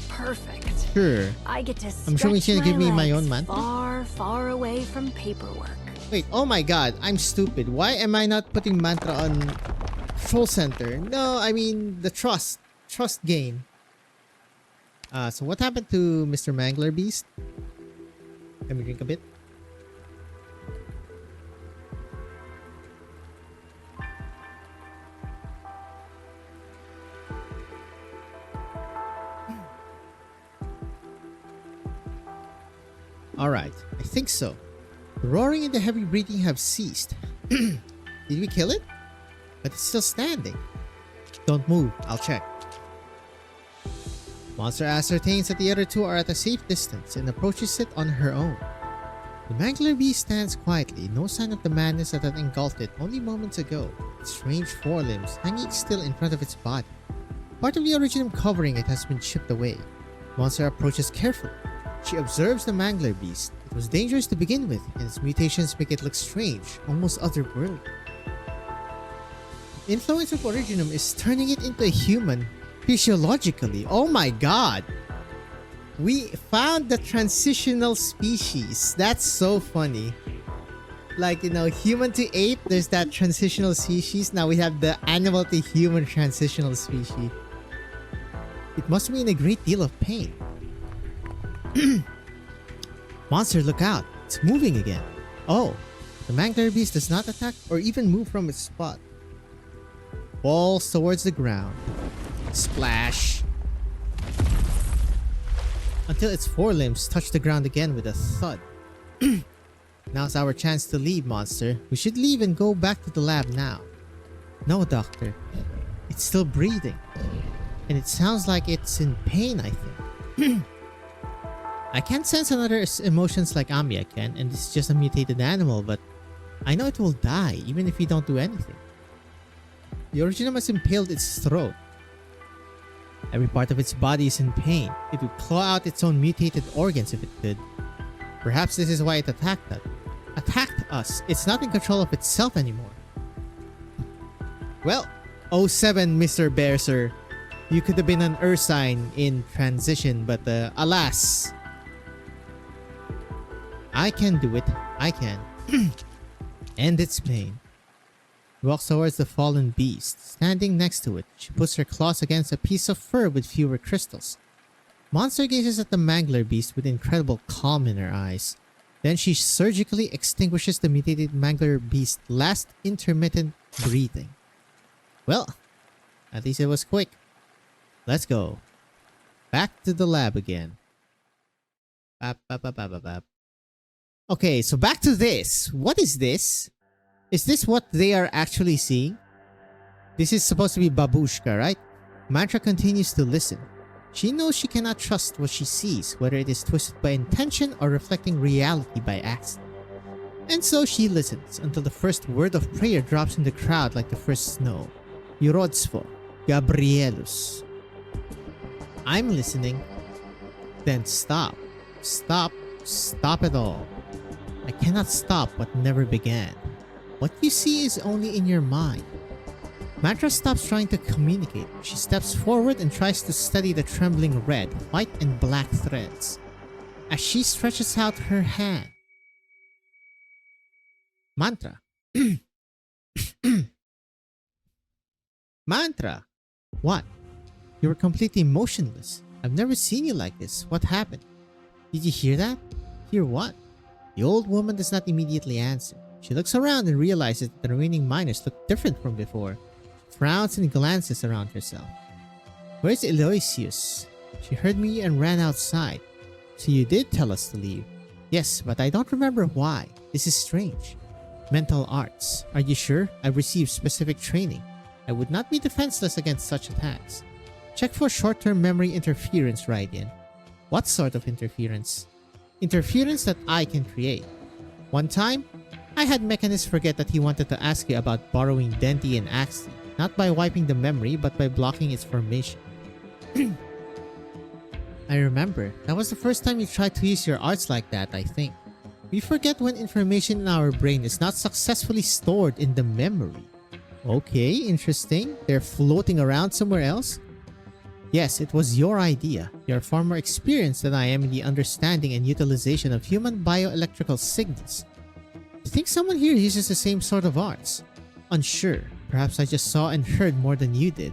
Perfect. Sure. I get to I'm sure he's stretch gonna give me my legs own mantle. far, far away from paperwork. Wait, oh my god, I'm stupid. Why am I not putting mantra on Control center. No, I mean the trust. Trust gain. So what happened to Mr. Mangler Beast? Let me drink a bit. Alright, I think so. The roaring and the heavy breathing have ceased. Did we kill it? But it's still standing. Don't move, I'll check. Monster ascertains that the other two are at a safe distance and approaches it on her own. The Mangler Beast stands quietly, no sign of the madness that had engulfed it only moments ago, its strange forelimbs hanging still in front of its body. Part of the originum covering it has been chipped away. Monster approaches carefully. She observes the Mangler Beast. It was dangerous to begin with, and its mutations make it look strange, almost otherworldly. The influence of Originum is turning it into a human, physiologically. Oh my god! We found the transitional species. That's so funny. Like, you know, human to ape, there's that transitional species. Now we have the animal to human transitional species. It must be in a great deal of pain. Monster, look out. It's moving again. Oh, the Mangler Beast does not attack or even move from its spot. Falls towards the ground. Splash. Until its forelimbs touch the ground again with a thud. Now's our chance to leave, Monster. We should leave and go back to the lab now. No, Doctor. It's still breathing. And it sounds like it's in pain, I think. I can't sense another emotions like Amiya can, and it's just a mutated animal, but I know it will die even if we don't do anything. The Originum has impaled its throat. Every part of its body is in pain. It would claw out its own mutated organs if it could. Perhaps this is why it attacked us. It's not in control of itself anymore. Well, 07 Mr. Bearser. You could have been an Ursine in transition, but alas. I can do it. I can. End its pain. She walks towards the fallen beast. Standing next to it, she puts her claws against a piece of fur with fewer crystals. Monster gazes at the Mangler Beast with incredible calm in her eyes. Then she surgically extinguishes the mutated Mangler Beast's last intermittent breathing. Well, at least it was quick. Let's go. Back to the lab again. Okay, so back to this. What is this? Is this what they are actually seeing? This is supposed to be Babushka, right? Mantra continues to listen. She knows she cannot trust what she sees, whether it is twisted by intention or reflecting reality by accident. And so she listens until the first word of prayer drops in the crowd like the first snow. Yurodsvo, Gabrielus. I'm listening. Then stop. Stop. Stop it all. I cannot stop what never began. What you see is only in your mind. Mantra stops trying to communicate. She steps forward and tries to study the trembling red, white, and black threads. As she stretches out her hand. Mantra. Mantra! What? You were completely motionless. I've never seen you like this. What happened? Did you hear that? Hear what? The old woman does not immediately answer. She looks around and realizes that the remaining miners look different from before. She frowns and glances around herself. Where's Eloysius? She heard me and ran outside. So you did tell us to leave. Yes, but I don't remember why. This is strange. Mental arts. Are you sure? I've received specific training. I would not be defenseless against such attacks. Check for short-term memory interference, Raiden. What sort of interference? Interference that I can create. One time, I had Mechanist forget that he wanted to ask you about borrowing Denti and Axley, not by wiping the memory but by blocking its formation. I remember, that was the first time you tried to use your arts like that, I think. We forget when information in our brain is not successfully stored in the memory. Okay, interesting. They're floating around somewhere else? Yes, it was your idea. You're far more experienced than I am in the understanding and utilization of human bioelectrical signals. I think someone here uses the same sort of arts. Unsure. Perhaps I just saw and heard more than you did.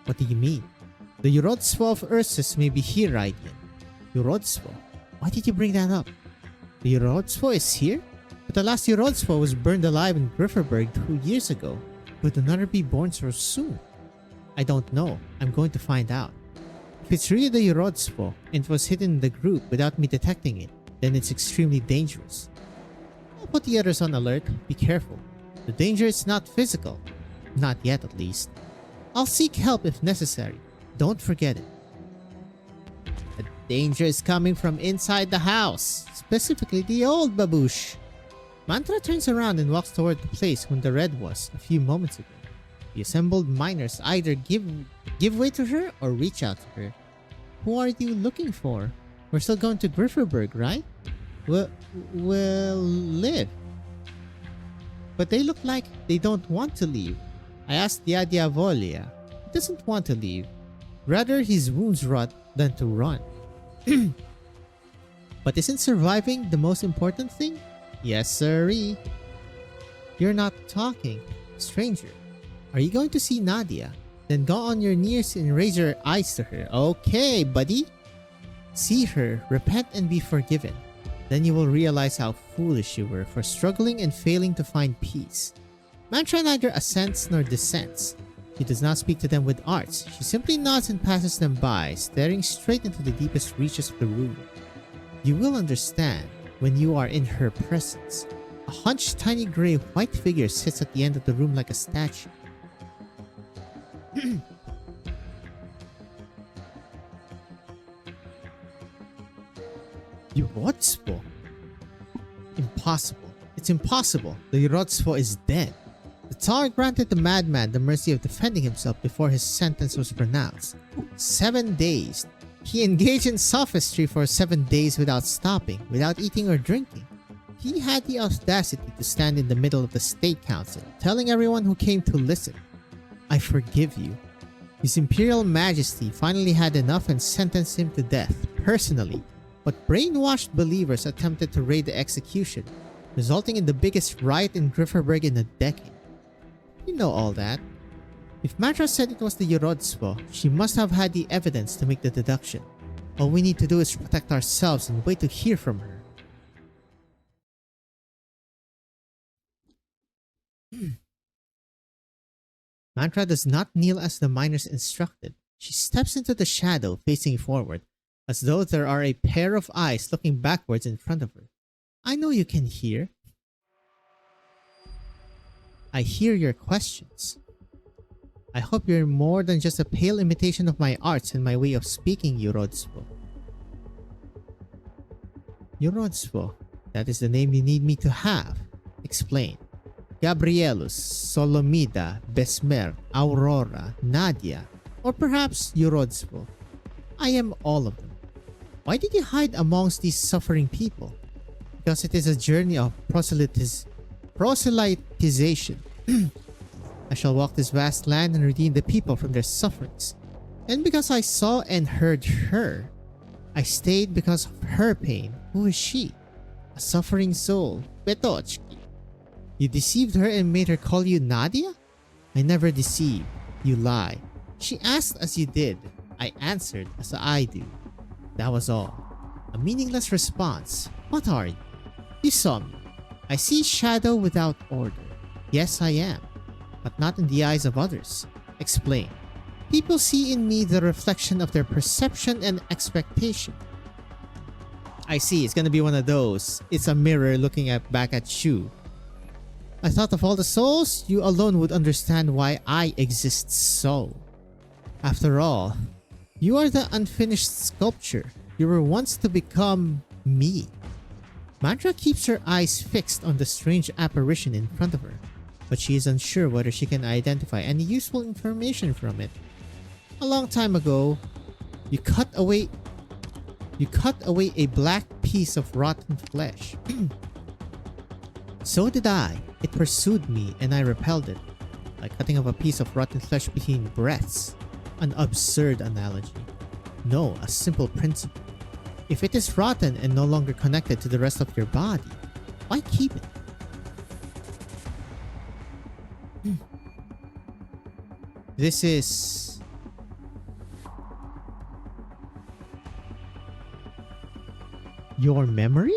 What do you mean? The Yorodzwo of Ursus may be here right now. Yorodzwo? Why did you bring that up? The Yorodzwo is here? But the last Yorodzwo was burned alive in Grifferberg 2 years ago. Would another be born so soon? I don't know. I'm going to find out. If it's really the Yorodzwo and it was hidden in the group without me detecting it, then it's extremely dangerous. I'll put the others on alert. Be careful. The danger is not physical. Not yet, at least. I'll seek help if necessary. Don't forget it. The danger is coming from inside the house, specifically the old baboosh. Mantra turns around and walks toward the place when the red was a few moments ago. The assembled miners either give way to her or reach out to her. Who are you looking for? We're still going to Grifferberg, right? We'll live. But they look like they don't want to leave. I asked the Diavolia. He doesn't want to leave. Rather, his wounds rot than to run. But isn't surviving the most important thing? Yes, sirree. You're not talking. Stranger, are you going to see Nadia? Then go on your knees and raise your eyes to her. Okay, buddy. See her, repent and be forgiven. Then you will realize how foolish you were for struggling and failing to find peace. Mantra neither assents nor dissents. She does not speak to them with arts. She simply nods and passes them by, staring straight into the deepest reaches of the room. You will understand when you are in her presence. A hunched, tiny gray white figure sits at the end of the room like a statue. Yorodzwo? Impossible. It's impossible. The Yorodzwo is dead. The Tsar granted the madman the mercy of defending himself before his sentence was pronounced. 7 days. He engaged in sophistry for 7 days without stopping, without eating or drinking. He had the audacity to stand in the middle of the State Council, telling everyone who came to listen, "I forgive you." His Imperial Majesty finally had enough and sentenced him to death, personally. But brainwashed believers attempted to raid the execution, resulting in the biggest riot in Grifferberg in a decade. You know all that. If Mantra said it was the Yorodzwo, she must have had the evidence to make the deduction. All we need to do is protect ourselves and wait to hear from her. Mantra does not kneel as the miners instructed. She steps into the shadow, facing forward, as though there are a pair of eyes looking backwards in front of her. I know you can hear. I hear your questions. I hope you're more than just a pale imitation of my arts and my way of speaking, Yorodzwo. Yorodzwo, that is the name you need me to have. Explain. Gabrielus, Solomida, Besmer, Aurora, Nadia, or perhaps Yorodzwo. I am all of them. Why did you hide amongst these suffering people? Because it is a journey of proselytization. I shall walk this vast land and redeem the people from their sufferings. And because I saw and heard her, I stayed because of her pain. Who is she? A suffering soul, Betochki. You deceived her and made her call you Nadia? I never deceive. You lie. She asked as you did. I answered as I do. That was all. A meaningless response. What are you? You saw me. I see shadow without order. Yes, I am. But not in the eyes of others. Explain. People see in me the reflection of their perception and expectation. I see, it's gonna be one of those. It's a mirror looking back at you. I thought of all the souls, you alone would understand why I exist so. After all, you are the unfinished sculpture. You were once to become me. Mantra keeps her eyes fixed on the strange apparition in front of her, but she is unsure whether she can identify any useful information from it. A long time ago, you cut away a black piece of rotten flesh. So did I. It pursued me and I repelled it, like cutting off a piece of rotten flesh between breaths. An absurd analogy. No, a simple principle. If it is rotten and no longer connected to the rest of your body, why keep it? This is... your memory?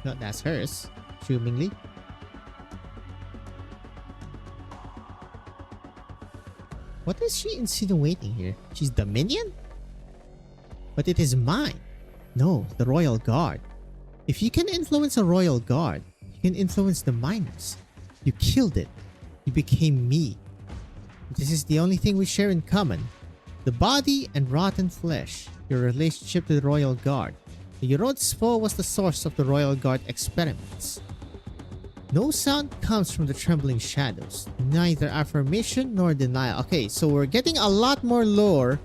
No, that's hers, assumingly. What is she insinuating here? She's the minion? But it is mine. No, the royal guard. If you can influence a royal guard, you can influence the miners. You killed it. You became me. This is the only thing we share in common. The body and rotten flesh. Your relationship to the royal guard. The Yorodzpo was the source of the royal guard experiments. No sound comes from the trembling shadows. Neither affirmation nor denial. Okay, so we're getting a lot more lore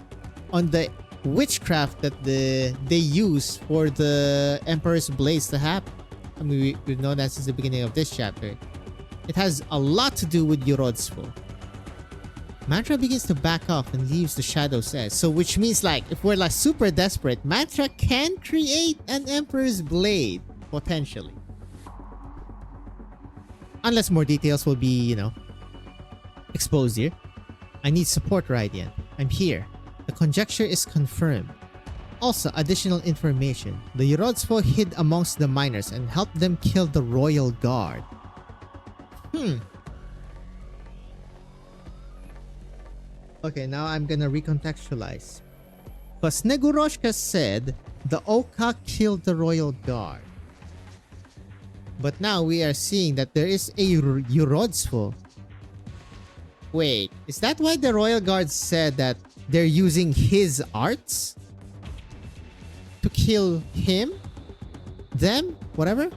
on the witchcraft that they use for the Emperor's Blades to happen. I mean, we've known that since the beginning of this chapter. It has a lot to do with Yorodzpo. Mantra begins to back off and leaves the Shadow's edge. So which means like, if we're like super desperate, Mantra can create an Emperor's Blade. Potentially. Unless more details will be, you know, exposed here. I need support, Radiant. I'm here. The conjecture is confirmed. Also, additional information. The Yorodzpo hid amongst the miners and helped them kill the royal guard. Okay, now I'm gonna recontextualize. Because Neguroshka said the Oka killed the royal guard. But now we are seeing that there is a Yorodzpo. Wait, is that why the royal guard said that they're using his arts? To kill him? Them? Whatever?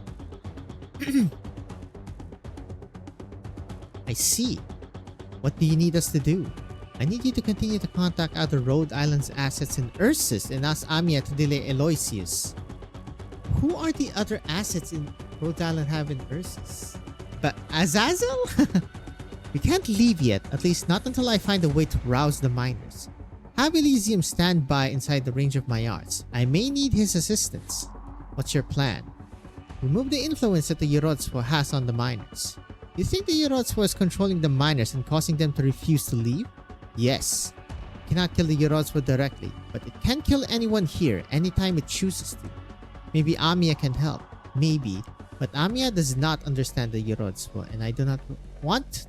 I see. What do you need us to do? I need you to continue to contact other Rhode Island's assets in Ursus and ask Amia to delay Eloysius. Who are the other assets in Rhode Island have in Ursus? But Azazel? We can't leave yet, at least not until I find a way to rouse the miners. Have Elysium stand by inside the range of my arts. I may need his assistance. What's your plan? Remove the influence that the Yorodzpo has on the miners. You think the Yorodzpo is controlling the miners and causing them to refuse to leave? Yes. It cannot kill the Yorodzpo directly, but it can kill anyone here anytime it chooses to. Maybe Amia can help. Maybe. But Amia does not understand the Yorodzpo, and I do not want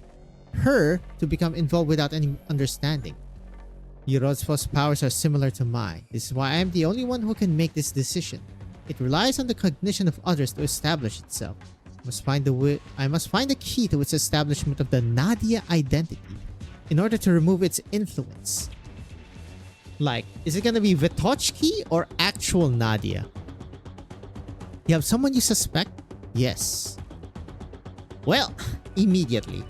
her to become involved without any understanding. Yorodzpo's powers are similar to mine. This is why I am the only one who can make this decision. It relies on the cognition of others to establish itself. I must find the key to its establishment of the Nadia identity in order to remove its influence. Like, is it gonna be Vitochki or actual Nadia? You have someone you suspect? Yes. Well, immediately.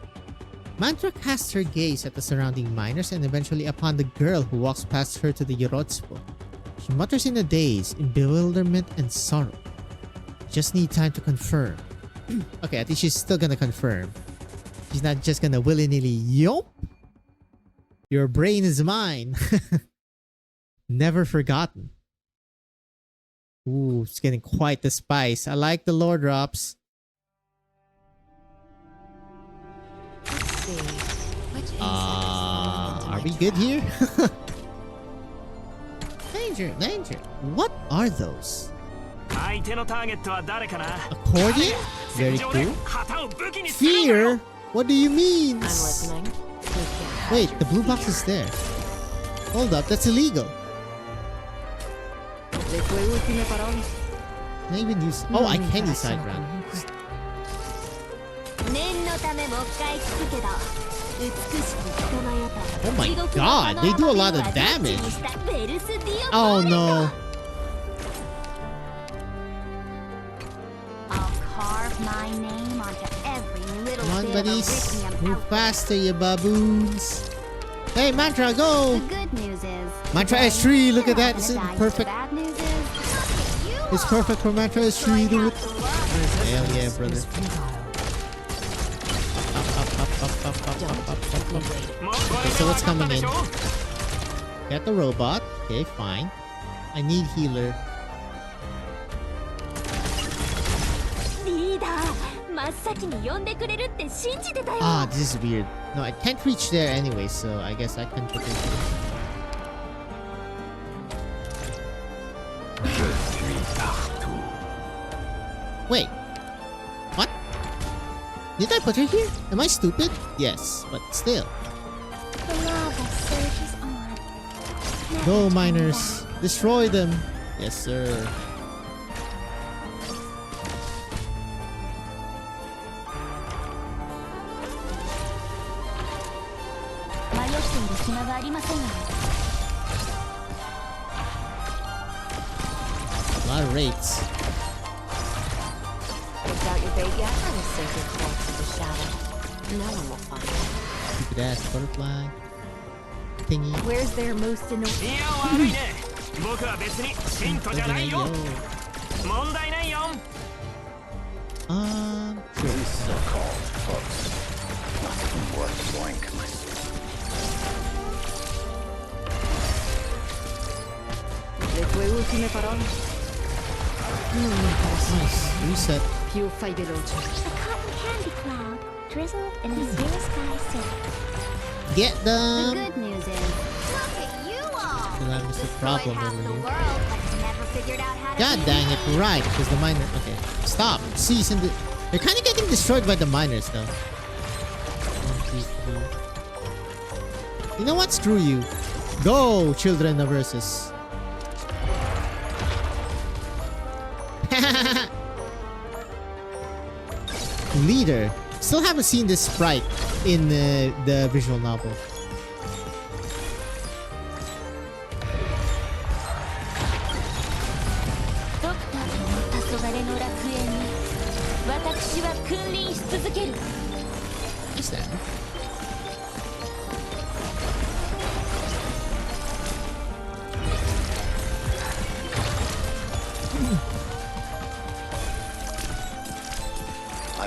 Mantra casts her gaze at the surrounding miners and eventually upon the girl who walks past her to the Yorodzpo. She mutters in a daze, in bewilderment and sorrow. Just need time to confirm. Okay, I think she's still gonna confirm. She's not just gonna willy-nilly, yup. Your brain is mine. Never forgotten. Ooh, it's getting quite the spice. I like the lore drops. Let's see. Are we good here? Danger, danger. What are those? Accordion? Very cool. Fear? What do you mean? I'm listening. Wait, the blue box is there. Hold up, that's illegal. Can I even use... Oh, I can use side round. Oh my god, they do a lot of damage. Oh no. I'll carve my name onto every little Come on, bit buddies. of Move faster, you baboons. Hey, Mantra, go! The good news is... Mantra S3, look at that. It's It's perfect. Bad news is... It's perfect for Mantra S3, do it. Hell yeah, brother. Okay, so what's coming in? Get the robot. Okay, fine. I need healer. 真っ先に呼んでくれるって信じてたよ。 Ah, this is weird. No, I can't reach there anyway, so I guess I can put it here. Je suis partout. Wait. What? Did I put her here? Am I stupid? Yes, but still. The lava surges on. Go, miners. Destroy them. Yes, sir. A lot of rates. Picked out your bait yet? I will sink your corpse into shadow. No one will find it. Stupid ass butterfly. Thingy. Where's their most annoying? いや悪いね。僕は別に信徒じゃないよ。問題ないよ。These so-called folks, not even worth blowing my Nice. Reset. The cotton candy cloud drizzled in a zero sky city. Get The them. good news is, look at you all. Well, that was the problem Destroyed half over the here. world, but never figured out how to God be dang it, me. right, because the miner... Okay, stop. Cease and... They're kind of getting destroyed by the miners, though. 1, 2, 3. You know what? Screw you. Go, children of Ursus. Leader. Still haven't seen this sprite in the visual novel. What's that?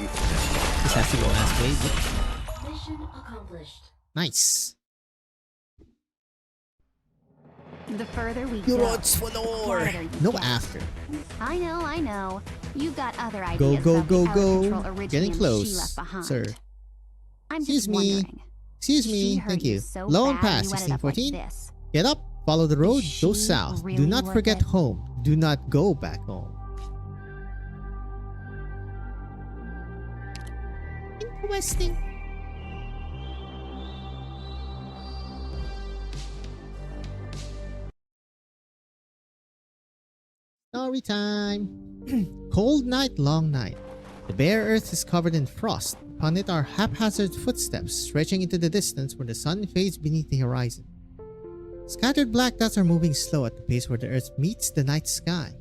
This has to go last way. Mission accomplished. Nice. The further we You go, wrote Swanor. you No get. after. I know. You've got other Go, ideas go, about go, the go. out-of-control Getting Iridium she close, left behind. sir. I'm Excuse just me. wondering. Excuse She me. heard Thank you. so Low and bad pass, you ended up like 1614. this. Get up. Follow the road. Go she south. really Do not worth forget it? home. Do not go back home. Interesting. Story time. Cold night, long night. The bare earth is covered in frost. Upon it are haphazard footsteps stretching into the distance where the sun fades beneath the horizon. Scattered black dots are moving slow at the pace where the earth meets the night sky.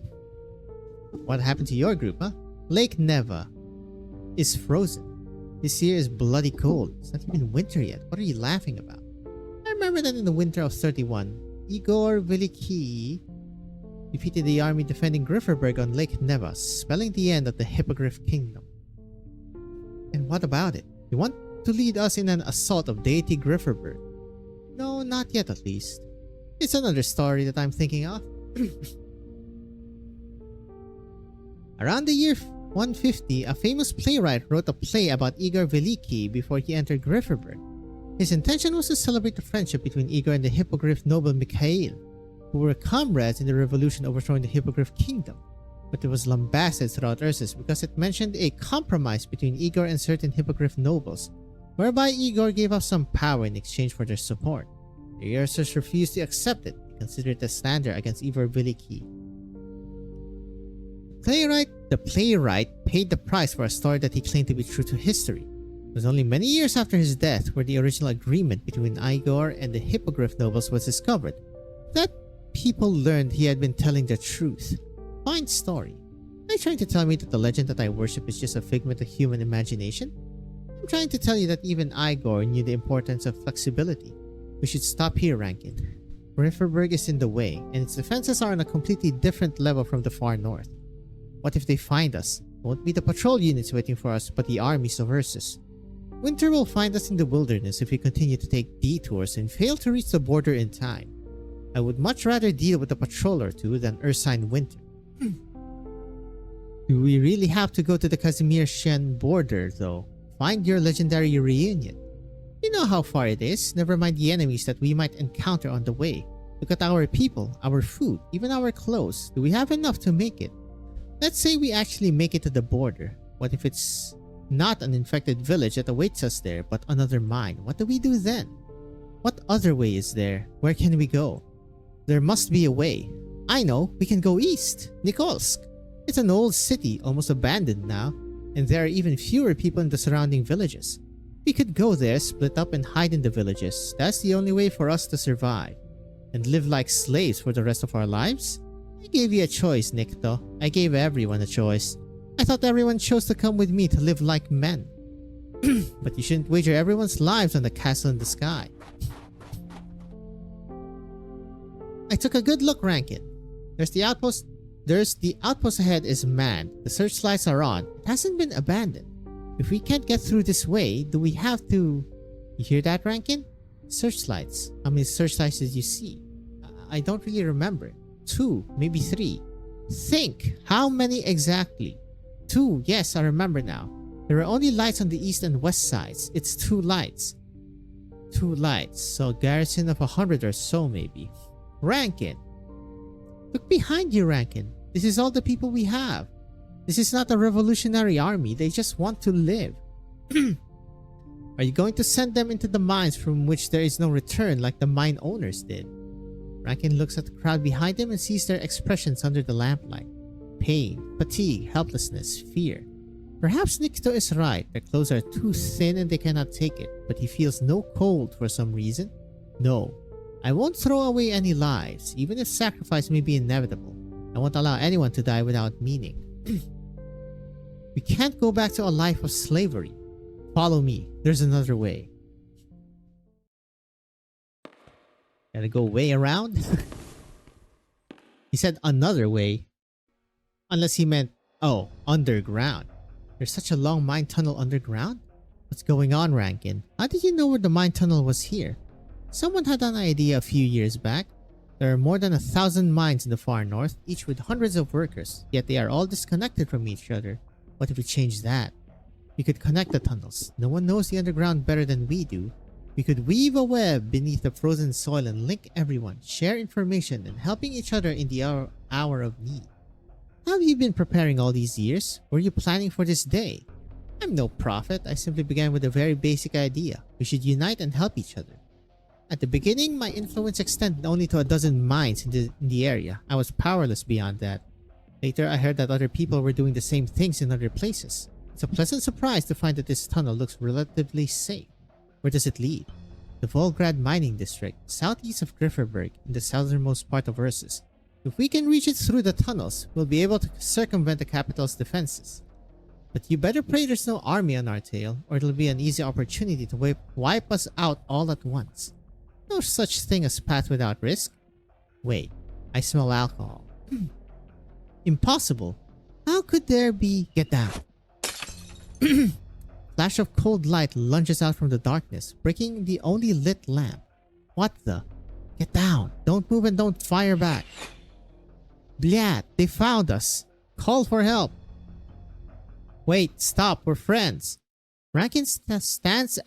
What happened to your group, huh? Lake Neva is frozen. This year is bloody cold. It's not even winter yet. What are you laughing about? I remember that in the winter of 31, Igor Veliki defeated the army defending Grifferberg on Lake Neva, spelling the end of the Hippogriff Kingdom. And what about it? You want to lead us in an assault of deity Grifferberg? No, not yet at least. It's another story that I'm thinking of. Around the year 150, a famous playwright wrote a play about Igor Veliki before he entered Grifferberg. His intention was to celebrate the friendship between Igor and the Hippogriff noble Mikhail, who were comrades in the revolution overthrowing the Hippogriff Kingdom. But it was lambasted throughout Ursus because it mentioned a compromise between Igor and certain Hippogriff nobles, whereby Igor gave up some power in exchange for their support. The Ursus refused to accept it and considered it a slander against Igor Veliki. The playwright paid the price for a story that he claimed to be true to history. It was only many years after his death where the original agreement between Igor and the Hippogriff nobles was discovered. That people learned he had been telling the truth. Fine story. Are you trying to tell me that the legend that I worship is just a figment of human imagination? I'm trying to tell you that even Igor knew the importance of flexibility. We should stop here, Rankin. Grifferberg is in the way, and its defenses are on a completely different level from the far north. What if they find us? It won't be the patrol units waiting for us, but the armies of Ursus. Winter will find us in the wilderness if we continue to take detours and fail to reach the border in time. I would much rather deal with a patrol or two than Ursine Winter. Do we really have to go to the Casimir-Shen border, though? Find your legendary reunion. You know how far it is, never mind the enemies that we might encounter on the way. Look at our people, our food, even our clothes. Do we have enough to make it? Let's say we actually make it to the border. What if it's not an infected village that awaits us there, but another mine? What do we do then? What other way is there? Where can we go? There must be a way. I know, we can go east. Nikolsk. It's an old city, almost abandoned now, and there are even fewer people in the surrounding villages. We could go there, split up and hide in the villages. That's the only way for us to survive. And live like slaves for the rest of our lives? I gave you a choice, Nikto. I gave everyone a choice. I thought everyone chose to come with me to live like men. But you shouldn't wager everyone's lives on the castle in the sky. I took a good look, Rankin. There's the outpost ahead is manned. The searchlights are on. It hasn't been abandoned. If we can't get through this way, do we have to... You hear that, Rankin? Searchlights. How many searchlights did you see? I don't really remember. 2, maybe 3. Think! How many exactly? 2, yes, I remember now. There are only lights on the east and west sides. It's 2 lights. 2 lights, so a garrison of 100 or so maybe. Rankin! Look behind you, Rankin. This is all the people we have. This is not a revolutionary army. They just want to live. Are you going to send them into the mines from which there is no return like the mine owners did? Rankin looks at the crowd behind him and sees their expressions under the lamplight. Pain, fatigue, helplessness, fear. Perhaps Nikito is right. Their clothes are too thin and they cannot take it, but he feels no cold for some reason. No, I won't throw away any lives, even if sacrifice may be inevitable. I won't allow anyone to die without meaning. We can't go back to a life of slavery. Follow me. There's another way. Gotta go way around? He said another way. Unless he meant, oh, underground. There's such a long mine tunnel underground? What's going on, Rankin? How did you know where the mine tunnel was here? Someone had an idea a few years back. There are more than 1,000 mines in the far north, each with hundreds of workers, yet they are all disconnected from each other. What if we change that? We could connect the tunnels. No one knows the underground better than we do. We could weave a web beneath the frozen soil and link everyone, share information, and helping each other in the hour of need. How have you been preparing all these years? Were you planning for this day? I'm no prophet. I simply began with a very basic idea. We should unite and help each other. At the beginning, my influence extended only to a dozen mines in the area. I was powerless beyond that. Later, I heard that other people were doing the same things in other places. It's a pleasant surprise to find that this tunnel looks relatively safe. Where does it lead? The Volgrad mining district, southeast of Grifferberg, in the southernmost part of Ursus. If we can reach it through the tunnels, we'll be able to circumvent the capital's defenses. But you better pray there's no army on our tail, or it'll be an easy opportunity to wipe us out all at once. No such thing as path without risk. Wait, I smell alcohol. Impossible. How could there be... Get down. Flash of cold light lunges out from the darkness, breaking the only lit lamp. What the? Get down. Don't move and don't fire back. Blyat, they found us. Call for help. Wait, stop. We're friends. Rankin stands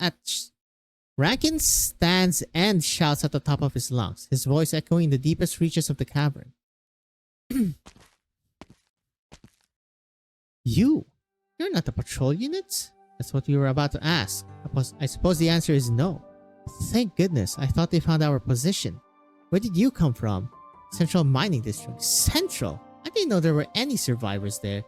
and shouts at the top of his lungs, his voice echoing the deepest reaches of the cavern. You're not the patrol units? That's what we were about to ask. I suppose the answer is no. Thank goodness, I thought they found our position. Where did you come from? Central Mining District. Central? I didn't know there were any survivors there.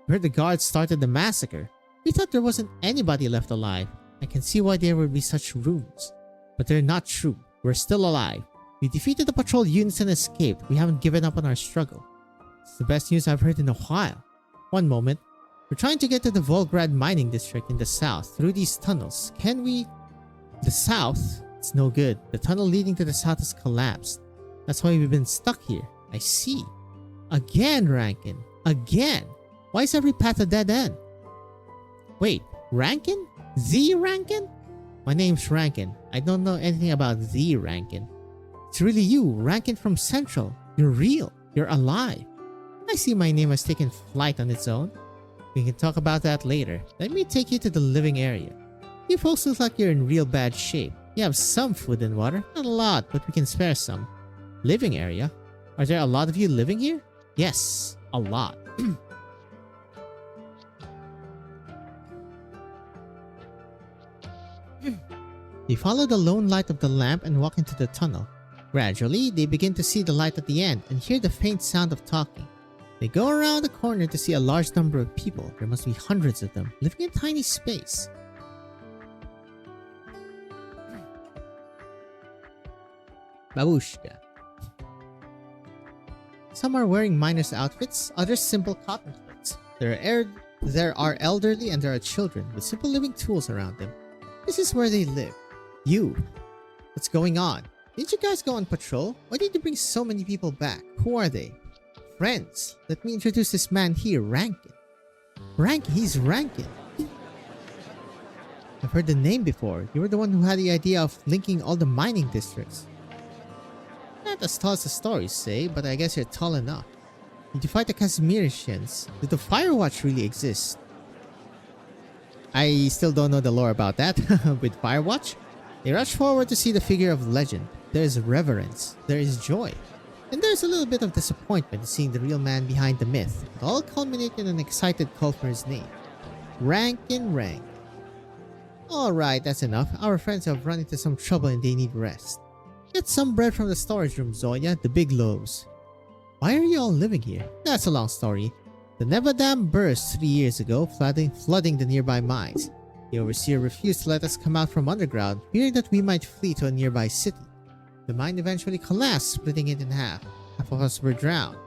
We heard the guards started the massacre. We thought there wasn't anybody left alive. I can see why there would be such rumors. But they're not true. We're still alive. We defeated the patrol units and escaped. We haven't given up on our struggle. It's the best news I've heard in a while. One moment. We're trying to get to the Volgrad mining district in the south through these tunnels. Can we... The south? It's no good. The tunnel leading to the south has collapsed. That's why we've been stuck here. I see. Again, Rankin. Again. Why is every path a dead end? Wait, Rankin? The Rankin? My name's Rankin. I don't know anything about the Rankin. It's really you, Rankin from Central. You're real. You're alive. I see my name has taken flight on its own. We can talk about that later. Let me take you to the living area. You folks look like you're in real bad shape. You have some food and water. Not a lot, but we can spare some. Living area? Are there a lot of you living here? Yes, a lot. They follow the lone light of the lamp and walk into the tunnel. Gradually, they begin to see the light at the end and hear the faint sound of talking. They go around the corner to see a large number of people. There must be hundreds of them, living in tiny space. Babushka. Some are wearing miners' outfits, others simple cotton clothes. There are elderly and there are children with simple living tools around them. This is where they live. You. What's going on? Didn't you guys go on patrol? Why did you bring so many people back? Who are they? Friends. Let me introduce this man here, Rankin. He's Rankin. I've heard the name before. You were the one who had the idea of linking all the mining districts. Not as tall as the stories say, but I guess you're tall enough. Did you fight the Casimirians? Did the Firewatch really exist? I still don't know the lore about that. With Firewatch, they rush forward to see the figure of legend. There is reverence, there is joy, and there's a little bit of disappointment in seeing the real man behind the myth. It all culminates in an excited call for his name. Rankin. Alright, that's enough. Our friends have run into some trouble and they need rest. Get some bread from the storage room, Zoya, the big loaves. Why are you all living here? That's a long story. The Neva Dam burst 3 years ago, flooding the nearby mines. The overseer refused to let us come out from underground, fearing that we might flee to a nearby city. The mine eventually collapsed, splitting it in half. Half of us were drowned.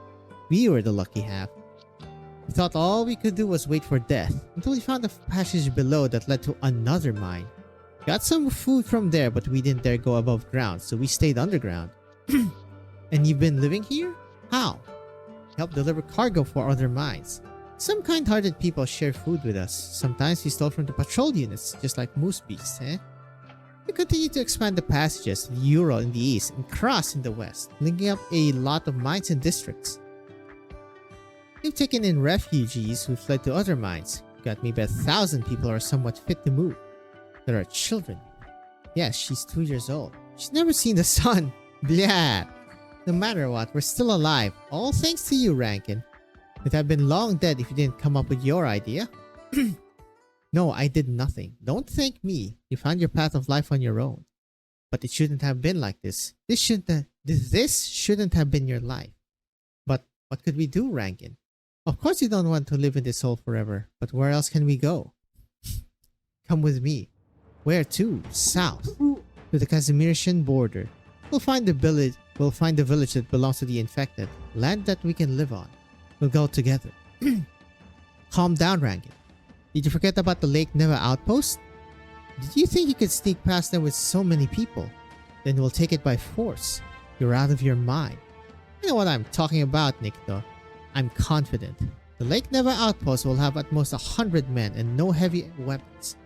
We were the lucky half. We thought all we could do was wait for death, until we found a passage below that led to another mine. Got some food from there, but we didn't dare go above ground, so we stayed underground. And you've been living here? How? Help deliver cargo for other mines. Some kind-hearted people share food with us. Sometimes we stole from the patrol units, just like moose beasts, eh? We continue to expand the passages to the Ural in the east and cross in the west, linking up a lot of mines and districts. We've taken in refugees who fled to other mines. We've got maybe 1,000 people who are somewhat fit to move. There are children. Yes, she's 2 years old. She's never seen the sun. Blah! No matter what, we're still alive. All thanks to you, Rankin. We'd have been long dead if you didn't come up with your idea. No, I did nothing. Don't thank me. You found your path of life on your own. But it shouldn't have been like this. This shouldn't have been your life. But what could we do, Rankin? Of course you don't want to live in this hole forever. But where else can we go? Come with me. Where to? South. To the Casimirian border. We'll find the village that belongs to the infected. Land that we can live on. We'll go together. Calm down, Rankin. Did you forget about the Lake Neva outpost? Did you think you could sneak past them with so many people? Then we'll take it by force. You're out of your mind. You know what I'm talking about, Nikto. I'm confident. The Lake Neva outpost will have at most 100 men and no heavy weapons.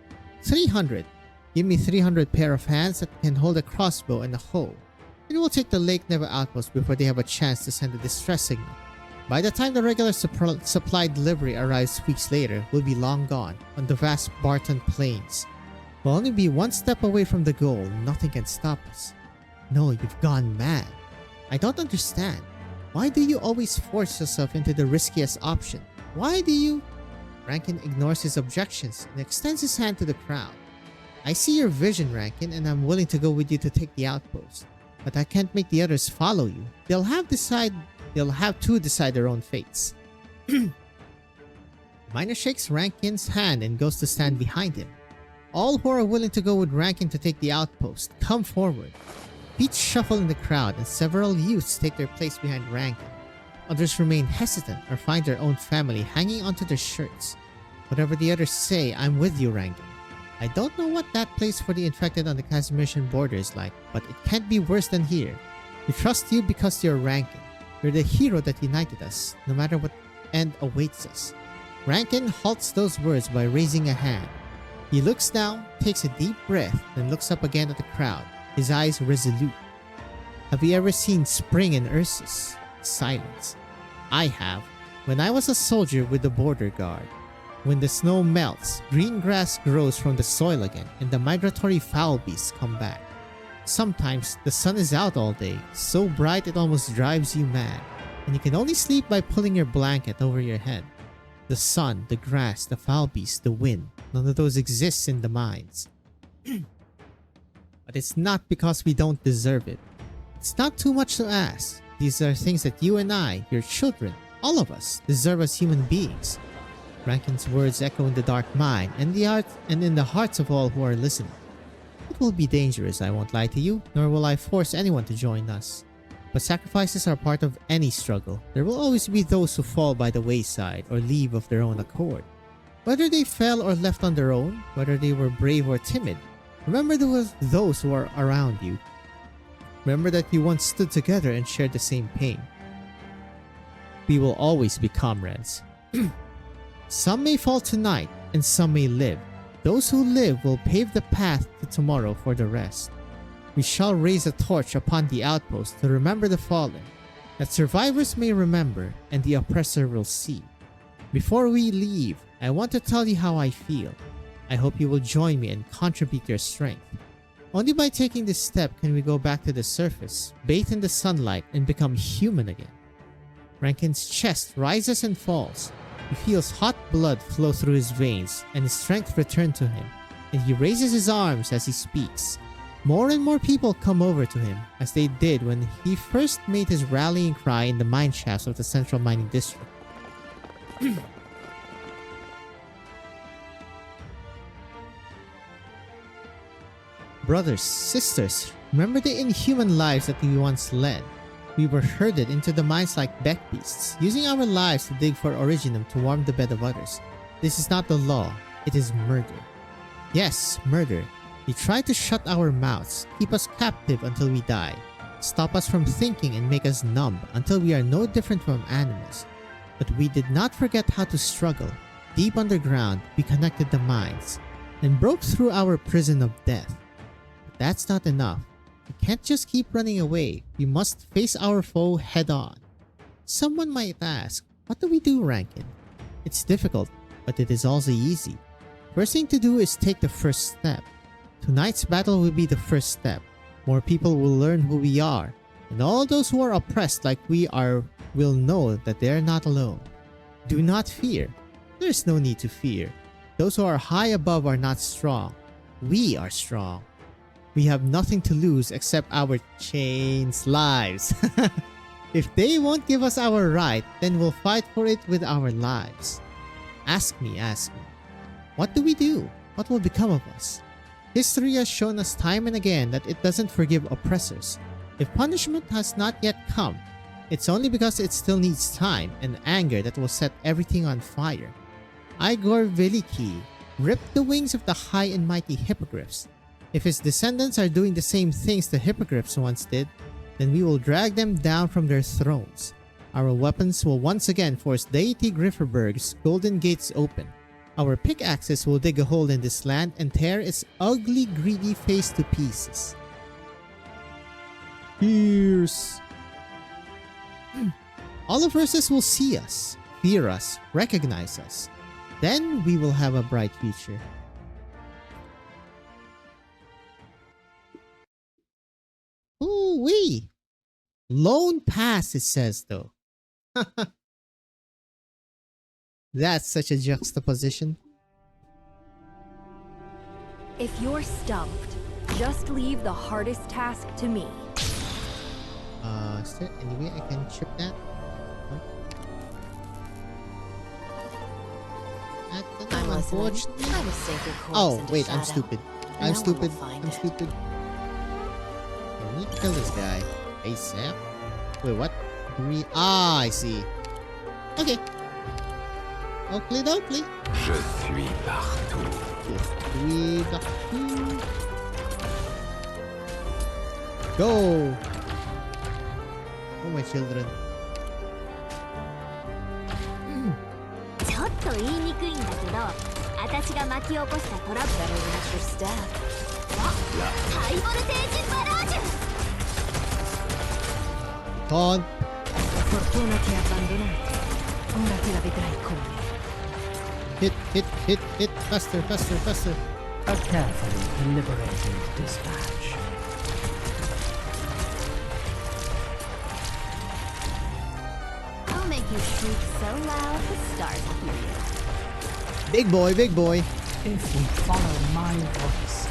300. Give me 300 pair of hands that can hold a crossbow and a hoe. And we'll take the Lake Neva outpost before they have a chance to send a distress signal. By the time the regular supply delivery arrives weeks later, we'll be long gone on the vast Barton Plains. We'll only be one step away from the goal. Nothing can stop us. No, you've gone mad. I don't understand. Why do you always force yourself into the riskiest option? Why do you... Rankin ignores his objections and extends his hand to the crowd. I see your vision, Rankin, and I'm willing to go with you to take the outpost. But I can't make the others follow you. They'll have to decide their own fates. Miner shakes Rankin's hand and goes to stand behind him. All who are willing to go with Rankin to take the outpost, come forward. Feet shuffle in the crowd and several youths take their place behind Rankin. Others remain hesitant or find their own family hanging onto their shirts. Whatever the others say, I'm with you, Rankin. I don't know what that place for the infected on the Casimirian border is like, but it can't be worse than here. We trust you because you're Rankin. You're the hero that united us, no matter what end awaits us. Rankin halts those words by raising a hand. He looks down, takes a deep breath, then looks up again at the crowd, his eyes resolute. Have you ever seen spring in Ursus? Silence. I have, when I was a soldier with the border guard. When the snow melts, green grass grows from the soil again, and the migratory fowl beasts come back. Sometimes the sun is out all day, so bright it almost drives you mad, and you can only sleep by pulling your blanket over your head. The sun, the grass, the foul beast, the wind, none of those exists in the mines. But it's not because we don't deserve it. It's not too much to ask. These are things that you and I, your children, all of us, deserve as human beings. Rankin's words echo in the dark mine and in the hearts of all who are listening. It will be dangerous, I won't lie to you, nor will I force anyone to join us. But sacrifices are part of any struggle. There will always be those who fall by the wayside or leave of their own accord. Whether they fell or left on their own, whether they were brave or timid, remember there was those who are around you. Remember that you once stood together and shared the same pain. We will always be comrades. Some may fall tonight, and some may live. Those who live will pave the path to tomorrow for the rest. We shall raise a torch upon the outpost to remember the fallen, that survivors may remember and the oppressor will see. Before we leave, I want to tell you how I feel. I hope you will join me and contribute your strength. Only by taking this step can we go back to the surface, bathe in the sunlight, and become human again. Rankin's chest rises and falls. He feels hot blood flow through his veins, and his strength return to him, and he raises his arms as he speaks. More and more people come over to him, as they did when he first made his rallying cry in the mine shafts of the Central Mining District. Brothers, sisters, remember the inhuman lives that we once led. We were herded into the mines like beck beasts, using our lives to dig for originum to warm the bed of others. This is not the law, it is murder. Yes, murder. They tried to shut our mouths, keep us captive until we die, stop us from thinking and make us numb until we are no different from animals. But we did not forget how to struggle. Deep underground, we connected the mines and broke through our prison of death. But that's not enough. We can't just keep running away. We must face our foe head on. Someone might ask, what do we do, Rankin? It's difficult, but it is also easy. First thing to do is take the first step. Tonight's battle will be the first step. More people will learn who we are, and all those who are oppressed like we are will know that they are not alone. Do not fear. There is no need to fear. Those who are high above are not strong. We are strong. We have nothing to lose except our chains' lives. If they won't give us our right, then we'll fight for it with our lives. Ask me. What do we do? What will become of us? History has shown us time and again that it doesn't forgive oppressors. If punishment has not yet come, it's only because it still needs time and anger that will set everything on fire. Igor Veliki ripped the wings of the high and mighty hippogriffs. If his descendants are doing the same things the hippogriffs once did, then we will drag them down from their thrones. Our weapons will once again force deity Grifferberg's golden gates open. Our pickaxes will dig a hole in this land and tear its ugly, greedy face to pieces. Fierce. All of Ursus will see us, fear us, recognize us. Then we will have a bright future. Ooh-wee! Lone Pass, it says though. That's such a juxtaposition. If you're stumped, just leave the hardest task to me. Is there any way I can chip that? No. I'm listening. I will sink your corpse Oh, into wait, shadow. I'm stupid. No I'm one stupid. will find I'm it. stupid. I need to kill this guy. ASAP. Wait, what? I see. Okay. Oakley dokley. Je suis partout. Go! Oh, my children. ちょっと言いにくいんだけど、私が巻き起こしたトラブル。 Better watch your step. ハイボルテージバラージュ。 Con. Fortuna ti ha abbandonato. Ora ti la vedrai con me. Hit. Faster, faster, faster. A carefully deliberated dispatch. I'll make you shriek so loud the stars will hear you. Big boy, big boy. If we follow my voice.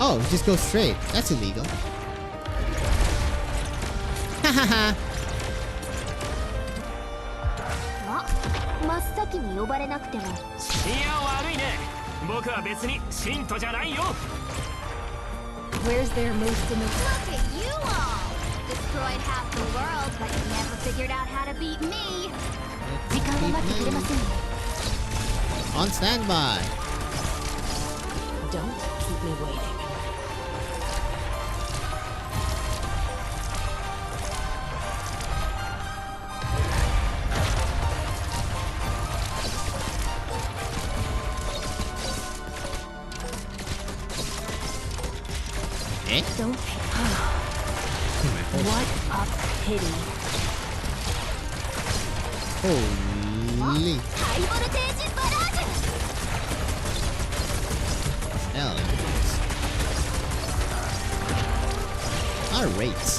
Oh, just go straight. That's illegal. Hahaha. あ、真っ先に呼ばれなくても。いや悪いね。僕は別に信徒じゃないよ。Where's their most annoying? Look at you all! Destroyed half the world, but you never figured out how to beat me. 時間を待ってくれませんね。On standby. Don't keep me waiting. Don't. What a pity. Holy High voltage barrage! hell. Our rates.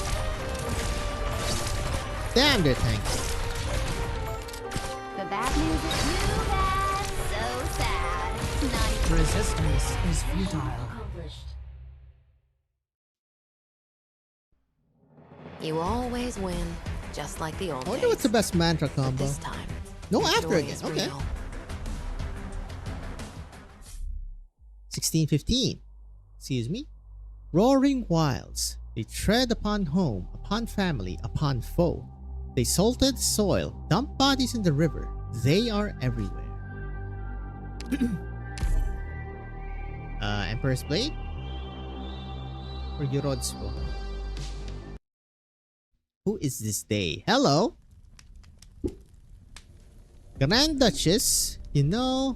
Damn, they're tanky. The bad news is too bad, so sad. Not even Resistance is futile. Accomplished. You always win, just like the old I wonder days. what's the best mantra But combo. this time, No the after joy again. is Okay. real. 1615. Excuse me. Roaring wilds. They tread upon home, upon family, upon foe. They salted soil, dump bodies in the river. They are everywhere. Emperor's Blade? Or Yorodsuko? Who is this day? Hello? Grand Duchess, you know,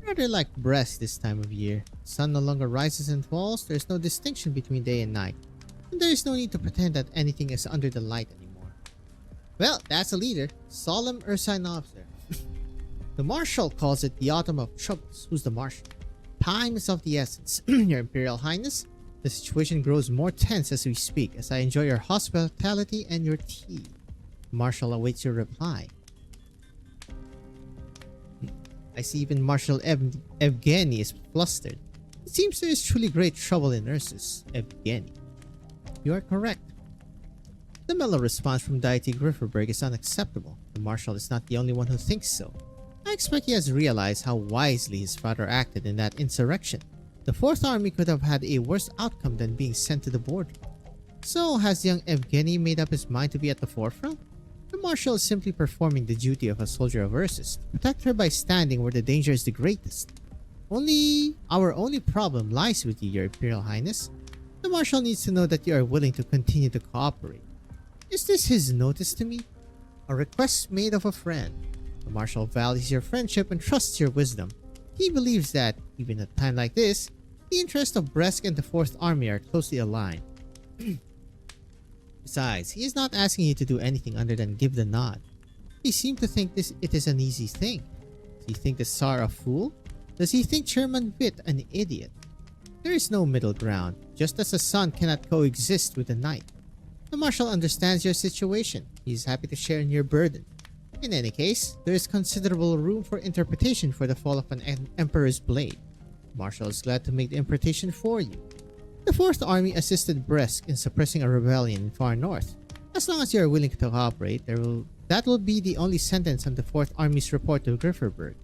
rather like breast this time of year. Sun no longer rises and falls. There is no distinction between day and night. And there is no need to pretend that anything is under the light anymore. Well, that's a leader. Solemn Ursine officer. The Marshal calls it the Autumn of Troubles. Who's the Marshal? Time is of the essence. Your Imperial Highness, the situation grows more tense as we speak, as I enjoy your hospitality and your tea. The Marshal awaits your reply. I see even Marshal Evgeny is flustered. It seems there is truly great trouble in Ursus, Evgeny. You are correct. The mellow response from Deity Grifferberg is unacceptable. The Marshal is not the only one who thinks so. I expect he has realized how wisely his father acted in that insurrection. The Fourth Army could have had a worse outcome than being sent to the border. So, has young Evgeny made up his mind to be at the forefront? The Marshal is simply performing the duty of a soldier of Ursus, to protect her by standing where the danger is the greatest. Our only problem lies with you, Your Imperial Highness. The Marshal needs to know that you are willing to continue to cooperate. Is this his notice to me? A request made of a friend. The Marshal values your friendship and trusts your wisdom. He believes that, even at a time like this, the interests of Bresk and the Fourth Army are closely aligned. Besides, he is not asking you to do anything other than give the nod. He seems to think it is an easy thing. Does he think the Tsar a fool? Does he think Chairman Witt an idiot? There is no middle ground, just as the sun cannot coexist with the night. The Marshal understands your situation. He is happy to share in your burden. In any case, there is considerable room for interpretation for the fall of an Emperor's blade. The Marshal is glad to make the interpretation for you. The Fourth Army assisted Bresk in suppressing a rebellion in far north. As long as you are willing to cooperate, that will be the only sentence on the Fourth Army's report to Grifferberg.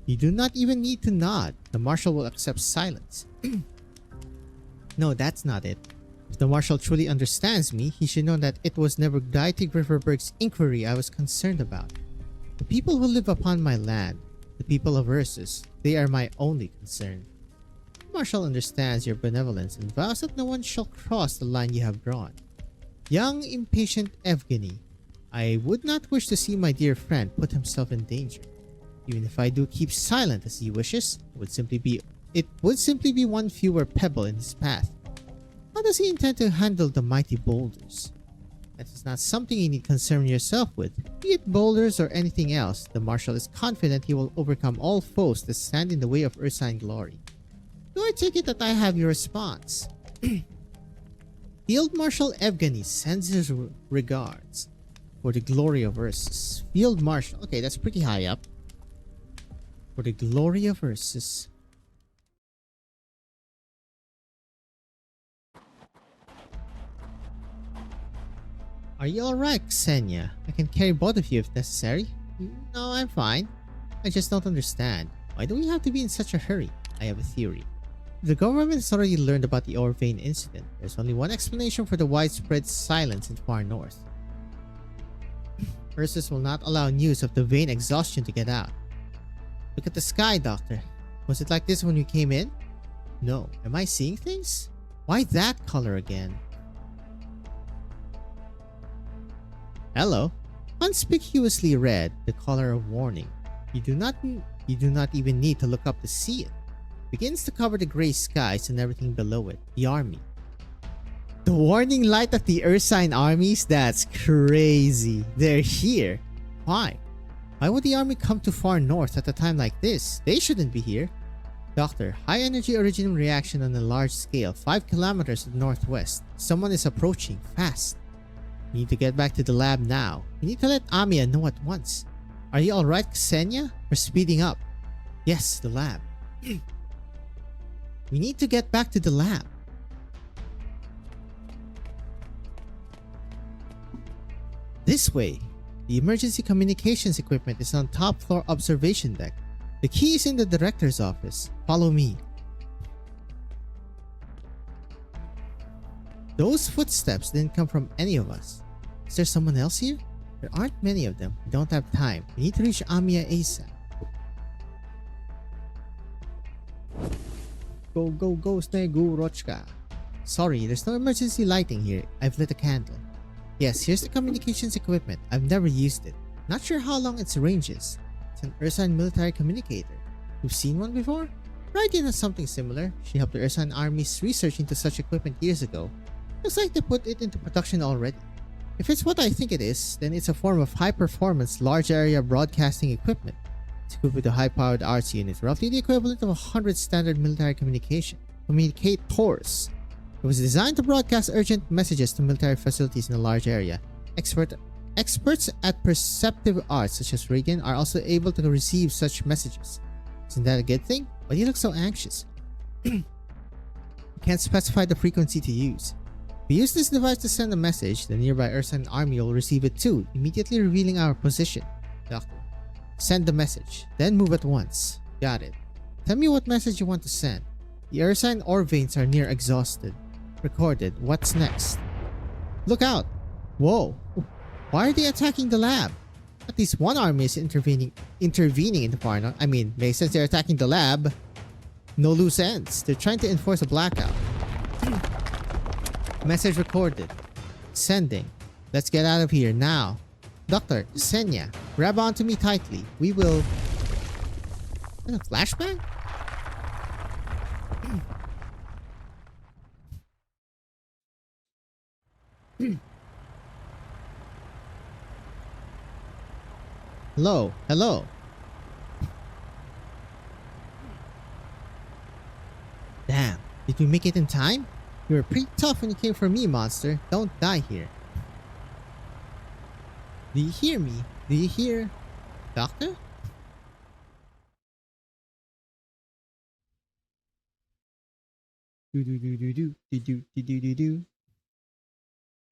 You do not even need to nod. The Marshal will accept silence. No, that's not it. If the Marshal truly understands me, he should know that it was never Deity Grifferberg's inquiry I was concerned about. The people who live upon my land, the people of Ursus, they are my only concern. The Marshal understands your benevolence and vows that no one shall cross the line you have drawn. Young, impatient Evgeny, I would not wish to see my dear friend put himself in danger. Even if I do keep silent as he wishes, it would simply be one fewer pebble in his path. How does he intend to handle the mighty boulders? That is not something you need to concern yourself with. Be it boulders or anything else, the Marshal is confident he will overcome all foes that stand in the way of Ursine glory. Do I take it that I have your response? Field Marshal Evgeny sends his regards for the glory of Ursus. Field Marshal. Okay, that's pretty high up. For the glory of Ursus. Are you alright, Ksenia? I can carry both of you if necessary. No, I'm fine. I just don't understand. Why do we have to be in such a hurry? I have a theory. The government has already learned about the ore vein incident. There's only one explanation for the widespread silence in far north. Ursus will not allow news of the vein exhaustion to get out. Look at the sky, Doctor. Was it like this when you came in? No. Am I seeing things? Why that color again? Hello. Conspicuously red, the color of warning. You do not even need to look up to see it. Begins to cover the gray skies and everything below it. The army. The warning light of the Ursine armies? That's crazy. They're here. Why? Why would the army come to far north at a time like this? They shouldn't be here. Doctor, high energy iridium reaction on a large scale, 5 kilometers to the northwest. Someone is approaching, fast. We need to get back to the lab now. We need to let Amiya know at once. Are you alright, Ksenia? We're speeding up. Yes, the lab. We need to get back to the lab. This way. The emergency communications equipment is on top floor observation deck. The key is in the director's office. Follow me. Those footsteps didn't come from any of us. Is there someone else here? There aren't many of them. We don't have time. We need to reach Amiya ASAP. Go, go, go, Snegurochka. Sorry, there's no emergency lighting here. I've lit a candle. Yes, here's the communications equipment. I've never used it. Not sure how long its range is. It's an Ursine military communicator. You've seen one before? Raiden has something similar. She helped the Ursine army's research into such equipment years ago. Looks like they put it into production already. If it's what I think it is, then it's a form of high-performance, large-area broadcasting equipment. It's equipped with a high-powered arts unit, roughly the equivalent of 100 standard military communicators. It was designed to broadcast urgent messages to military facilities in a large area. Experts at perceptive arts such as Raiden are also able to receive such messages. Isn't that a good thing? Why do you look so anxious? You can't specify the frequency to use. If we use this device to send a message, the nearby Ursine army will receive it too, immediately revealing our position. Doctor. Send the message, then move at once. Got it. Tell me what message you want to send. The Ursine ore veins are near exhausted. Recorded. What's next? Look out! Whoa! Why are they attacking the lab? At least one army is intervening in the far north. I mean, makes sense they're attacking the lab. No loose ends. They're trying to enforce a blackout. Message recorded. Sending. Let's get out of here now. Doctor, Ksenia, grab onto me tightly. We will... Is that a flashback? Hello, hello. Damn, did we make it in time? You were pretty tough when you came for me, monster. Don't die here. Do you hear me? Do you hear... Doctor? Do.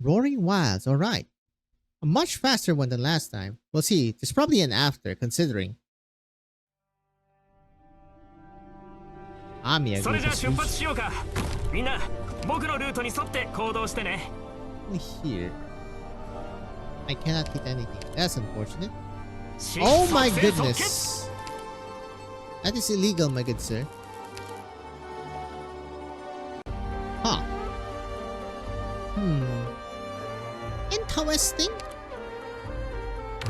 Roaring Wilds, alright. A much faster one than last time. We'll see, there's probably an after, considering. Amiya goes as usual. Here. I cannot hit anything. That's unfortunate. Oh my goodness! That is illegal, my good sir. Huh. Interesting.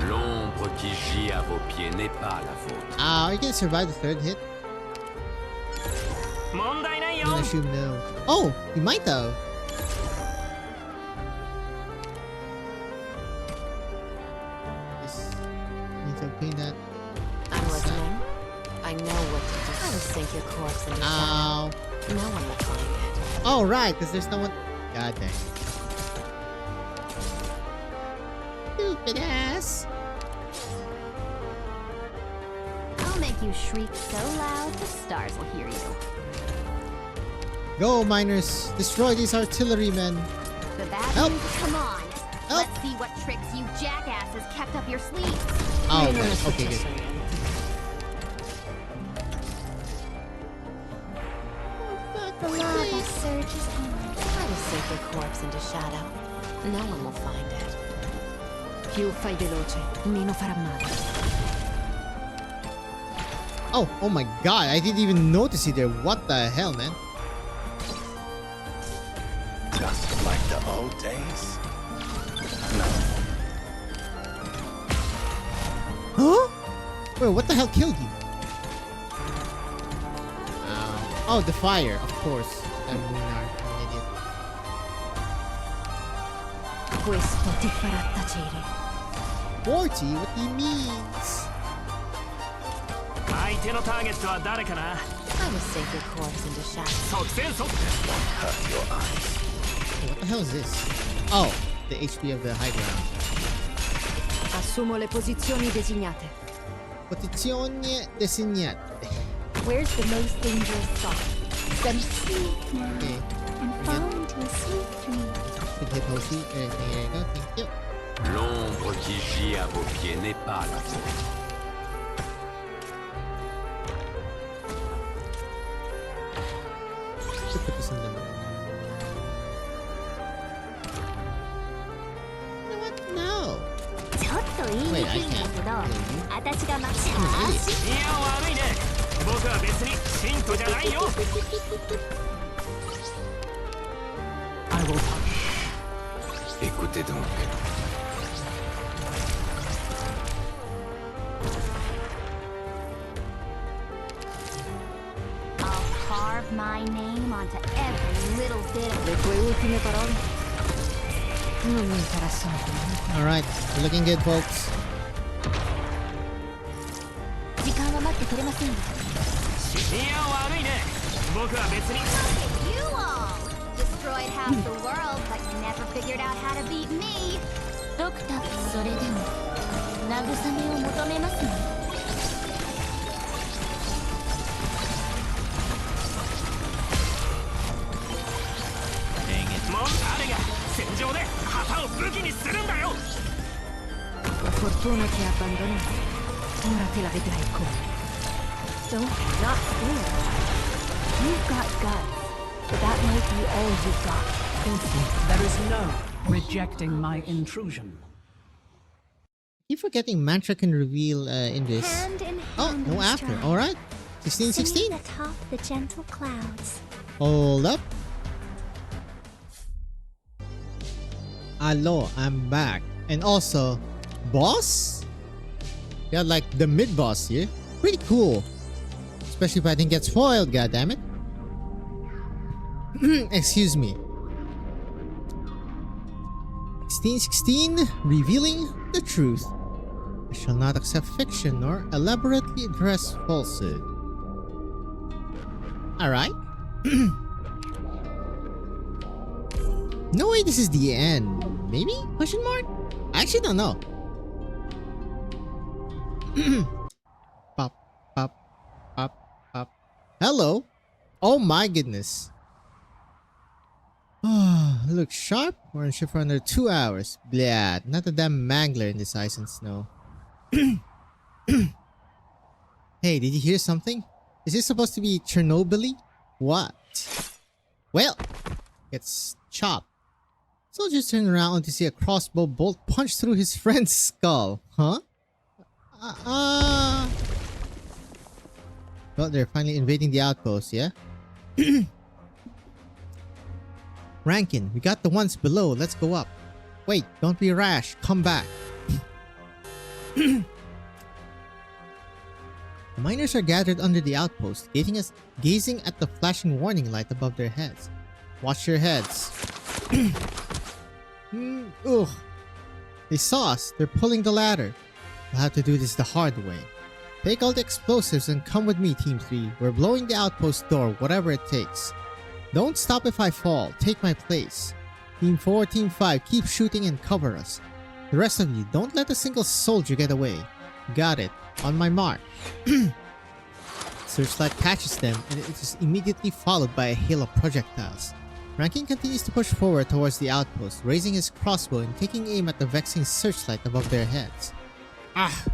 L'ombre qui gît à vos pieds n'est pas la vôtre. Are you gonna survive the third hit? I assume no. Oh, you might though. between that. I'm listening. I know what to do. I will sink your corpse into shadow. No one will find it. Oh, right, because there's no one. God dang. Stupid ass. I'll make you shriek so loud the stars will hear you. Go, miners. Destroy these artillerymen. The bad Help. news, come on. Help. Let's see what tricks you jackasses kept up your sleeves. Oh, okay, good. The lava surges on. I will sink your corpse into shadow. No one will find it. Più fai veloce, meno farà male. Oh my god, I didn't even notice it there. What the hell, man? Just like the old days? No. Huh? Wait, what the hell killed you? Oh, the fire, of course. I'm an idiot. Questo ti farà tacere. 40? What do you mean? 相手のターゲットは誰かな？ I will sink your corpse into shadow. 即戦即 Hurt your eyes. What the hell is this? Oh, the HP of the high ground. Assumo le posizioni designate. Posizioni designate. Where's the most dangerous spot? Some sleep now Okay. and fall into a sweet dream. Should hit Hoshi. There you go. Thank you. L'ombre qui gît à vos pieds n'est pas la vôtre. Should put this in the... You know what? No. ちょっと言いにくいんだけど、私がましゃーし。いや悪いね。僕は別に信徒じゃないよ。I will touch. Écoutez donc. I'll carve my name onto every little bit of Le tue ultime parole non mi interessano. Alright, looking good, folks. 時間は待ってくれませんよ。いや悪いね。僕は別に。 you all. Destroyed half the world, but you never figured out how to beat me. ドクター、それでも慰めを求めますね。もう誰が戦場で旗を武器にするんだよ。 La fortuna ti ha abbandonato. Ora te la vedrai come. Don't not fear. You've got guts, but that might be all you've got. There is no rejecting my intrusion. Keep forgetting Mantra can reveal in this. Hand in Oh, hand no we after. stride, Alright. 16, 16. singing atop the gentle clouds. Hold up. Hello, I'm back. And also, boss? Yeah, like the mid-boss here. Pretty cool. Especially if I didn't get spoiled, goddammit. Excuse me. 1616, revealing the truth. I shall not accept fiction nor elaborately dress falsehood. Alright. No way this is the end. Maybe? Question mark? I actually don't know. Pop, pop, pop, pop. Hello. Oh my goodness. Look sharp. We're on shift for under 2 hours. Blah. Not a damn mangler in this ice and snow. Hey, did you hear something? Is this supposed to be Chernobyl-y? What? Well, it's chopped. Soldiers turn around to see a crossbow bolt punch through his friend's skull. Huh? Well, they're finally invading the outpost, yeah? Rankin, we got the ones below. Let's go up. Wait, don't be rash. Come back. The miners are gathered under the outpost, gazing at the flashing warning light above their heads. Watch your heads. Ugh. They saw us. They're pulling the ladder. We'll have to do this the hard way. Take all the explosives and come with me, Team 3. We're blowing the outpost door, whatever it takes. Don't stop if I fall. Take my place. Team 4, Team 5, keep shooting and cover us. The rest of you, don't let a single soldier get away. Got it. On my mark. Searchlight catches them, and it is immediately followed by a hail of projectiles. Rankin continues to push forward towards the outpost, raising his crossbow and taking aim at the vexing searchlight above their heads. Ah!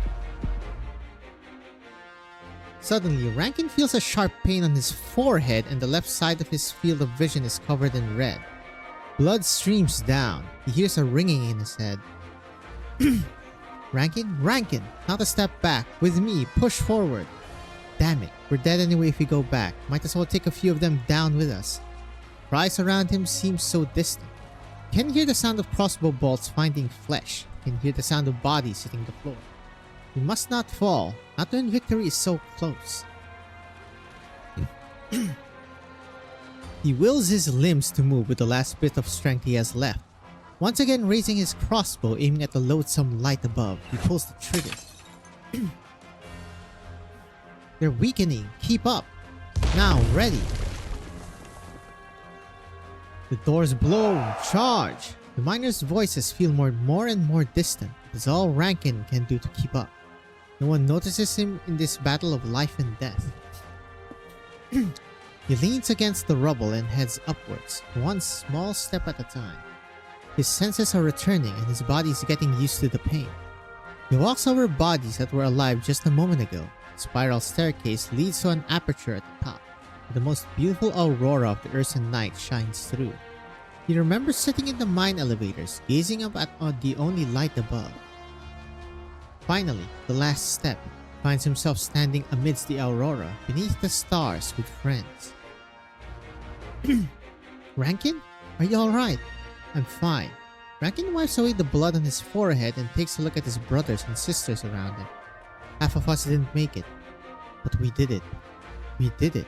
Suddenly, Rankin feels a sharp pain on his forehead and the left side of his field of vision is covered in red. Blood streams down. He hears a ringing in his head. Rankin, not a step back. With me, push forward. Damn it, we're dead anyway if we go back. Might as well take a few of them down with us. Cries around him seems so distant. You can hear the sound of crossbow bolts finding flesh. You can hear the sound of bodies hitting the floor. We must not fall, not when victory is so close. He wills his limbs to move with the last bit of strength he has left. Once again raising his crossbow, aiming at the loathsome light above, he pulls the trigger. They're weakening. Keep up. Now, ready. The doors blow. Charge. The miners' voices feel more and more distant. It's all Rankin can do to keep up. No one notices him in this battle of life and death. He leans against the rubble and heads upwards, one small step at a time. His senses are returning and his body is getting used to the pain. He walks over bodies that were alive just a moment ago. The spiral staircase leads to an aperture at the top. The most beautiful aurora of the Ursan night shines through. He remembers sitting in the mine elevators, gazing up at the only light above. Finally, the last step, finds himself standing amidst the aurora, beneath the stars with friends. Rankin? Are you alright? I'm fine. Rankin wipes away the blood on his forehead and takes a look at his brothers and sisters around him. Half of us didn't make it. But we did it. We did it.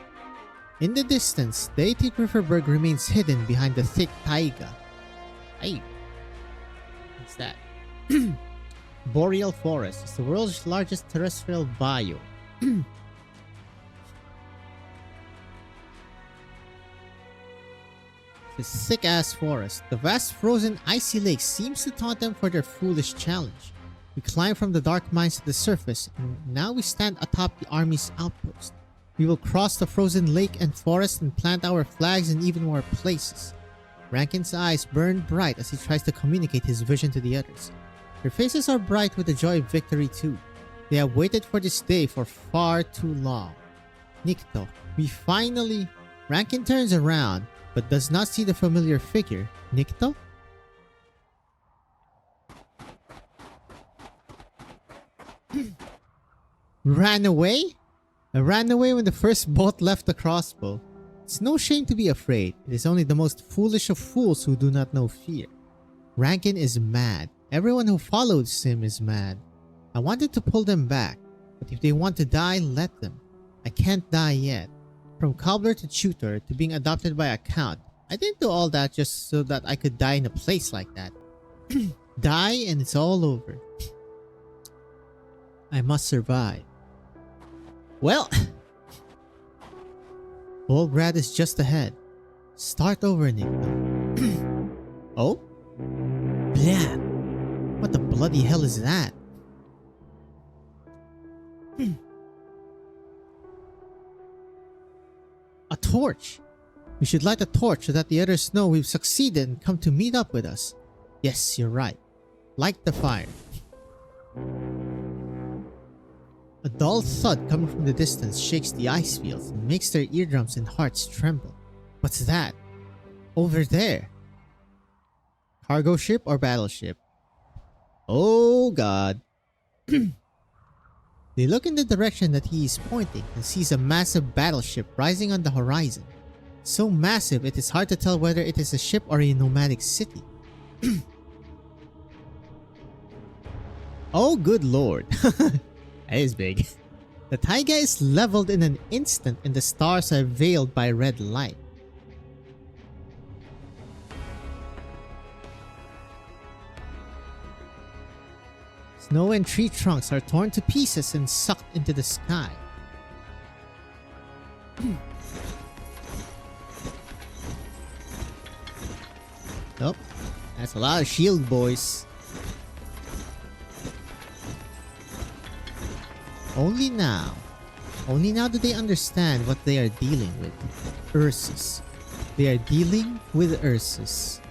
In the distance, the 18th Riverberg remains hidden behind the thick taiga. Hey. What's that? Boreal Forest is the world's largest terrestrial biome. This sick-ass forest. The vast frozen icy lake seems to taunt them for their foolish challenge. We climb from the dark mines to the surface, and now we stand atop the army's outpost. We will cross the frozen lake and forest and plant our flags in even more places. Rankin's eyes burn bright as he tries to communicate his vision to the others. Their faces are bright with the joy of victory too. They have waited for this day for far too long. Nikto, we finally... Rankin turns around, but does not see the familiar figure. Nikto? Ran away? I ran away when the first bolt left the crossbow. It's no shame to be afraid. It is only the most foolish of fools who do not know fear. Rankin is mad. Everyone who follows him is mad. I wanted to pull them back, but if they want to die, let them. I can't die yet. From cobbler to tutor to being adopted by a count, I didn't do all that just so that I could die in a place like that. Die and it's all over. I must survive. Well, Volgrad is just ahead. Start over, Nikto. Oh? Blah! What the bloody hell is that? A torch! We should light a torch so that the others know we've succeeded and come to meet up with us. Yes, you're right. Light the fire. A dull thud coming from the distance shakes the ice fields and makes their eardrums and hearts tremble. What's that? Over there. Cargo ship or battleship? Oh god. They look in the direction that he is pointing and sees a massive battleship rising on the horizon. So massive it is hard to tell whether it is a ship or a nomadic city. Oh good lord. That is big. The taiga is leveled in an instant and the stars are veiled by red light. Snow and tree trunks are torn to pieces and sucked into the sky. Oh, that's a lot of shield, boys. Only now do they understand what they are dealing with. Ursus. They are dealing with Ursus.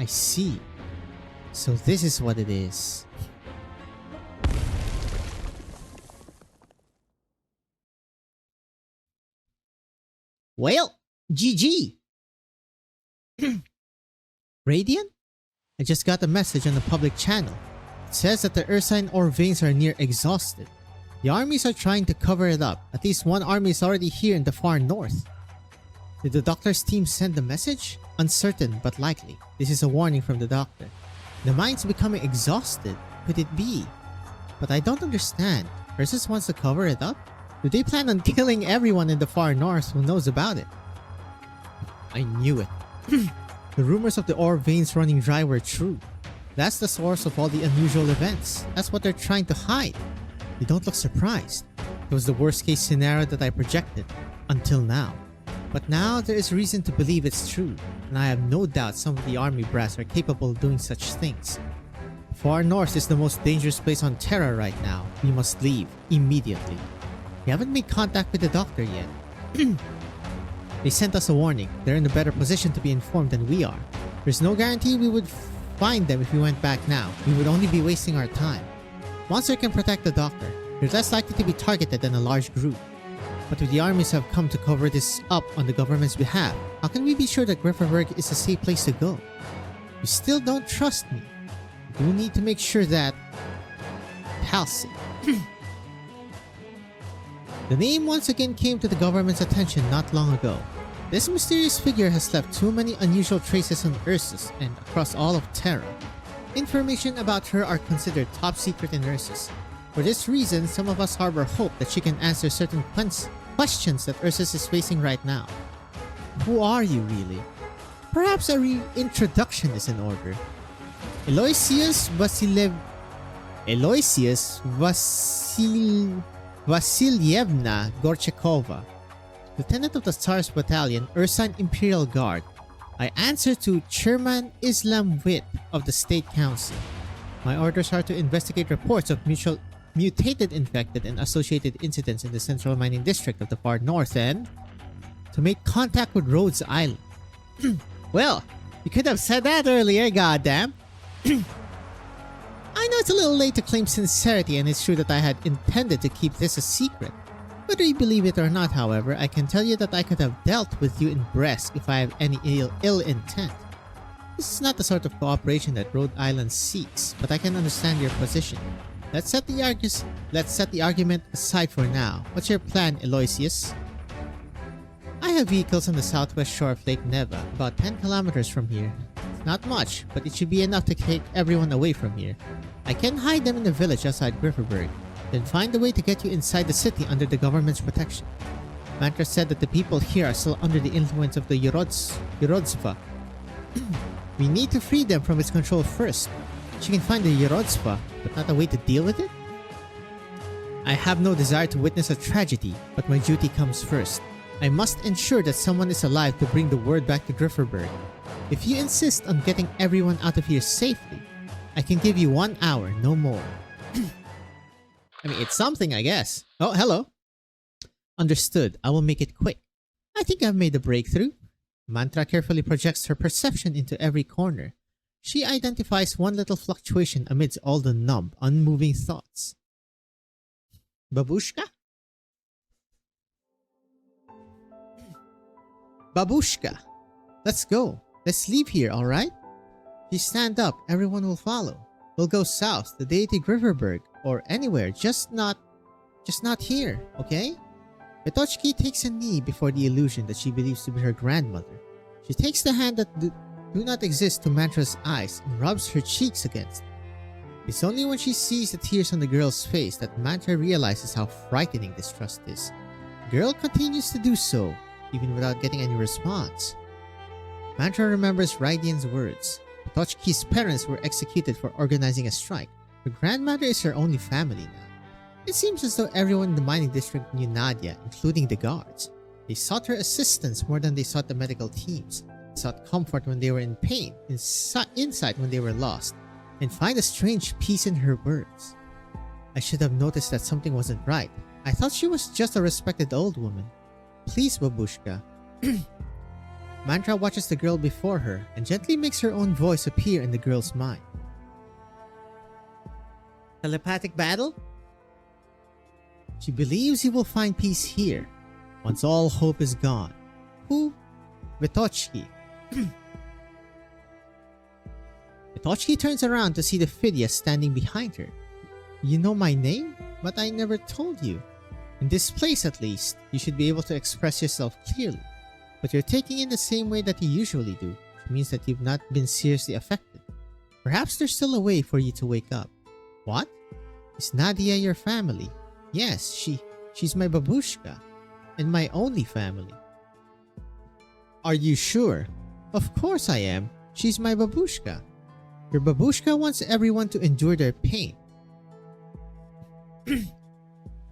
I see. So this is what it is. Well, GG. Radiant? I just got a message on the public channel. It says that the Ursine ore veins are near exhausted. The armies are trying to cover it up. At least one army is already here in the far north. Did the doctor's team send the message? Uncertain, but likely. This is a warning from the doctor. The mine's becoming exhausted. Could it be? But I don't understand. Ursus wants to cover it up? Do they plan on killing everyone in the far north who knows about it? I knew it. The rumors of the ore veins running dry were true. That's the source of all the unusual events. That's what they're trying to hide. You don't look surprised. It was the worst case scenario that I projected. Until now. But now there is reason to believe it's true. And I have no doubt some of the army brass are capable of doing such things. Far north is the most dangerous place on Terra right now. We must leave. Immediately. We haven't made contact with the doctor yet. They sent us a warning. They're in a better position to be informed than we are. There's no guarantee we would find them if we went back now. We would only be wasting our time. Monster can protect the doctor. They're less likely to be targeted than a large group. But if the armies have come to cover this up on the government's behalf, how can we be sure that Grifferberg is a safe place to go? You still don't trust me. You do need to make sure that... Halsey. The name once again came to the government's attention not long ago. This mysterious figure has left too many unusual traces on Ursus and across all of Terra. Information about her are considered top secret in Ursus. For this reason, some of us harbor hope that she can answer certain questions that Ursus is facing right now. Who are you really? Perhaps a reintroduction is in order. Aloysius Vasilyevna Gorchakova, Lieutenant of the Tsar's Battalion, Ursine Imperial Guard. I answer to Chairman Islam Witt of the State Council. My orders are to investigate reports of mutated infected and associated incidents in the Central Mining District of the far north and to make contact with Rhodes Island. Well, you could have said that earlier, goddamn. I know it's a little late to claim sincerity, and it's true that I had intended to keep this a secret. Whether you believe it or not, however, I can tell you that I could have dealt with you in Brest if I have any ill intent. This is not the sort of cooperation that Rhode Island seeks, but I can understand your position. Let's set the argument aside for now. What's your plan, Aloysius? I have vehicles on the southwest shore of Lake Neva, about 10 kilometers from here. It's not much, but it should be enough to take everyone away from here. I can hide them in the village outside Grifferberg, then find a way to get you inside the city under the government's protection. Mantra said that the people here are still under the influence of the Yerodzva. We need to free them from its control first. She can find the Yerodzva, but not a way to deal with it? I have no desire to witness a tragedy, but my duty comes first. I must ensure that someone is alive to bring the word back to Grifferberg. If you insist on getting everyone out of here safely, I can give you 1 hour, no more. I mean, it's something, I guess. Oh, hello. Understood. I will make it quick. I think I've made a breakthrough. Mantra carefully projects her perception into every corner. She identifies one little fluctuation amidst all the numb, unmoving thoughts. Babushka? Babushka! Let's go. Let's leave here, alright? If you stand up, everyone will follow. We'll go south, the deity Grifferberg, or anywhere, just not here, okay? Betochki takes a knee before the illusion that she believes to be her grandmother. She takes the hand that do not exist to Mantra's eyes and rubs her cheeks against it. It's only when she sees the tears on the girl's face that Mantra realizes how frightening this trust is. The girl continues to do so, even without getting any response. Mantra remembers Rydian's words. Petochki's parents were executed for organizing a strike. Her grandmother is her only family now. It seems as though everyone in the mining district knew Nadia, including the guards. They sought her assistance more than they sought the medical teams. They sought comfort when they were in pain, insight when they were lost, and find a strange peace in her words. I should have noticed that something wasn't right. I thought she was just a respected old woman. Please, babushka. Mantra watches the girl before her and gently makes her own voice appear in the girl's mind. Telepathic battle? She believes he will find peace here, once all hope is gone. Who? Vitochki. Vitochki turns around to see the Fidya standing behind her. You know my name? But I never told you. In this place at least, you should be able to express yourself clearly. But you're taking in the same way that you usually do, which means that you've not been seriously affected. Perhaps there's still a way for you to wake up. What? Is Nadia your family? Yes, she's my babushka. And my only family. Are you sure? Of course I am. She's my babushka. Your babushka wants everyone to endure their pain.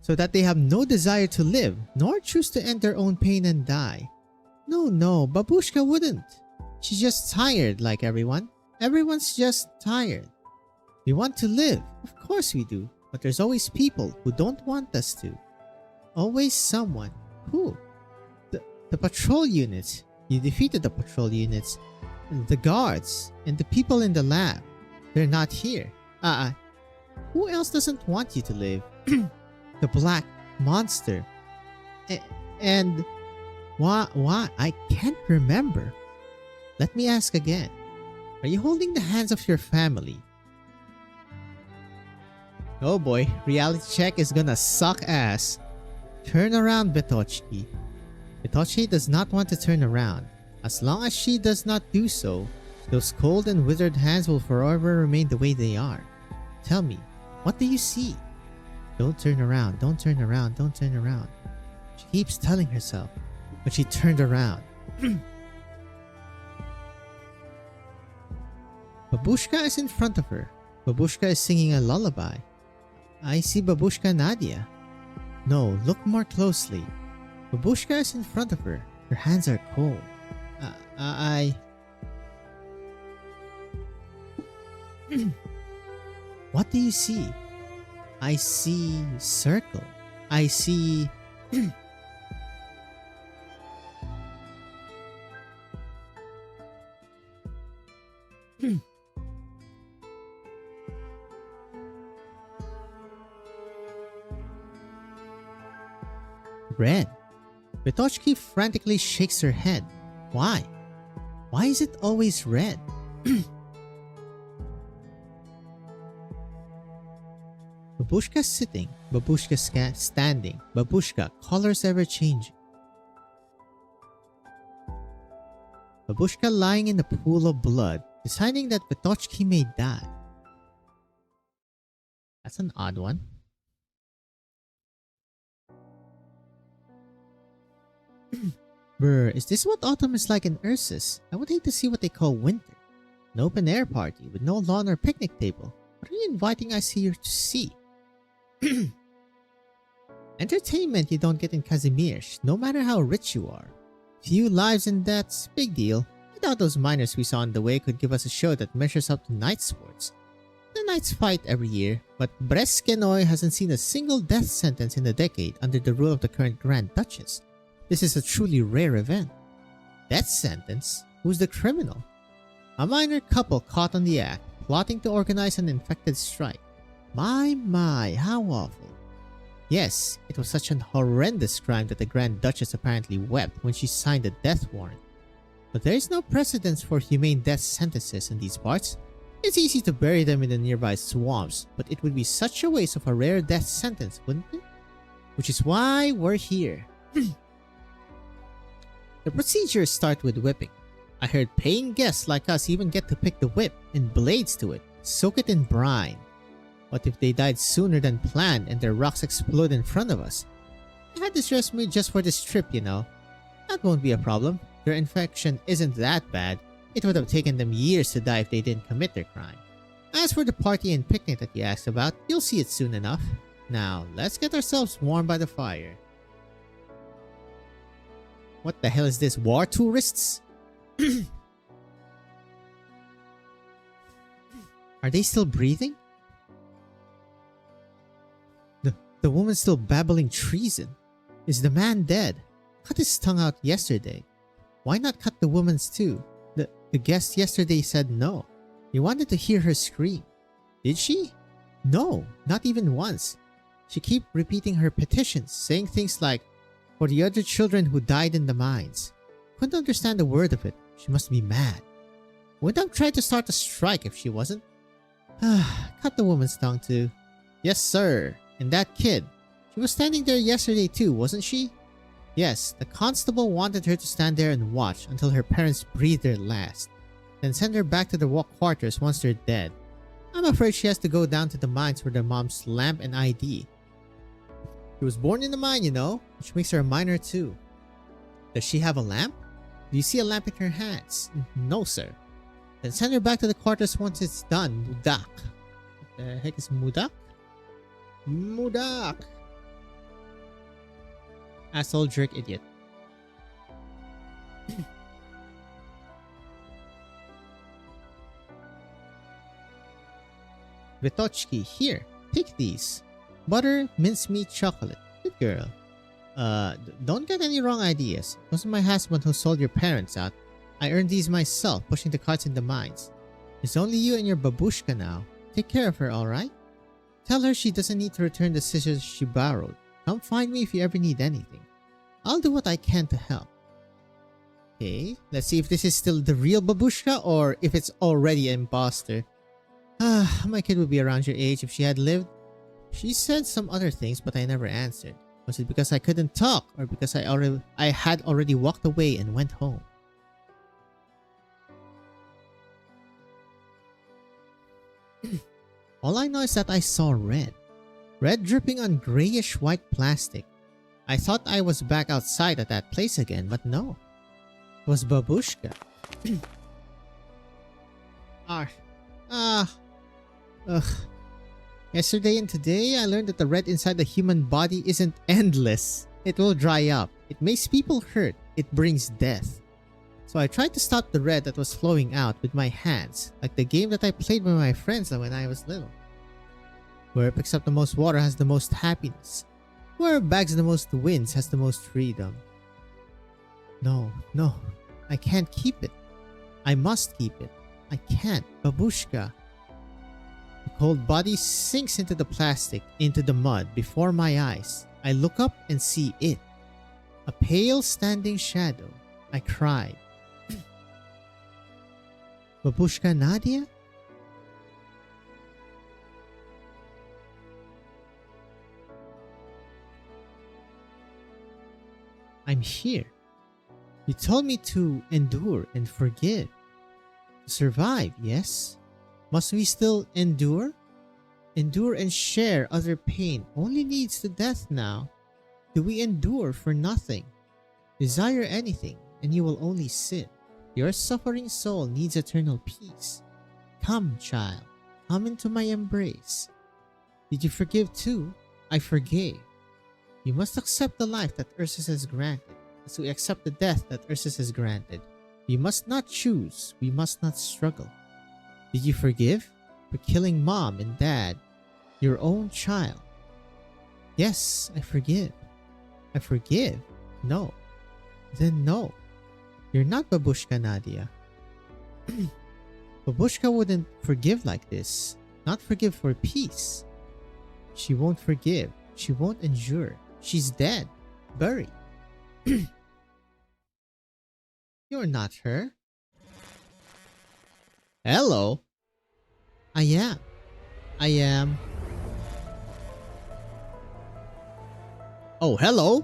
So that they have no desire to live, nor choose to end their own pain and die. No, babushka wouldn't. She's just tired like everyone. Everyone's just tired. We want to live. Of course we do. But there's always people who don't want us to. Always someone. Who? The patrol units. You defeated the patrol units. The guards. And the people in the lab. They're not here. Who else doesn't want you to live? The black monster. And... Why? I can't remember. Let me ask again. Are you holding the hands of your family? Oh boy, reality check is gonna suck ass. Turn around, Vitochki. Vitochki does not want to turn around. As long as she does not do so, those cold and withered hands will forever remain the way they are. Tell me, what do you see? Don't turn around, don't turn around, don't turn around. She keeps telling herself, but she turned around. Babushka is in front of her. Babushka is singing a lullaby. I see Babushka Nadia. No, look more closely. Babushka is in front of her. Her hands are cold. What do you see? I see circle. I see... Red. Vitochki frantically shakes her head. Why? Why is it always red? Babushka sitting, Babushka standing, Babushka colors ever changing. Babushka lying in a pool of blood, deciding that Vitochki may die. That's an odd one. Brr, is this what autumn is like in Ursus? I would hate to see what they call winter. An open air party with no lawn or picnic table. What are you inviting us here to see? Entertainment you don't get in Kazimierz, no matter how rich you are. Few lives and deaths, big deal. I doubt those miners we saw on the way could give us a show that measures up to night sports. The knights fight every year, but Breskenoy hasn't seen a single death sentence in a decade under the rule of the current Grand Duchess. This is a truly rare event. Death sentence? Who's the criminal? A minor couple caught on the act, plotting to organize an infected strike. My, how awful. Yes, it was such an horrendous crime that the Grand Duchess apparently wept when she signed the death warrant. But there is no precedence for humane death sentences in these parts. It's easy to bury them in the nearby swamps, but it would be such a waste of a rare death sentence, wouldn't it? Which is why we're here. The procedures start with whipping. I heard paying guests like us even get to pick the whip and blades to it, soak it in brine. What if they died sooner than planned and their rocks explode in front of us? I had this dress made just for this trip, you know. That won't be a problem. Their infection isn't that bad. It would have taken them years to die if they didn't commit their crime. As for the party and picnic that you asked about, you'll see it soon enough. Now, let's get ourselves warm by the fire. What the hell is this? War tourists? Are they still breathing? The woman's still babbling treason. Is the man dead? Cut his tongue out yesterday. Why not cut the woman's too? The guest yesterday said no. You wanted to hear her scream. Did she? No, not even once. She kept repeating her petitions, saying things like, for the other children who died in the mines. Couldn't understand a word of it. She must be mad. Would have tried to start a strike if she wasn't. Cut the woman's tongue too. Yes, sir. And that kid. She was standing there yesterday too, wasn't she? Yes, the constable wanted her to stand there and watch until her parents breathed their last, then send her back to the walk quarters once they're dead. I'm afraid she has to go down to the mines for their mom's lamp and ID. She was born in the mine, you know, which makes her a miner too. Does she have a lamp? Do you see a lamp in her hands? No, sir. Then send her back to the quarters once it's done, Mudak. What the heck is Mudak? Mudak! Asshole jerk idiot. Vitochki, here, pick these. Butter, mincemeat, chocolate. Good girl. Don't get any wrong ideas. It wasn't my husband who sold your parents out. I earned these myself, pushing the carts in the mines. It's only you and your babushka now. Take care of her, alright? Tell her she doesn't need to return the scissors she borrowed. Come find me if you ever need anything. I'll do what I can to help. Okay, let's see if this is still the real babushka or if it's already an imposter. My kid would be around your age if she had lived. She said some other things, but I never answered. Was it because I couldn't talk or because I had already walked away and went home? All I know is that I saw red. Red dripping on grayish-white plastic. I thought I was back outside at that place again, but no. It was babushka. Ugh. Yesterday and today, I learned that the red inside the human body isn't endless. It will dry up. It makes people hurt. It brings death. So I tried to stop the red that was flowing out with my hands, like the game that I played with my friends when I was little. Whoever picks up the most water has the most happiness. Whoever bags the most wins has the most freedom. No, I can't keep it. I must keep it. I can't. Babushka. The cold body sinks into the plastic, into the mud, before my eyes. I look up and see it. A pale standing shadow. I cried. Babushka Nadia? I'm here. You told me to endure and forgive. To survive, yes? Must we still endure? Endure and share other pain only leads to death now. Do we endure for nothing? Desire anything, and you will only sin. Your suffering soul needs eternal peace. Come, child. Come into my embrace. Did you forgive too? I forgave. You must accept the life that Ursus has granted, as we accept the death that Ursus has granted. We must not choose. We must not struggle. Did you forgive? For killing mom and dad, your own child. Yes, I forgive. I forgive? No. Then no. You're not Babushka Nadia. Babushka wouldn't forgive like this. Not forgive for peace. She won't forgive. She won't endure. She's dead. Buried. You're not her. Hello? I am. Oh, hello?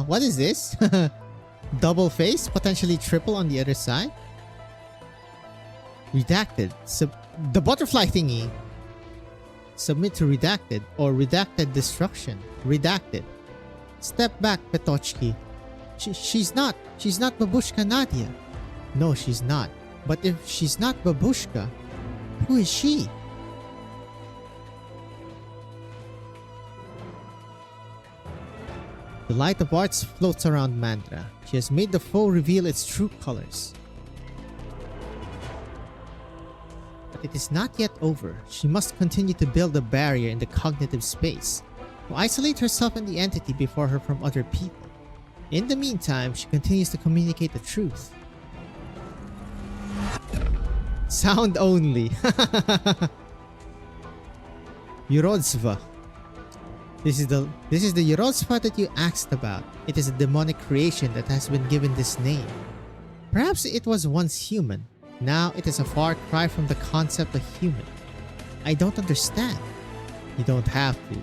What is this? Double face? Potentially triple on the other side? Redacted. The butterfly thingy. Submit to redacted or redacted destruction. Redacted. Step back, Petochki. She's not Babushka Nadia. No, she's not. But if she's not Babushka, who is she? The light of arts floats around Mandra. She has made the foe reveal its true colors. But it is not yet over. She must continue to build a barrier in the cognitive space, to isolate herself and the entity before her from other people. In the meantime, she continues to communicate the truth. Sound only. Yurodzva. This is the Yurodzva that you asked about. It is a demonic creation that has been given this name. Perhaps it was once human. Now it is a far cry from the concept of human. I don't understand. You don't have to.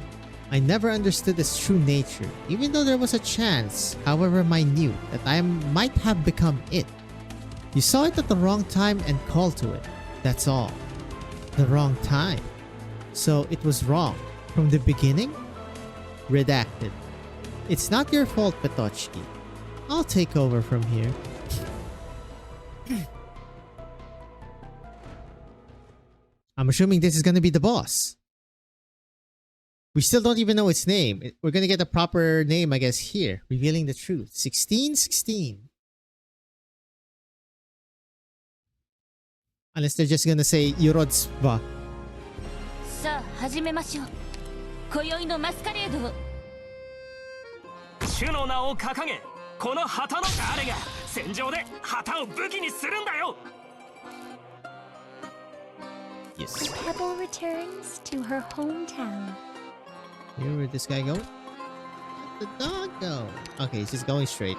I never understood its true nature, even though there was a chance, however minute, that I might have become it. You saw it at the wrong time and called to it. That's all. The wrong time. So it was wrong. From the beginning? Redacted. It's not your fault, Petochki. I'll take over from here. I'm assuming this is gonna be the boss. We still don't even know its name. We're gonna get a proper name, I guess, here. Revealing the truth. 1616. Unless they're just gonna say Yurodzva. さあ始めましょう。今宵のマスカレードを。主の名を掲げ、この旗の誰が戦場で旗を武器にするんだよ。Yes. The pebble returns to her hometown. Here, where'd this guy go? Where'd the dog go? Okay, he's just going straight.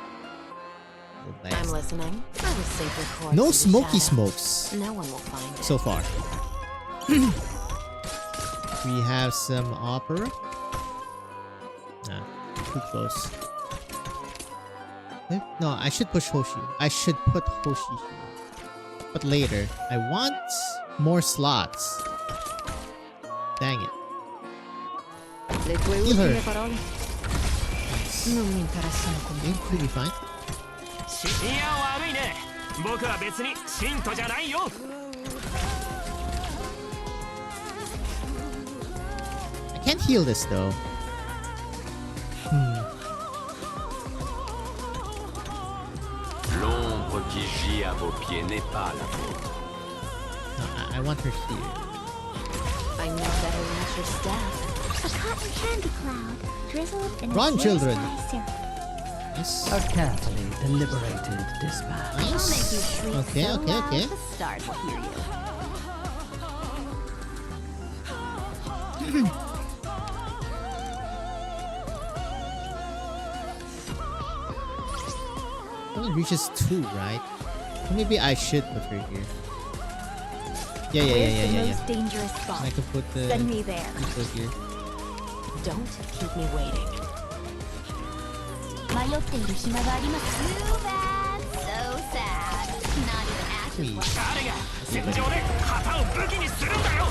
I'm listening. I will sink your corpse No into smoky shadow. smokes. No one will find it. So far. We have some opera. Nah, too close. No, I should push Hoshi. I should put Hoshi here. But later. I want more slots. Dang it. Heal her. Should be fine. いや悪いね。僕は別に信徒じゃないよ。I can't heal this though. L'ombre qui gît à vos pieds n'est pas la vôtre. No, I want her here. I know better than your staff. A cotton candy cloud drizzled in Run, a children. syrup. Yes. A carefully deliberated dispatch. I'll make you shriek Okay, so okay, loud okay. the stars will hear you. Only reaches 2, right? Maybe I should put her here. Yeah. Where's the most dangerous spot? I can put the Send me there. people here. Don't keep me waiting. 迷っている暇があります。 Too bad, so sad. Not even ashes left. 誰が戦場で旗を武器にするんだよ。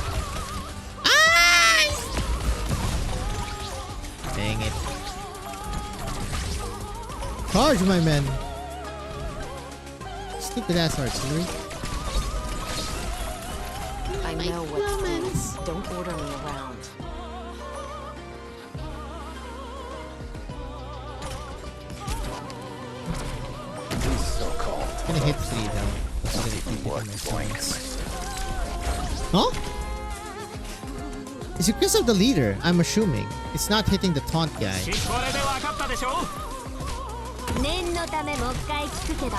Dang it. Charge, my men! Stupid ass artillery. I know what to do. Don't order me around. It's gonna hit 3 though. It's gonna keep hitting my science. Huh? It's because of the leader, I'm assuming. It's not hitting the taunt guy. これで分かったでしょ。念のためもう一回聞くけど、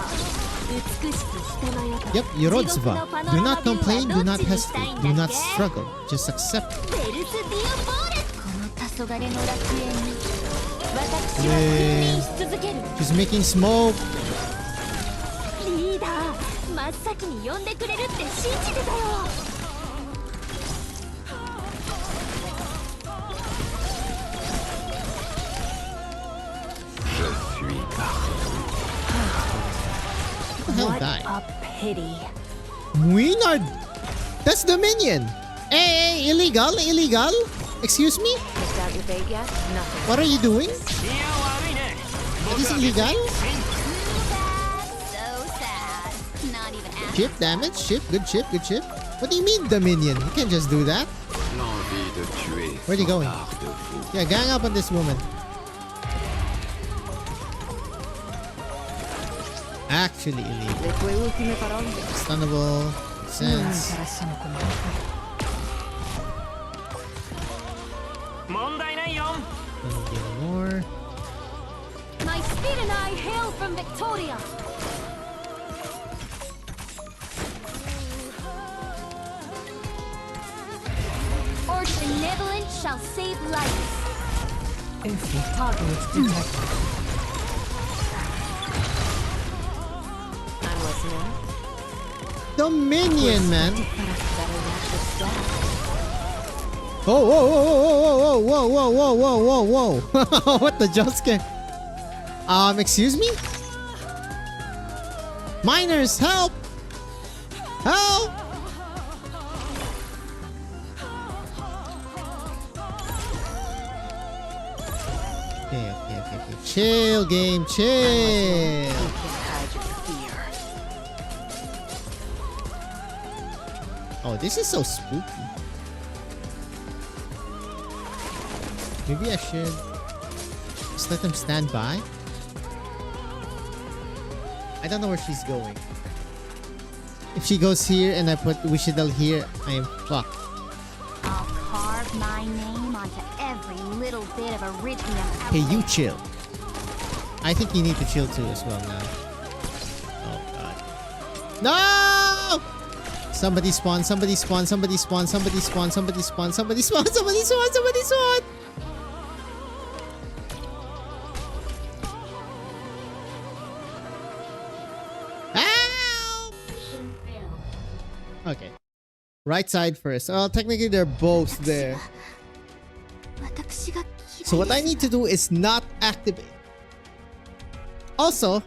美しき人の世と Yep, Yurodzva. Do not complain, do not hesitate, do not struggle. Just accept. ベルス・ディオ・ボーレこの黄昏の楽園に私は君臨し続ける。 She's making smoke. リーダー、真っ先に呼んでくれるって信じてたよ。 What die. a pity. Muinard! That's the minion! Hey, illegal, illegal! Excuse me? Picked out your bait yet? Nothing. What are you doing? いや悪いね。 Is this illegal? Too bad, so sad. Not Chip damage, chip, good chip, good chip. What do you mean Dominion? You can't just do that. Where are you going? Yeah, gang up on this woman. Actually illegal. Stunnable. Sense. More. My speed and I hail from Victoria. Or benevolence shall save lives. If targets detected. I'm listening. Dominion, man. Oh, whoa, whoa, whoa, whoa, whoa, whoa, whoa, whoa, whoa. What the jump scare? Excuse me? Miners, help! Help! Okay. Chill, game, chill. Oh, this is so spooky. Maybe I should just let them stand by. I don't know where she's going. If she goes here and I put Wishidel here, I am fucked. I'll carve my name onto every little bit of Iridium out Hey, you there. chill. I think you need to chill too as well now. Oh god. No! Somebody spawn, somebody spawn, somebody spawn, somebody spawn, somebody spawn, somebody spawn, somebody spawn, somebody spawn! Okay. Right side first. Oh, technically they're both there. So what I need to do is not activate. Also,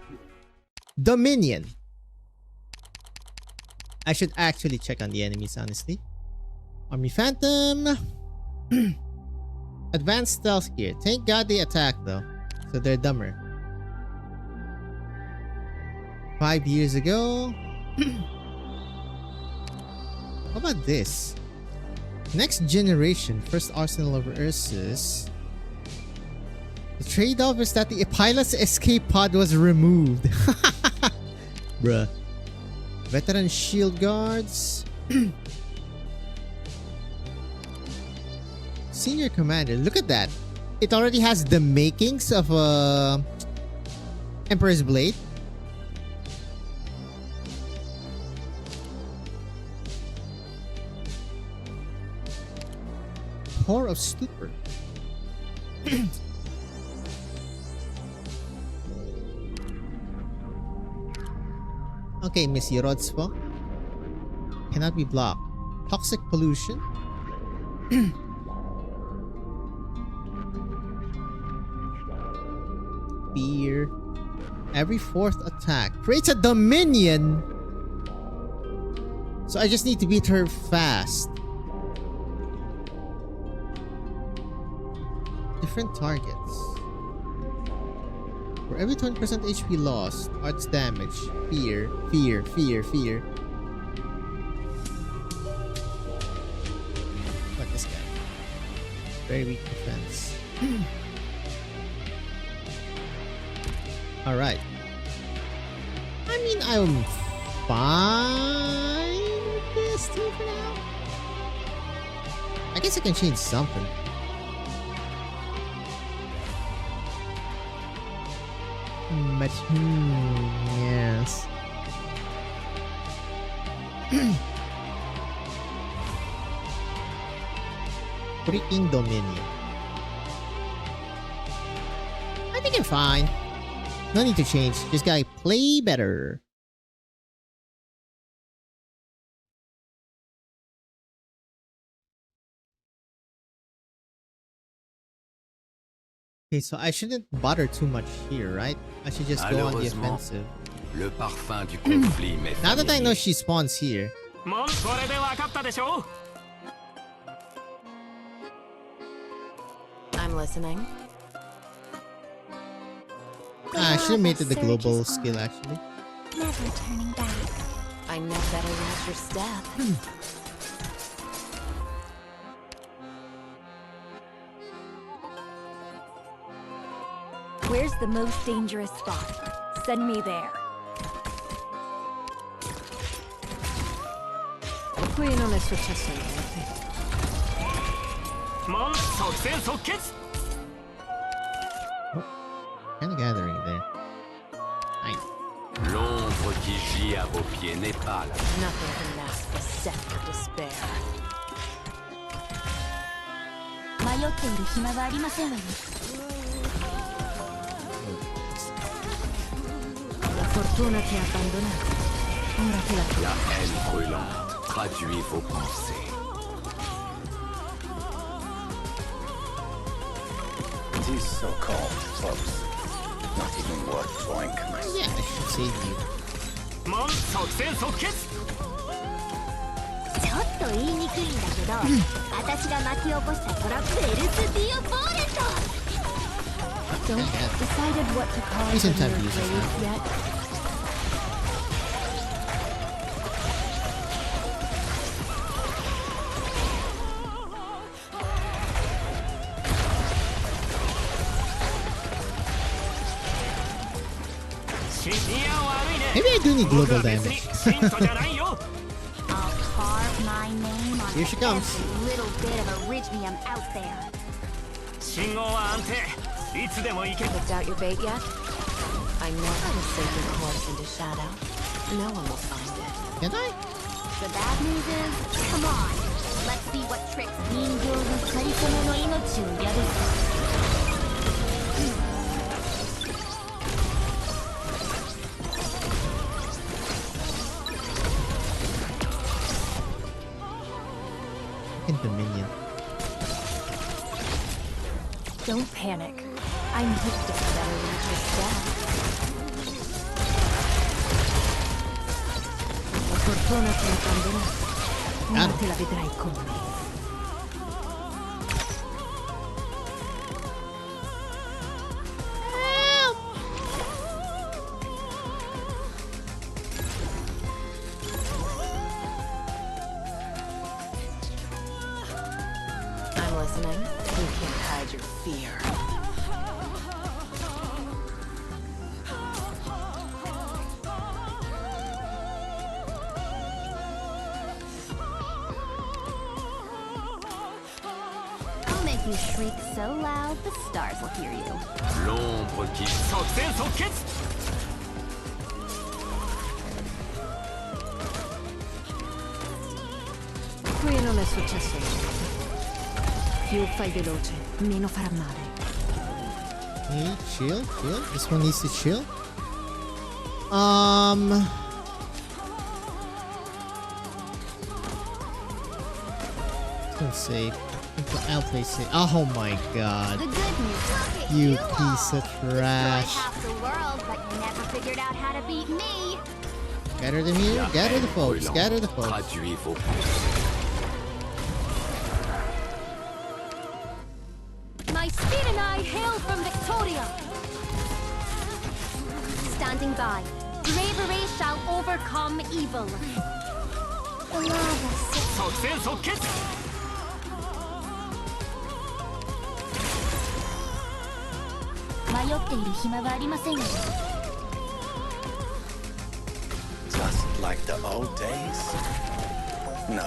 Dominion. I should actually check on the enemies, honestly. Army Phantom. Advanced stealth gear. Thank God they attack though. So they're dumber. 5 years ago. How about this? Next generation, first arsenal of Ursus. The trade-off is that the pilot's escape pod was removed. Bruh. Veteran shield guards. Senior commander. Look at that. It already has the makings of Emperor's Blade. Core of Stupor. Okay, Miss Yorodspo. Cannot be blocked. Toxic pollution. Fear. Every fourth attack creates a Dominion. So I just need to beat her fast. Different targets. For every 20% HP lost, arts damage, fear. What this guy? Very weak defense. Alright. I mean, I'm fine with this too for now. I guess I can change something. But yes. Freaking Dominion. I think I'm fine. No need to change. Just gotta play better. Okay, so I shouldn't bother too much here, right? I should just go on the offensive. Le parfum du conflit m'est Now that I know familier. she spawns here. I'm listening. I should have made it the global skill actually. Never turning back. I I know better watch your step. Where's the most dangerous spot? Send me there. Qui non è successo niente. Mon, 即戦即決 Kind of gathering there. Nice. L'ombre qui gît à vos pieds n'est pas là. Nothing can mask the scent of despair. 迷っている暇はありませんわよ。 La fortuna ti ha abbandonato. Ora te la La haine brûlante traduit vos pensées. These so-called folks, not even worth drawing commercials. Yeah, I should save you. mon、即戦即決ちょっと言いにくいんだけど、私が巻き起こしたトラブルエルスディオボーレット。 Don't decided what to call Use some the time to new use this phrase now. yet. Maybe I do need global damage. I'll carve my name on Here she comes. every little bit of iridium out there. 信号は安定いつでも行け Picked out your bait yet? I know how to sink your corpse into shadow. No one will find it. Can I? The bad news is, come on, let's see what tricks 人形のかりそめの命をやる。 In the minion. Don't panic. I'm hooked up. Better reach your step. La fortuna ti ha abbandonato. Ora te la vedrai con me. I'm listening. You can't hide your fear. I'll make you shriek so loud the stars will hear you. L'ombre qui 即戦即決 Qui non è successo niente. Più fai veloce, meno farà male. Hey, chill. This one needs to chill. Let's save. I'll play safe. Oh my god. The good news, You piece of destroy trash. half the world, but you never figured out how to beat me. Gather them here. La Gather the haine folks. brûlante Gather the folks. traduit vos pensées. My speed and I hail from Victoria. Standing by. Bravery shall overcome evil. The lava 即戦即決 迷っている暇はありませんよ。 Just like the old days? No.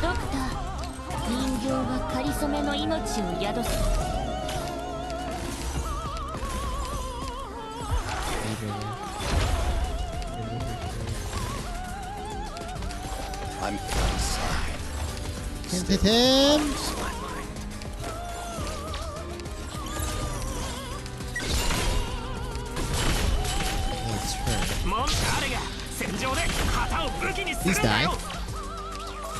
ドクター、人形はかりそめの命を宿す。 I'm outside. Can't hit him. My mind. It's her. もん誰が戦場で旗を武器にする Please んだ die. よ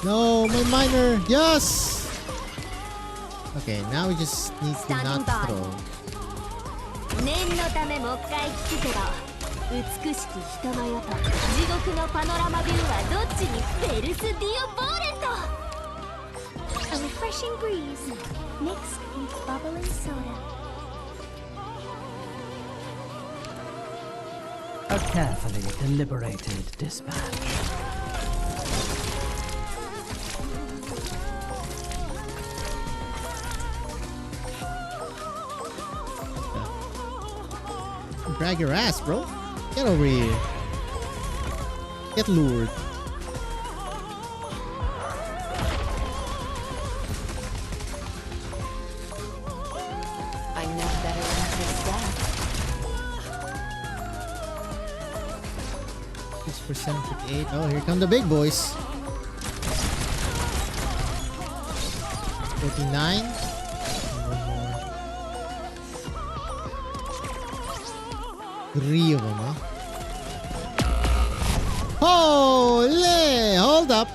No, my miner. Yes. Okay, now we just need to not Standing by. throw. 念のためもう一回聞くけど、美しき人の世と地獄のパノラマビューはどっちに？ベルスディオボーレット。a refreshing breeze mixed with bubbling soda. A carefully deliberated dispatch. Drag your ass, bro. Get over here. Get lured. I know better than his death. 6% to 8. Oh, here come the big boys. 49. One more. 3 of them, huh? Holy! Hold up.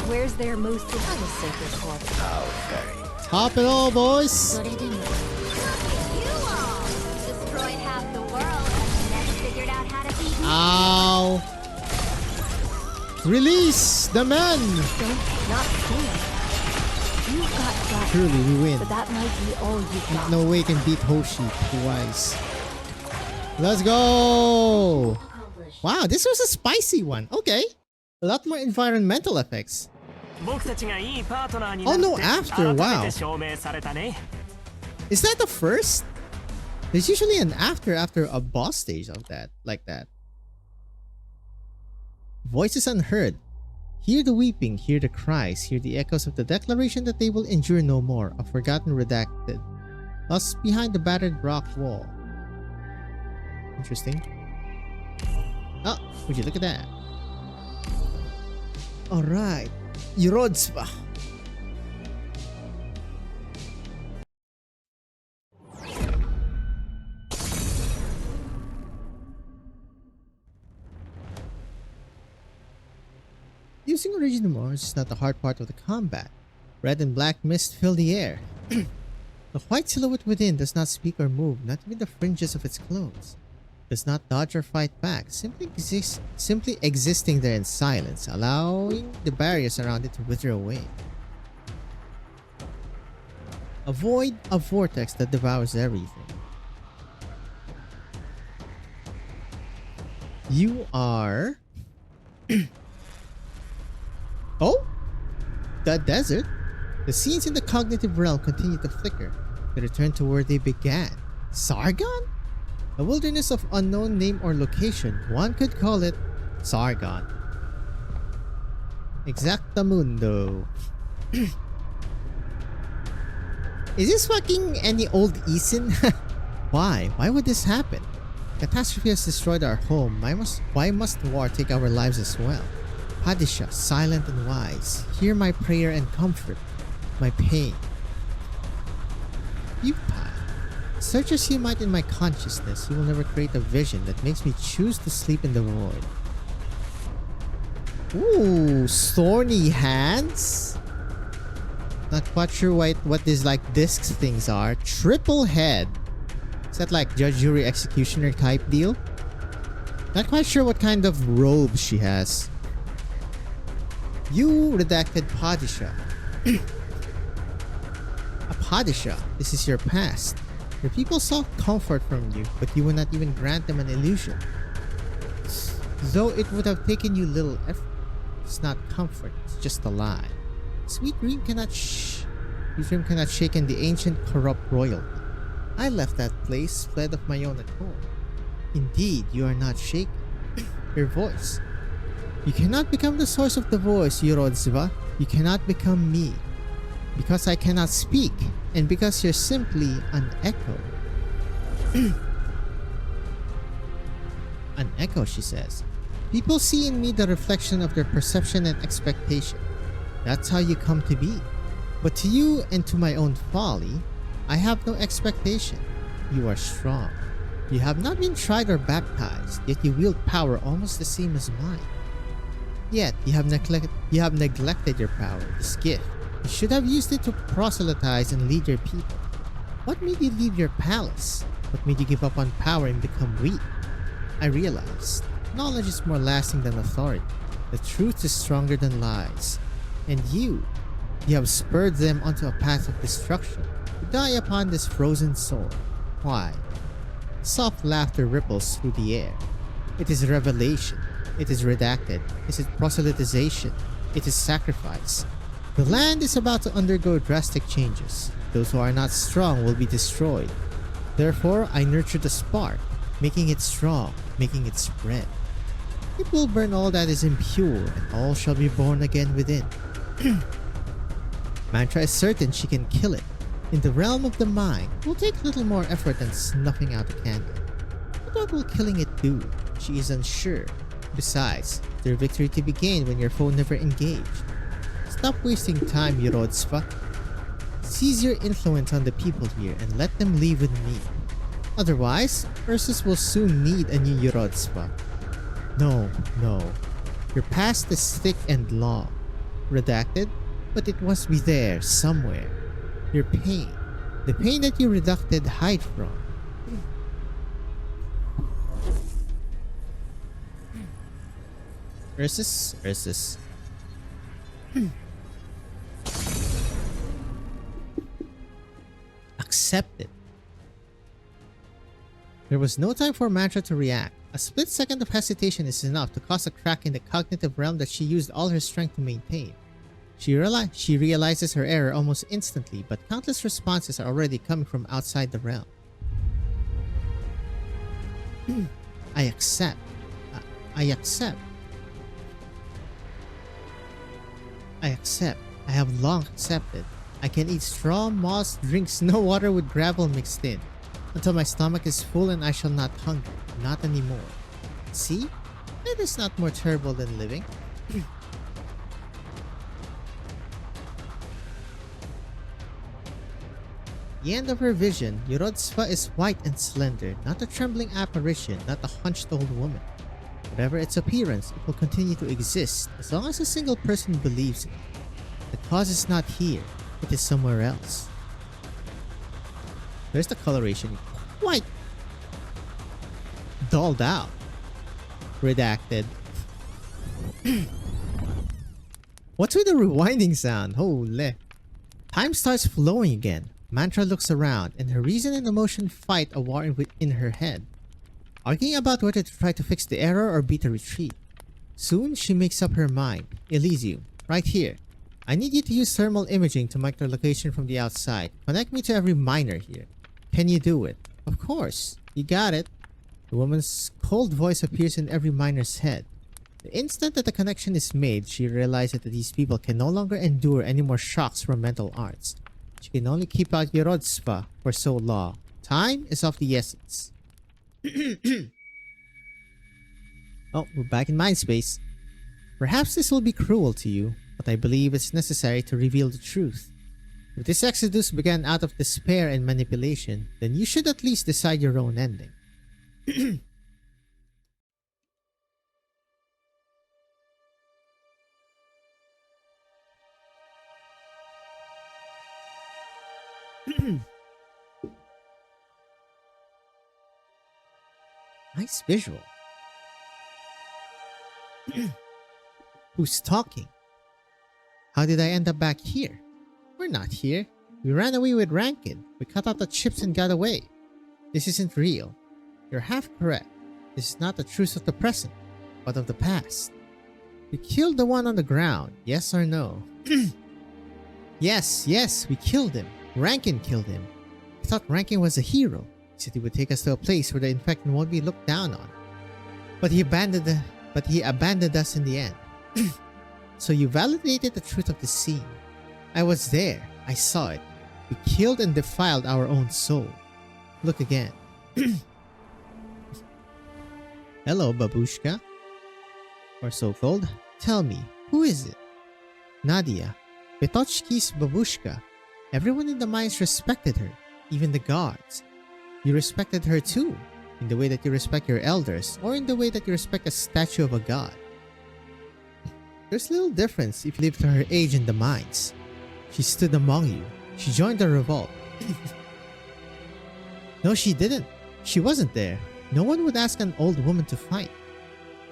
Where's their most I will sink your corpse. How very. Pop it all, boys. それでも Look at you all! Destroyed half the world and then figured out how to beat me. Ow. Release the men. Don't not fear. You've got guts, Truly, we win. but that might be all you got. No way can beat Hoshi twice. Let's go. Wow, this was a spicy one. Okay. A lot more environmental effects. 僕たちがいいパートナーに Oh な no, って after, 改 wow. めて証明されたね。 Is that the first? There's usually an after a boss stage of that, like that. Voices unheard. Hear the weeping, hear the cries, hear the echoes of the declaration that they will endure no more, a forgotten redacted. Lost behind the battered rock wall. Interesting. Oh, would you look at that? Alright. Yurodzva. Using original Mars is not the hard part of the combat. Red and black mist fill the air. The white silhouette within does not speak or move, not even the fringes of its clothes. Does not dodge or fight back, simply existing there in silence, allowing the barriers around it to wither away. Avoid a vortex that devours everything. You are... Oh? The desert? The scenes in the cognitive realm continue to flicker. They return to where they began. Sargon? A wilderness of unknown name or location. One could call it Sargon. Exactamundo. Is this fucking any old Eason? Why? Why would this happen? Catastrophe has destroyed our home. Why must war take our lives as well? Padisha, silent and wise, hear my prayer and comfort my pain. Yupai, search as you might in my consciousness, you will never create a vision that makes me choose to sleep in the void. Ooh, thorny hands? Not quite sure what these like discs things are. Triple head. Is that like judge, jury, executioner type deal? Not quite sure what kind of robe she has. You redacted Padisha. A Padisha, this is your past. Your people sought comfort from you, but you would not even grant them an illusion. Though it would have taken you little effort. It's not comfort, it's just a lie. Sweet dream cannot shake in the ancient corrupt royalty. I left that place, fled of my own accord. Indeed, you are not shaken. Your voice. You cannot become the source of the voice, Yurodziva. You cannot become me. Because I cannot speak, and because you're simply an echo. An echo, she says. People see in me the reflection of their perception and expectation. That's how you come to be. But to you and to my own folly, I have no expectation. You are strong. You have not been tried or baptized, yet you wield power almost the same as mine. Yet you have neglected your power, this gift. You should have used it to proselytize and lead your people. What made you leave your palace? What made you give up on power and become weak? I realized knowledge is more lasting than authority. The truth is stronger than lies. And you have spurred them onto a path of destruction, to die upon this frozen sword. Why? Soft laughter ripples through the air. It is revelation. It is redacted. It is proselytization. It is sacrifice. The land is about to undergo drastic changes. Those who are not strong will be destroyed. Therefore, I nurture the spark, making it strong, making it spread. It will burn all that is impure, and all shall be born again within. Mantra is certain she can kill it. In the realm of the mind, it will take little more effort than snuffing out a candle. But what will killing it do? She is unsure. Besides, their victory to be gained when your foe never engaged. Stop wasting time, Yurodspa. Seize your influence on the people here and let them leave with me. Otherwise, Ursus will soon need a new Yurodspa. No. Your past is thick and long. Redacted, but it must be there somewhere. Your pain. The pain that you reducted hide from. Ursus. Accept it. There was no time for Mantra to react. A split second of hesitation is enough to cause a crack in the cognitive realm that she used all her strength to maintain. She realizes her error almost instantly, but countless responses are already coming from outside the realm. I accept. I have long accepted. I can eat straw, moss, drink snow water with gravel mixed in, until my stomach is full and I shall not hunger. Not anymore. See? It is not more terrible than living. The end of her vision, Yurodspa is white and slender, not a trembling apparition, not a hunched old woman. Whatever its appearance, it will continue to exist as long as a single person believes in it. The cause is not here, it is somewhere else. There's the coloration, quite dulled out. Redacted. What's with the rewinding sound? Holy. Time starts flowing again. Mantra looks around, and her reason and emotion fight a war in her head, arguing about whether to try to fix the error or beat a retreat. Soon, she makes up her mind. Elysium, right here. I need you to use thermal imaging to mark their location from the outside. Connect me to every miner here. Can you do it? Of course. You got it. The woman's cold voice appears in every miner's head. The instant that the connection is made, she realizes that these people can no longer endure any more shocks from mental arts. She can only keep out Yurodspa for so long. Time is of the essence. Oh, we're back in Mindspace. Perhaps this will be cruel to you, but I believe it's necessary to reveal the truth. If this exodus began out of despair and manipulation, then you should at least decide your own ending. Nice visual. Who's talking? How did I end up back here? We're not here. We ran away with Rankin. We cut out the chips and got away. This isn't real. You're half correct. This is not the truth of the present, but of the past. We killed the one on the ground, yes or no? Yes, we killed him. Rankin killed him. I thought Rankin was a hero. He said he would take us to a place where the infected won't be looked down on. But he abandoned us in the end. So you validated the truth of the scene. I was there. I saw it. We killed and defiled our own soul. Look again. Hello, babushka. Or so-called. Tell me, who is it? Nadia. Petochki's babushka. Everyone in the mines respected her. Even the guards. You respected her too. In the way that you respect your elders, or in the way that you respect a statue of a god. There's little difference if you live to her age in the mines. She stood among you. She joined the revolt. No, she didn't. She wasn't there. No one would ask an old woman to fight.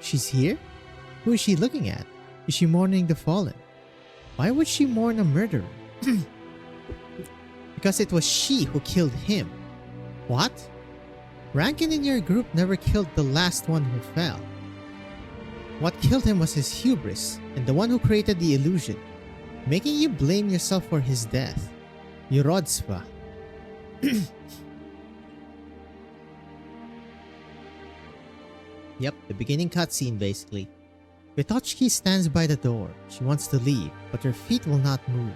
She's here? Who is she looking at? Is she mourning the fallen? Why would she mourn a murderer? Because it was she who killed him. What? Rankin in your group never killed the last one who fell. What killed him was his hubris, and the one who created the illusion, making you blame yourself for his death. Yurodzva. Yep, the beginning cutscene basically. Vitochki stands by the door. She wants to leave, but her feet will not move.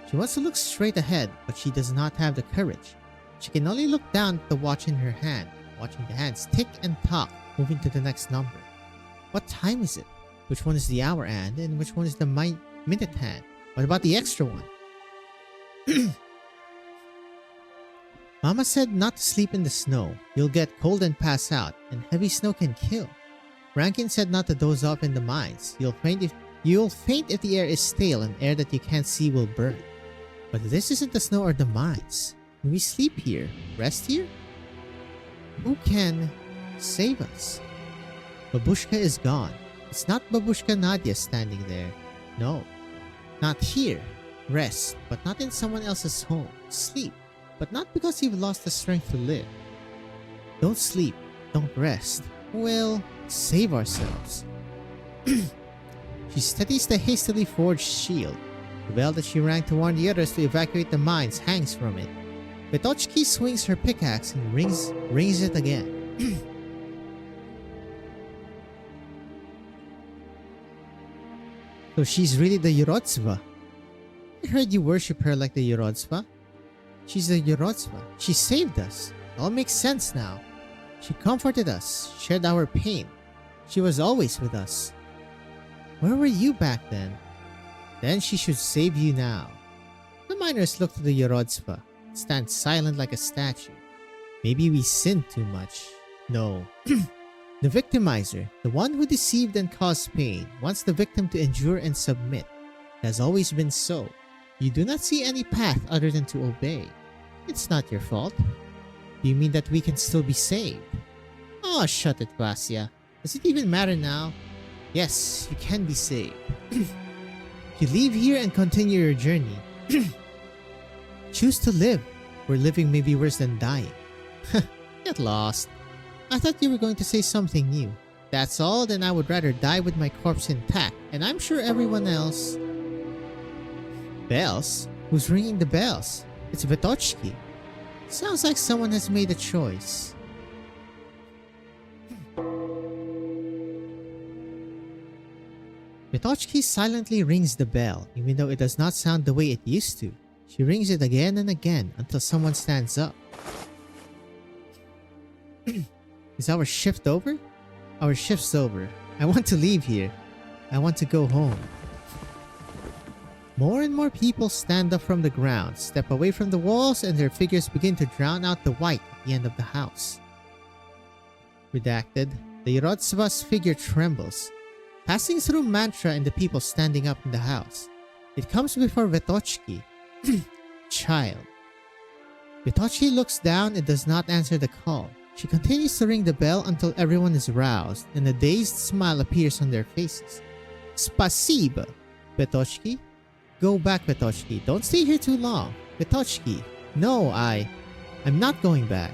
She wants to look straight ahead, but she does not have the courage. She can only look down at the watch in her hand, watching the hands tick and tock, moving to the next number. What time is it? Which one is the hour hand, and which one is the minute hand? What about the extra one? Mama said not to sleep in the snow. You'll get cold and pass out, and heavy snow can kill. Rankin said not to doze off in the mines. You'll faint if the air is stale, and air that you can't see will burn. But this isn't the snow or the mines. Can we sleep here? Rest here? Who can save us? Babushka is gone. It's not Babushka Nadia standing there. No. Not here. Rest, but not in someone else's home. Sleep, but not because you've lost the strength to live. Don't sleep. Don't rest. We'll save ourselves. She steadies the hastily forged shield. The bell that she rang to warn the others to evacuate the mines hangs from it. Vitochki swings her pickaxe and rings it again. So she's really the Yurodzva. I heard you worship her like the Yurodzva. She's the Yurodzva. She saved us. It all makes sense now. She comforted us, shared our pain. She was always with us. Where were you back then? Then she should save you now. The miners look to the Yurodzva, stand silent like a statue. Maybe we sinned too much. No. The victimizer, the one who deceived and caused pain, wants the victim to endure and submit. It has always been so. You do not see any path other than to obey. It's not your fault. Do you mean that we can still be saved? Oh, shut it, Vasya. Does it even matter now? Yes, you can be saved. You leave here and continue your journey. Choose to live, where living may be worse than dying. Get lost. I thought you were going to say something new. That's all, then I would rather die with my corpse intact, and I'm sure everyone else... Bells? Who's ringing the bells? It's Vitochki. Sounds like someone has made a choice. Vitochki silently rings the bell, even though it does not sound the way it used to. She rings it again and again until someone stands up. Is our shift over? Our shift's over. I want to leave here. I want to go home. More and more people stand up from the ground, step away from the walls, and their figures begin to drown out the white at the end of the house. Redacted. The Yurodzva's figure trembles, passing through mantra and the people standing up in the house. It comes before Vitochki. Child. Vitochki looks down and does not answer the call. She continues to ring the bell until everyone is roused and a dazed smile appears on their faces. Spasiba, Vitochki. Go back, Vitochki. Don't stay here too long. Vitochki. No, I'm not going back.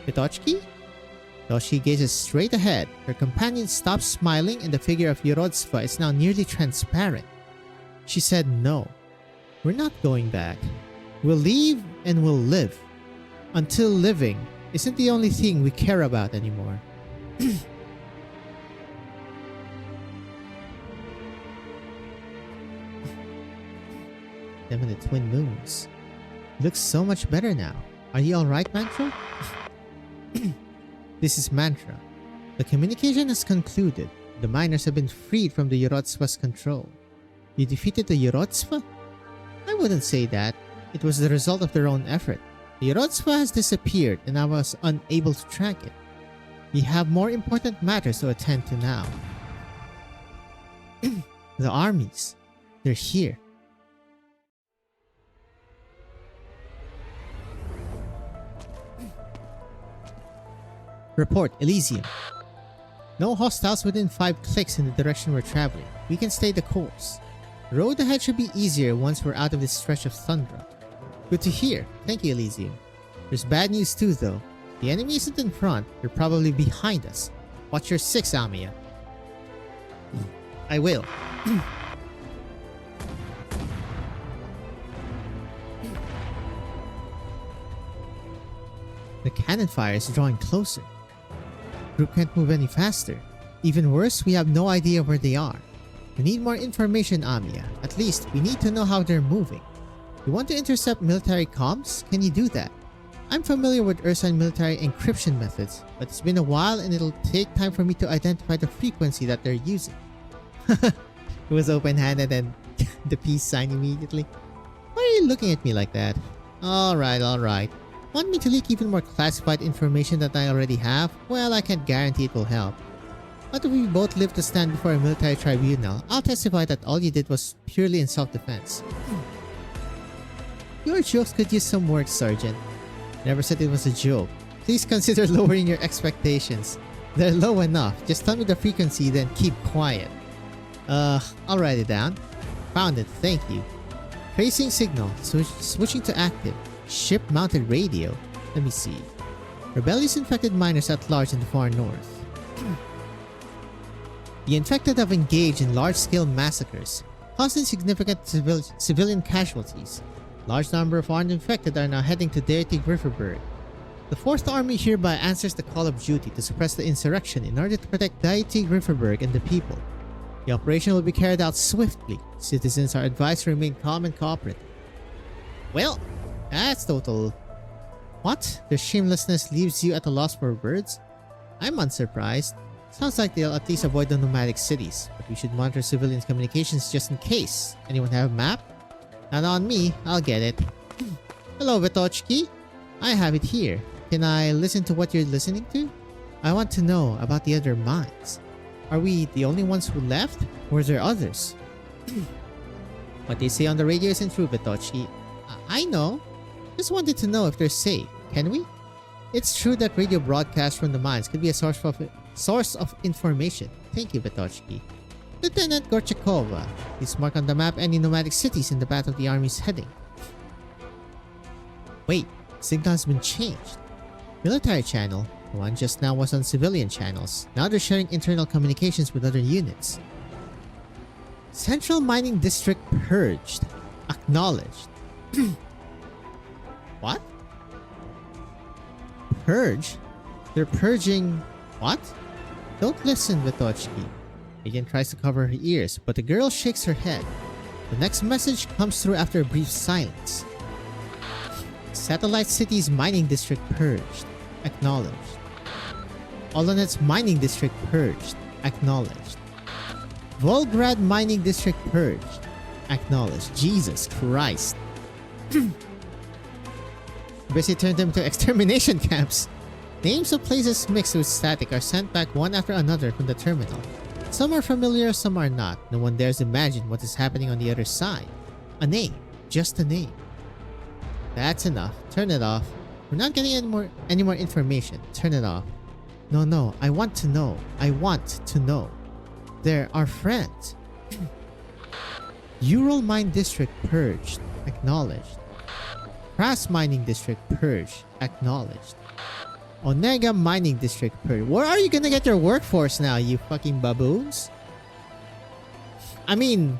Vitochki? Vitochki gazes straight ahead. Her companion stops smiling and the figure of Yurodzva is now nearly transparent. She said no. We're not going back. We'll leave and we'll live. Until living isn't the only thing we care about anymore. Them and the twin moons. Looks so much better now. Are you alright, Mantra? This is Mantra. The communication has concluded. The miners have been freed from the Yurodzva's control. You defeated the Yurodzva? I wouldn't say that. It was the result of their own effort. The Yurodzva has disappeared and I was unable to track it. We have more important matters to attend to now. The armies. They're here. Report, Elysium. No hostiles within 5 clicks in the direction we're traveling. We can stay the course. The road ahead should be easier once we're out of this stretch of tundra. Good to hear. Thank you, Elysium. There's bad news too, though. The enemy isn't in front. They're probably behind us. Watch your six, Amiya. I will. The cannon fire is drawing closer. Group can't move any faster. Even worse, we have no idea where they are. We need more information, Amiya. At least, we need to know how they're moving. You want to intercept military comms? Can you do that? I'm familiar with Ursine military encryption methods, but it's been a while and it'll take time for me to identify the frequency that they're using. It was open-handed and the peace sign immediately. Why are you looking at me like that? Alright, alright. Want me to leak even more classified information that I already have? Well, I can't guarantee it will help. But if we both live to stand before a military tribunal, I'll testify that all you did was purely in self-defense. Your jokes could use some work, Sergeant. Never said it was a joke. Please consider lowering your expectations. They're low enough. Just tell me the frequency, then keep quiet. I'll write it down. Found it, thank you. Tracing signal, switching to active. Ship-mounted radio. Let me see. Rebellious infected miners at large in the far north. The infected have engaged in large-scale massacres, causing significant civilian casualties. Large number of armed infected are now heading to Deity Grifferberg. The 4th Army hereby answers the call of duty to suppress the insurrection in order to protect Deity Grifferberg and the people. The operation will be carried out swiftly. Citizens are advised to remain calm and cooperative. Well, that's total... What? Their shamelessness leaves you at a loss for words? I'm unsurprised. Sounds like they'll at least avoid the nomadic cities, but we should monitor civilian communications just in case. Anyone have a map? Not on me, I'll get it. Hello, Vitochki. I have it here. Can I listen to what you're listening to? I want to know about the other mines. Are we the only ones who left? Or is there others? What they say on the radio isn't true, Vitochki. I know. Just wanted to know if they're safe. Can we? It's true that radio broadcasts from the mines could be a source of information. Thank you, Vitochki. Lieutenant Gorchakova, please mark on the map any nomadic cities in the path of the army's heading. Wait, signal has been changed. Military channel, the one just now was on civilian channels. Now they're sharing internal communications with other units. Central Mining District purged. Acknowledged. What? Purge? They're purging... what? Don't listen, Vitochki. Agent tries to cover her ears, but the girl shakes her head. The next message comes through after a brief silence. Satellite City's mining district purged. Acknowledged. Olonet's mining district purged. Acknowledged. Volgrad mining district purged. Acknowledged. Jesus Christ. Busy turned them to extermination camps. Names of places mixed with static are sent back one after another from the terminal. Some are familiar, some are not. No one dares imagine what is happening on the other side. A name. Just a name. That's enough. Turn it off. We're not getting any more information. Turn it off. No. I want to know. I want to know. They're our friends. Ural Mine District purged. Acknowledged. Kras Mining District purged. Acknowledged. Onega Mining District purged. Where are you gonna get your workforce now, you fucking baboons? I mean,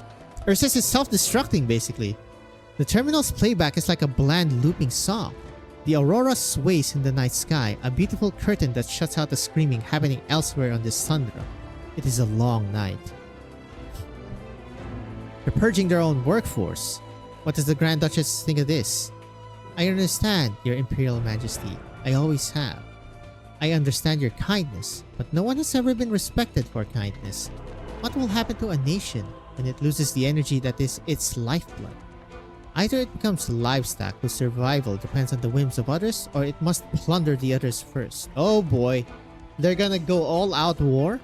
Ursus is self-destructing basically. The terminal's playback is like a bland looping song. The aurora sways in the night sky, a beautiful curtain that shuts out the screaming happening elsewhere on this tundra. It is a long night. They're purging their own workforce. What does the Grand Duchess think of this? I understand, Your Imperial Majesty. I always have. I understand your kindness, but no one has ever been respected for kindness. What will happen to a nation when it loses the energy that is its lifeblood? Either it becomes livestock whose survival depends on the whims of others, or it must plunder the others first. Oh boy, they're gonna go all out war?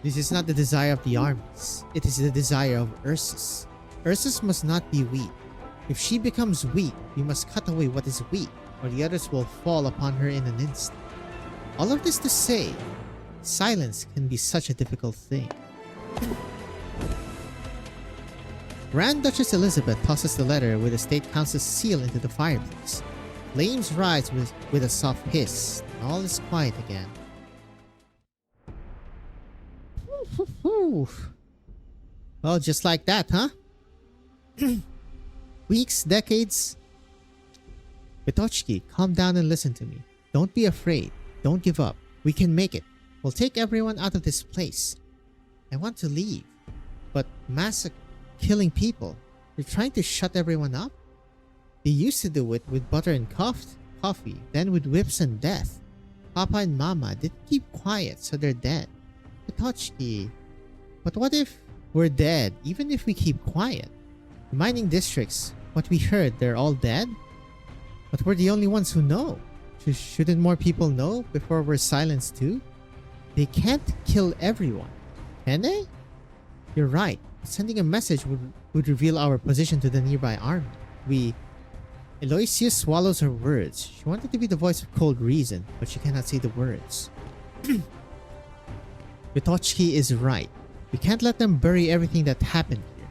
This is not the desire of the armies. It is the desire of Ursus. Ursus must not be weak. If she becomes weak, we must cut away what is weak, or the others will fall upon her in an instant. All of this to say, silence can be such a difficult thing. Grand Duchess Elizabeth tosses the letter with the State Council's seal into the fireplace. Flames rise with a soft hiss. And all is quiet again. Well, just like that, huh? Weeks, decades. Betochki, calm down and listen to me. Don't be afraid. Don't give up. We can make it. We'll take everyone out of this place. I want to leave. But killing people. You're trying to shut everyone up? They used to do it with butter and coffee, then with whips and death. Papa and Mama didn't keep quiet, so they're dead. Betochki. But what if we're dead, even if we keep quiet? The mining districts, what we heard, they're all dead? But we're the only ones who know. Shouldn't more people know before we're silenced too? They can't kill everyone, can they? You're right. Sending a message would reveal our position to the nearby army. Aloysius swallows her words. She wanted to be the voice of cold reason, but she cannot say the words. Betochki is right. We can't let them bury everything that happened here.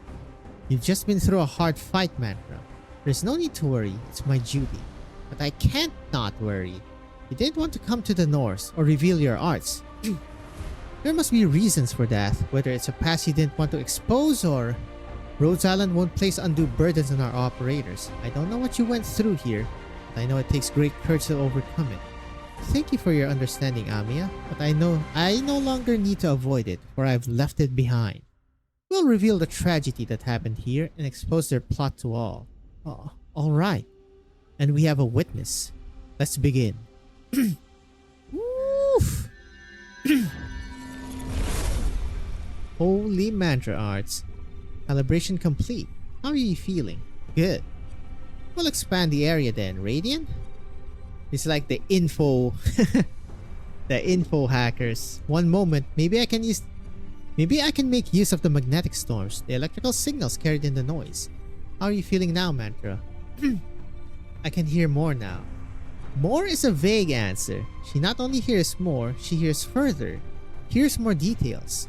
You've just been through a hard fight, Mantra. There's no need to worry. It's my duty. But I can't not worry. You didn't want to come to the north or reveal your arts. There must be reasons for that, whether it's a past you didn't want to expose or Rhodes Island won't place undue burdens on our operators. I don't know what you went through here, but I know it takes great courage to overcome it. Thank you for your understanding, Amiya, but I no longer need to avoid it, for I've left it behind. We'll reveal the tragedy that happened here and expose their plot to all. Oh, all right. And we have a witness. Let's begin. Woof! Holy Mantra Arts. Calibration complete. How are you feeling? Good. We'll expand the area then. Radiant? It's like the info... the info hackers. One moment. Maybe I can make use of the magnetic storms. The electrical signals carried in the noise. How are you feeling now, Mantra? I can hear more now. More is a vague answer. She not only hears more, she hears further. Hears more details.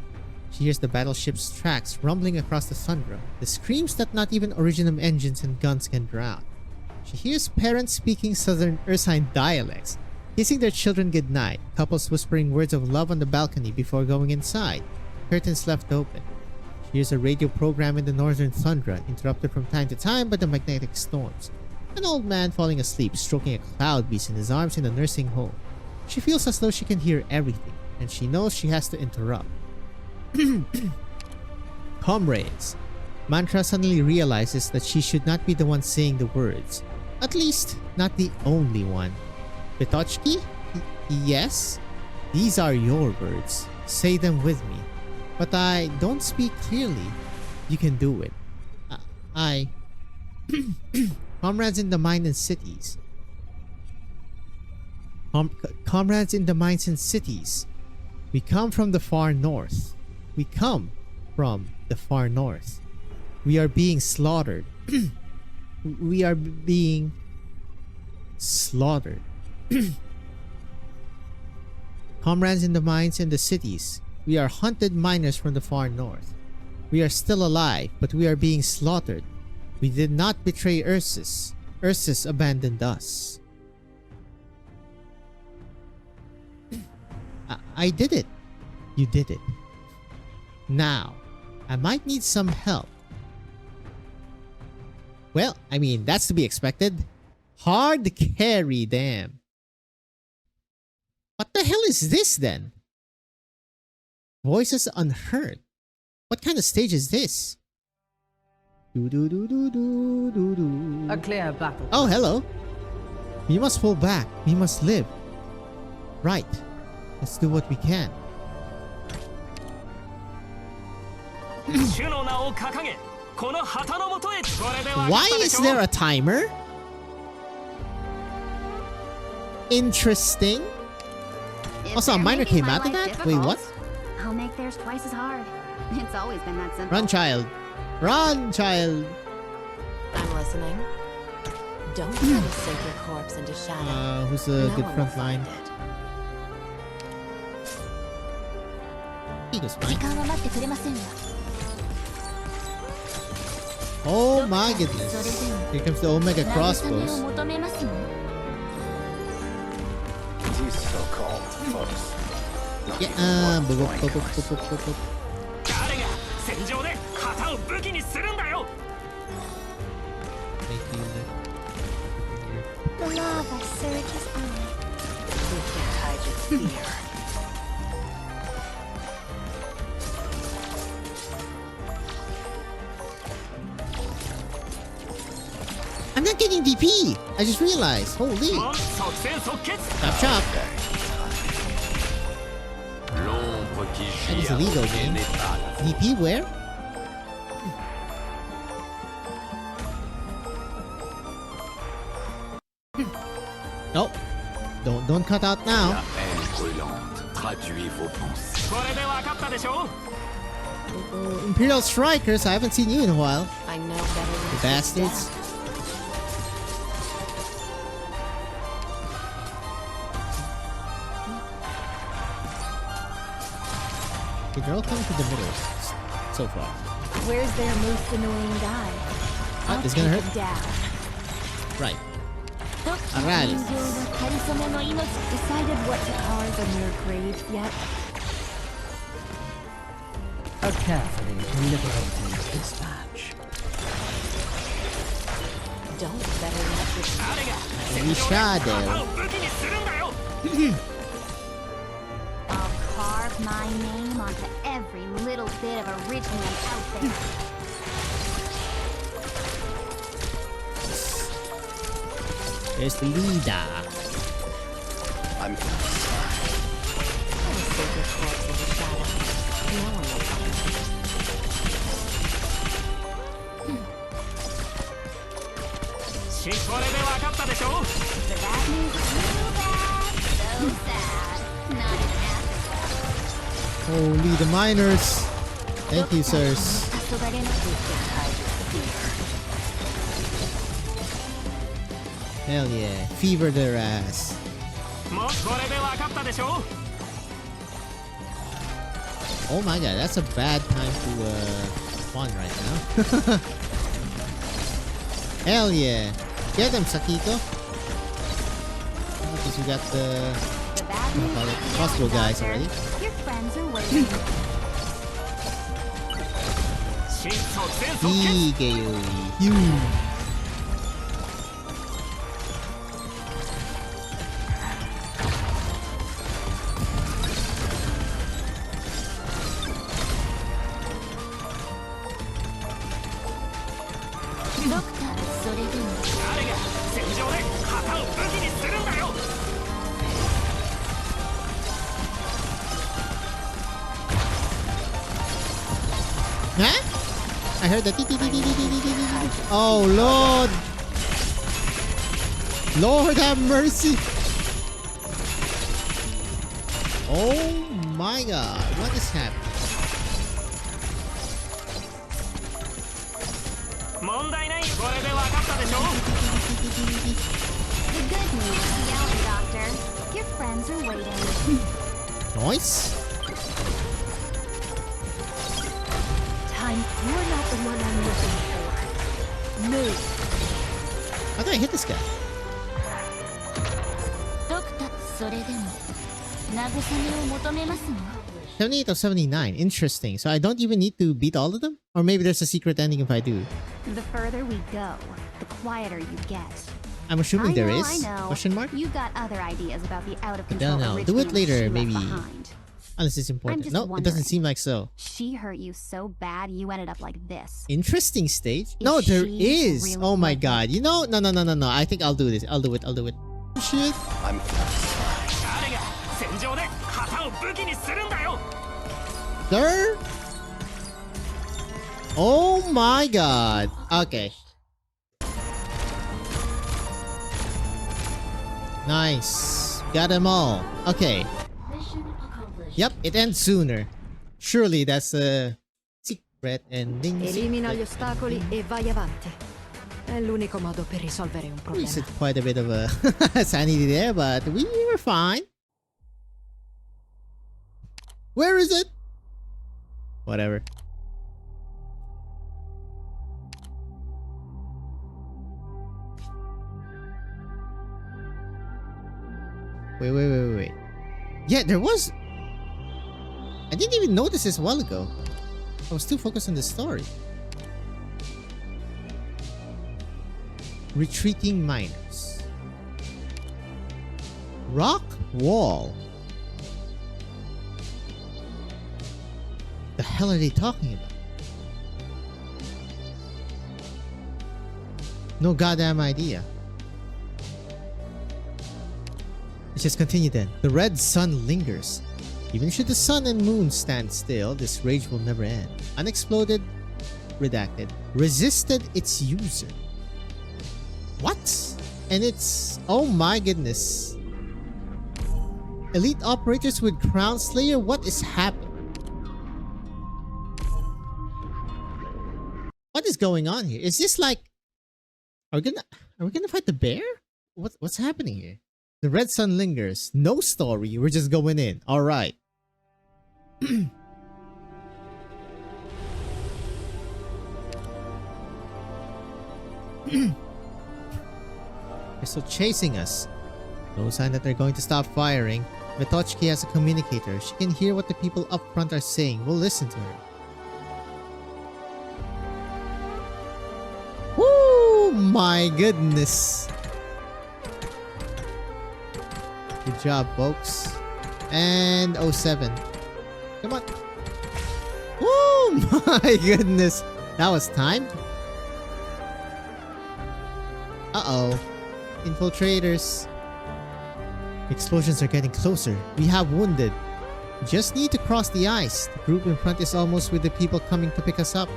She hears the battleship's tracks rumbling across the tundra, the screams that not even original engines and guns can drown. She hears parents speaking southern Ursine dialects, kissing their children goodnight, couples whispering words of love on the balcony before going inside, curtains left open. She hears a radio program in the northern tundra, interrupted from time to time by the magnetic storms. An old man falling asleep, stroking a cloud beast in his arms in a nursing home. She feels as though she can hear everything, and she knows she has to interrupt. Comrades. Mantra suddenly realizes that she should not be the one saying the words. At least, not the only one. Betochki? Yes? These are your words. Say them with me. But I don't speak clearly. You can do it. I... Comrades in the mines and cities. Comrades in the mines and cities. We come from the far north. We come from the far north. We are being slaughtered. We are being slaughtered. Comrades in the mines and the cities. We are hunted miners from the far north. We are still alive, but we are being slaughtered. We did not betray Ursus. Ursus abandoned us. I did it. You did it. Now, I might need some help. Well, I mean, that's to be expected. Hard to carry, damn. What the hell is this then? Voices unheard. What kind of stage is this? A clear battle. Oh, hello. We must pull back. We must live. Right. Let's do what we can. Why is there a timer? Interesting. Also, a miner came out of that? Wait, what? I'll make theirs twice as hard. It's always been that simple. Run, child. Run, child. I'm listening. Don't try to sink your corpse into shadow. Who's a good front line? He goes fine. Oh my goodness. Here comes the Omega crossbows. These so-called foes. Yeah, The lava surges on. You can't hide your fear. I'm not getting DP. I just realized. Holy. Chop chop. That is illegal, man. DP where? Nope. Don't cut out now. Imperial Strikers, I haven't seen you in a while. I know better than The bastards. Okay, they're all coming to the middle so far. Where's their most annoying guy? What? This is gonna hurt? Take him down. Right. Aralis. Decided what to carve in your grave yet? A carefully deliberated dispatch. Don't better let this Shadow. I'll carve my name onto every little bit of Iridium out there. There's the leader. I'm sink your corpse into shadow. No one will find you. The bad news is real bad, so sad. Not even after. Holy, the miners. Thank you, sirs. Hell yeah. Fever their ass. Oh my god, that's a bad time to spawn right now. Hell yeah. Get them, Sakiko. Because we got the crossbow guys already. Your friends are waiting. Huge. Huh? I heard the Oh Lord! Lord have mercy! Oh my god, what is happening? The good news, yelling doctor. Your friends are waiting. Nice. You're not the one I'm looking for. Move. How did I hit this guy? 78 of 79. Interesting. So I don't even need to beat all of them? Or maybe there's a secret ending if I do. The further we go, the quieter you get. I'm assuming there I is. know. Question mark? You got other ideas about the out of I control. don't know. Do it later, maybe. Behind. Unless it's important. just No, it doesn't wondering. seem like so. She hurt you so bad you ended up like this. Interesting stage. No, there she is. really Oh my like god. You know, no. I think I'll do this. I'll do it. Shit. I'm Sir? Oh my god. Okay. Nice. Got them all. Okay. Mission accomplished. Yep, it ends sooner. Surely that's a secret ending. Elimina gli ostacoli e vai avanti. È l'unico modo per risolvere un We problema. said quite a bit of a sanity there, but we were fine. Where is it? Whatever. Wait. Yeah, there was... I didn't even notice this a while ago. I was too focused on the story. Retreating miners. Rock wall. The hell are they talking about? No goddamn idea. Let's just continue then. The red sun lingers. Even should the sun and moon stand still, this rage will never end. Unexploded, redacted, resisted its user. What? And it's... oh my goodness. Elite operators with Crown Slayer? What is happening? What is going on here? Is this like... Are we gonna fight the bear? What's happening here? The red sun lingers. No story. We're just going in. Alright. They're still chasing us. No sign that they're going to stop firing. Metochki has a communicator. She can hear what the people up front are saying. We'll listen to her. Woo! My goodness. Good job, folks. And 07. Come on. Woo! My goodness. That was timed. Uh-oh. Infiltrators. Explosions are getting closer. We have wounded. We just need to cross the ice. The group in front is almost with the people coming to pick us up.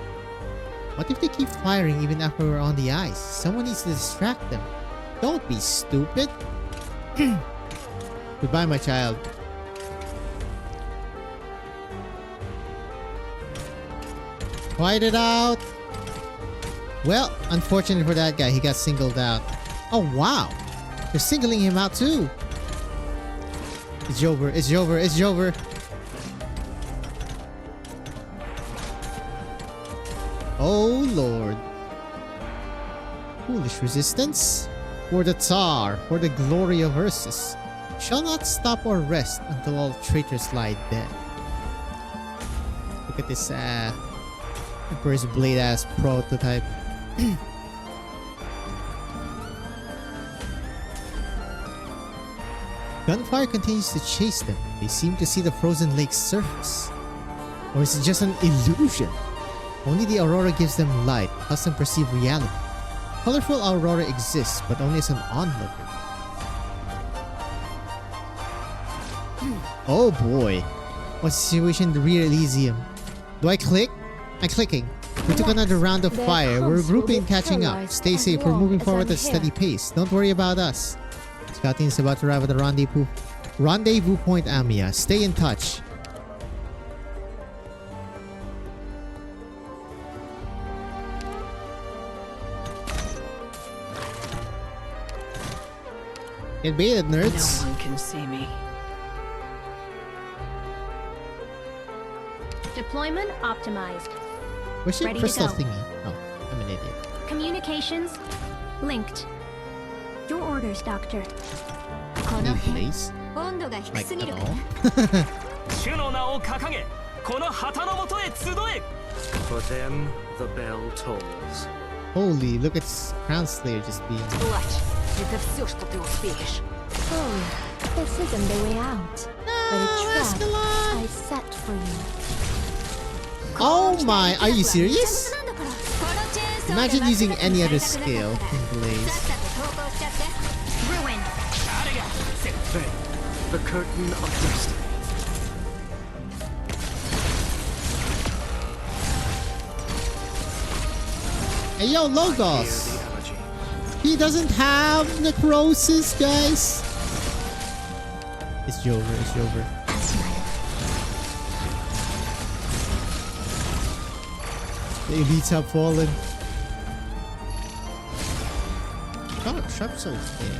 What if they keep firing even after we're on the ice? Someone needs to distract them. Don't be stupid. Goodbye, my child. Fight it out. Well, unfortunately for that guy, he got singled out. Oh, wow. They're singling him out too. It's over. It's over. It's over. Oh, Lord. Foolish resistance. For the Tsar, for the glory of Ursus. Shall not stop or rest until all traitors lie dead. Look at this Emperor's Blade ass prototype. Gunfire continues to chase them. They seem to see the frozen lake's surface. Or is it just an illusion? Only the aurora gives them light, helps them perceive reality. Colorful aurora exists, but only as an onlooker. Oh boy. What's the situation in the rear Elysium? Do I click? I'm clicking. We took another round of fire. We're grouping and catching up. Stay safe. We're moving forward at a steady pace. Don't worry about us. Scouting is about to arrive at the rendezvous point, Amiya. Stay in touch. Get baited, nerds. No one can see me. Deployment optimized. Where's your Ready crystal to go. thingy? Oh, I'm an idiot. Communications linked. Your orders, Doctor. Please. Like at all. 主の名を掲げ、この旗の元へ集え。For them, the bell tolls. Holy, look at Crown Slayer just being... Это все, что ты успеешь. Oh, this isn't the way out. But a trap I set for you. Oh my, are you serious? Imagine using any other skill in Blaze. Ruin. The curtain of destiny. Hey yo, Logos! He doesn't have necrosis, guys! It's Jover, it's Jover. The elites have fallen. Oh, sharp sword. Yeah.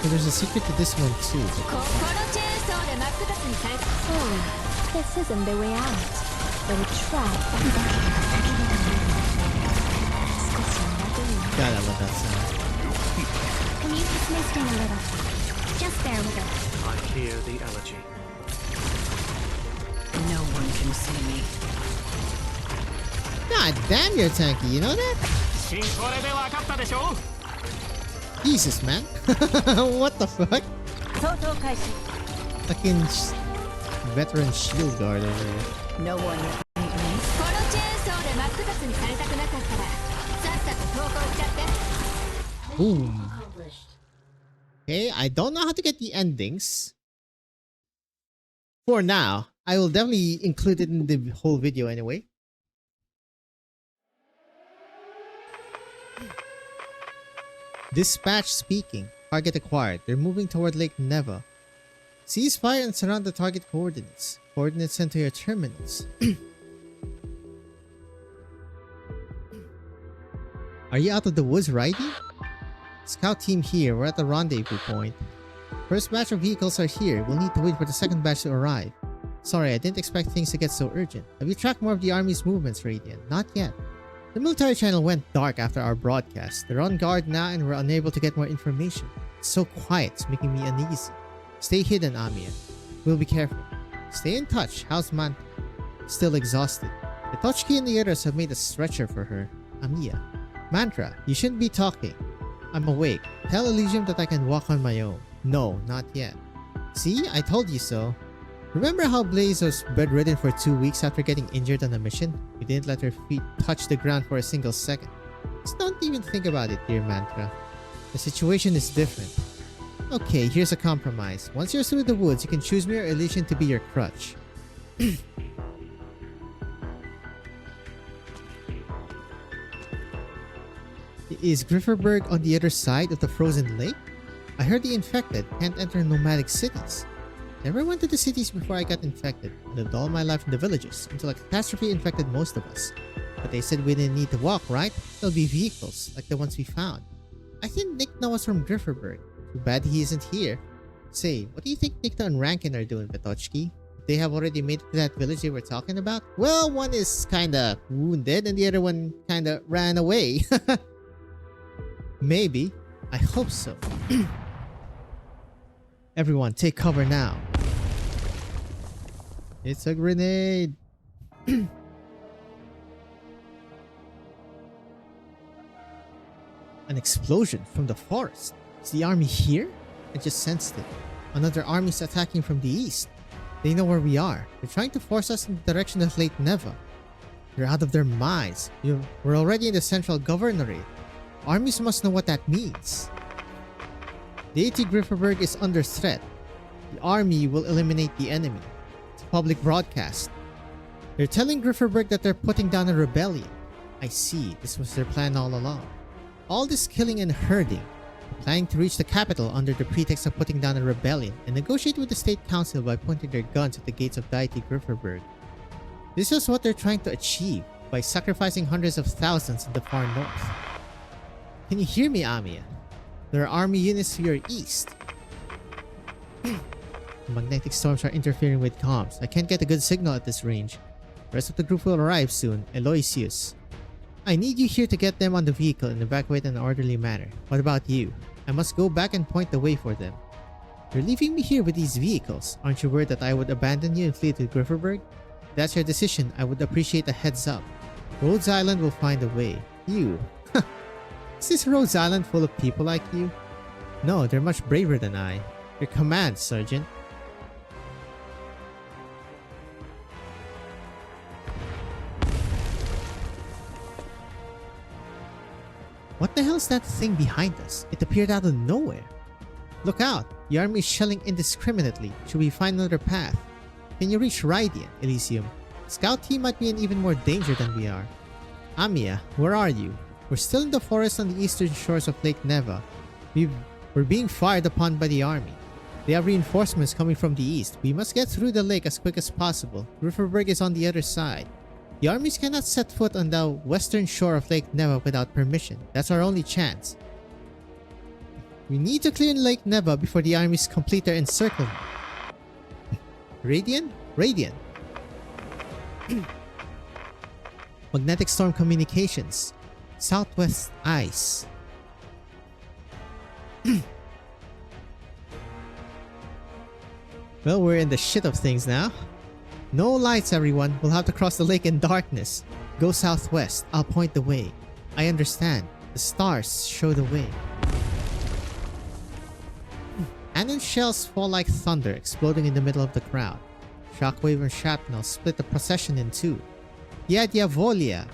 Oh, there's a secret to this one too. Oh, this isn't the way out. But a trap. God, I love that sound. Commute is misting a little. Just bear with us. I hear the elegy. No one can see me. God damn, you're tanky. You know that? これで分かったでしょ Jesus, man. What the fuck? 相当開始 Fucking veteran shield guard over here. No one will meet me. このチェーンソーで真っ二つにされたくなかったらさっさと投降しちゃって Boom. Accomplished. Okay, I don't know how to get the endings. For now, I will definitely include it in the whole video anyway. Dispatch speaking. Target acquired. They're moving toward Lake Neva. Cease fire and surround the target coordinates. Coordinates sent to your terminals. Are you out of the woods riding? Scout team here. We're at the rendezvous point. First batch of vehicles are here. We'll need to wait for the second batch to arrive. Sorry, I didn't expect things to get so urgent. Have you tracked more of the army's movements, Radiant? Not yet. The military channel went dark after our broadcast. They're on guard now and we're unable to get more information. It's so quiet, it's making me uneasy. Stay hidden, Amiya. We'll be careful. Stay in touch. How's Man? Still exhausted. The Tochki and the others have made a stretcher for her. Amiya. Mantra, you shouldn't be talking. I'm awake. Tell Elysium that I can walk on my own. No, not yet. See? I told you so. Remember how Blaze was bedridden for 2 weeks after getting injured on a mission? We didn't let her feet touch the ground for a single second. Just don't even think about it, dear Mantra. The situation is different. Okay, here's a compromise. Once you're through the woods, you can choose me or Elysian to be your crutch. Is Grifferberg on the other side of the frozen lake? I heard the infected can't enter nomadic cities. Never went to the cities before I got infected. Lived all my life in the villages until a catastrophe infected most of us. But they said we didn't need to walk, right? There'll be vehicles, like the ones we found. I think Nikna was from Grifferberg. Too bad he isn't here. Say, what do you think Nikna and Rankin are doing, Batochki? They have already made it to that village they were talking about? Well, one is kinda wounded and the other one kinda ran away. Maybe. I hope so. Everyone, take cover now. It's a grenade. An explosion from the forest. Is the army here? I just sensed it. Another army's attacking from the east. They know where we are. They're trying to force us in the direction of Lake Neva. They're out of their minds. We're already in the central governorate. Armies must know what that means. Deity Grifferberg is under threat. The army will eliminate the enemy. It's a public broadcast. They're telling Grifferberg that they're putting down a rebellion. I see. This was their plan all along. All this killing and herding. They're planning to reach the capital under the pretext of putting down a rebellion and negotiate with the state council by pointing their guns at the gates of Deity Grifferberg. This is what they're trying to achieve by sacrificing hundreds of thousands in the far north. Can you hear me, Amiya? There are army units to your east. The magnetic storms are interfering with comms. I can't get a good signal at this range. The rest of the group will arrive soon. Eloysius. I need you here to get them on the vehicle and evacuate in an orderly manner. What about you? I must go back and point the way for them. You're leaving me here with these vehicles. Aren't you worried that I would abandon you and flee to Grifferberg? If that's your decision, I would appreciate a heads up. Rhodes Island will find a way. You. Is this Rhodes Island full of people like you? No, they're much braver than I. Your command, Sergeant. What the hell is that thing behind us? It appeared out of nowhere. Look out! The army is shelling indiscriminately. Should we find another path? Can you reach Rydian, Elysium? Scout team might be in even more danger than we are. Amiya, where are you? We're still in the forest on the eastern shores of Lake Neva. We're being fired upon by the army. They have reinforcements coming from the east. We must get through the lake as quick as possible. Grifferberg is on the other side. The armies cannot set foot on the western shore of Lake Neva without permission. That's our only chance. We need to clear Lake Neva before the armies complete their encirclement. Radiant? Radiant. Magnetic storm communications. Southwest ice. Well, we're in the shit of things now. No lights, everyone. We'll have to cross the lake in darkness. Go southwest. I'll point the way. I understand. The stars show the way. Cannon shells fall like thunder, exploding in the middle of the crowd. Shockwave and shrapnel split the procession in two. Diavolia!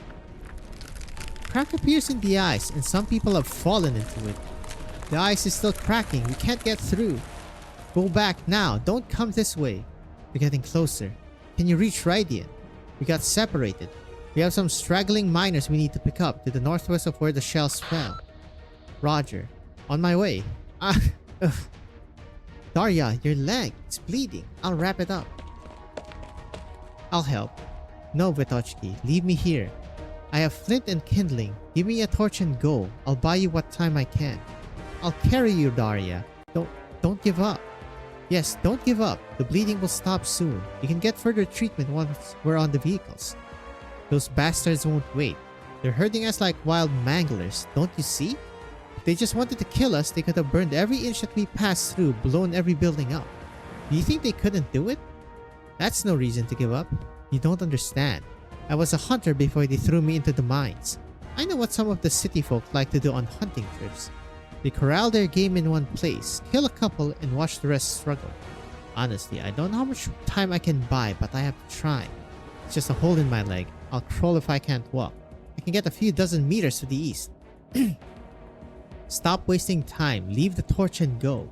Crack appears in the ice, and some people have fallen into it. The ice is still cracking. We can't get through. Go back now. Don't come this way. We're getting closer. Can you reach Radiant? We got separated. We have some straggling miners we need to pick up to the northwest of where the shells fell. Roger. On my way. Darya, your leg. It's bleeding. I'll wrap it up. I'll help. No, Vitochki. Leave me here. I have flint and kindling. Give me a torch and go. I'll buy you what time I can. I'll carry you, Darya. Don't give up. Yes, don't give up. The bleeding will stop soon. You can get further treatment once we're on the vehicles. Those bastards won't wait. They're hurting us like wild manglers. Don't you see? If they just wanted to kill us, they could have burned every inch that we passed through, blown every building up. Do you think they couldn't do it? That's no reason to give up. You don't understand. I was a hunter before they threw me into the mines. I know what some of the city folk like to do on hunting trips. They corral their game in one place, kill a couple, and watch the rest struggle. Honestly, I don't know how much time I can buy, but I have to try. It's just a hole in my leg. I'll crawl if I can't walk. I can get a few dozen meters to the east. Stop wasting time. Leave the torch and go.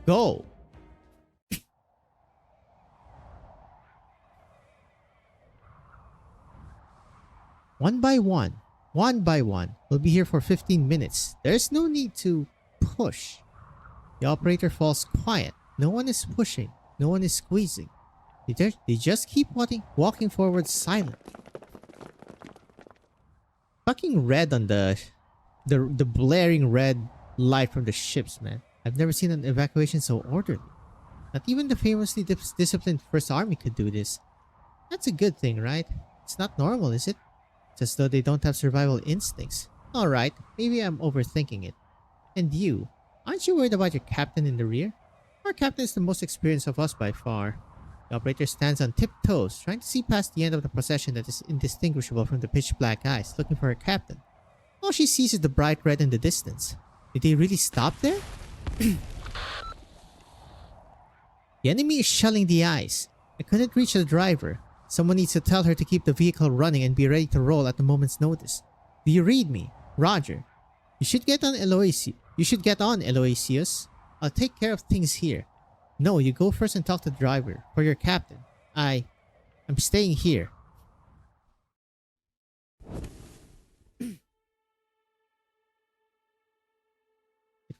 Go! One by one. One by one. We'll be here for 15 minutes. There's no need to push. The operator falls quiet. No one is pushing. No one is squeezing. They just keep walking forward silent. Fucking red on the blaring red light from the ships, man. I've never seen an evacuation so orderly. Not even the famously disciplined First Army could do this. That's a good thing, right? It's not normal, is it? It's as though they don't have survival instincts. Alright, maybe I'm overthinking it. And you, aren't you worried about your captain in the rear? Our captain is the most experienced of us by far. The operator stands on tiptoes, trying to see past the end of the procession that is indistinguishable from the pitch black ice, looking for her captain. All she sees is the bright red in the distance. Did they really stop there? The enemy is shelling the ice. I couldn't reach the driver. Someone needs to tell her to keep the vehicle running and be ready to roll at a moment's notice. Do you read me? Roger. You should get on Eloisius. I'll take care of things here. No, you go first and talk to the driver. For your captain. I'm staying here. It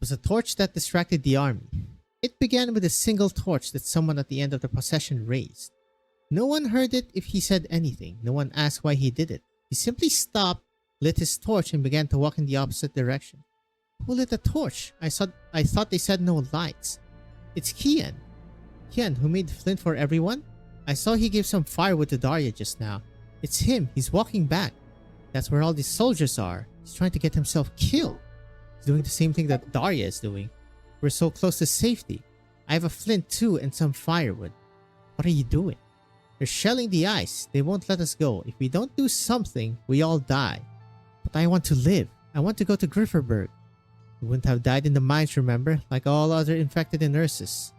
was a torch that distracted the army. It began with a single torch that someone at the end of the procession raised. No one heard it if he said anything. No one asked why he did it. He simply stopped, lit his torch, and began to walk in the opposite direction. Who lit the torch? I thought they said no lights. It's Kian. Kian, who made flint for everyone? I saw he gave some firewood to Darya just now. It's him. He's walking back. That's where all these soldiers are. He's trying to get himself killed. He's doing the same thing that Darya is doing. We're so close to safety. I have a flint too and some firewood. What are you doing? They're shelling the ice. They won't let us go. If we don't do something, we all die. But I want to live. I want to go to Grifferberg. We wouldn't have died in the mines, remember? Like all other infected nurses.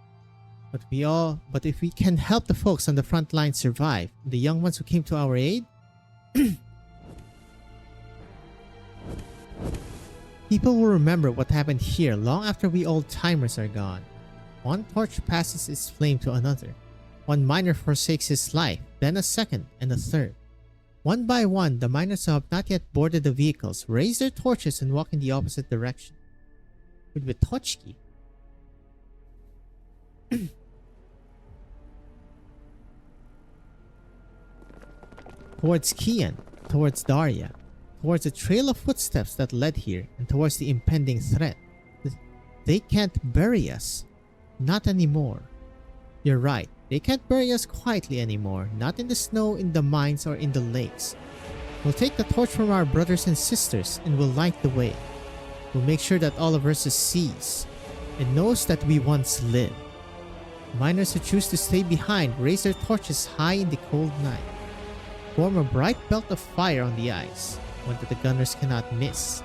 But if we can help the folks on the front line survive, the young ones who came to our aid, people will remember what happened here long after we old-timers are gone. One torch passes its flame to another. One miner forsakes his life, then a second, and a third. One by one, the miners who have not yet boarded the vehicles raise their torches and walk in the opposite direction. With Vitochki. Towards Kian, towards Darya, towards the trail of footsteps that led here, and towards the impending threat. They can't bury us. Not anymore. You're right. They can't bury us quietly anymore. Not in the snow, in the mines, or in the lakes. We'll take the torch from our brothers and sisters and we'll light the way. We'll make sure that all of Ursus sees and knows that we once lived. Miners who choose to stay behind raise their torches high in the cold night. Form a bright belt of fire on the ice, one that the gunners cannot miss.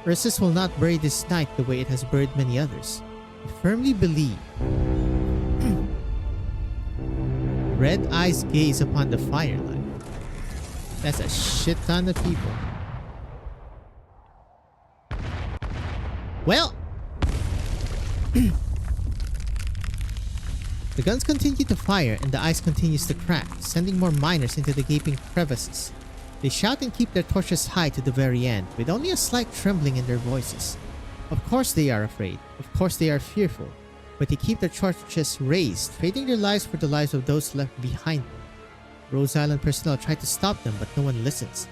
Ursus will not bury this night the way it has buried many others. We firmly believe. Red eyes gaze upon the firelight. That's a shit ton of people. Well, the guns continue to fire and the ice continues to crack, sending more miners into the gaping crevices. They shout and keep their torches high to the very end, with only a slight trembling in their voices. Of course they are afraid, of course they are fearful, but they keep their torches raised, trading their lives for the lives of those left behind them. Rose Island personnel try to stop them, but no one listens.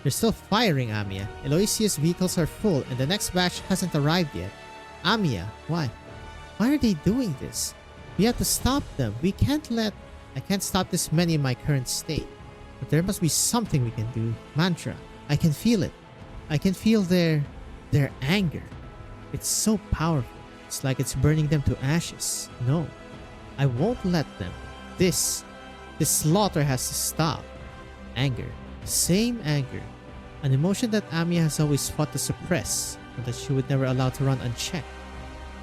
They're still firing, Amiya. Eloisia's vehicles are full and the next batch hasn't arrived yet. Amiya, why? Why are they doing this? We have to stop them. I can't stop this many in my current state. But there must be something we can do. Mantra. I can feel it. I can feel their anger. It's so powerful. It's like it's burning them to ashes. No. I won't let them. This slaughter has to stop. Anger. Same anger. An emotion that Amiya has always fought to suppress, but that she would never allow to run unchecked.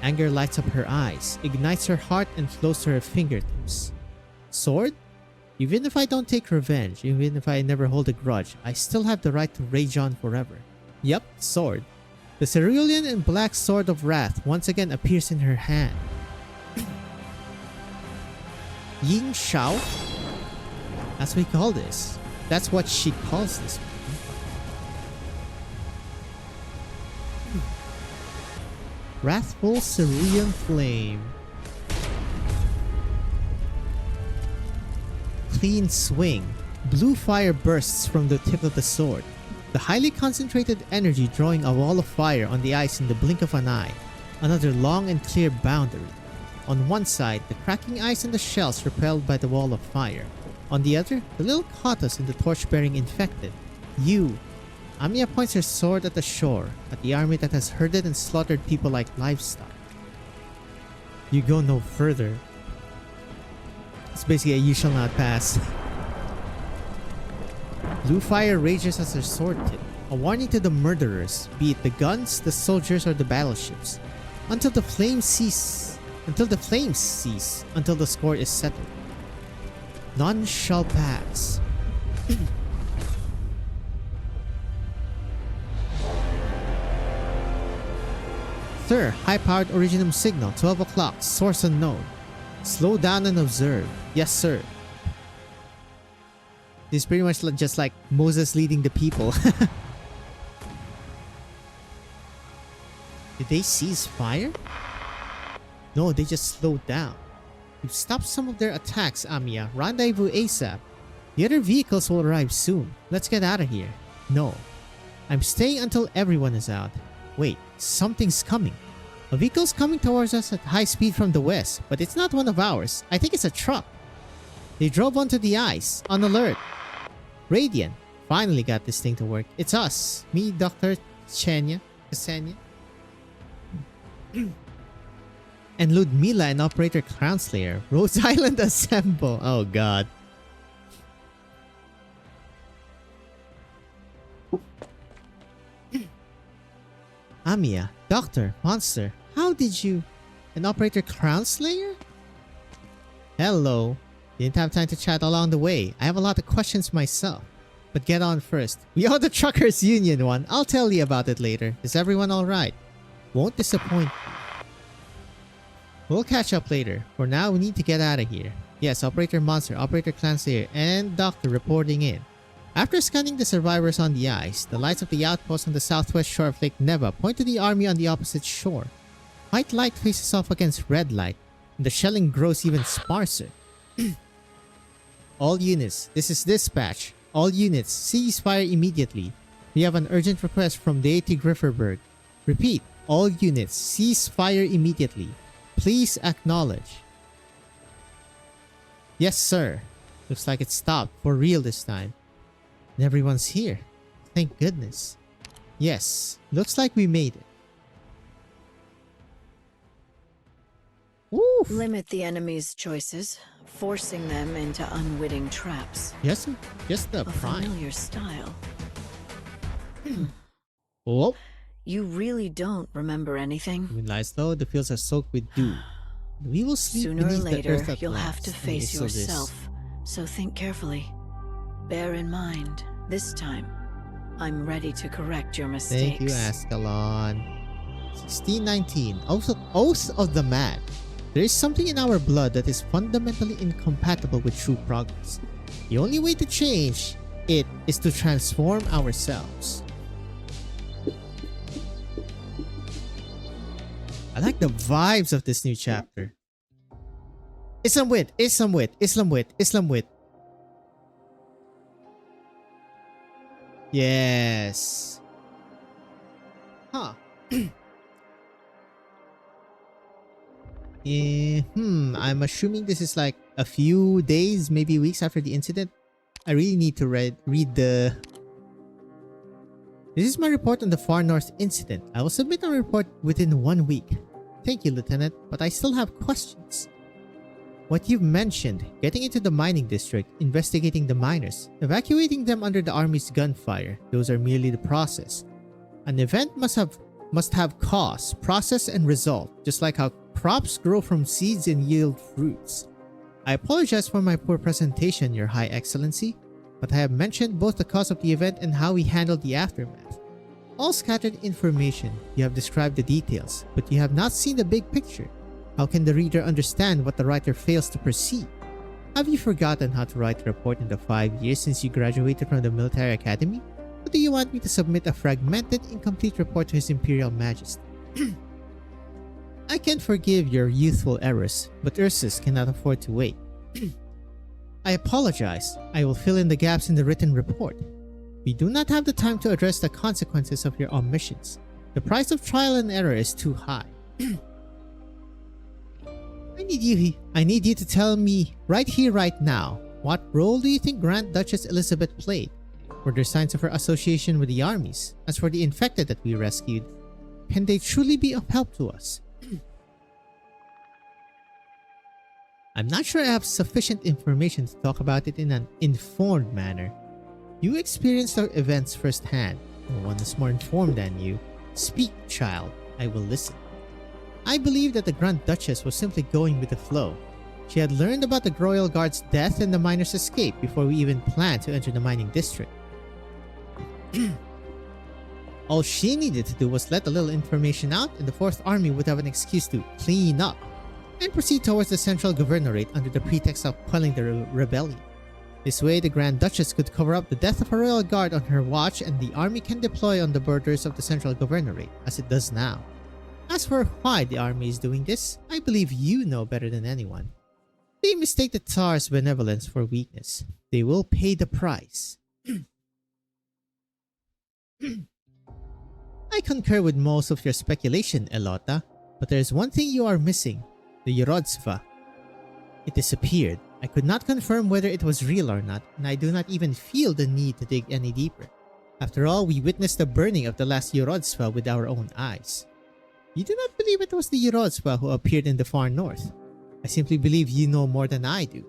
Anger lights up her eyes, ignites her heart, and flows to her fingertips. Sword? Even if I don't take revenge, even if I never hold a grudge, I still have the right to rage on forever. Yup, sword. The cerulean and black sword of wrath once again appears in her hand. Ying Shao? That's what we call this. That's what she calls this. Wrathful cerulean flame. Clean swing. Blue fire bursts from the tip of the sword. The highly concentrated energy drawing a wall of fire on the ice in the blink of an eye. Another long and clear boundary. On one side, the cracking ice and the shells repelled by the wall of fire. On the other, the little Kotas and the torch-bearing infected. You. Amiya points her sword at the shore, at the army that has herded and slaughtered people like livestock. You go no further. It's basically a you shall not pass. Blue fire rages as her sword tip, a warning to the murderers, be it the guns, the soldiers, or the battleships. Until the flames cease. Until the score is settled. None shall pass. Sir, high-powered Originum signal, 12 o'clock, source unknown. Slow down and observe. Yes, sir. This is pretty much just like Moses leading the people. Did they cease fire? No, they just slowed down. You've stopped some of their attacks, Amiya. Rendezvous ASAP. The other vehicles will arrive soon. Let's get out of here. No. I'm staying until everyone is out. Wait, something's coming. A vehicle's coming towards us at high speed from the west, but it's not one of ours. I think it's a truck. They drove onto the ice. On alert. Radiant. Finally got this thing to work. It's us. Me, Dr. Ksenia. And Ludmila and Operator Crownslayer. Rose Island assemble. Oh god. Amiya, Doctor, Monster, how did you... An Operator Crownslayer? Hello. Didn't have time to chat along the way. I have a lot of questions myself. But get on first. We are the Truckers Union one. I'll tell you about it later. Is everyone alright? Won't disappoint you. We'll catch up later. For now, we need to get out of here. Yes, Operator Monster, Operator Clanslayer, and Doctor reporting in. After scanning the survivors on the ice, the lights of the outpost on the southwest shore of Lake Neva point to the army on the opposite shore. White light faces off against red light, and the shelling grows even sparser. All units, this is dispatch. All units, cease fire immediately. We have an urgent request from Deity Grifferberg. Repeat, all units, cease fire immediately. Please acknowledge. Yes, sir. Looks like it stopped for real this time. And everyone's here. Thank goodness. Yes, looks like we made it. Woo! Limit the enemy's choices, forcing them into unwitting traps. Yes, just the A prime. familiar style. Oh, You really don't remember anything? wind lies low, the fields are soaked with dew. We will sleep Sooner or beneath the later, earth at you'll have last. to Let me face seal this. yourself. So think carefully. Bear in mind, this time, I'm ready to correct your mistakes. Thank you, Ascalon. 1619. Oath of the Mad. There is something in our blood that is fundamentally incompatible with true progress. The only way to change it is to transform ourselves. I like the vibes of this new chapter. Islam wit, Islam wit, Islam wit, Islam wit. Yes. Huh. I'm assuming this is like a few days, maybe weeks after the incident. I really need to read the... This is my report on the Far North incident. I will submit a report within 1 week. Thank you, Lieutenant, but I still have questions. What you've mentioned, getting into the mining district, investigating the miners, evacuating them under the army's gunfire, those are merely the process. An event must have cause, process, and result, just like how crops grow from seeds and yield fruits. I apologize for my poor presentation, Your High Excellency, but I have mentioned both the cause of the event and how we handled the aftermath. All scattered information, you have described the details, but you have not seen the big picture. How can the reader understand what the writer fails to perceive? Have you forgotten how to write a report in the 5 years since you graduated from the military academy? Or do you want me to submit a fragmented, incomplete report to His Imperial Majesty? I can forgive your youthful errors, but Ursus cannot afford to wait. I apologize. I will fill in the gaps in the written report. We do not have the time to address the consequences of your omissions. The price of trial and error is too high. I need you to tell me right here, right now, what role do you think Grand Duchess Elizabeth played? Were there signs of her association with the armies? As for the infected that we rescued, can they truly be of help to us? I'm not sure I have sufficient information to talk about it in an informed manner. You experienced the events firsthand. No one is more informed than you. Speak, child. I will listen. I believe that the Grand Duchess was simply going with the flow. She had learned about the Royal Guard's death and the miners' escape before we even planned to enter the mining district. All she needed to do was let a little information out, and the 4th Army would have an excuse to clean up and proceed towards the Central Governorate under the pretext of quelling the rebellion. This way, the Grand Duchess could cover up the death of a Royal Guard on her watch, and the army can deploy on the borders of the Central Governorate, as it does now. As for why the army is doing this, I believe you know better than anyone. They mistake the Tsar's benevolence for weakness. They will pay the price. I concur with most of your speculation, Elota, but there is one thing you are missing. The Yorodzva. It disappeared. I could not confirm whether it was real or not, and I do not even feel the need to dig any deeper. After all, we witnessed the burning of the last Yorodzva with our own eyes. You do not believe it was the Yorodzva who appeared in the far north. I simply believe you know more than I do.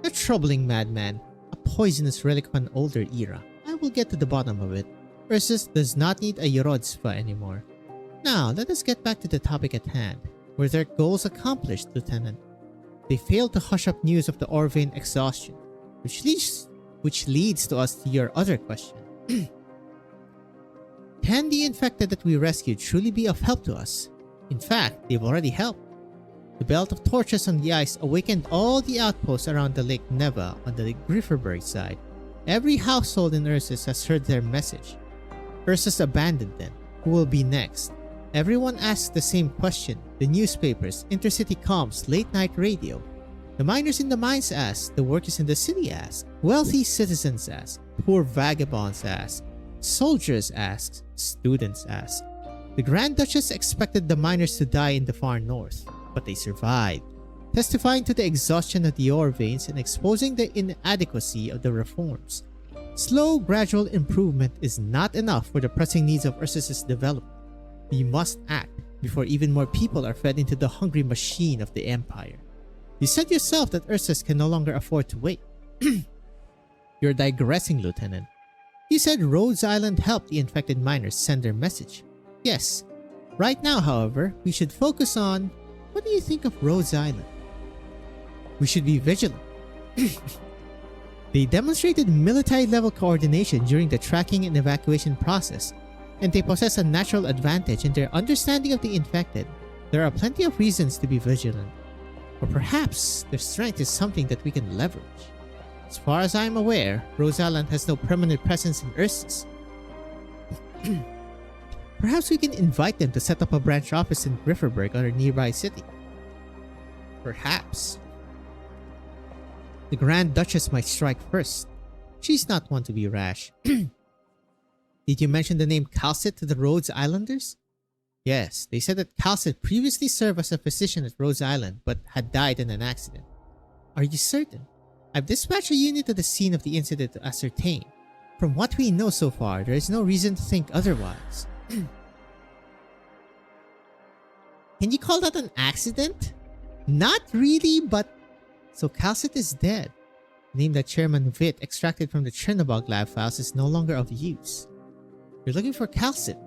A troubling madman. A poisonous relic of an older era. I will get to the bottom of it. Ursus does not need a Yorodzva anymore. Now, let us get back to the topic at hand. Were their goals accomplished, Lieutenant? They failed to hush up news of the Orvane exhaustion, which leads to us to your other question. Can the infected that we rescued truly be of help to us? In fact, they've already helped. The belt of torches on the ice awakened all the outposts around the Lake Neva on the Grifferberg side. Every household in Ursus has heard their message. Ursus abandoned them. Who will be next? Everyone asks the same question. The newspapers, intercity comms, late-night radio. The miners in the mines ask. The workers in the city ask. Wealthy citizens ask. Poor vagabonds ask. Soldiers ask. Students ask. The Grand Duchess expected the miners to die in the far north, but they survived. testifying to the exhaustion of the ore veins and exposing the inadequacy of the reforms. Slow, gradual improvement is not enough for the pressing needs of Ursus's development. We must act before even more people are fed into the hungry machine of the Empire. You said yourself that Ursus can no longer afford to wait. You're digressing, Lieutenant. You said Rhodes Island helped the infected miners send their message. Yes. Right now, however, we should focus on... What do you think of Rhodes Island? We should be vigilant. They demonstrated military-level coordination during the tracking and evacuation process, and they possess a natural advantage in their understanding of the infected. There are plenty of reasons to be vigilant. Or perhaps their strength is something that we can leverage. As far as I am aware, Rhodes Island has no permanent presence in Ursus. Perhaps we can invite them to set up a branch office in Grifferburg or a nearby city. Perhaps. The Grand Duchess might strike first. She's not one to be rash. Did you mention the name Calcit to the Rhodes Islanders? Yes, they said that Calcit previously served as a physician at Rhodes Island but had died in an accident. Are you certain? I've dispatched a unit to the scene of the incident to ascertain. From what we know so far, there is no reason to think otherwise. Can you call that an accident? Not really, but... So Calcit is dead. The name that Chairman Vitt extracted from the Chernobog lab files is no longer of use. You're looking for Calcit.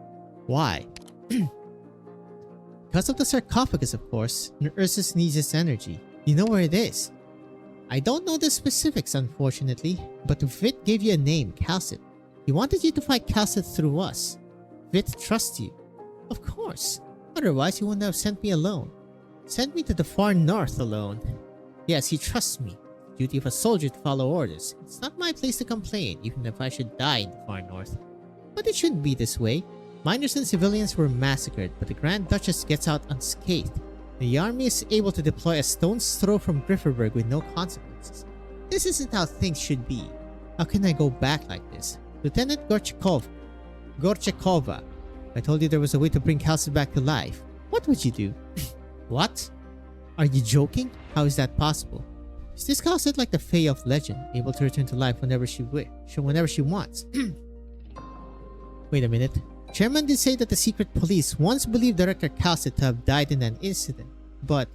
Why? Because of the sarcophagus, of course, and Ursus needs its energy. You know where it is. I don't know the specifics, unfortunately, but Vitt gave you a name, Calcit. He wanted you to fight Calcit through us. Vitt trusts you. Of course. Otherwise, he wouldn't have sent me alone. Sent me to the far north alone. Yes, he trusts me. Duty of a soldier to follow orders. It's not my place to complain, even if I should die in the far north. But it shouldn't be this way. Miners and civilians were massacred, but the Grand Duchess gets out unscathed. The army is able to deploy a stone's throw from Grifferburg with no consequences. This isn't how things should be. How can I go back like this? Lieutenant Gorchakova. I told you there was a way to bring Calcit back to life. What would you do? What? Are you joking? How is that possible? Is this Calcit like the Fae of legend, able to return to life whenever she wants? Wait a minute. Chairman did say that the secret police once believed Director Calcit to have died in an incident, but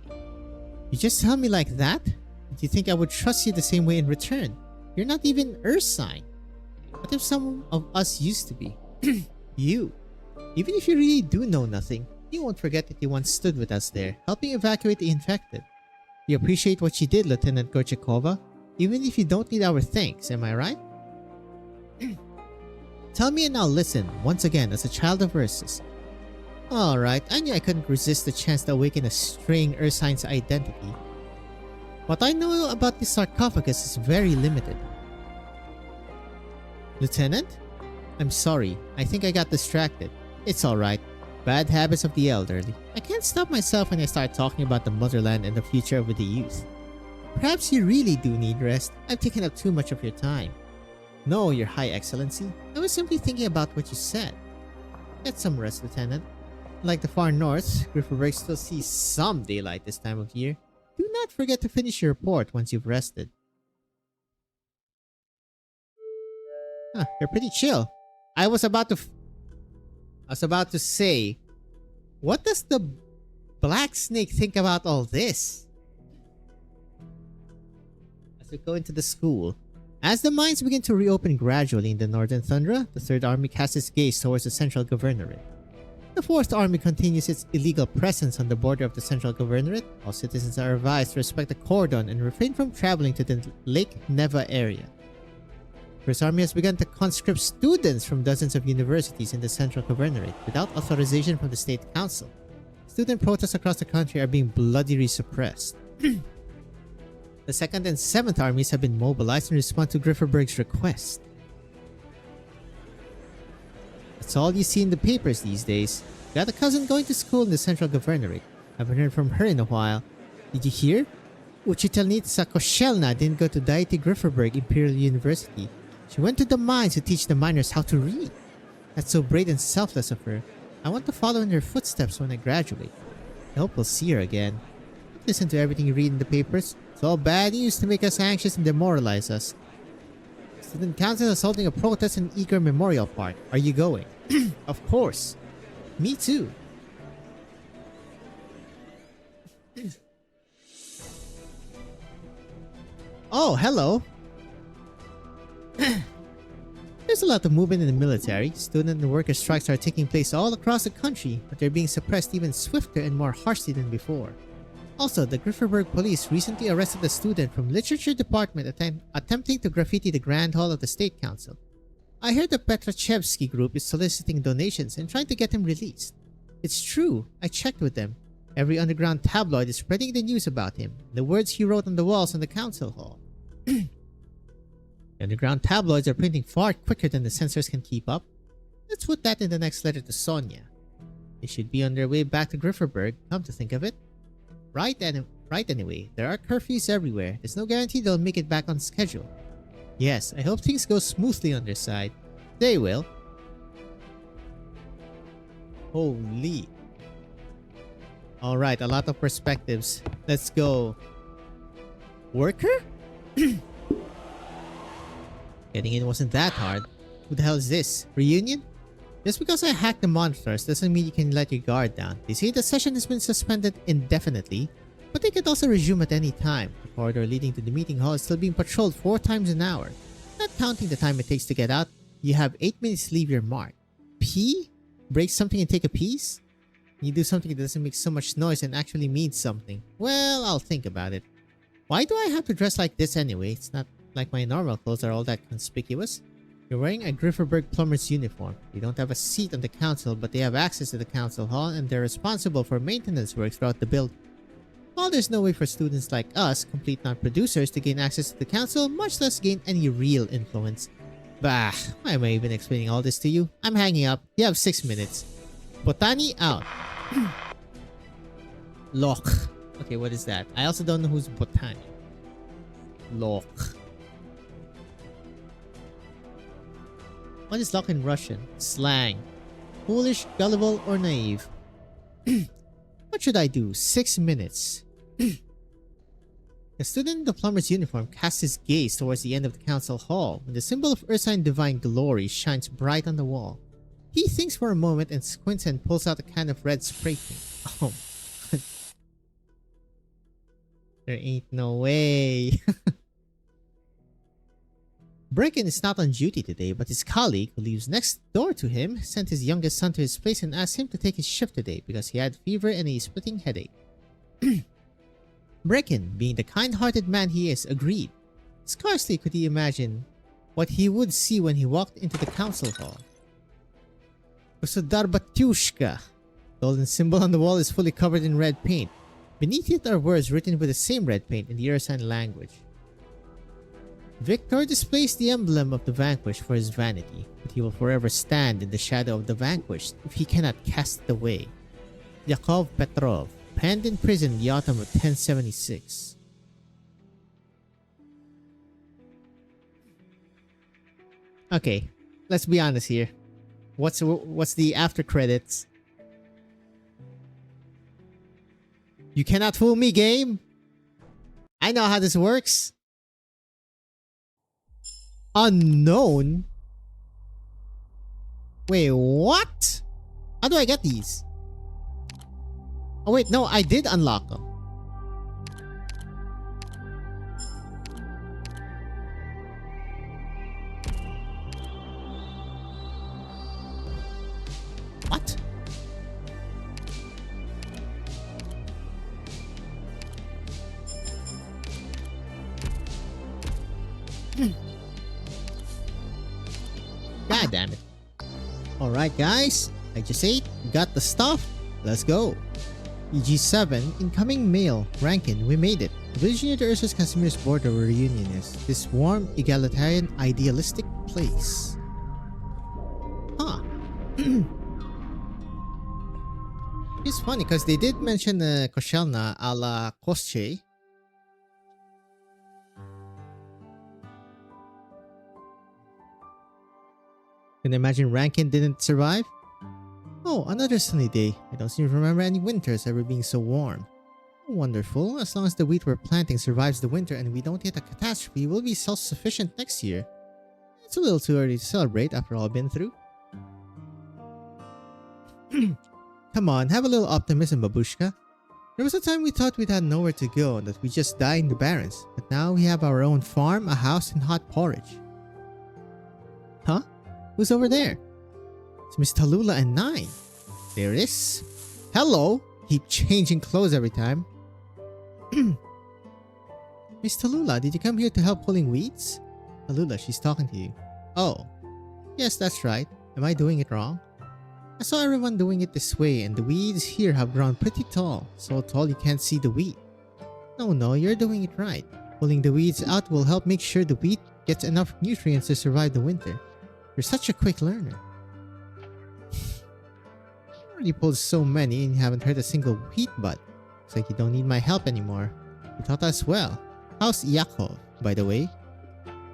you just tell me like that? Do you think I would trust you the same way in return? You're not even Ursine. What if some of us used to be? You. Even if you really do know nothing, you won't forget that you once stood with us there, helping evacuate the infected. You appreciate what she did, Lieutenant Gorchakova, even if you don't need our thanks, am I right? Tell me and I'll listen, once again, as a child of Ursus. Alright, I knew I couldn't resist the chance to awaken a straying Ursine's identity. What I know about the sarcophagus is very limited. Lieutenant? I'm sorry, I think I got distracted. It's alright. Bad habits of the elderly. I can't stop myself when I start talking about the motherland and the future of the youth. Perhaps you really do need rest. I've taken up too much of your time. No, Your High Excellency. I was simply thinking about what you said. Get some rest, Lieutenant. Like the far north, Grifferburg still sees some daylight this time of year. Do not forget to finish your report once you've rested. You're pretty chill. I was about to say, what does the Black Snake think about all this? As we go into the school, as the mines begin to reopen gradually in the Northern Tundra, the Third Army casts its gaze towards the Central Governorate. The Fourth Army continues its illegal presence on the border of the Central Governorate. All citizens are advised to respect the cordon and refrain from traveling to the Lake Neva area. First Army has begun to conscript students from dozens of universities in the Central Governorate without authorization from the State Council. Student protests across the country are being bloodily suppressed. The 2nd and 7th Armies have been mobilized in response to Grifferburg's request. That's all you see in the papers these days. Got a cousin going to school in the Central Governorate. Haven't heard from her in a while. Did you hear? Uchitelnitsa Koshelna didn't go to Deity Grifferburg Imperial University. She went to the mines to teach the miners how to read. That's so brave and selfless of her. I want to follow in her footsteps when I graduate. I hope we'll see her again. What listen to everything you read in the papers. It's all bad news to make us anxious and demoralize us. Student council is holding a protest in Eager Memorial Park. Are you going? Of course. Me too. Oh, hello. There's a lot of movement in the military. Student and worker strikes are taking place all across the country, but they're being suppressed even swifter and more harshly than before. Also, the Grifferberg police recently arrested a student from literature department attempting to graffiti the Grand Hall of the State Council. I heard the Petrachevsky group is soliciting donations and trying to get him released. It's true, I checked with them. Every underground tabloid is spreading the news about him, the words he wrote on the walls in the council hall. The underground tabloids are printing far quicker than the censors can keep up. Let's put that in the next letter to Sonia. They should be on their way back to Grifferberg, come to think of it. Right anyway, there are curfews everywhere. There's no guarantee they'll make it back on schedule. Yes, I hope things go smoothly on their side. They will. Holy. Alright, a lot of perspectives. Let's go. Worker? Getting in wasn't that hard. Who the hell is this? Reunion? Just because I hacked the monitors doesn't mean you can let your guard down. They say the session has been suspended indefinitely, but they could also resume at any time. The corridor leading to the meeting hall is still being patrolled 4 times an hour. Not counting the time it takes to get out, you have 8 minutes to leave your mark. Pee? Break something and take a piece? You do something that doesn't make so much noise and actually means something. Well, I'll think about it. Why do I have to dress like this anyway? It's not like my normal clothes are all that conspicuous. You're wearing a Grifferberg plumber's uniform. They don't have a seat on the council, but they have access to the council hall and they're responsible for maintenance work throughout the building. While there's no way for students like us, complete non-producers, to gain access to the council, much less gain any real influence. Bah, why am I even explaining all this to you? I'm hanging up. You have 6 minutes. Botani out. Loch. Okay, what is that? I also don't know who's Botani. Loch. What is Loch in Russian? Slang. Foolish, gullible, or naive? What should I do? 6 minutes. The student in the plumber's uniform casts his gaze towards the end of the council hall when the symbol of Ursine Divine Glory shines bright on the wall. He thinks for a moment and squints and pulls out a can of red spray paint. Oh. There ain't no way. Brecken is not on duty today, but his colleague, who lives next door to him, sent his youngest son to his place and asked him to take his shift today because he had fever and a splitting headache. Brecken, being the kind-hearted man he is, agreed. Scarcely could he imagine what he would see when he walked into the council hall. Gosudar Batyushka. The golden symbol on the wall is fully covered in red paint. Beneath it are words written with the same red paint in the Ursine language. Victor displays the emblem of the vanquished for his vanity, but he will forever stand in the shadow of the vanquished if he cannot cast it away. Yakov Petrov, penned in prison in the autumn of 1076. Okay, let's be honest here. What's the after credits? You cannot fool me, game. I know how this works. Unknown? Wait, what? How do I get these? Oh wait, no, I did unlock them. What? God damn it. Alright guys, I just ate, got the stuff, let's go. EG7, incoming mail. Rankin, we made it. The village near the Ursus Casimir's border where Reunion is. This warm, egalitarian, idealistic place. Huh. It's funny because they did mention Koshelna a la Kosche. Can you imagine Rankin didn't survive? Oh, another sunny day. I don't seem to remember any winters ever being so warm. Wonderful. As long as the wheat we're planting survives the winter and we don't hit a catastrophe, we'll be self-sufficient next year. It's a little too early to celebrate after all I've been through. Come on, have a little optimism, babushka. There was a time we thought we'd had nowhere to go and that we'd just die in the barrens. But now we have our own farm, a house, and hot porridge. Huh? Who's over there? It's Miss Tallulah and Nine. There it is. Hello! Keep changing clothes every time. Miss Tallulah, did you come here to help pulling weeds? Tallulah, she's talking to you. Oh. Yes, that's right. Am I doing it wrong? I saw everyone doing it this way and the weeds here have grown pretty tall. So tall you can't see the wheat. No, you're doing it right. Pulling the weeds out will help make sure the wheat gets enough nutrients to survive the winter. You're such a quick learner. You already pulled so many and you haven't hurt a single wheat bud. Looks like you don't need my help anymore. You taught us well. How's Yakov, by the way?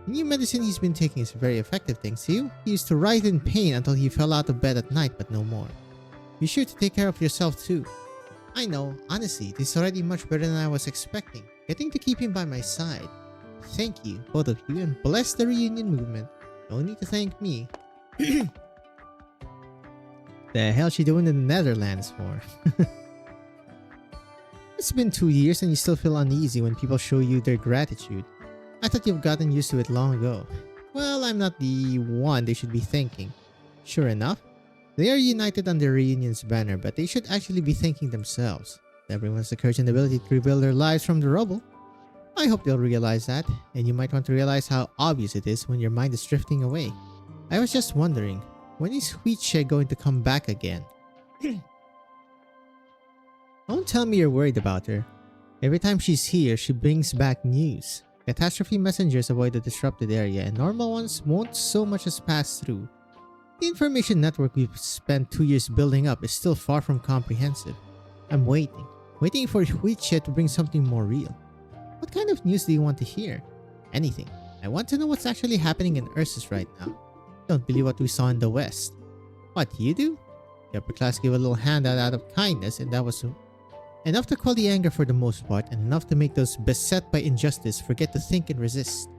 The new medicine he's been taking is very effective, thanks to you. He used to writhe in pain until he fell out of bed at night, but no more. Be sure to take care of yourself too. I know, honestly, this is already much better than I was expecting. Getting to keep him by my side. Thank you, both of you, and bless the reunion movement. No need to thank me. The hell's she doing in the Netherlands for? It's been 2 years and you still feel uneasy when people show you their gratitude. I thought you've gotten used to it long ago. Well, I'm not the one they should be thanking. Sure enough, they are united under Reunion's banner, but they should actually be thanking themselves. Everyone has the courage and ability to rebuild their lives from the rubble. I hope they'll realize that, and you might want to realize how obvious it is when your mind is drifting away. I was just wondering, when is Wheatshed going to come back again? Don't tell me you're worried about her. Every time she's here, she brings back news. Catastrophe messengers avoid the disrupted area, and normal ones won't so much as pass through. The information network we've spent 2 years building up is still far from comprehensive. I'm waiting for Wheatshed to bring something more real. What kind of news do you want to hear? Anything. I want to know what's actually happening in Ursus right now. Don't believe what we saw in the West. What, you do? The upper class gave a little handout out of kindness, and that was enough to quell the anger for the most part, and enough to make those beset by injustice forget to think and resist.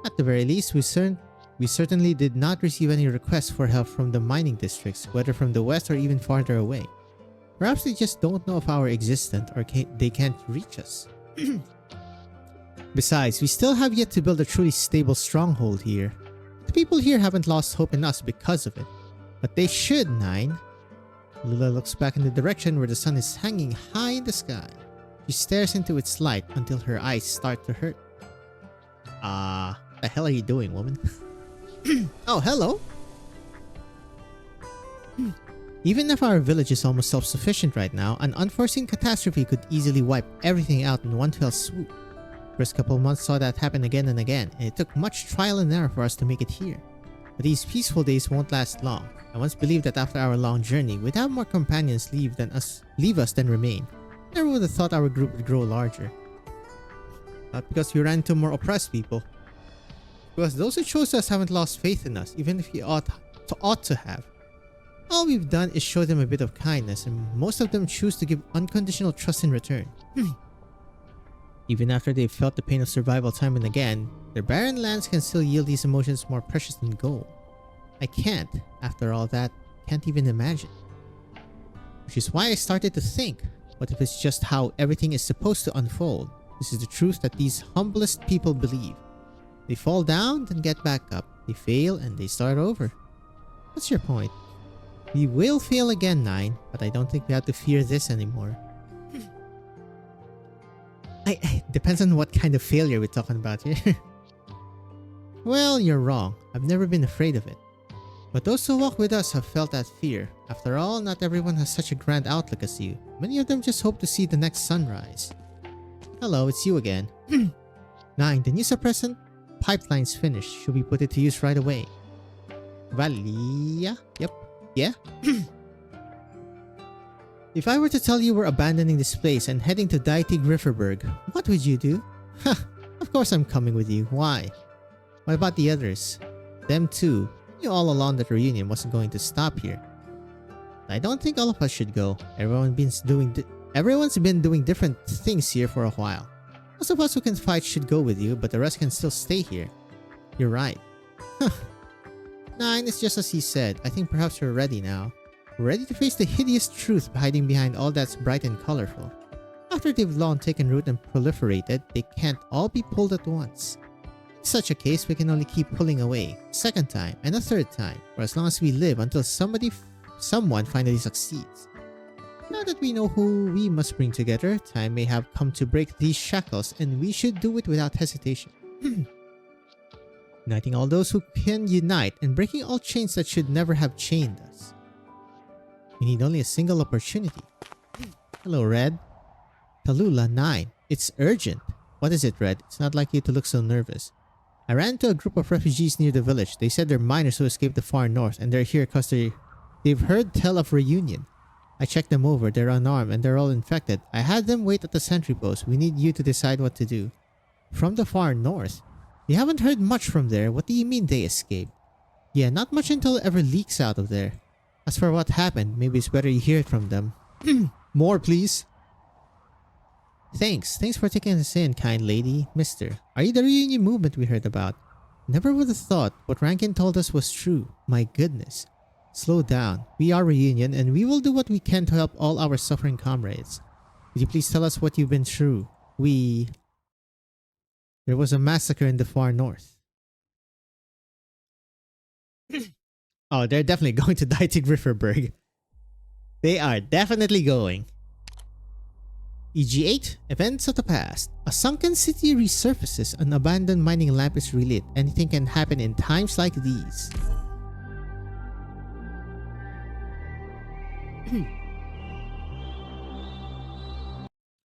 At the very least, we certainly did not receive any requests for help from the mining districts, whether from the west or even farther away. Perhaps they just don't know of our existence, or they can't reach us. Besides, we still have yet to build a truly stable stronghold here. The people here haven't lost hope in us because of it. But they should, Nine. Lula looks back in the direction where the sun is hanging high in the sky. She stares into its light until her eyes start to hurt. What the hell are you doing, woman? Oh, hello! Even if our village is almost self-sufficient right now, an unforeseen catastrophe could easily wipe everything out in one fell swoop. First couple of months saw that happen again and again, and it took much trial and error for us to make it here. But these peaceful days won't last long. I once believed that after our long journey, we'd have more companions leave us than remain. Never would have thought our group would grow larger. Not because we ran into more oppressed people. Because those who chose us haven't lost faith in us, even if we ought to have. All we've done is show them a bit of kindness, and most of them choose to give unconditional trust in return. Even after they've felt the pain of survival time and again, their barren lands can still yield these emotions more precious than gold. I can't, after all that, can't even imagine. Which is why I started to think, what if it's just how everything is supposed to unfold? This is the truth that these humblest people believe. They fall down, then get back up. They fail, and they start over. What's your point? We will fail again, Nine, but I don't think we have to fear this anymore. Depends on what kind of failure we're talking about here. Well, you're wrong. I've never been afraid of it. But those who walk with us have felt that fear. After all, not everyone has such a grand outlook as you. Many of them just hope to see the next sunrise. Hello, it's you again. 9. The new suppressant pipeline's finished. Should we put it to use right away? Valia? Yep. Yeah? If I were to tell you we're abandoning this place and heading to Dietig Riverberg, what would you do? Ha! Of course I'm coming with you. Why? What about the others? Them too. You knew all along that reunion wasn't going to stop here. I don't think all of us should go. Everyone's been doing different things here for a while. Most of us who can fight should go with you, but the rest can still stay here. You're right. Huh. 9, it's just as he said. I think perhaps we're ready now. We're ready to face the hideous truth hiding behind all that's bright and colorful. After they've long taken root and proliferated, they can't all be pulled at once. In such a case, we can only keep pulling away, a second time, and a third time, for as long as we live until someone finally succeeds. Now that we know who we must bring together, time may have come to break these shackles, and we should do it without hesitation. Uniting all those who can unite, and breaking all chains that should never have chained us. We need only a single opportunity. Hello, Red. Tallulah 9. It's urgent. What is it, Red? It's not like you to look so nervous. I ran into a group of refugees near the village. They said they're miners who escaped the far north, and they're here because they've heard tell of reunion. I checked them over. They're unarmed and they're all infected. I had them wait at the sentry post. We need you to decide what to do. From the far north? You haven't heard much from there. What do you mean they escaped? Yeah, not much until it ever leaks out of there. As for what happened, maybe it's better you hear it from them. More, please. Thanks for taking us in, kind lady. Mister, are you the reunion movement we heard about? Never would have thought what Rankin told us was true. My goodness. Slow down. We are reunion, and we will do what we can to help all our suffering comrades. Would you please tell us what you've been through? There was a massacre in the far north. Oh, they're definitely going to Dietig Rifferberg. They are definitely going. EG8, Events of the Past. A sunken city resurfaces, an abandoned mining lamp is relit. Anything can happen in times like these.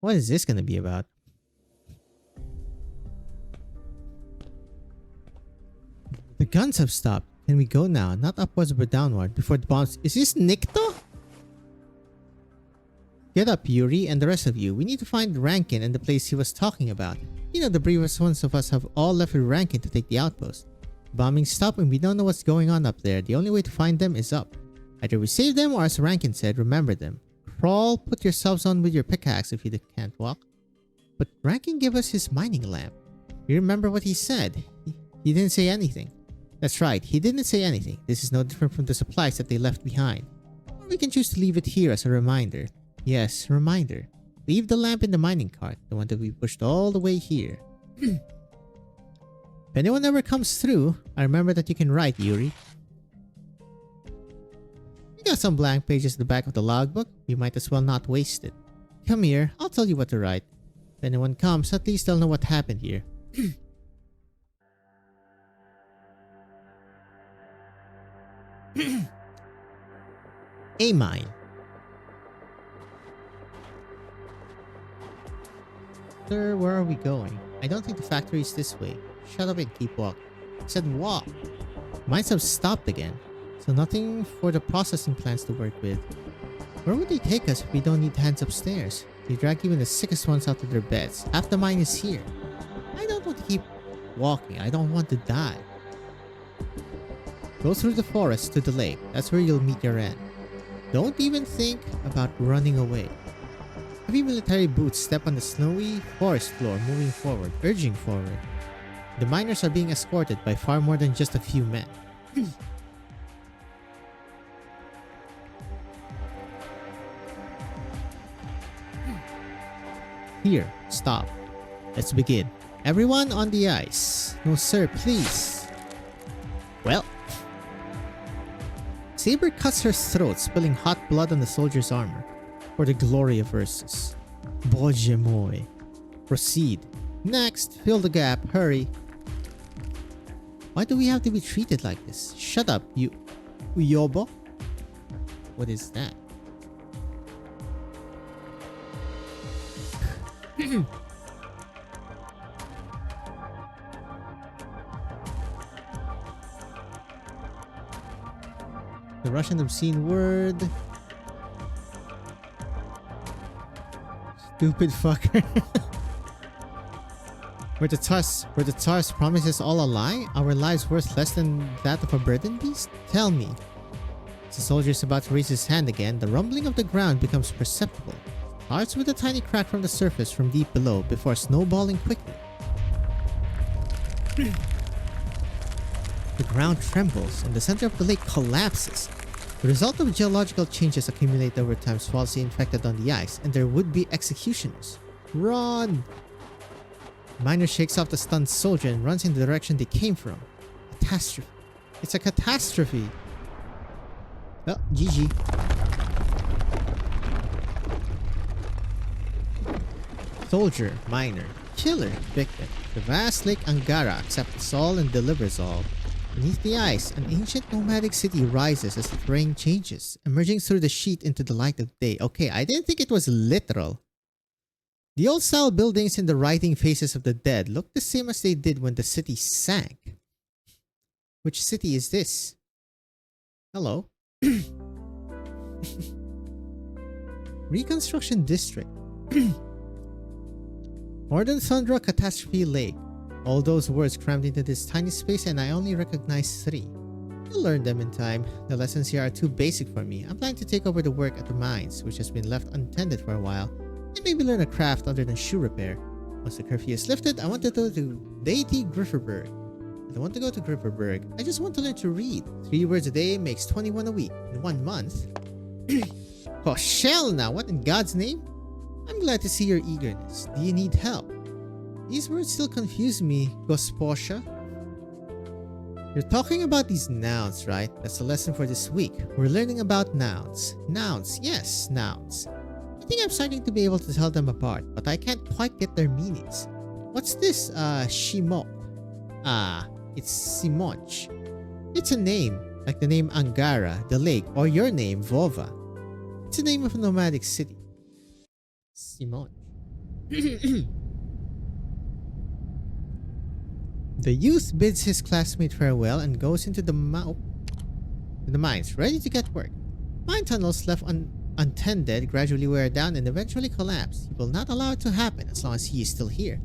What is this gonna be about? The guns have stopped. Can we go now? Not upwards but downward before the bombs. Is this Nikto? Get up, Yuri, and the rest of you. We need to find Rankin and the place he was talking about. You know, the bravest ones of us have all left with Rankin to take the outpost. Bombing stopped and we don't know what's going on up there. The only way to find them is up. Either we save them or, as Rankin said, remember them. Crawl, put yourselves on with your pickaxe if you can't walk. But Rankin gave us his mining lamp. You remember what he said? He didn't say anything. That's right, he didn't say anything. This is no different from the supplies that they left behind. Or we can choose to leave it here as a reminder. Yes, reminder. Leave the lamp in the mining cart, the one that we pushed all the way here. If anyone ever comes through, I remember that you can write, Yuri. We got some blank pages at the back of the logbook. We might as well not waste it. Come here, I'll tell you what to write. If anyone comes, at least they'll know what happened here. A mine. Sir, where are we going? I don't think the factory is this way. Shut up and keep walking. I said walk. Mines have stopped again, so nothing for the processing plants to work with. Where would they take us if we don't need hands upstairs? They drag even the sickest ones out of their beds. Half the mine is here. I don't want to keep walking. I don't want to die. Go through the forest to the lake. That's where you'll meet your end. Don't even think about running away. Heavy military boots step on the snowy forest floor, moving forward, urging forward. The miners are being escorted by far more than just a few men. Here, stop. Let's begin. Everyone on the ice. No sir, please. Well. Saber cuts her throat, spilling hot blood on the soldier's armor. For the glory of Ursus. Bože moi. Proceed. Next, fill the gap, hurry. Why do we have to be treated like this? Shut up, you Uyobo? What is that? The Russian obscene word. Stupid fucker. Were the Tsar's promises all a lie? Our lives worth less than that of a burden beast? Tell me. As the soldier is about to raise his hand again, the rumbling of the ground becomes perceptible. Starts with a tiny crack from the surface from deep below before snowballing quickly. The ground trembles and the center of the lake collapses. The result of geological changes accumulate over time, swallows the infected on the ice, and there would be executioners. Run! The miner shakes off the stunned soldier and runs in the direction they came from. Catastrophe. It's a catastrophe. Well, GG. Soldier, miner, killer, victim. The vast Lake Angara accepts all and delivers all. Beneath the ice, an ancient nomadic city rises as the terrain changes, emerging through the sheet into the light of day. Okay, I didn't think it was literal. The old-style buildings in the writhing faces of the dead look the same as they did when the city sank. Which city is this? Hello? Reconstruction District. Northern Thundra Catastrophe Lake. All those words crammed into this tiny space and I only recognize 3. You'll learn them in time. The lessons here are too basic for me. I'm planning to take over the work at the mines, which has been left untended for a while, and maybe learn a craft other than shoe repair. Once the curfew is lifted, I want to go to Deity Grifferberg. I don't want to go to Grifferberg. I just want to learn to read. 3 words a day makes 21 a week. In 1 month. Oh, shell now! What in God's name? I'm glad to see your eagerness. Do you need help? These words still confuse me, Gosposha. You're talking about these nouns, right? That's the lesson for this week. We're learning about nouns. Nouns, yes, nouns. I think I'm starting to be able to tell them apart, but I can't quite get their meanings. What's this, Shimok? Ah, it's Simonch. It's a name, like the name Angara, the lake, or your name, Vova. It's the name of a nomadic city. Simonch. The youth bids his classmate farewell and goes into the mines, ready to get work. Mine tunnels left untended gradually wear down and eventually collapse. He will not allow it to happen as long as he is still here.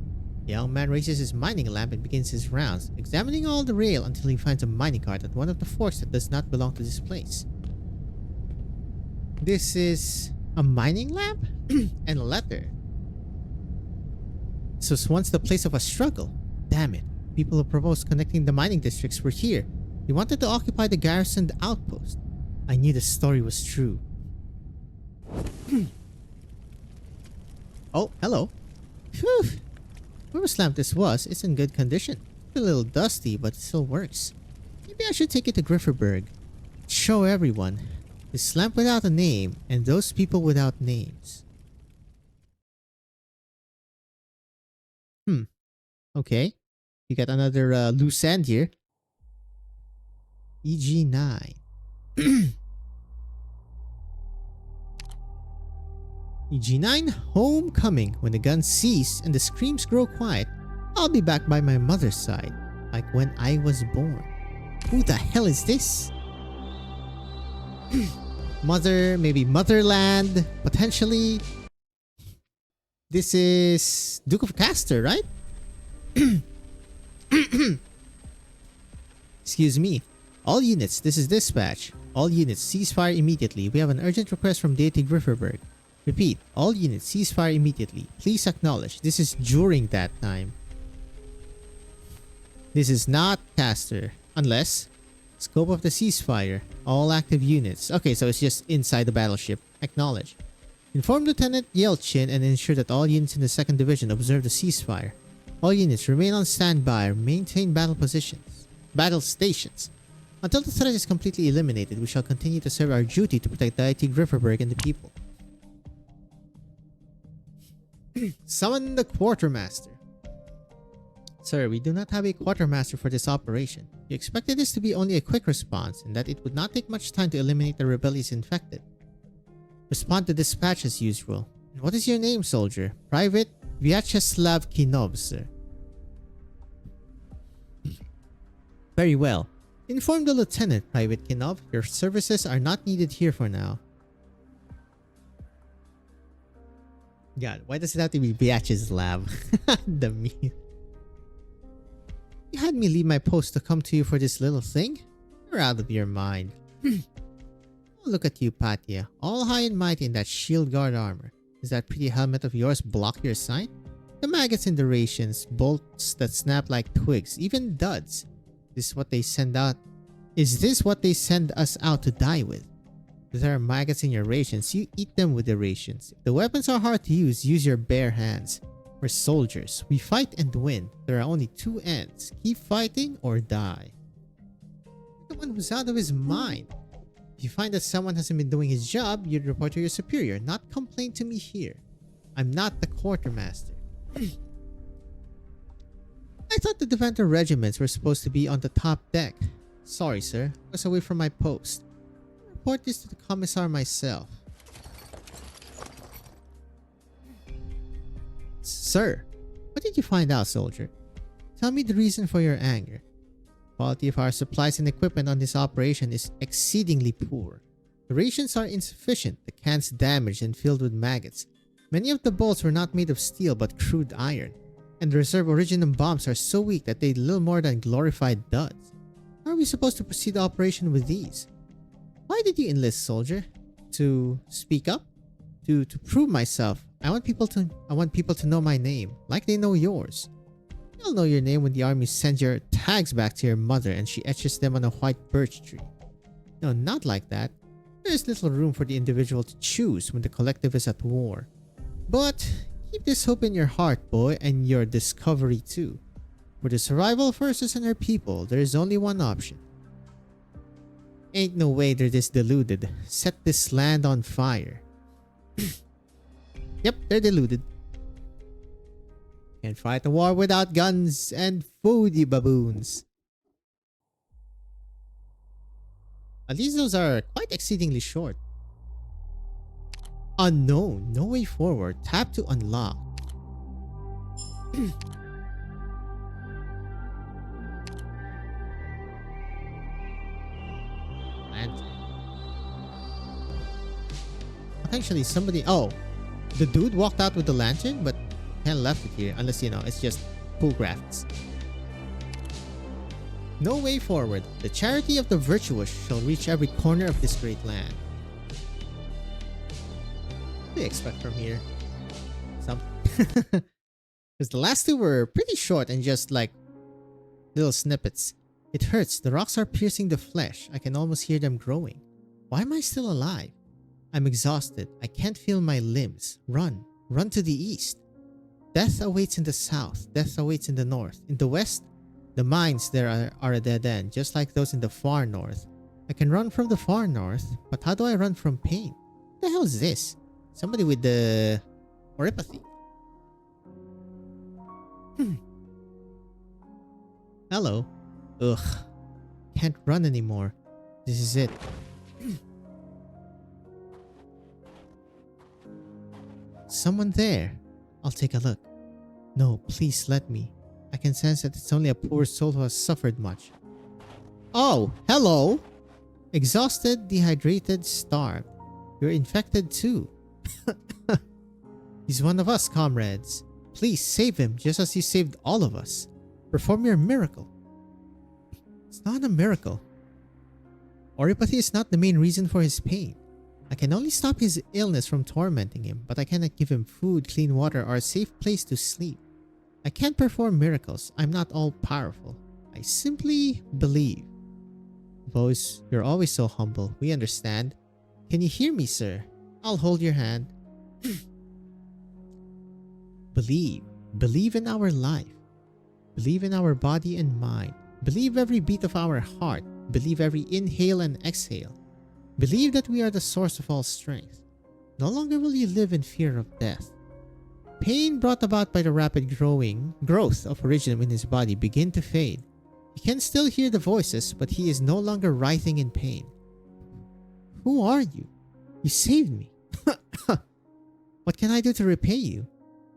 The young man raises his mining lamp and begins his rounds, examining all the rail until he finds a mining cart at one of the forks that does not belong to this place. This is a mining lamp? And a letter. This was once the place of a struggle. Damn it. People who proposed connecting the mining districts were here. They wanted to occupy the garrisoned outpost. I knew the story was true. Oh, hello. Phew. Whoever's lamp this was, it's in good condition. It's a little dusty, but it still works. Maybe I should take it to Grifferberg. Show everyone. This lamp without a name, and those people without names. Okay. You got another loose end here. EG9. EG9, homecoming. When the guns cease and the screams grow quiet, I'll be back by my mother's side, like when I was born. Who the hell is this? Mother, maybe motherland, potentially. This is Duke of Castor, right? Excuse me. All units, this is dispatch. All units, ceasefire immediately. We have an urgent request from Deity Grifferberg. Repeat, all units, ceasefire immediately. Please acknowledge. This is during that time. This is not Castor. Unless... Scope of the ceasefire. All active units. Okay, so it's just inside the battleship. Acknowledge. Inform Lieutenant Yelchin and ensure that all units in the 2nd Division observe the ceasefire. All units remain on standby or maintain battle stations. Until the threat is completely eliminated, we shall continue to serve our duty to protect Deity Grifferberg and the people. Summon the Quartermaster. Sir, we do not have a Quartermaster for this operation. We expected this to be only a quick response and that it would not take much time to eliminate the rebellious infected. Respond to dispatch as usual. And what is your name, soldier? Private Vyacheslav Kinov, sir. Very well. Inform the lieutenant, Private Kinov. Your services are not needed here for now. God, why does it have to be Vyacheslav? The meme. You had me leave my post to come to you for this little thing? You're out of your mind. Look at you, Patya, all high and mighty in that shield guard armor. Does that pretty helmet of yours block your sight? The maggots in the rations, bolts that snap like twigs, even duds. Is this what they send us out to die with? If there are maggots in your rations, you eat them with the rations. If the weapons are hard to use your bare hands. We're soldiers. We fight and win. There are only two ends. Keep fighting or die. The one who's out of his mind. If you find that someone hasn't been doing his job, you'd report to your superior, not complain to me here. I'm not the quartermaster. I thought the defender regiments were supposed to be on the top deck. Sorry, sir. I was away from my post. I'll report this to the commissar myself. Sir, what did you find out, soldier? Tell me the reason for your anger. The quality of our supplies and equipment on this operation is exceedingly poor. The rations are insufficient, the cans damaged and filled with maggots. Many of the bolts were not made of steel but crude iron, and the reserve Originum bombs are so weak that they're little more than glorified duds. How are we supposed to proceed the operation with these? Why did you enlist, soldier? To speak up? To prove myself. I want people to know my name, like they know yours. They'll know your name when the army sends your tags back to your mother and she etches them on a white birch tree. No, not like that. There's little room for the individual to choose when the collective is at war. But keep this hope in your heart, boy, and your discovery too. For the survival of Ursus and her people, there is only one option. Ain't no way they're this deluded. Set this land on fire. Yep, they're deluded. Can't fight a war without guns and foodie baboons. At least those are quite exceedingly short. Unknown. No way forward. Tap to unlock. Potentially somebody... Oh, the dude walked out with the lantern, but can't left it here unless, you know, it's just cool graphics. No way forward. The charity of the virtuous shall reach every corner of this great land. What do you expect from here? Something. Because the last two were pretty short and just like little snippets. It hurts. The rocks are piercing the flesh. I can almost hear them growing. Why am I still alive? I'm exhausted. I can't feel my limbs. Run. Run to the east. Death awaits in the south. Death awaits in the north. In the west, the mines there are a dead end, just like those in the far north. I can run from the far north, but how do I run from pain? What the hell is this? Somebody with the oropathy. Hello. Ugh. Can't run anymore. This is it. Someone there. I'll take a look. No, please let me. I can sense that it's only a poor soul who has suffered much. Oh, hello. Exhausted, dehydrated, starved. You're infected too. He's one of us, comrades. Please save him just as you saved all of us. Perform your miracle. It's not a miracle. Oropathy is not the main reason for his pain. I can only stop his illness from tormenting him, but I cannot give him food, clean water, or a safe place to sleep. I can't perform miracles. I'm not all-powerful. I simply believe. Boys, you're always so humble. We understand. Can you hear me, sir? I'll hold your hand. Believe. Believe in our life. Believe in our body and mind. Believe every beat of our heart. Believe every inhale and exhale. Believe that we are the source of all strength. No longer will you live in fear of death. Pain brought about by the rapid growth of Originum in his body begin to fade. He can still hear the voices, but he is no longer writhing in pain. Who are you? You saved me. What can I do to repay you?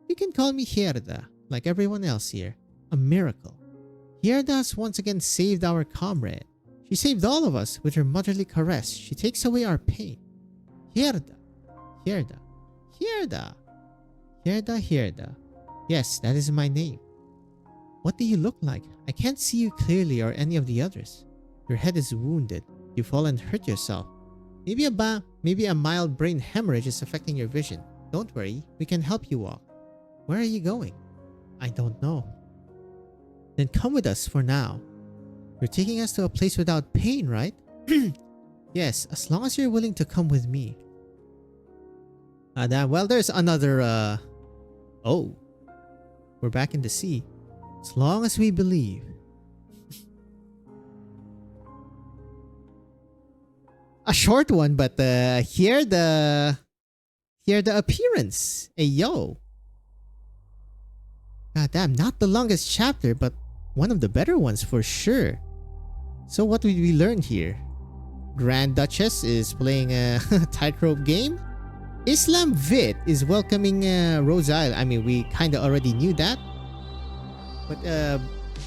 You can call me Gerda, like everyone else here. A miracle. Gerda has once again saved our comrade. She saved all of us with her motherly caress. She takes away our pain. Gerda. Gerda. Gerda. Gerda, Gerda. Yes, that is my name. What do you look like? I can't see you clearly or any of the others. Your head is wounded. You fall and hurt yourself. Maybe a mild brain hemorrhage is affecting your vision. Don't worry, we can help you walk. Where are you going? I don't know. Then come with us for now. You're taking us to a place without pain, right? Yes, as long as you're willing to come with me. Well, there's another, Oh. We're back in the sea. As long as we believe. A short one, but here the appearance. Hey, yo. God damn, not the longest chapter, but one of the better ones for sure. So what did we learn here? Grand Duchess is playing a tightrope game. Islam Vit is welcoming Rose Isle. I mean, we kind of already knew that. But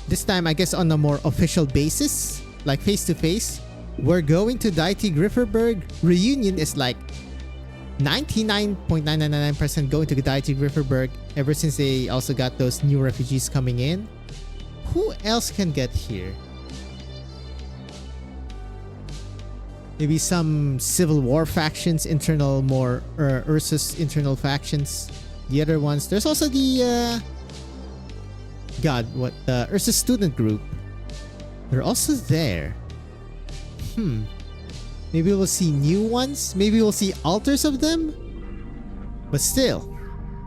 this time, I guess on a more official basis, like face to face. We're going to Deity Grifferberg. Reunion is like 99.999% going to Deity Grifferberg ever since they also got those new refugees coming in. Who else can get here? Maybe some Civil War factions, internal more Ursus internal factions. The other ones, there's also the Ursus student group. They're also there. Maybe we'll see new ones. Maybe we'll see alters of them. But still,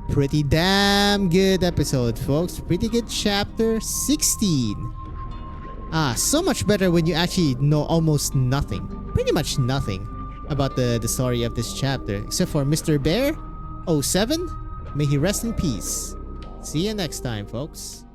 pretty damn good episode, folks. Pretty good chapter 16. So much better when you actually know almost nothing. Pretty much nothing about the story of this chapter. Except for Mr. Bear 07. May he rest in peace. See you next time, folks.